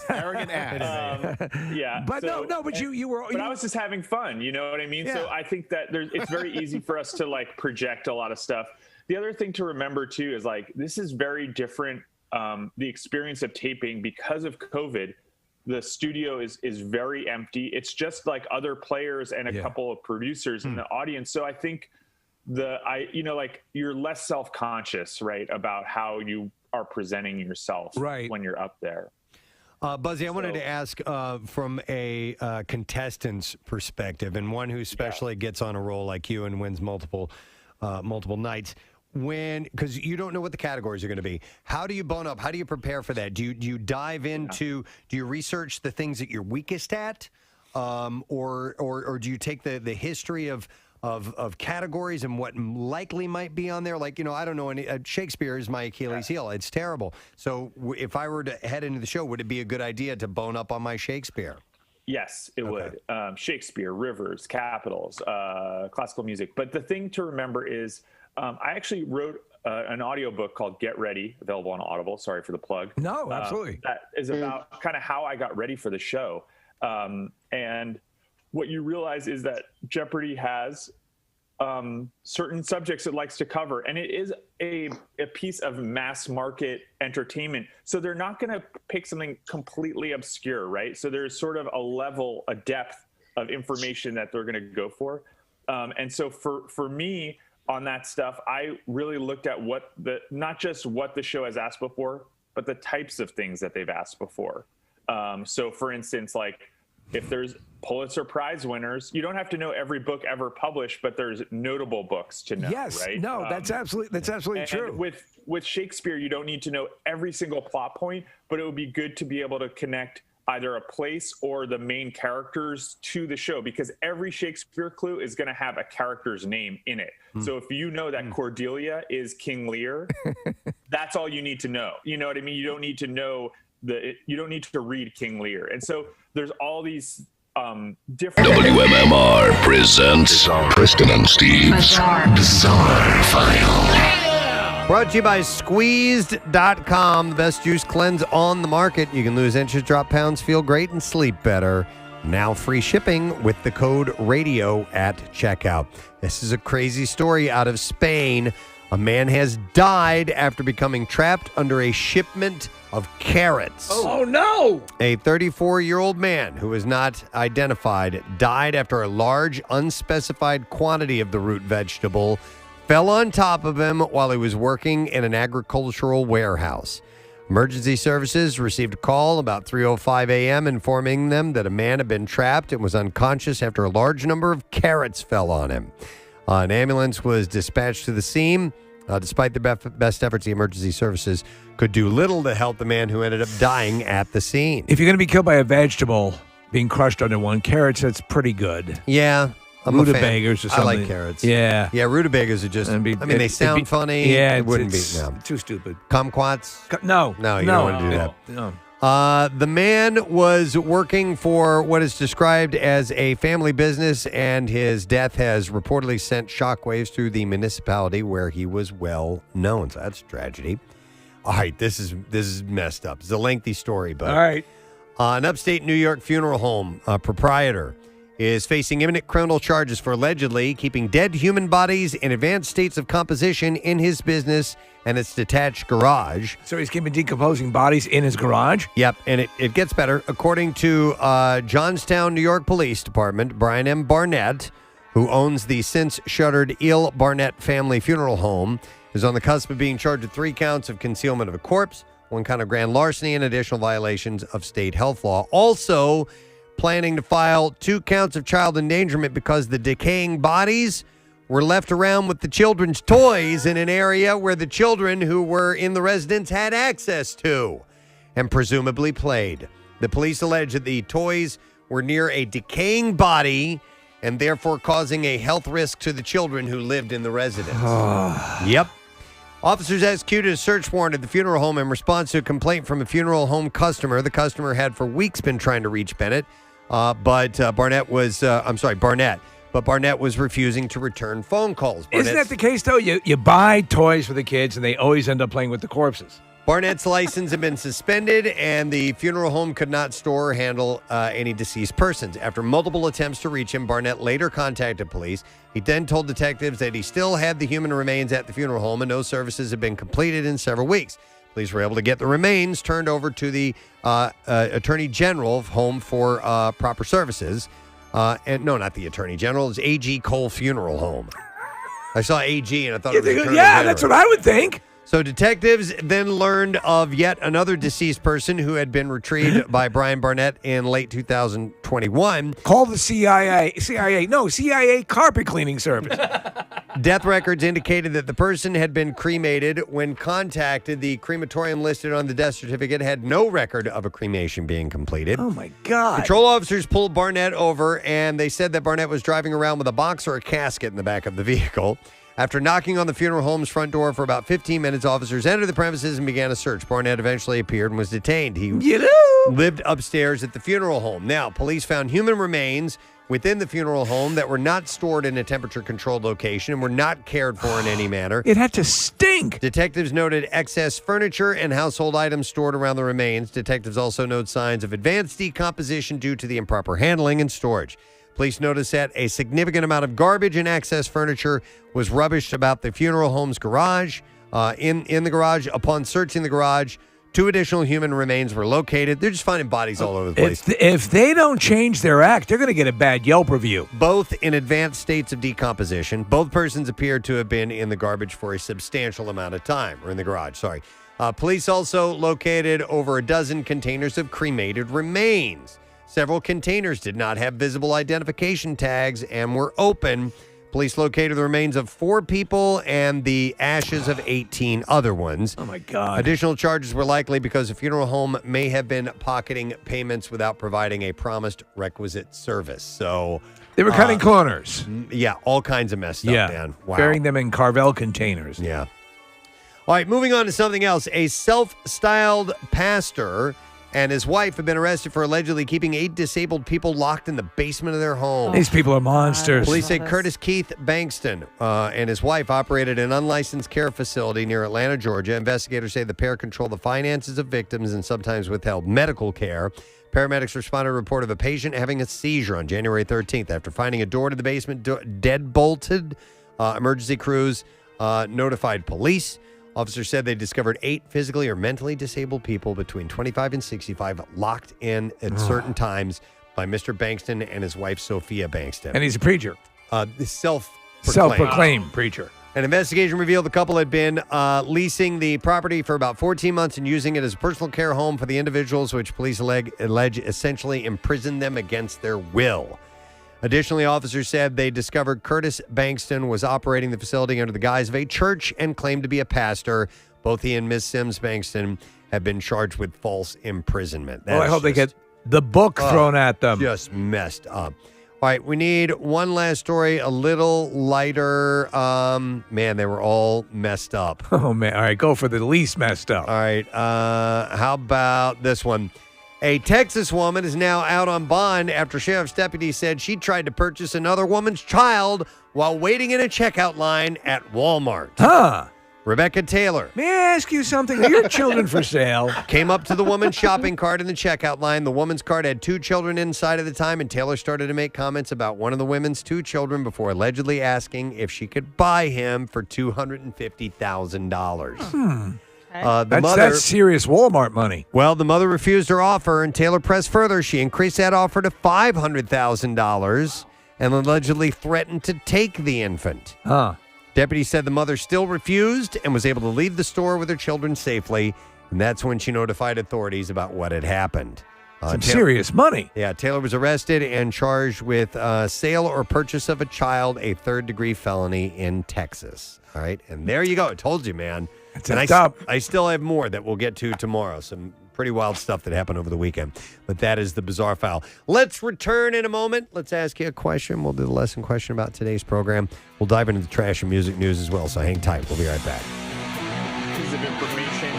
Arrogant ass. Yeah, but but you were. But I was just having fun. You know what I mean? Yeah. So I think that it's very easy for us to like project a lot of stuff. The other thing to remember too is like this is very different. The experience of taping because of COVID, the studio is very empty. It's just like other players and a couple of producers in the audience. So I think you know, like you're less self-conscious, right, about how you are presenting yourself when you're up there. Buzzy, I wanted to ask from a contestant's perspective, and one who especially gets on a roll like you and wins multiple nights, because you don't know what the categories are going to be. How do you bone up? How do you prepare for that? Do you dive into? Do you research the things that you're weakest at, or do you take the history of categories and what likely might be on there? Like, you know, I don't know, Shakespeare is my Achilles heel. It's terrible. So if I were to head into the show, would it be a good idea to bone up on my Shakespeare? Yes, it would. Shakespeare, rivers, capitals, classical music. But the thing to remember is I actually wrote an audiobook called Get Ready, available on Audible. Sorry for the plug. No, absolutely. That is about kind of how I got ready for the show. And what you realize is that Jeopardy has certain subjects it likes to cover, and it is a piece of mass market entertainment. So they're not going to pick something completely obscure, right? So there's sort of a depth of information that they're going to go for. And so for me on that stuff, I really looked at not just what the show has asked before, but the types of things that they've asked before. So for instance, like, if there's Pulitzer Prize winners, you don't have to know every book ever published, but there's notable books to know, right? No, that's absolutely true. With Shakespeare, you don't need to know every single plot point, but it would be good to be able to connect either a place or the main characters to the show, because every Shakespeare clue is going to have a character's name in it. So if you know that Cordelia is King Lear, that's all you need to know. You know what I mean? You don't need to know you don't need to read King Lear. And so there's all these different. WMMR presents Preston and Steve's Bizarre File. Brought to you by Squeezed.com, the best juice cleanse on the market. You can lose inches, drop pounds, feel great, and sleep better. Now free shipping with the code RADIO at checkout. This is a crazy story out of Spain. A man has died after becoming trapped under a shipment of carrots. Oh no! A 34-year-old man who was not identified died after a large, unspecified quantity of the root vegetable fell on top of him while he was working in an agricultural warehouse. Emergency services received a call about 3:05 a.m. informing them that a man had been trapped and was unconscious after a large number of carrots fell on him. An ambulance was dispatched to the scene. Despite the best efforts, the emergency services could do little to help the man who ended up dying at the scene. If you're going to be killed by a vegetable being crushed under one, carrots, that's pretty good. Yeah. I'm Rutabagas or something. I like carrots. Yeah. Yeah, rutabagas are just, they sound funny. Yeah. It wouldn't be. No. Too stupid. Kumquats? No. No, you don't want to do that. No. The man was working for what is described as a family business, and his death has reportedly sent shockwaves through the municipality where he was well known. So that's a tragedy. All right, this is messed up. It's a lengthy story, but all right. An upstate New York funeral home proprietor is facing imminent criminal charges for allegedly keeping dead human bodies in advanced states of composition in his business and its detached garage. So he's keeping decomposing bodies in his garage? Yep, and it gets better. According to Johnstown, New York Police Department, Brian M. Barnett, who owns the since-shuttered Eel Barnett family funeral home, is on the cusp of being charged with 3 counts of concealment of a corpse, 1 count of grand larceny, and additional violations of state health law. Also planning to file 2 counts of child endangerment because the decaying bodies were left around with the children's toys in an area where the children who were in the residence had access to and presumably played. The police allege that the toys were near a decaying body and therefore causing a health risk to the children who lived in the residence. Yep. Officers executed a search warrant at the funeral home in response to a complaint from a funeral home customer. The customer had for weeks been trying to reach Bennett, but Barnett was refusing to return phone calls. Isn't that the case, though? You buy toys for the kids, and they always end up playing with the corpses. Barnett's license had been suspended, and the funeral home could not store or handle any deceased persons. After multiple attempts to reach him, Barnett later contacted police. He then told detectives that he still had the human remains at the funeral home, and no services had been completed in several weeks. Police were able to get the remains turned over to the Attorney General Home for proper services. And no, not the Attorney General. It's A.G. Cole Funeral Home. I saw A.G. and I thought it was Attorney General. That's what I would think. So detectives then learned of yet another deceased person who had been retrieved by Brian Barnett in late 2021. Call the CIA carpet cleaning service. Death records indicated that the person had been cremated. When contacted, the crematorium listed on the death certificate had no record of a cremation being completed. Oh, my God. Patrol officers pulled Barnett over, and they said that Barnett was driving around with a box or a casket in the back of the vehicle. After knocking on the funeral home's front door for about 15 minutes, officers entered the premises and began a search. Barnett eventually appeared and was detained. He lived upstairs at the funeral home. Now, police found human remains within the funeral home that were not stored in a temperature-controlled location and were not cared for in any manner. It had to stink. Detectives noted excess furniture and household items stored around the remains. Detectives also noted signs of advanced decomposition due to the improper handling and storage. Police noticed that a significant amount of garbage and excess furniture was rubbished about the funeral home's garage. In the garage, upon searching the garage, 2 additional human remains were located. They're just finding bodies all over the place. If they don't change their act, they're going to get a bad Yelp review. Both in advanced states of decomposition. Both persons appeared to have been in the garbage for a substantial amount of time, or in the garage, sorry. Police also located over a dozen containers of cremated remains. Several containers did not have visible identification tags and were open. Police located the remains of 4 people and the ashes of 18 other ones. Oh, my God. Additional charges were likely because the funeral home may have been pocketing payments without providing a promised requisite service. So They were cutting corners. Yeah, all kinds of messed up, man. Wow. Burying them in Carvel containers. Yeah. All right, moving on to something else. A self-styled pastor and his wife have been arrested for allegedly keeping 8 disabled people locked in the basement of their home. These people are monsters. Police say Curtis Keith Bankston and his wife operated an unlicensed care facility near Atlanta, Georgia. Investigators say the pair controlled the finances of victims and sometimes withheld medical care. Paramedics responded to a report of a patient having a seizure on January 13th after finding a door to the basement deadbolted. Emergency crews notified police. Officers said they discovered 8 physically or mentally disabled people between 25 and 65 locked in at certain times by Mr. Bankston and his wife, Sophia Bankston. And he's a preacher. Self-proclaimed preacher. An investigation revealed the couple had been leasing the property for about 14 months and using it as a personal care home for the individuals, which police allege essentially imprisoned them against their will. Additionally, officers said they discovered Curtis Bankston was operating the facility under the guise of a church and claimed to be a pastor. Both he and Ms. Sims Bankston have been charged with false imprisonment. Well, I hope they get the book thrown at them. Just messed up. All right, we need one last story, a little lighter. Man, they were all messed up. Oh, man. All right, go for the least messed up. All right, how about this one? A Texas woman is now out on bond after sheriff's deputies said she tried to purchase another woman's child while waiting in a checkout line at Walmart. Huh. Rebecca Taylor. May I ask you something? Are your children for sale? Came up to the woman's shopping cart in the checkout line. The woman's cart had 2 children inside at the time, and Taylor started to make comments about one of the women's 2 children before allegedly asking if she could buy him for $250,000. That's serious Walmart money. Well, the mother refused her offer, and Taylor pressed further. She increased that offer to $500,000 and allegedly threatened to take the infant. Deputies said the mother still refused and was able to leave the store with her children safely, and that's when she notified authorities about what had happened. Some serious money. Yeah, Taylor was arrested and charged with sale or purchase of a child, a 3rd-degree felony in Texas. All right, and there you go. I told you, man. I still have more that we'll get to tomorrow. Some pretty wild stuff that happened over the weekend. But that is the Bizarre File. Let's return in a moment. Let's ask you a question. We'll do the lesson question about today's program. We'll dive into the trash and music news as well, so hang tight. We'll be right back. Piece of information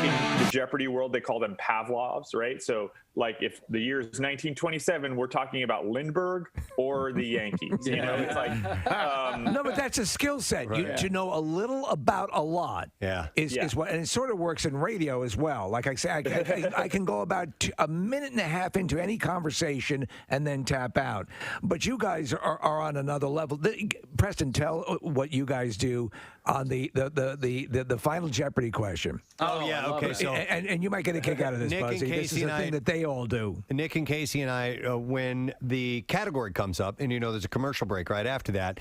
in the Jeopardy world, they call them Pavlovs, right? So, like, if the year is 1927, we're talking about Lindbergh or the Yankees. You know, it's like no, but that's a skill set. Right. To know a little about a lot. Is what, and it sort of works in radio as well. Like I say, I can go about a minute and a half into any conversation and then tap out. But you guys are on another level. Preston, tell what you guys do on the final Jeopardy question. Oh yeah, okay. So and you might get a kick out of this, Nick Buzzy. and This is Casey a thing that they all do. Nick and Casey and I, when the category comes up, and there's a commercial break right after that,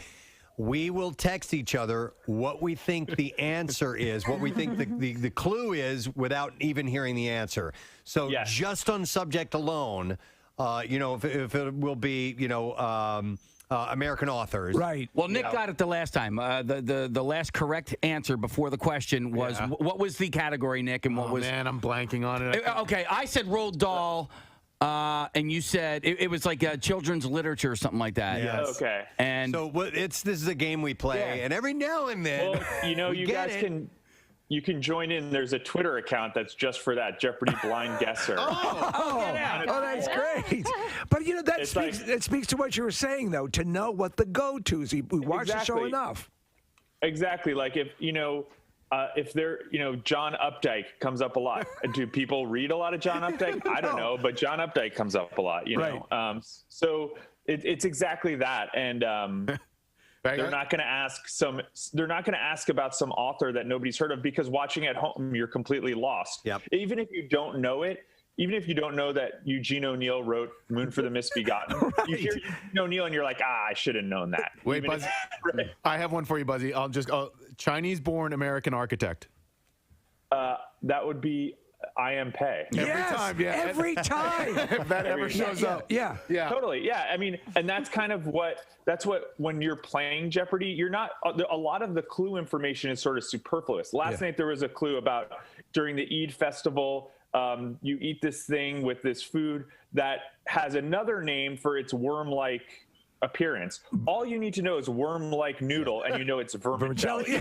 we will text each other what we think the answer is, what we think the clue is, without even hearing the answer. So just on subject alone, if it will be, American authors. Right. Well, Nick got it the last time. The last correct answer before the question was, what was the category, Nick, and what was... man, I'm blanking on it. Okay, I said Roald Dahl, and you said it was like children's literature or something like that. Yes. Okay. And so this is a game we play, and every now and then, well, you guys can... You can join in. There's a Twitter account that's just for that, Jeopardy Blind Guesser. That's great. But that speaks to what you were saying, though, to know what the go-tos. We watch the show enough. Exactly. Like if there, John Updike comes up a lot. Do people read a lot of John Updike? I don't know, but John Updike comes up a lot. Know. So it's exactly that, and. They're not going to ask about some author that nobody's heard of, because watching at home, you're completely lost. Yep. Even if you don't know it, even if you don't know that Eugene O'Neill wrote Moon for the Misbegotten, you hear Eugene O'Neill and you're like, I should have known that. Wait, Buzzy, I have one for you, Buzzy. I'll just Chinese-born American architect. That would be I am pay. Every time. If that ever shows up. Yeah. Totally. Yeah. I mean, and that's kind of that's what, when you're playing Jeopardy, you're not, a lot of the clue information is sort of superfluous. Last night there was a clue about during the Eid festival, you eat this thing with this food that has another name for its worm-like appearance. All you need to know is worm-like noodle, and you know it's vermicelli.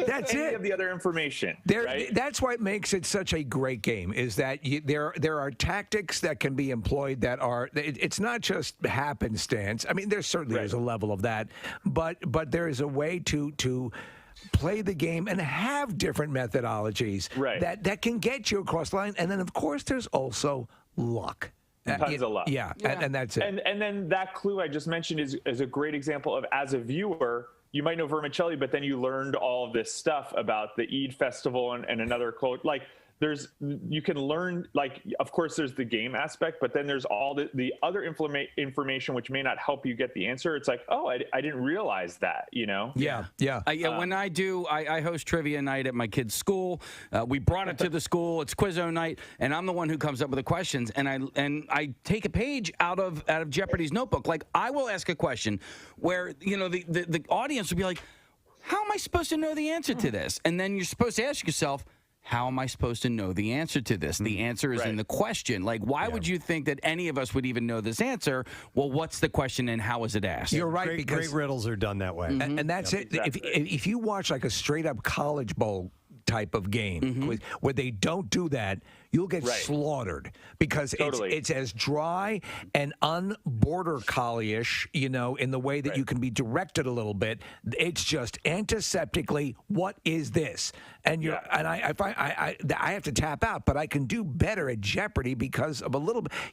That's Any it. of the other information. Right? That's what makes it such a great game, is that there are tactics that can be employed that are, it's not just happenstance. I mean, there certainly is a level of that, but there is a way to play the game and have different methodologies that can get you across the line. And then, of course, there's also luck. Tons of luck. Yeah, and that's it. And then that clue I just mentioned is a great example of, as a viewer, you might know vermicelli, but then you learned all of this stuff about the Eid festival and another quote. Like, you can learn, like, of course there's the game aspect, but then there's all the other information which may not help you get the answer. It's like, oh, I didn't realize that, you know? Yeah. When I host trivia night at my kid's school. We brought it to the school. It's Quizzo night, and I'm the one who comes up with the questions. And I take a page out of Jeopardy's notebook. Like, I will ask a question where, you know, the audience will be like, how am I supposed to know the answer to this? And then you're supposed to ask yourself, how am I supposed to know the answer to this? The answer is in the question. Like, why would you think that any of us would even know this answer? Well, what's the question and how is it asked? You're right, Great riddles are done that way. And that's it. Exactly. If you watch like a straight up college bowl type of game where they don't do that, you'll get slaughtered because it's as dry and un-border collie-ish, you know, in the way that you can be directed a little bit. It's just antiseptically, what is this? And I find I have to tap out, but I can do better at Jeopardy because of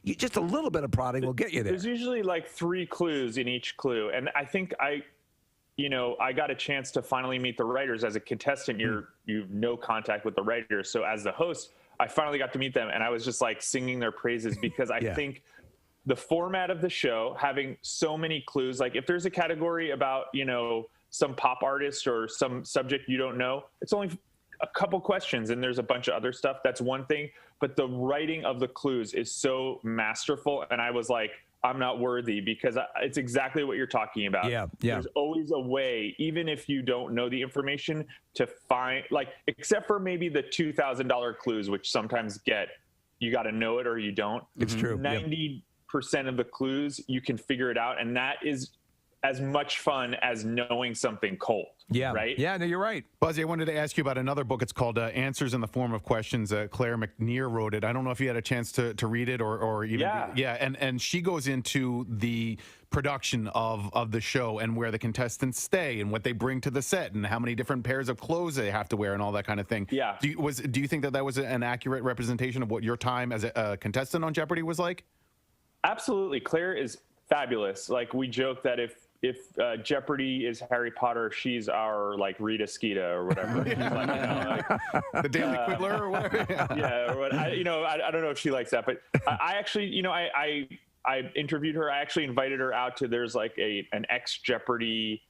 just a little bit of prodding will get you there. There's usually like 3 clues in each clue, and I think I got a chance to finally meet the writers. As a contestant, you've no contact with the writers. So as the host, I finally got to meet them, and I was just like singing their praises because I think the format of the show, having so many clues, like if there's a category about, you know, some pop artist or some subject you don't know, it's only a couple questions and there's a bunch of other stuff. That's one thing. But the writing of the clues is so masterful. And I was like, I'm not worthy, because it's exactly what you're talking about. Yeah. There's always a way, even if you don't know the information, to find, like, except for maybe the $2,000 clues, which sometimes you got to know it or you don't. It's true. 90% of the clues, you can figure it out. And that is as much fun as knowing something cold. Yeah. Right? Yeah, no, you're right. Buzzy, I wanted to ask you about another book. It's called Answers in the Form of Questions. Claire McNear wrote it. I don't know if you had a chance to read it or even. And she goes into the production of the show and where the contestants stay and what they bring to the set and how many different pairs of clothes they have to wear and all that kind of thing. Yeah. Do you think that was an accurate representation of what your time as a contestant on Jeopardy was like? Absolutely. Claire is fabulous. Like, we joke that if Jeopardy is Harry Potter, she's our, like, Rita Skeeter or whatever. She's like, you know, like, the Daily Quiddler or whatever. Yeah. Or what, I don't know if she likes that, but I actually, you know, I interviewed her. I actually invited her out to, there's like an ex-Jeopardy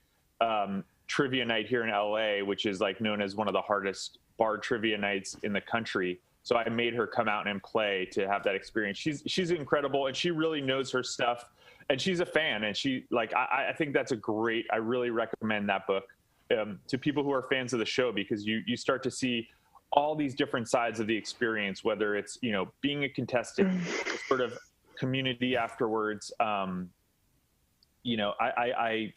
trivia night here in LA, which is like known as one of the hardest bar trivia nights in the country. So I made her come out and play to have that experience. She's incredible, and she really knows her stuff. And she's a fan, and she, like, I think that's I really recommend that book to people who are fans of the show, because you start to see all these different sides of the experience, whether it's, you know, being a contestant, sort of community afterwards. You know, I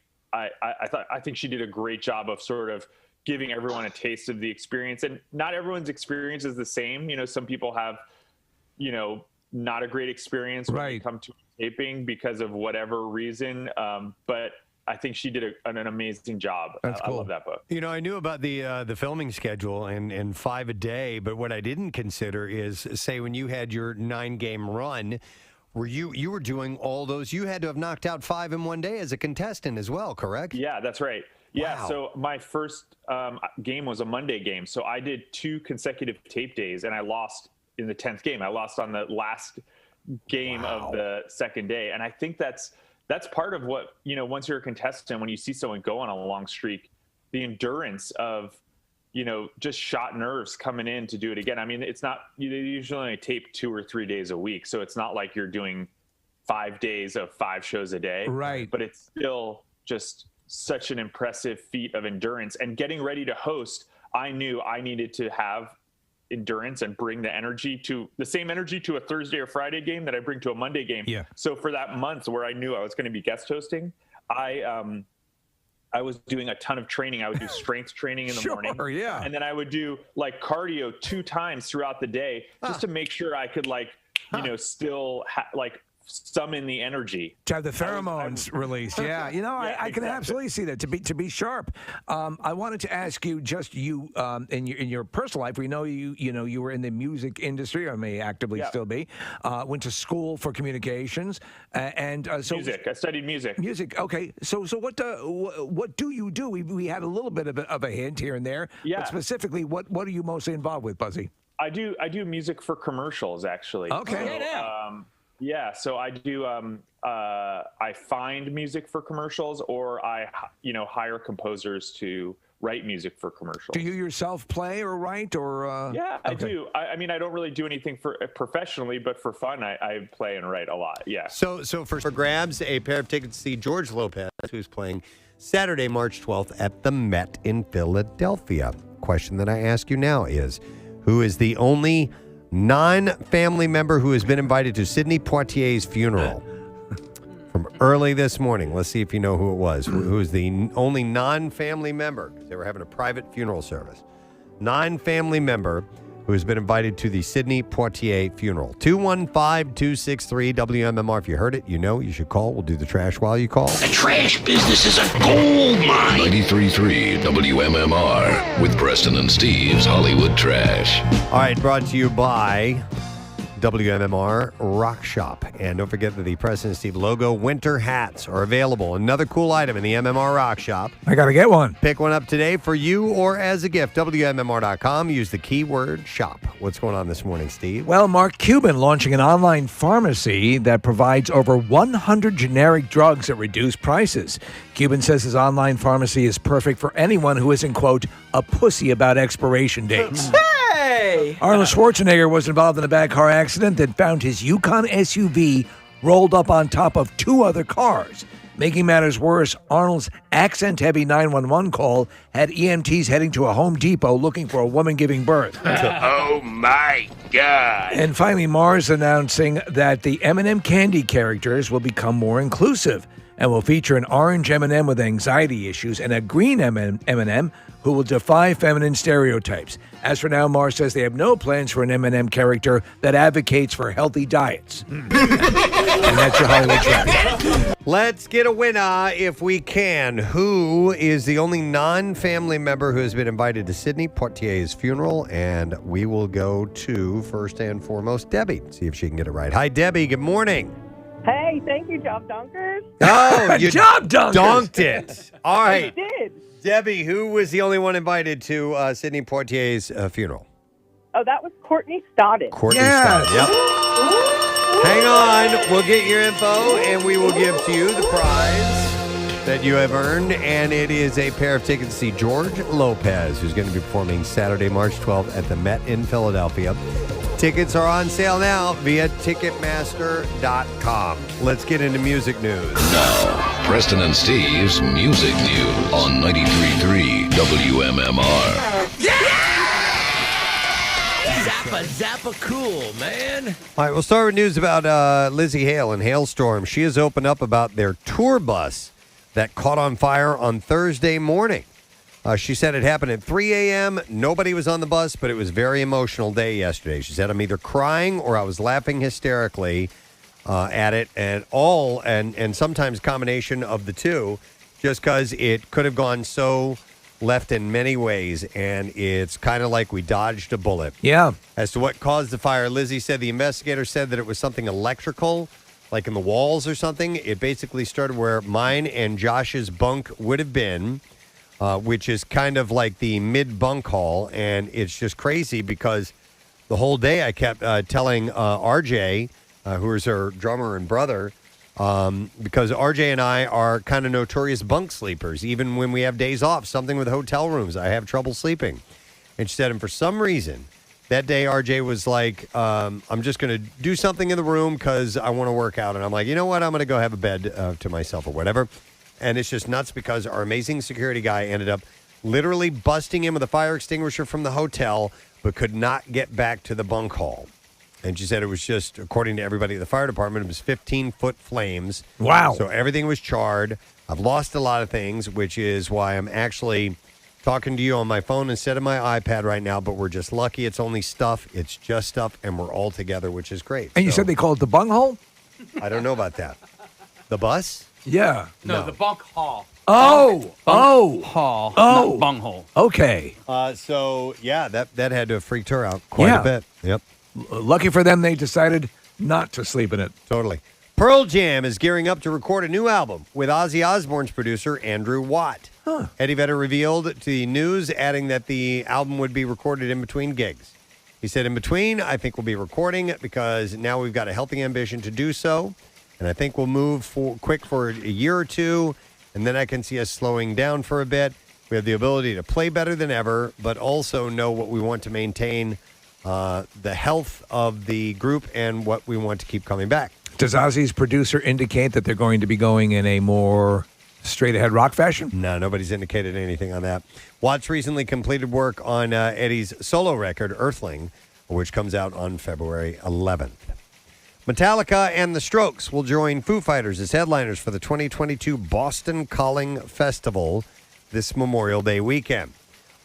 think she did a great job of sort of giving everyone a taste of the experience, and not everyone's experience is the same. You know, some people have, you know, not a great experience when they come to taping because of whatever reason. But I think she did an amazing job. That's cool. I love that book. You know, I knew about the filming schedule and 5 a day, but what I didn't consider is, say, when you had your 9-game run, you were doing all those, you had to have knocked out 5 in one day as a contestant as well, correct? Yeah, that's right. Yeah, Wow. so my first game was a Monday game. So I did 2 consecutive tape days, and I lost in the 10th game. I lost on the last game of the second day. And I think that's part of what, you know, once you're a contestant, when you see someone go on a long streak, the endurance of, just shot nerves coming in to do it again. I mean, it's not, you usually only tape 2 or 3 days a week. So it's not like you're doing 5 days of 5 shows a day. Right. But it's still just such an impressive feat of endurance. And getting ready to host, I knew I needed to have endurance and bring the same energy to a Thursday or Friday game that I bring to a Monday game. Yeah. So for that month where I knew I was going to be guest hosting, I was doing a ton of training. I would do strength training in the morning. Yeah. And then I would do like cardio 2 times throughout the day just to make sure I could still summon the energy. To have the pheromones released. Yeah. I can absolutely see that. To be sharp. I wanted to ask you, in your personal life, we know you were in the music industry, or may actively still be, went to school for communications, and so music. I studied music. Music. Okay. So what do you do? We had a little bit of a hint here and there. Yeah. But specifically, what are you mostly involved with, Buzzy? I do music for commercials, actually. Okay. Yeah, so I do. I find music for commercials, or I, hire composers to write music for commercials. Do you yourself play or write, or? Yeah, I do. I mean, I don't really do anything professionally, but for fun, I play and write a lot. Yeah. So for grabs, a pair of tickets to see George Lopez, who's playing Saturday, March 12th at the Met in Philadelphia. Question that I ask you now is, who is the only non-family member who has been invited to Sidney Poitier's funeral? From early this morning. Let's see if you know who it was. Who is the only non-family member? Because they were having a private funeral service. Non-family member who has been invited to the Sidney Poitier funeral. 215-263-WMMR. If you heard it, you should call. We'll do the trash while you call. The trash business is a gold mine. 93.3 WMMR with Preston and Steve's Hollywood Trash. All right, brought to you by WMMR Rock Shop. And don't forget that the Preston and Steve logo winter hats are available. Another cool item in the MMR Rock Shop. I got to get one. Pick one up today for you or as a gift. WMMR.com. Use the keyword shop. What's going on this morning, Steve? Well, Mark Cuban launching an online pharmacy that provides over 100 generic drugs at reduced prices. Cuban says his online pharmacy is perfect for anyone who isn't, quote, a pussy about expiration dates. Hey! Arnold Schwarzenegger was involved in a bad car accident that found his Yukon SUV rolled up on top of 2 other cars. Making matters worse, Arnold's accent-heavy 911 call had EMTs heading to a Home Depot looking for a woman giving birth. Oh, my God. And finally, Mars announcing that the M&M candy characters will become more inclusive and will feature an orange M&M with anxiety issues and a green M&M who will defy feminine stereotypes. As for now, Mars says they have no plans for an M&M character that advocates for healthy diets. And that's your Hollywood Trash. Let's get a winner if we can. Who is the only non-family member who has been invited to Sidney Poitier's funeral? And we will go to, first and foremost, Debbie. See if she can get it right. Hi, Debbie. Good morning. Hey, thank you, Job Dunkers. Oh, you Job Dunkers. Dunked it. All right. I did. Debbie, who was the only one invited to Sidney Poitier's funeral? Oh, that was Courtney Stodden. Courtney Stodden. Yep. Hang on. We'll get your info, and we will give to you the prize that you have earned, and it is a pair of tickets to see George Lopez, who's going to be performing Saturday, March 12th at the Met in Philadelphia. Tickets are on sale now via Ticketmaster.com. Let's get into music news. Now, Preston and Steve's Music News on 93.3 WMMR. Zappa cool, man. All right, we'll start with news about Lizzie Hale and Hailstorm. She has opened up about their tour bus that caught on fire on Thursday morning. She said it happened at 3 a.m. Nobody was on the bus, but it was a very emotional day yesterday. She said, I'm either crying or I was laughing hysterically at it, and sometimes combination of the two, just because it could have gone so left in many ways, and it's kind of like we dodged a bullet. Yeah. As to what caused the fire, Lizzie said the investigator said that it was something electrical, like in the walls or something. It basically started where mine and Josh's bunk would have been, which is kind of like the mid-bunk hall, and it's just crazy because the whole day I kept telling RJ, who is her drummer and brother, because RJ and I are kind of notorious bunk sleepers. Even when we have days off, something with hotel rooms, I have trouble sleeping. And she said, and for some reason, that day RJ was like, I'm just going to do something in the room because I want to work out. And I'm like, you know what? I'm going to go have a bed to myself or whatever. And it's just nuts because our amazing security guy ended up literally busting in with a fire extinguisher from the hotel, but could not get back to the bunk hall. And she said it was just, according to everybody at the fire department, it was 15-foot flames. Wow. So everything was charred. I've lost a lot of things, which is why I'm actually talking to you on my phone instead of my iPad right now, but we're just lucky it's only stuff. It's just stuff, and we're all together, which is great. And you said they call it the bunghole? I don't know about that. The bus? Yeah. No, the bunk hall. Oh. Hall. Oh. Not bunghole. Okay. So, yeah, that had to have freaked her out quite a bit. Yep. Lucky for them, they decided not to sleep in it. Totally. Pearl Jam is gearing up to record a new album with Ozzy Osbourne's producer, Andrew Watt. Eddie Vedder revealed to the news, adding that the album would be recorded in between gigs. He said, in between, I think we'll be recording because now we've got a healthy ambition to do so. And I think we'll move quick for a year or two, and then I can see us slowing down for a bit. We have the ability to play better than ever, but also know what we want to maintain, the health of the group and what we want to keep coming back. Does Ozzy's producer indicate that they're going to be going in a more straight-ahead rock fashion? No, nobody's indicated anything on that. Watts recently completed work on Eddie's solo record, Earthling, which comes out on February 11th. Metallica and The Strokes will join Foo Fighters as headliners for the 2022 Boston Calling Festival this Memorial Day weekend.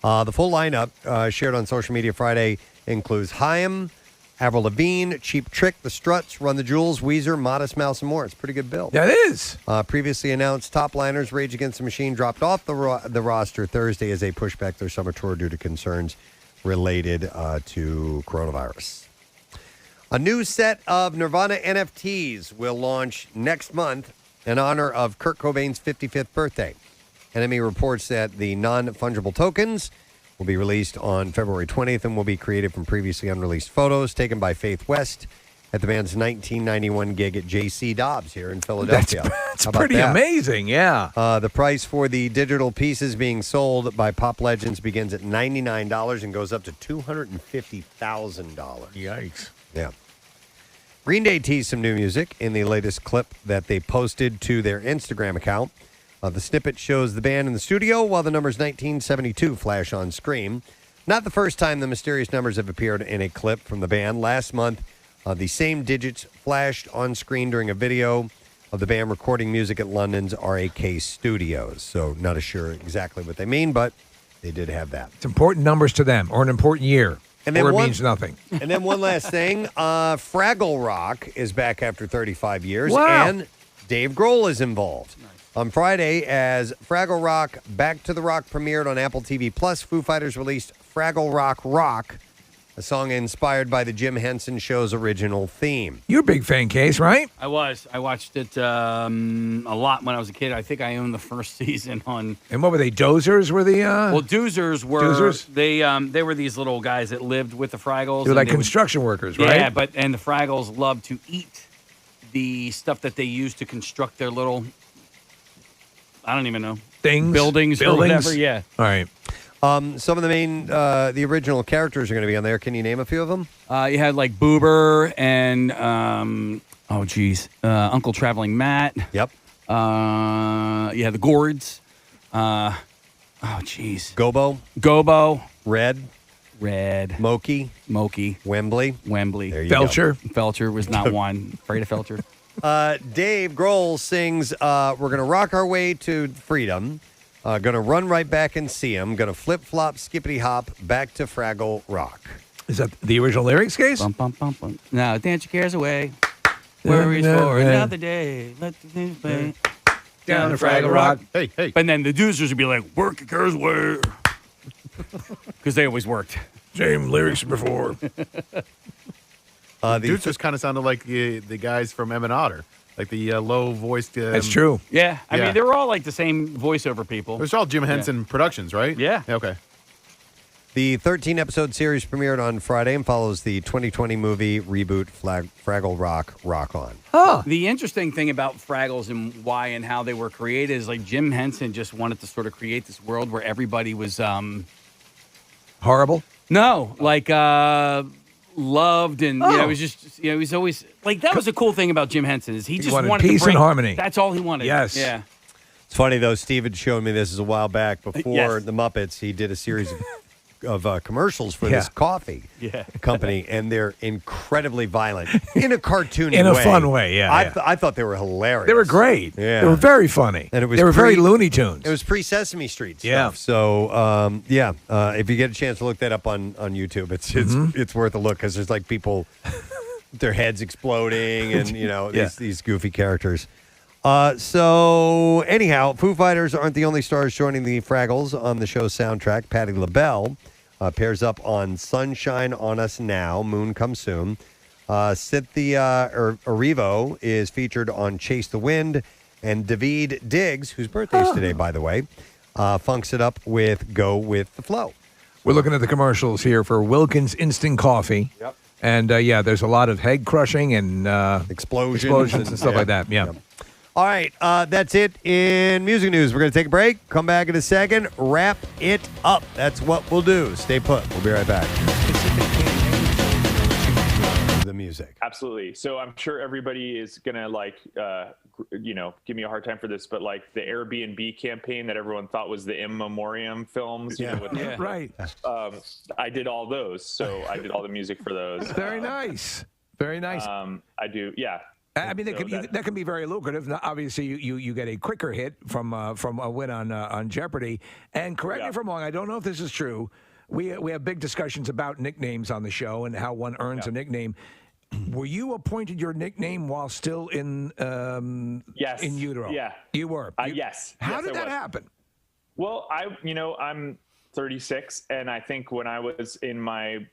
The full lineup shared on social media Friday includes Haim, Avril Lavigne, Cheap Trick, The Struts, Run the Jewels, Weezer, Modest Mouse, and more. It's a pretty good bill. That is. Previously announced top liners Rage Against the Machine dropped off the roster Thursday as they push back their summer tour due to concerns related to coronavirus. A new set of Nirvana NFTs will launch next month in honor of Kurt Cobain's 55th birthday. NME reports that the non-fungible tokens will be released on February 20th and will be created from previously unreleased photos taken by Faith West at the band's 1991 gig at J.C. Dobbs here in Philadelphia. That's How about pretty that? amazing, yeah. The price for the digital pieces being sold by Pop Legends begins at $99 and goes up to $250,000. Yikes. Yeah. Green Day teased some new music in the latest clip that they posted to their Instagram account. The snippet shows the band in the studio while the numbers 1972 flash on screen. Not the first time the mysterious numbers have appeared in a clip from the band. Last month, the same digits flashed on screen during a video of the band recording music at London's RAK Studios. So not sure exactly what they mean, but they did have that. It's important numbers to them, or an important year, And then or it one- means nothing. And then one last thing, Fraggle Rock is back after 35 years, Wow. and Dave Grohl is involved. On Friday, as Fraggle Rock Back to the Rock premiered on Apple TV+, Foo Fighters released Fraggle Rock Rock, a song inspired by the Jim Henson Show's original theme. You're a big fan, Case, right? I was. I watched it a lot when I was a kid. I think I owned the first season on. And what were they, dozers were the... Well, doozers were. Doozers? They were these little guys that lived with the Fraggles. They were and like they would- construction workers, right? Yeah, and the Fraggles loved to eat the stuff that they used to construct their little, I don't even know, Things? buildings or whatever. Yeah. All right. Some of the main, the original characters are going to be on there. Can you name a few of them? You had like Boober and Uncle Traveling Matt. Yep. You had the Gourds. Gobo. Red. Moki. Wembley. There you Felcher. go. Felcher was not one. Afraid of Felcher. Dave Grohl sings, we're going to rock our way to freedom. Going to run right back and see him. Going to flip-flop, skippity-hop, back to Fraggle Rock. Is that the original lyrics, Case? Bum, bum, bum, bum. Now dance your cares away. Worries for another day. Let the things play. Down to Fraggle Rock. Hey. And then the doozers would be like, work your cares away. Because they always worked. Same lyrics before. The dudes just kind of sounded like the guys from Em and Otter, like the low-voiced. That's true. Yeah. I mean, they were all like the same voiceover people. It was all Jim Henson Productions, right? Yeah. Okay. The 13-episode series premiered on Friday and follows the 2020 movie reboot Fraggle Rock Rock On. Huh. The interesting thing about Fraggles and why and how they were created is like Jim Henson just wanted to sort of create this world where everybody was Horrible? No, like loved and it was just he was always like that was a cool thing about Jim Henson is he just wanted peace to bring, and harmony. That's all he wanted. Yes. Yeah. It's funny, though. Steven showed me this a while back. Before Yes. the Muppets, he did a series of commercials for this coffee company, and they're incredibly violent in a cartoony In a way. fun way, yeah. I thought they were hilarious. They were great. Yeah. They were very funny. And it was they were very pre- Looney Tunes. It was pre-Sesame Street stuff. Yeah. So, if you get a chance to look that up on YouTube, it's worth a look because there's like people, their heads exploding and, these goofy characters. So, anyhow, Foo Fighters aren't the only stars joining the Fraggles on the show's soundtrack. Patti LaBelle pairs up on Sunshine on Us Now, Moon Come Soon. Cynthia Erivo is featured on Chase the Wind. And David Diggs, whose birthday is today, by the way, funks it up with Go With the Flow. We're looking at the commercials here for Wilkins Instant Coffee. Yep. And, there's a lot of head crushing and explosions and stuff like that. Yeah. Yep. All right, that's it in music news. We're going to take a break, come back in a second, wrap it up. That's what we'll do. Stay put. We'll be right back. The music. Absolutely. So I'm sure everybody is going to give me a hard time for this, but like the Airbnb campaign that everyone thought was the In Memoriam films. Right. I did all those. So I did all the music for those. Very nice. Very nice. I do. Yeah. I mean, that can be very lucrative. Now, obviously, you get a quicker hit from a win on Jeopardy. And correct me if I'm wrong. I don't know if this is true. We have big discussions about nicknames on the show and how one earns a nickname. Were you appointed your nickname while still in Yes. in utero? Yeah. You were. Yes. How Yes, did I that was. happen? Well, I'm 36, and I think when I was in my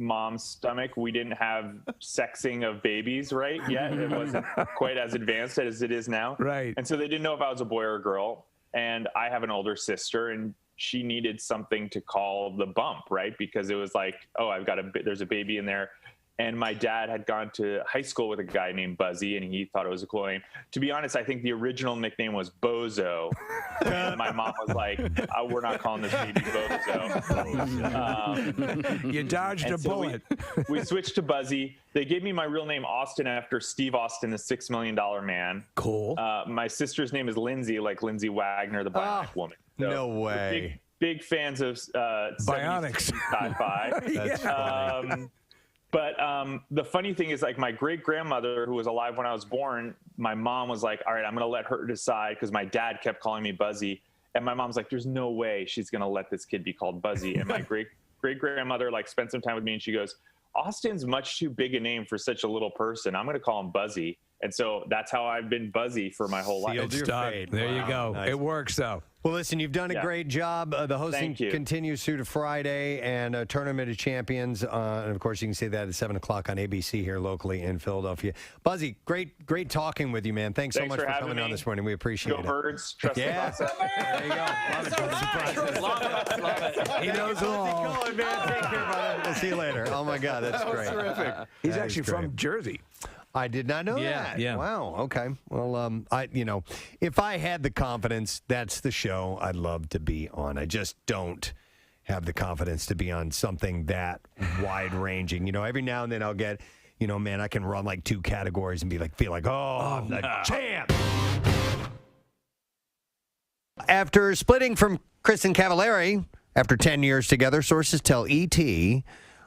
mom's stomach, we didn't have sexing of babies right yet. It wasn't quite as advanced as it is now. Right. And so they didn't know if I was a boy or a girl. And I have an older sister, and she needed something to call the bump, right? Because it was like, oh, there's a baby in there. And my dad had gone to high school with a guy named Buzzy, and he thought it was a cool name. To be honest, I think the original nickname was Bozo. And my mom was like, we're not calling this baby Bozo. You dodged a bullet. We switched to Buzzy. They gave me my real name, Austin, after Steve Austin, the $6 Million Man. Cool. My sister's name is Lindsay, like Lindsay Wagner, the Bionic Woman. So no way. Big fans of Bionics sci-fi. That's funny. But the funny thing is, like, my great-grandmother, who was alive when I was born, my mom was like, all right, I'm going to let her decide, because my dad kept calling me Buzzy. And my mom's like, there's no way she's going to let this kid be called Buzzy. And my great-grandmother, like, spent some time with me, and she goes, Austin's much too big a name for such a little person. I'm going to call him Buzzy. And so that's how I've been Buzzy for my whole life. Sealed your fate. There you Wow. go. Nice. It works, though. Well, listen, you've done a Yeah. great job. The hosting Thank you. continues through to Friday, and Tournament of Champions. And, of course, you can see that at 7 o'clock on ABC here locally in Philadelphia. Buzzy, great talking with you, man. Thanks so Thanks much for for having coming on me. this morning. We appreciate Go it. Birds, trust the Yeah. process. There you go. Love it. Trust the process. Love it. He knows it all. Going, man. Take care, brother. We'll see you later. Oh, my God. That's That was great. terrific. He's That actually is great. from Jersey. I did not know Yeah, that. yeah. Wow. Okay. Well, if I had the confidence, that's the show I'd love to be on. I just don't have the confidence to be on something that wide ranging. Every now and then I'll get, man, I can run like 2 categories and feel like, I'm the champ. After splitting from Kristen Cavallari after 10 years together, sources tell ET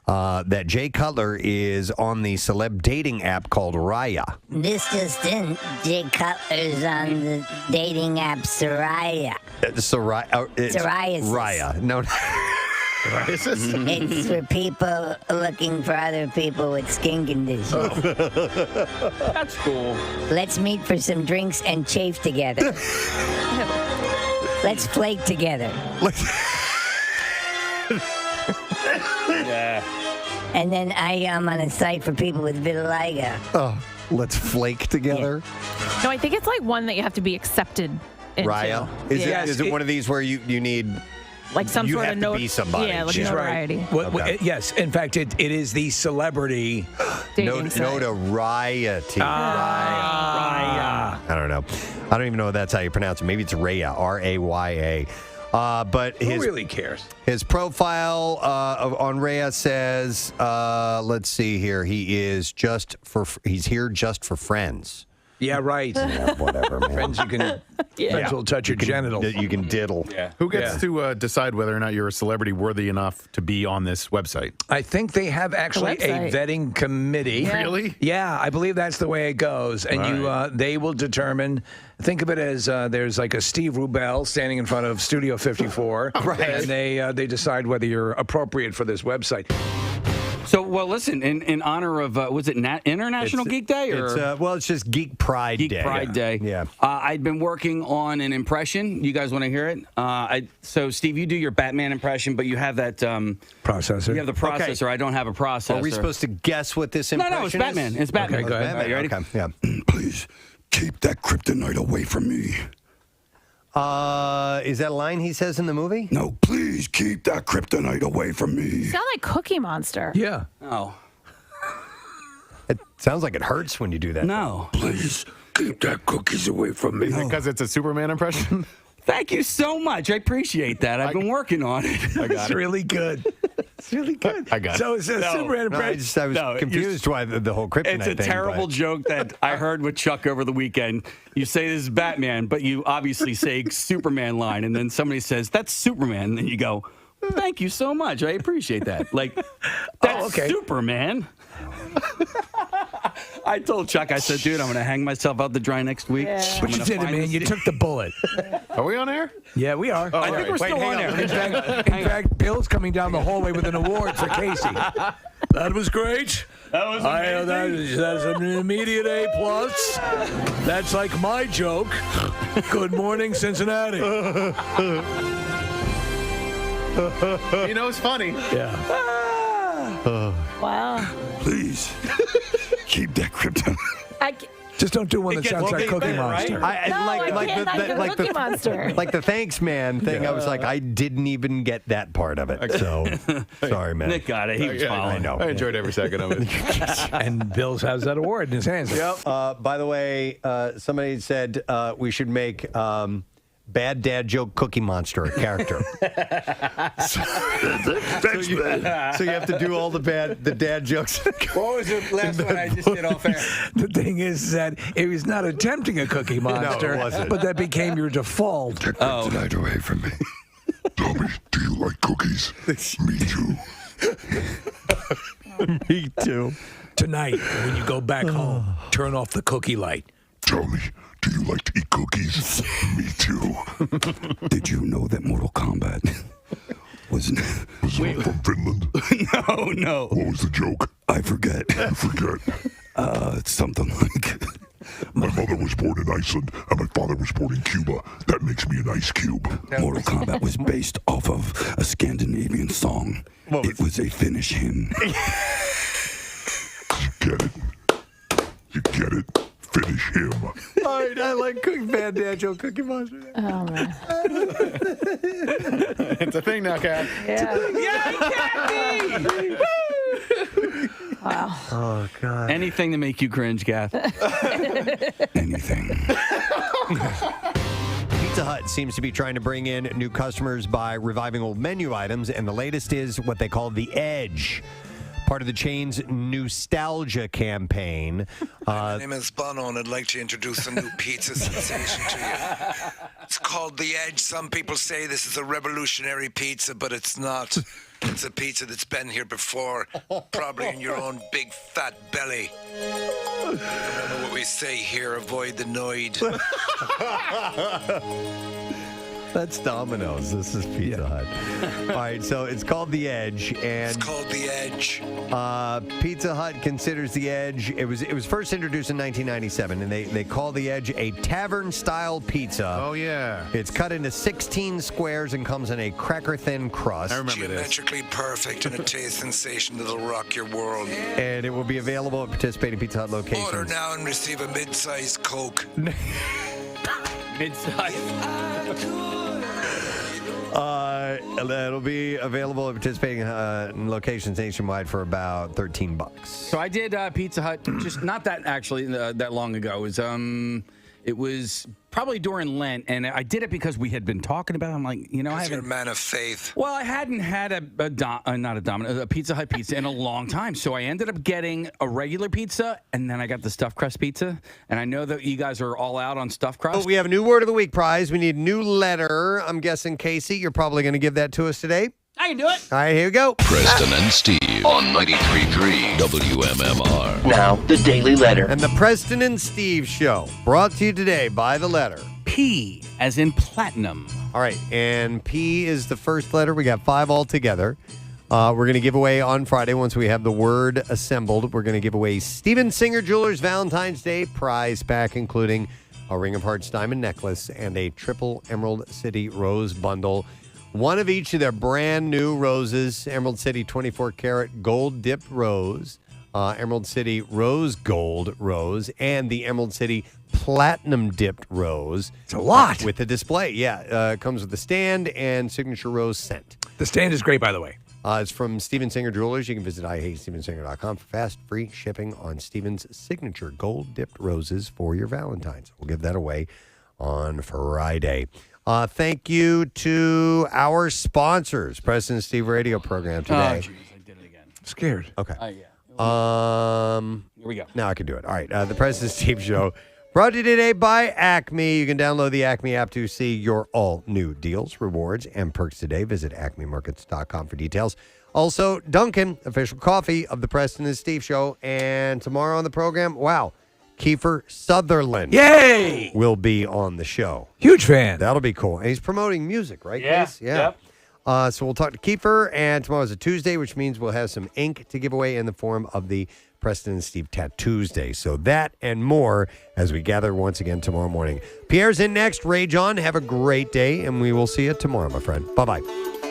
that Jay Cutler is on the celeb dating app called Raya. This just in, Jay Cutler's on the dating app Soraya. Psoriasis. Raya. No. Psoriasis? It's for people looking for other people with skin conditions. That's cool. Let's meet for some drinks and chafe together. Let's flake together. Yeah. And then I am on a site for people with vitiligo. Oh, let's flake together. No, I think it's like one that you have to be accepted into. Raya. Is it one of these where you need like some you sort have of to be somebody? Yeah, like She's notoriety. right. Okay. Yes, in fact, it is the celebrity notoriety. Raya. I don't know. I don't even know if that's how you pronounce it. Maybe it's Raya. Raya. But Who really cares? His profile on Rhea says, let's see here. He's here just for friends. Yeah, right. Yeah, whatever, man. Friends, you can. Friends will touch your genitals. You can diddle. Yeah. Who gets to decide whether or not you're a celebrity worthy enough to be on this website? I think they have actually a vetting committee. Yeah. Really? Yeah, I believe that's the way it goes. And they will determine. Think of it as there's like a Steve Rubel standing in front of Studio 54, and they decide whether you're appropriate for this website. So, well, listen, in honor of, was it International Geek Day? Or? It's just Geek Pride Day. Geek Pride Day. Yeah. I'd been working on an impression. You guys want to hear it? So, Steve, you do your Batman impression, but you have that... processor. You have the processor. Okay. I don't have a processor. Are we supposed to guess what this impression is? No, it's Batman. It's Batman. Okay, go ahead. You ready? Okay, yeah. Please, keep that kryptonite away from me. Is that a line he says in the movie? No, please keep that kryptonite away from me. You sound like Cookie Monster. Yeah. Oh. It sounds like it hurts when you do that. No. Please keep that cookies away from me. Because it's a Superman impression? Thank you so much. I appreciate that. I've been working on it. It's really good. It's really good. I got it. So it's a Superman impression. I was confused why the whole kryptonite It's thing. a terrible joke that I heard with Chuck over the weekend. You say this is Batman, but you obviously say Superman line, and then somebody says, that's Superman. And then you go, thank you so much. I appreciate that. Like, that's Superman. I told Chuck, I said, dude, I'm going to hang myself out to dry next week. Yeah. But you did it, man. You took the bullet. Are we on air? Yeah, we are. I think we're still on air. In fact, Bill's coming down the hallway with an award for Casey. That was great. That was amazing. That's an immediate A+. That's like my joke. Good morning, Cincinnati. He knows funny. Yeah. Wow. Please, keep that kryptonite. Just don't do one that sounds like Cookie Monster. Cookie Monster. Like the thanks man thing, I was like, I didn't even get that part of it. So, sorry, man. Nick got it. He was following. I know. I enjoyed every second of it. And Bill has that award in his hands. Yep. By the way, somebody said we should make Bad Dad Joke Cookie Monster a character. So you have to do all the dad jokes. What was the last one I just did off air? The thing is that it was not attempting a Cookie Monster, wasn't. but that became your default. Take kryptonite away from me. Tell me, do you like cookies? Me too. Me too. Tonight, when you go back home, turn off the cookie light. Tell me, do you like to eat cookies? Me too. Did you know that Mortal Kombat was from Finland? No. What was the joke? I forget. It's something like... My mother was born in Iceland, and my father was born in Cuba. That makes me an ice cube. Mortal Kombat was based off of a Scandinavian song. It was a Finnish hymn. You get it? Finish him. All right, I like Bad Dad Joke Cookie Monster. Oh, man. It's a thing now, Kat. Yeah. Yay, Kathy! Wow. Oh, God. Anything to make you cringe, Gath. Anything. Pizza Hut seems to be trying to bring in new customers by reviving old menu items, and the latest is what they call the Edge. Part of the chain's nostalgia campaign. My name is Bono, and I'd like to introduce a new pizza sensation to you. It's called the Edge. Some people say this is a revolutionary pizza, but it's not. It's a pizza that's been here before, probably in your own big fat belly. You know what we say here, avoid the noid. That's Domino's. This is Pizza Hut. All right, so it's called the Edge, and it's called the Edge. Pizza Hut considers the Edge. It was first introduced in 1997, and they call the Edge a tavern-style pizza. Oh yeah. It's cut into 16 squares and comes in a cracker-thin crust. I remember this. Geometrically perfect and a taste sensation that'll rock your world. And it will be available at participating Pizza Hut locations. Order now and receive a mid-sized Coke. Mid-size. It'll be available at participating locations nationwide for about $13. So I did Pizza Hut just not that actually that long ago. It was It was probably during Lent, and I did it because we had been talking about it. I'm like, I You're a haven't. man of faith. Well, I hadn't had a Pizza Hut pizza in a long time, so I ended up getting a regular pizza, and then I got the stuffed crust pizza. And I know that you guys are all out on stuffed crust. Oh, we have a new word of the week prize. We need a new letter. I'm guessing, Casey, you're probably going to give that to us today. I can do it. All right, here we go. Preston and Steve on 93.3 WMMR. Now, the Daily Letter. And the Preston and Steve Show, brought to you today by the letter P, as in platinum. All right, and P is the first letter. We got 5 altogether. We're going to give away on Friday, once we have the word assembled, we're going to give away Steven Singer Jewelers Valentine's Day prize pack, including a Ring of Hearts diamond necklace and a triple Emerald City rose bundle. One of each of their brand new roses, Emerald City 24 karat gold dipped rose, Emerald City rose gold rose, and the Emerald City platinum dipped rose. It's a lot. With the display. Yeah, it comes with the stand and signature rose scent. The stand is great, by the way. It's from Steven Singer Jewelers. You can visit IHateStevenSinger.com for fast, free shipping on Steven's signature gold dipped roses for your Valentine's. We'll give that away on Friday. Thank you to our sponsors, Preston and Steve radio program today. Oh, jeez, I did it again. Scared. Okay. Here we go. Now I can do it. All right. The Preston and Steve Show brought to you today by Acme. You can download the Acme app to see your all new deals, rewards, and perks today. Visit acmemarkets.com for details. Also, Dunkin', official coffee of the Preston and Steve Show. And tomorrow on the program, Kiefer Sutherland. Yay! Will be on the show. Huge fan. That'll be cool. And he's promoting music, right, Yeah. Case? Yeah. Yep. So we'll talk to Kiefer, and tomorrow's a Tuesday, which means we'll have some ink to give away in the form of the Preston and Steve Tattoos Day. So that and more as we gather once again tomorrow morning. Pierre's in next. Rage on. Have a great day, and we will see you tomorrow, my friend. Bye-bye.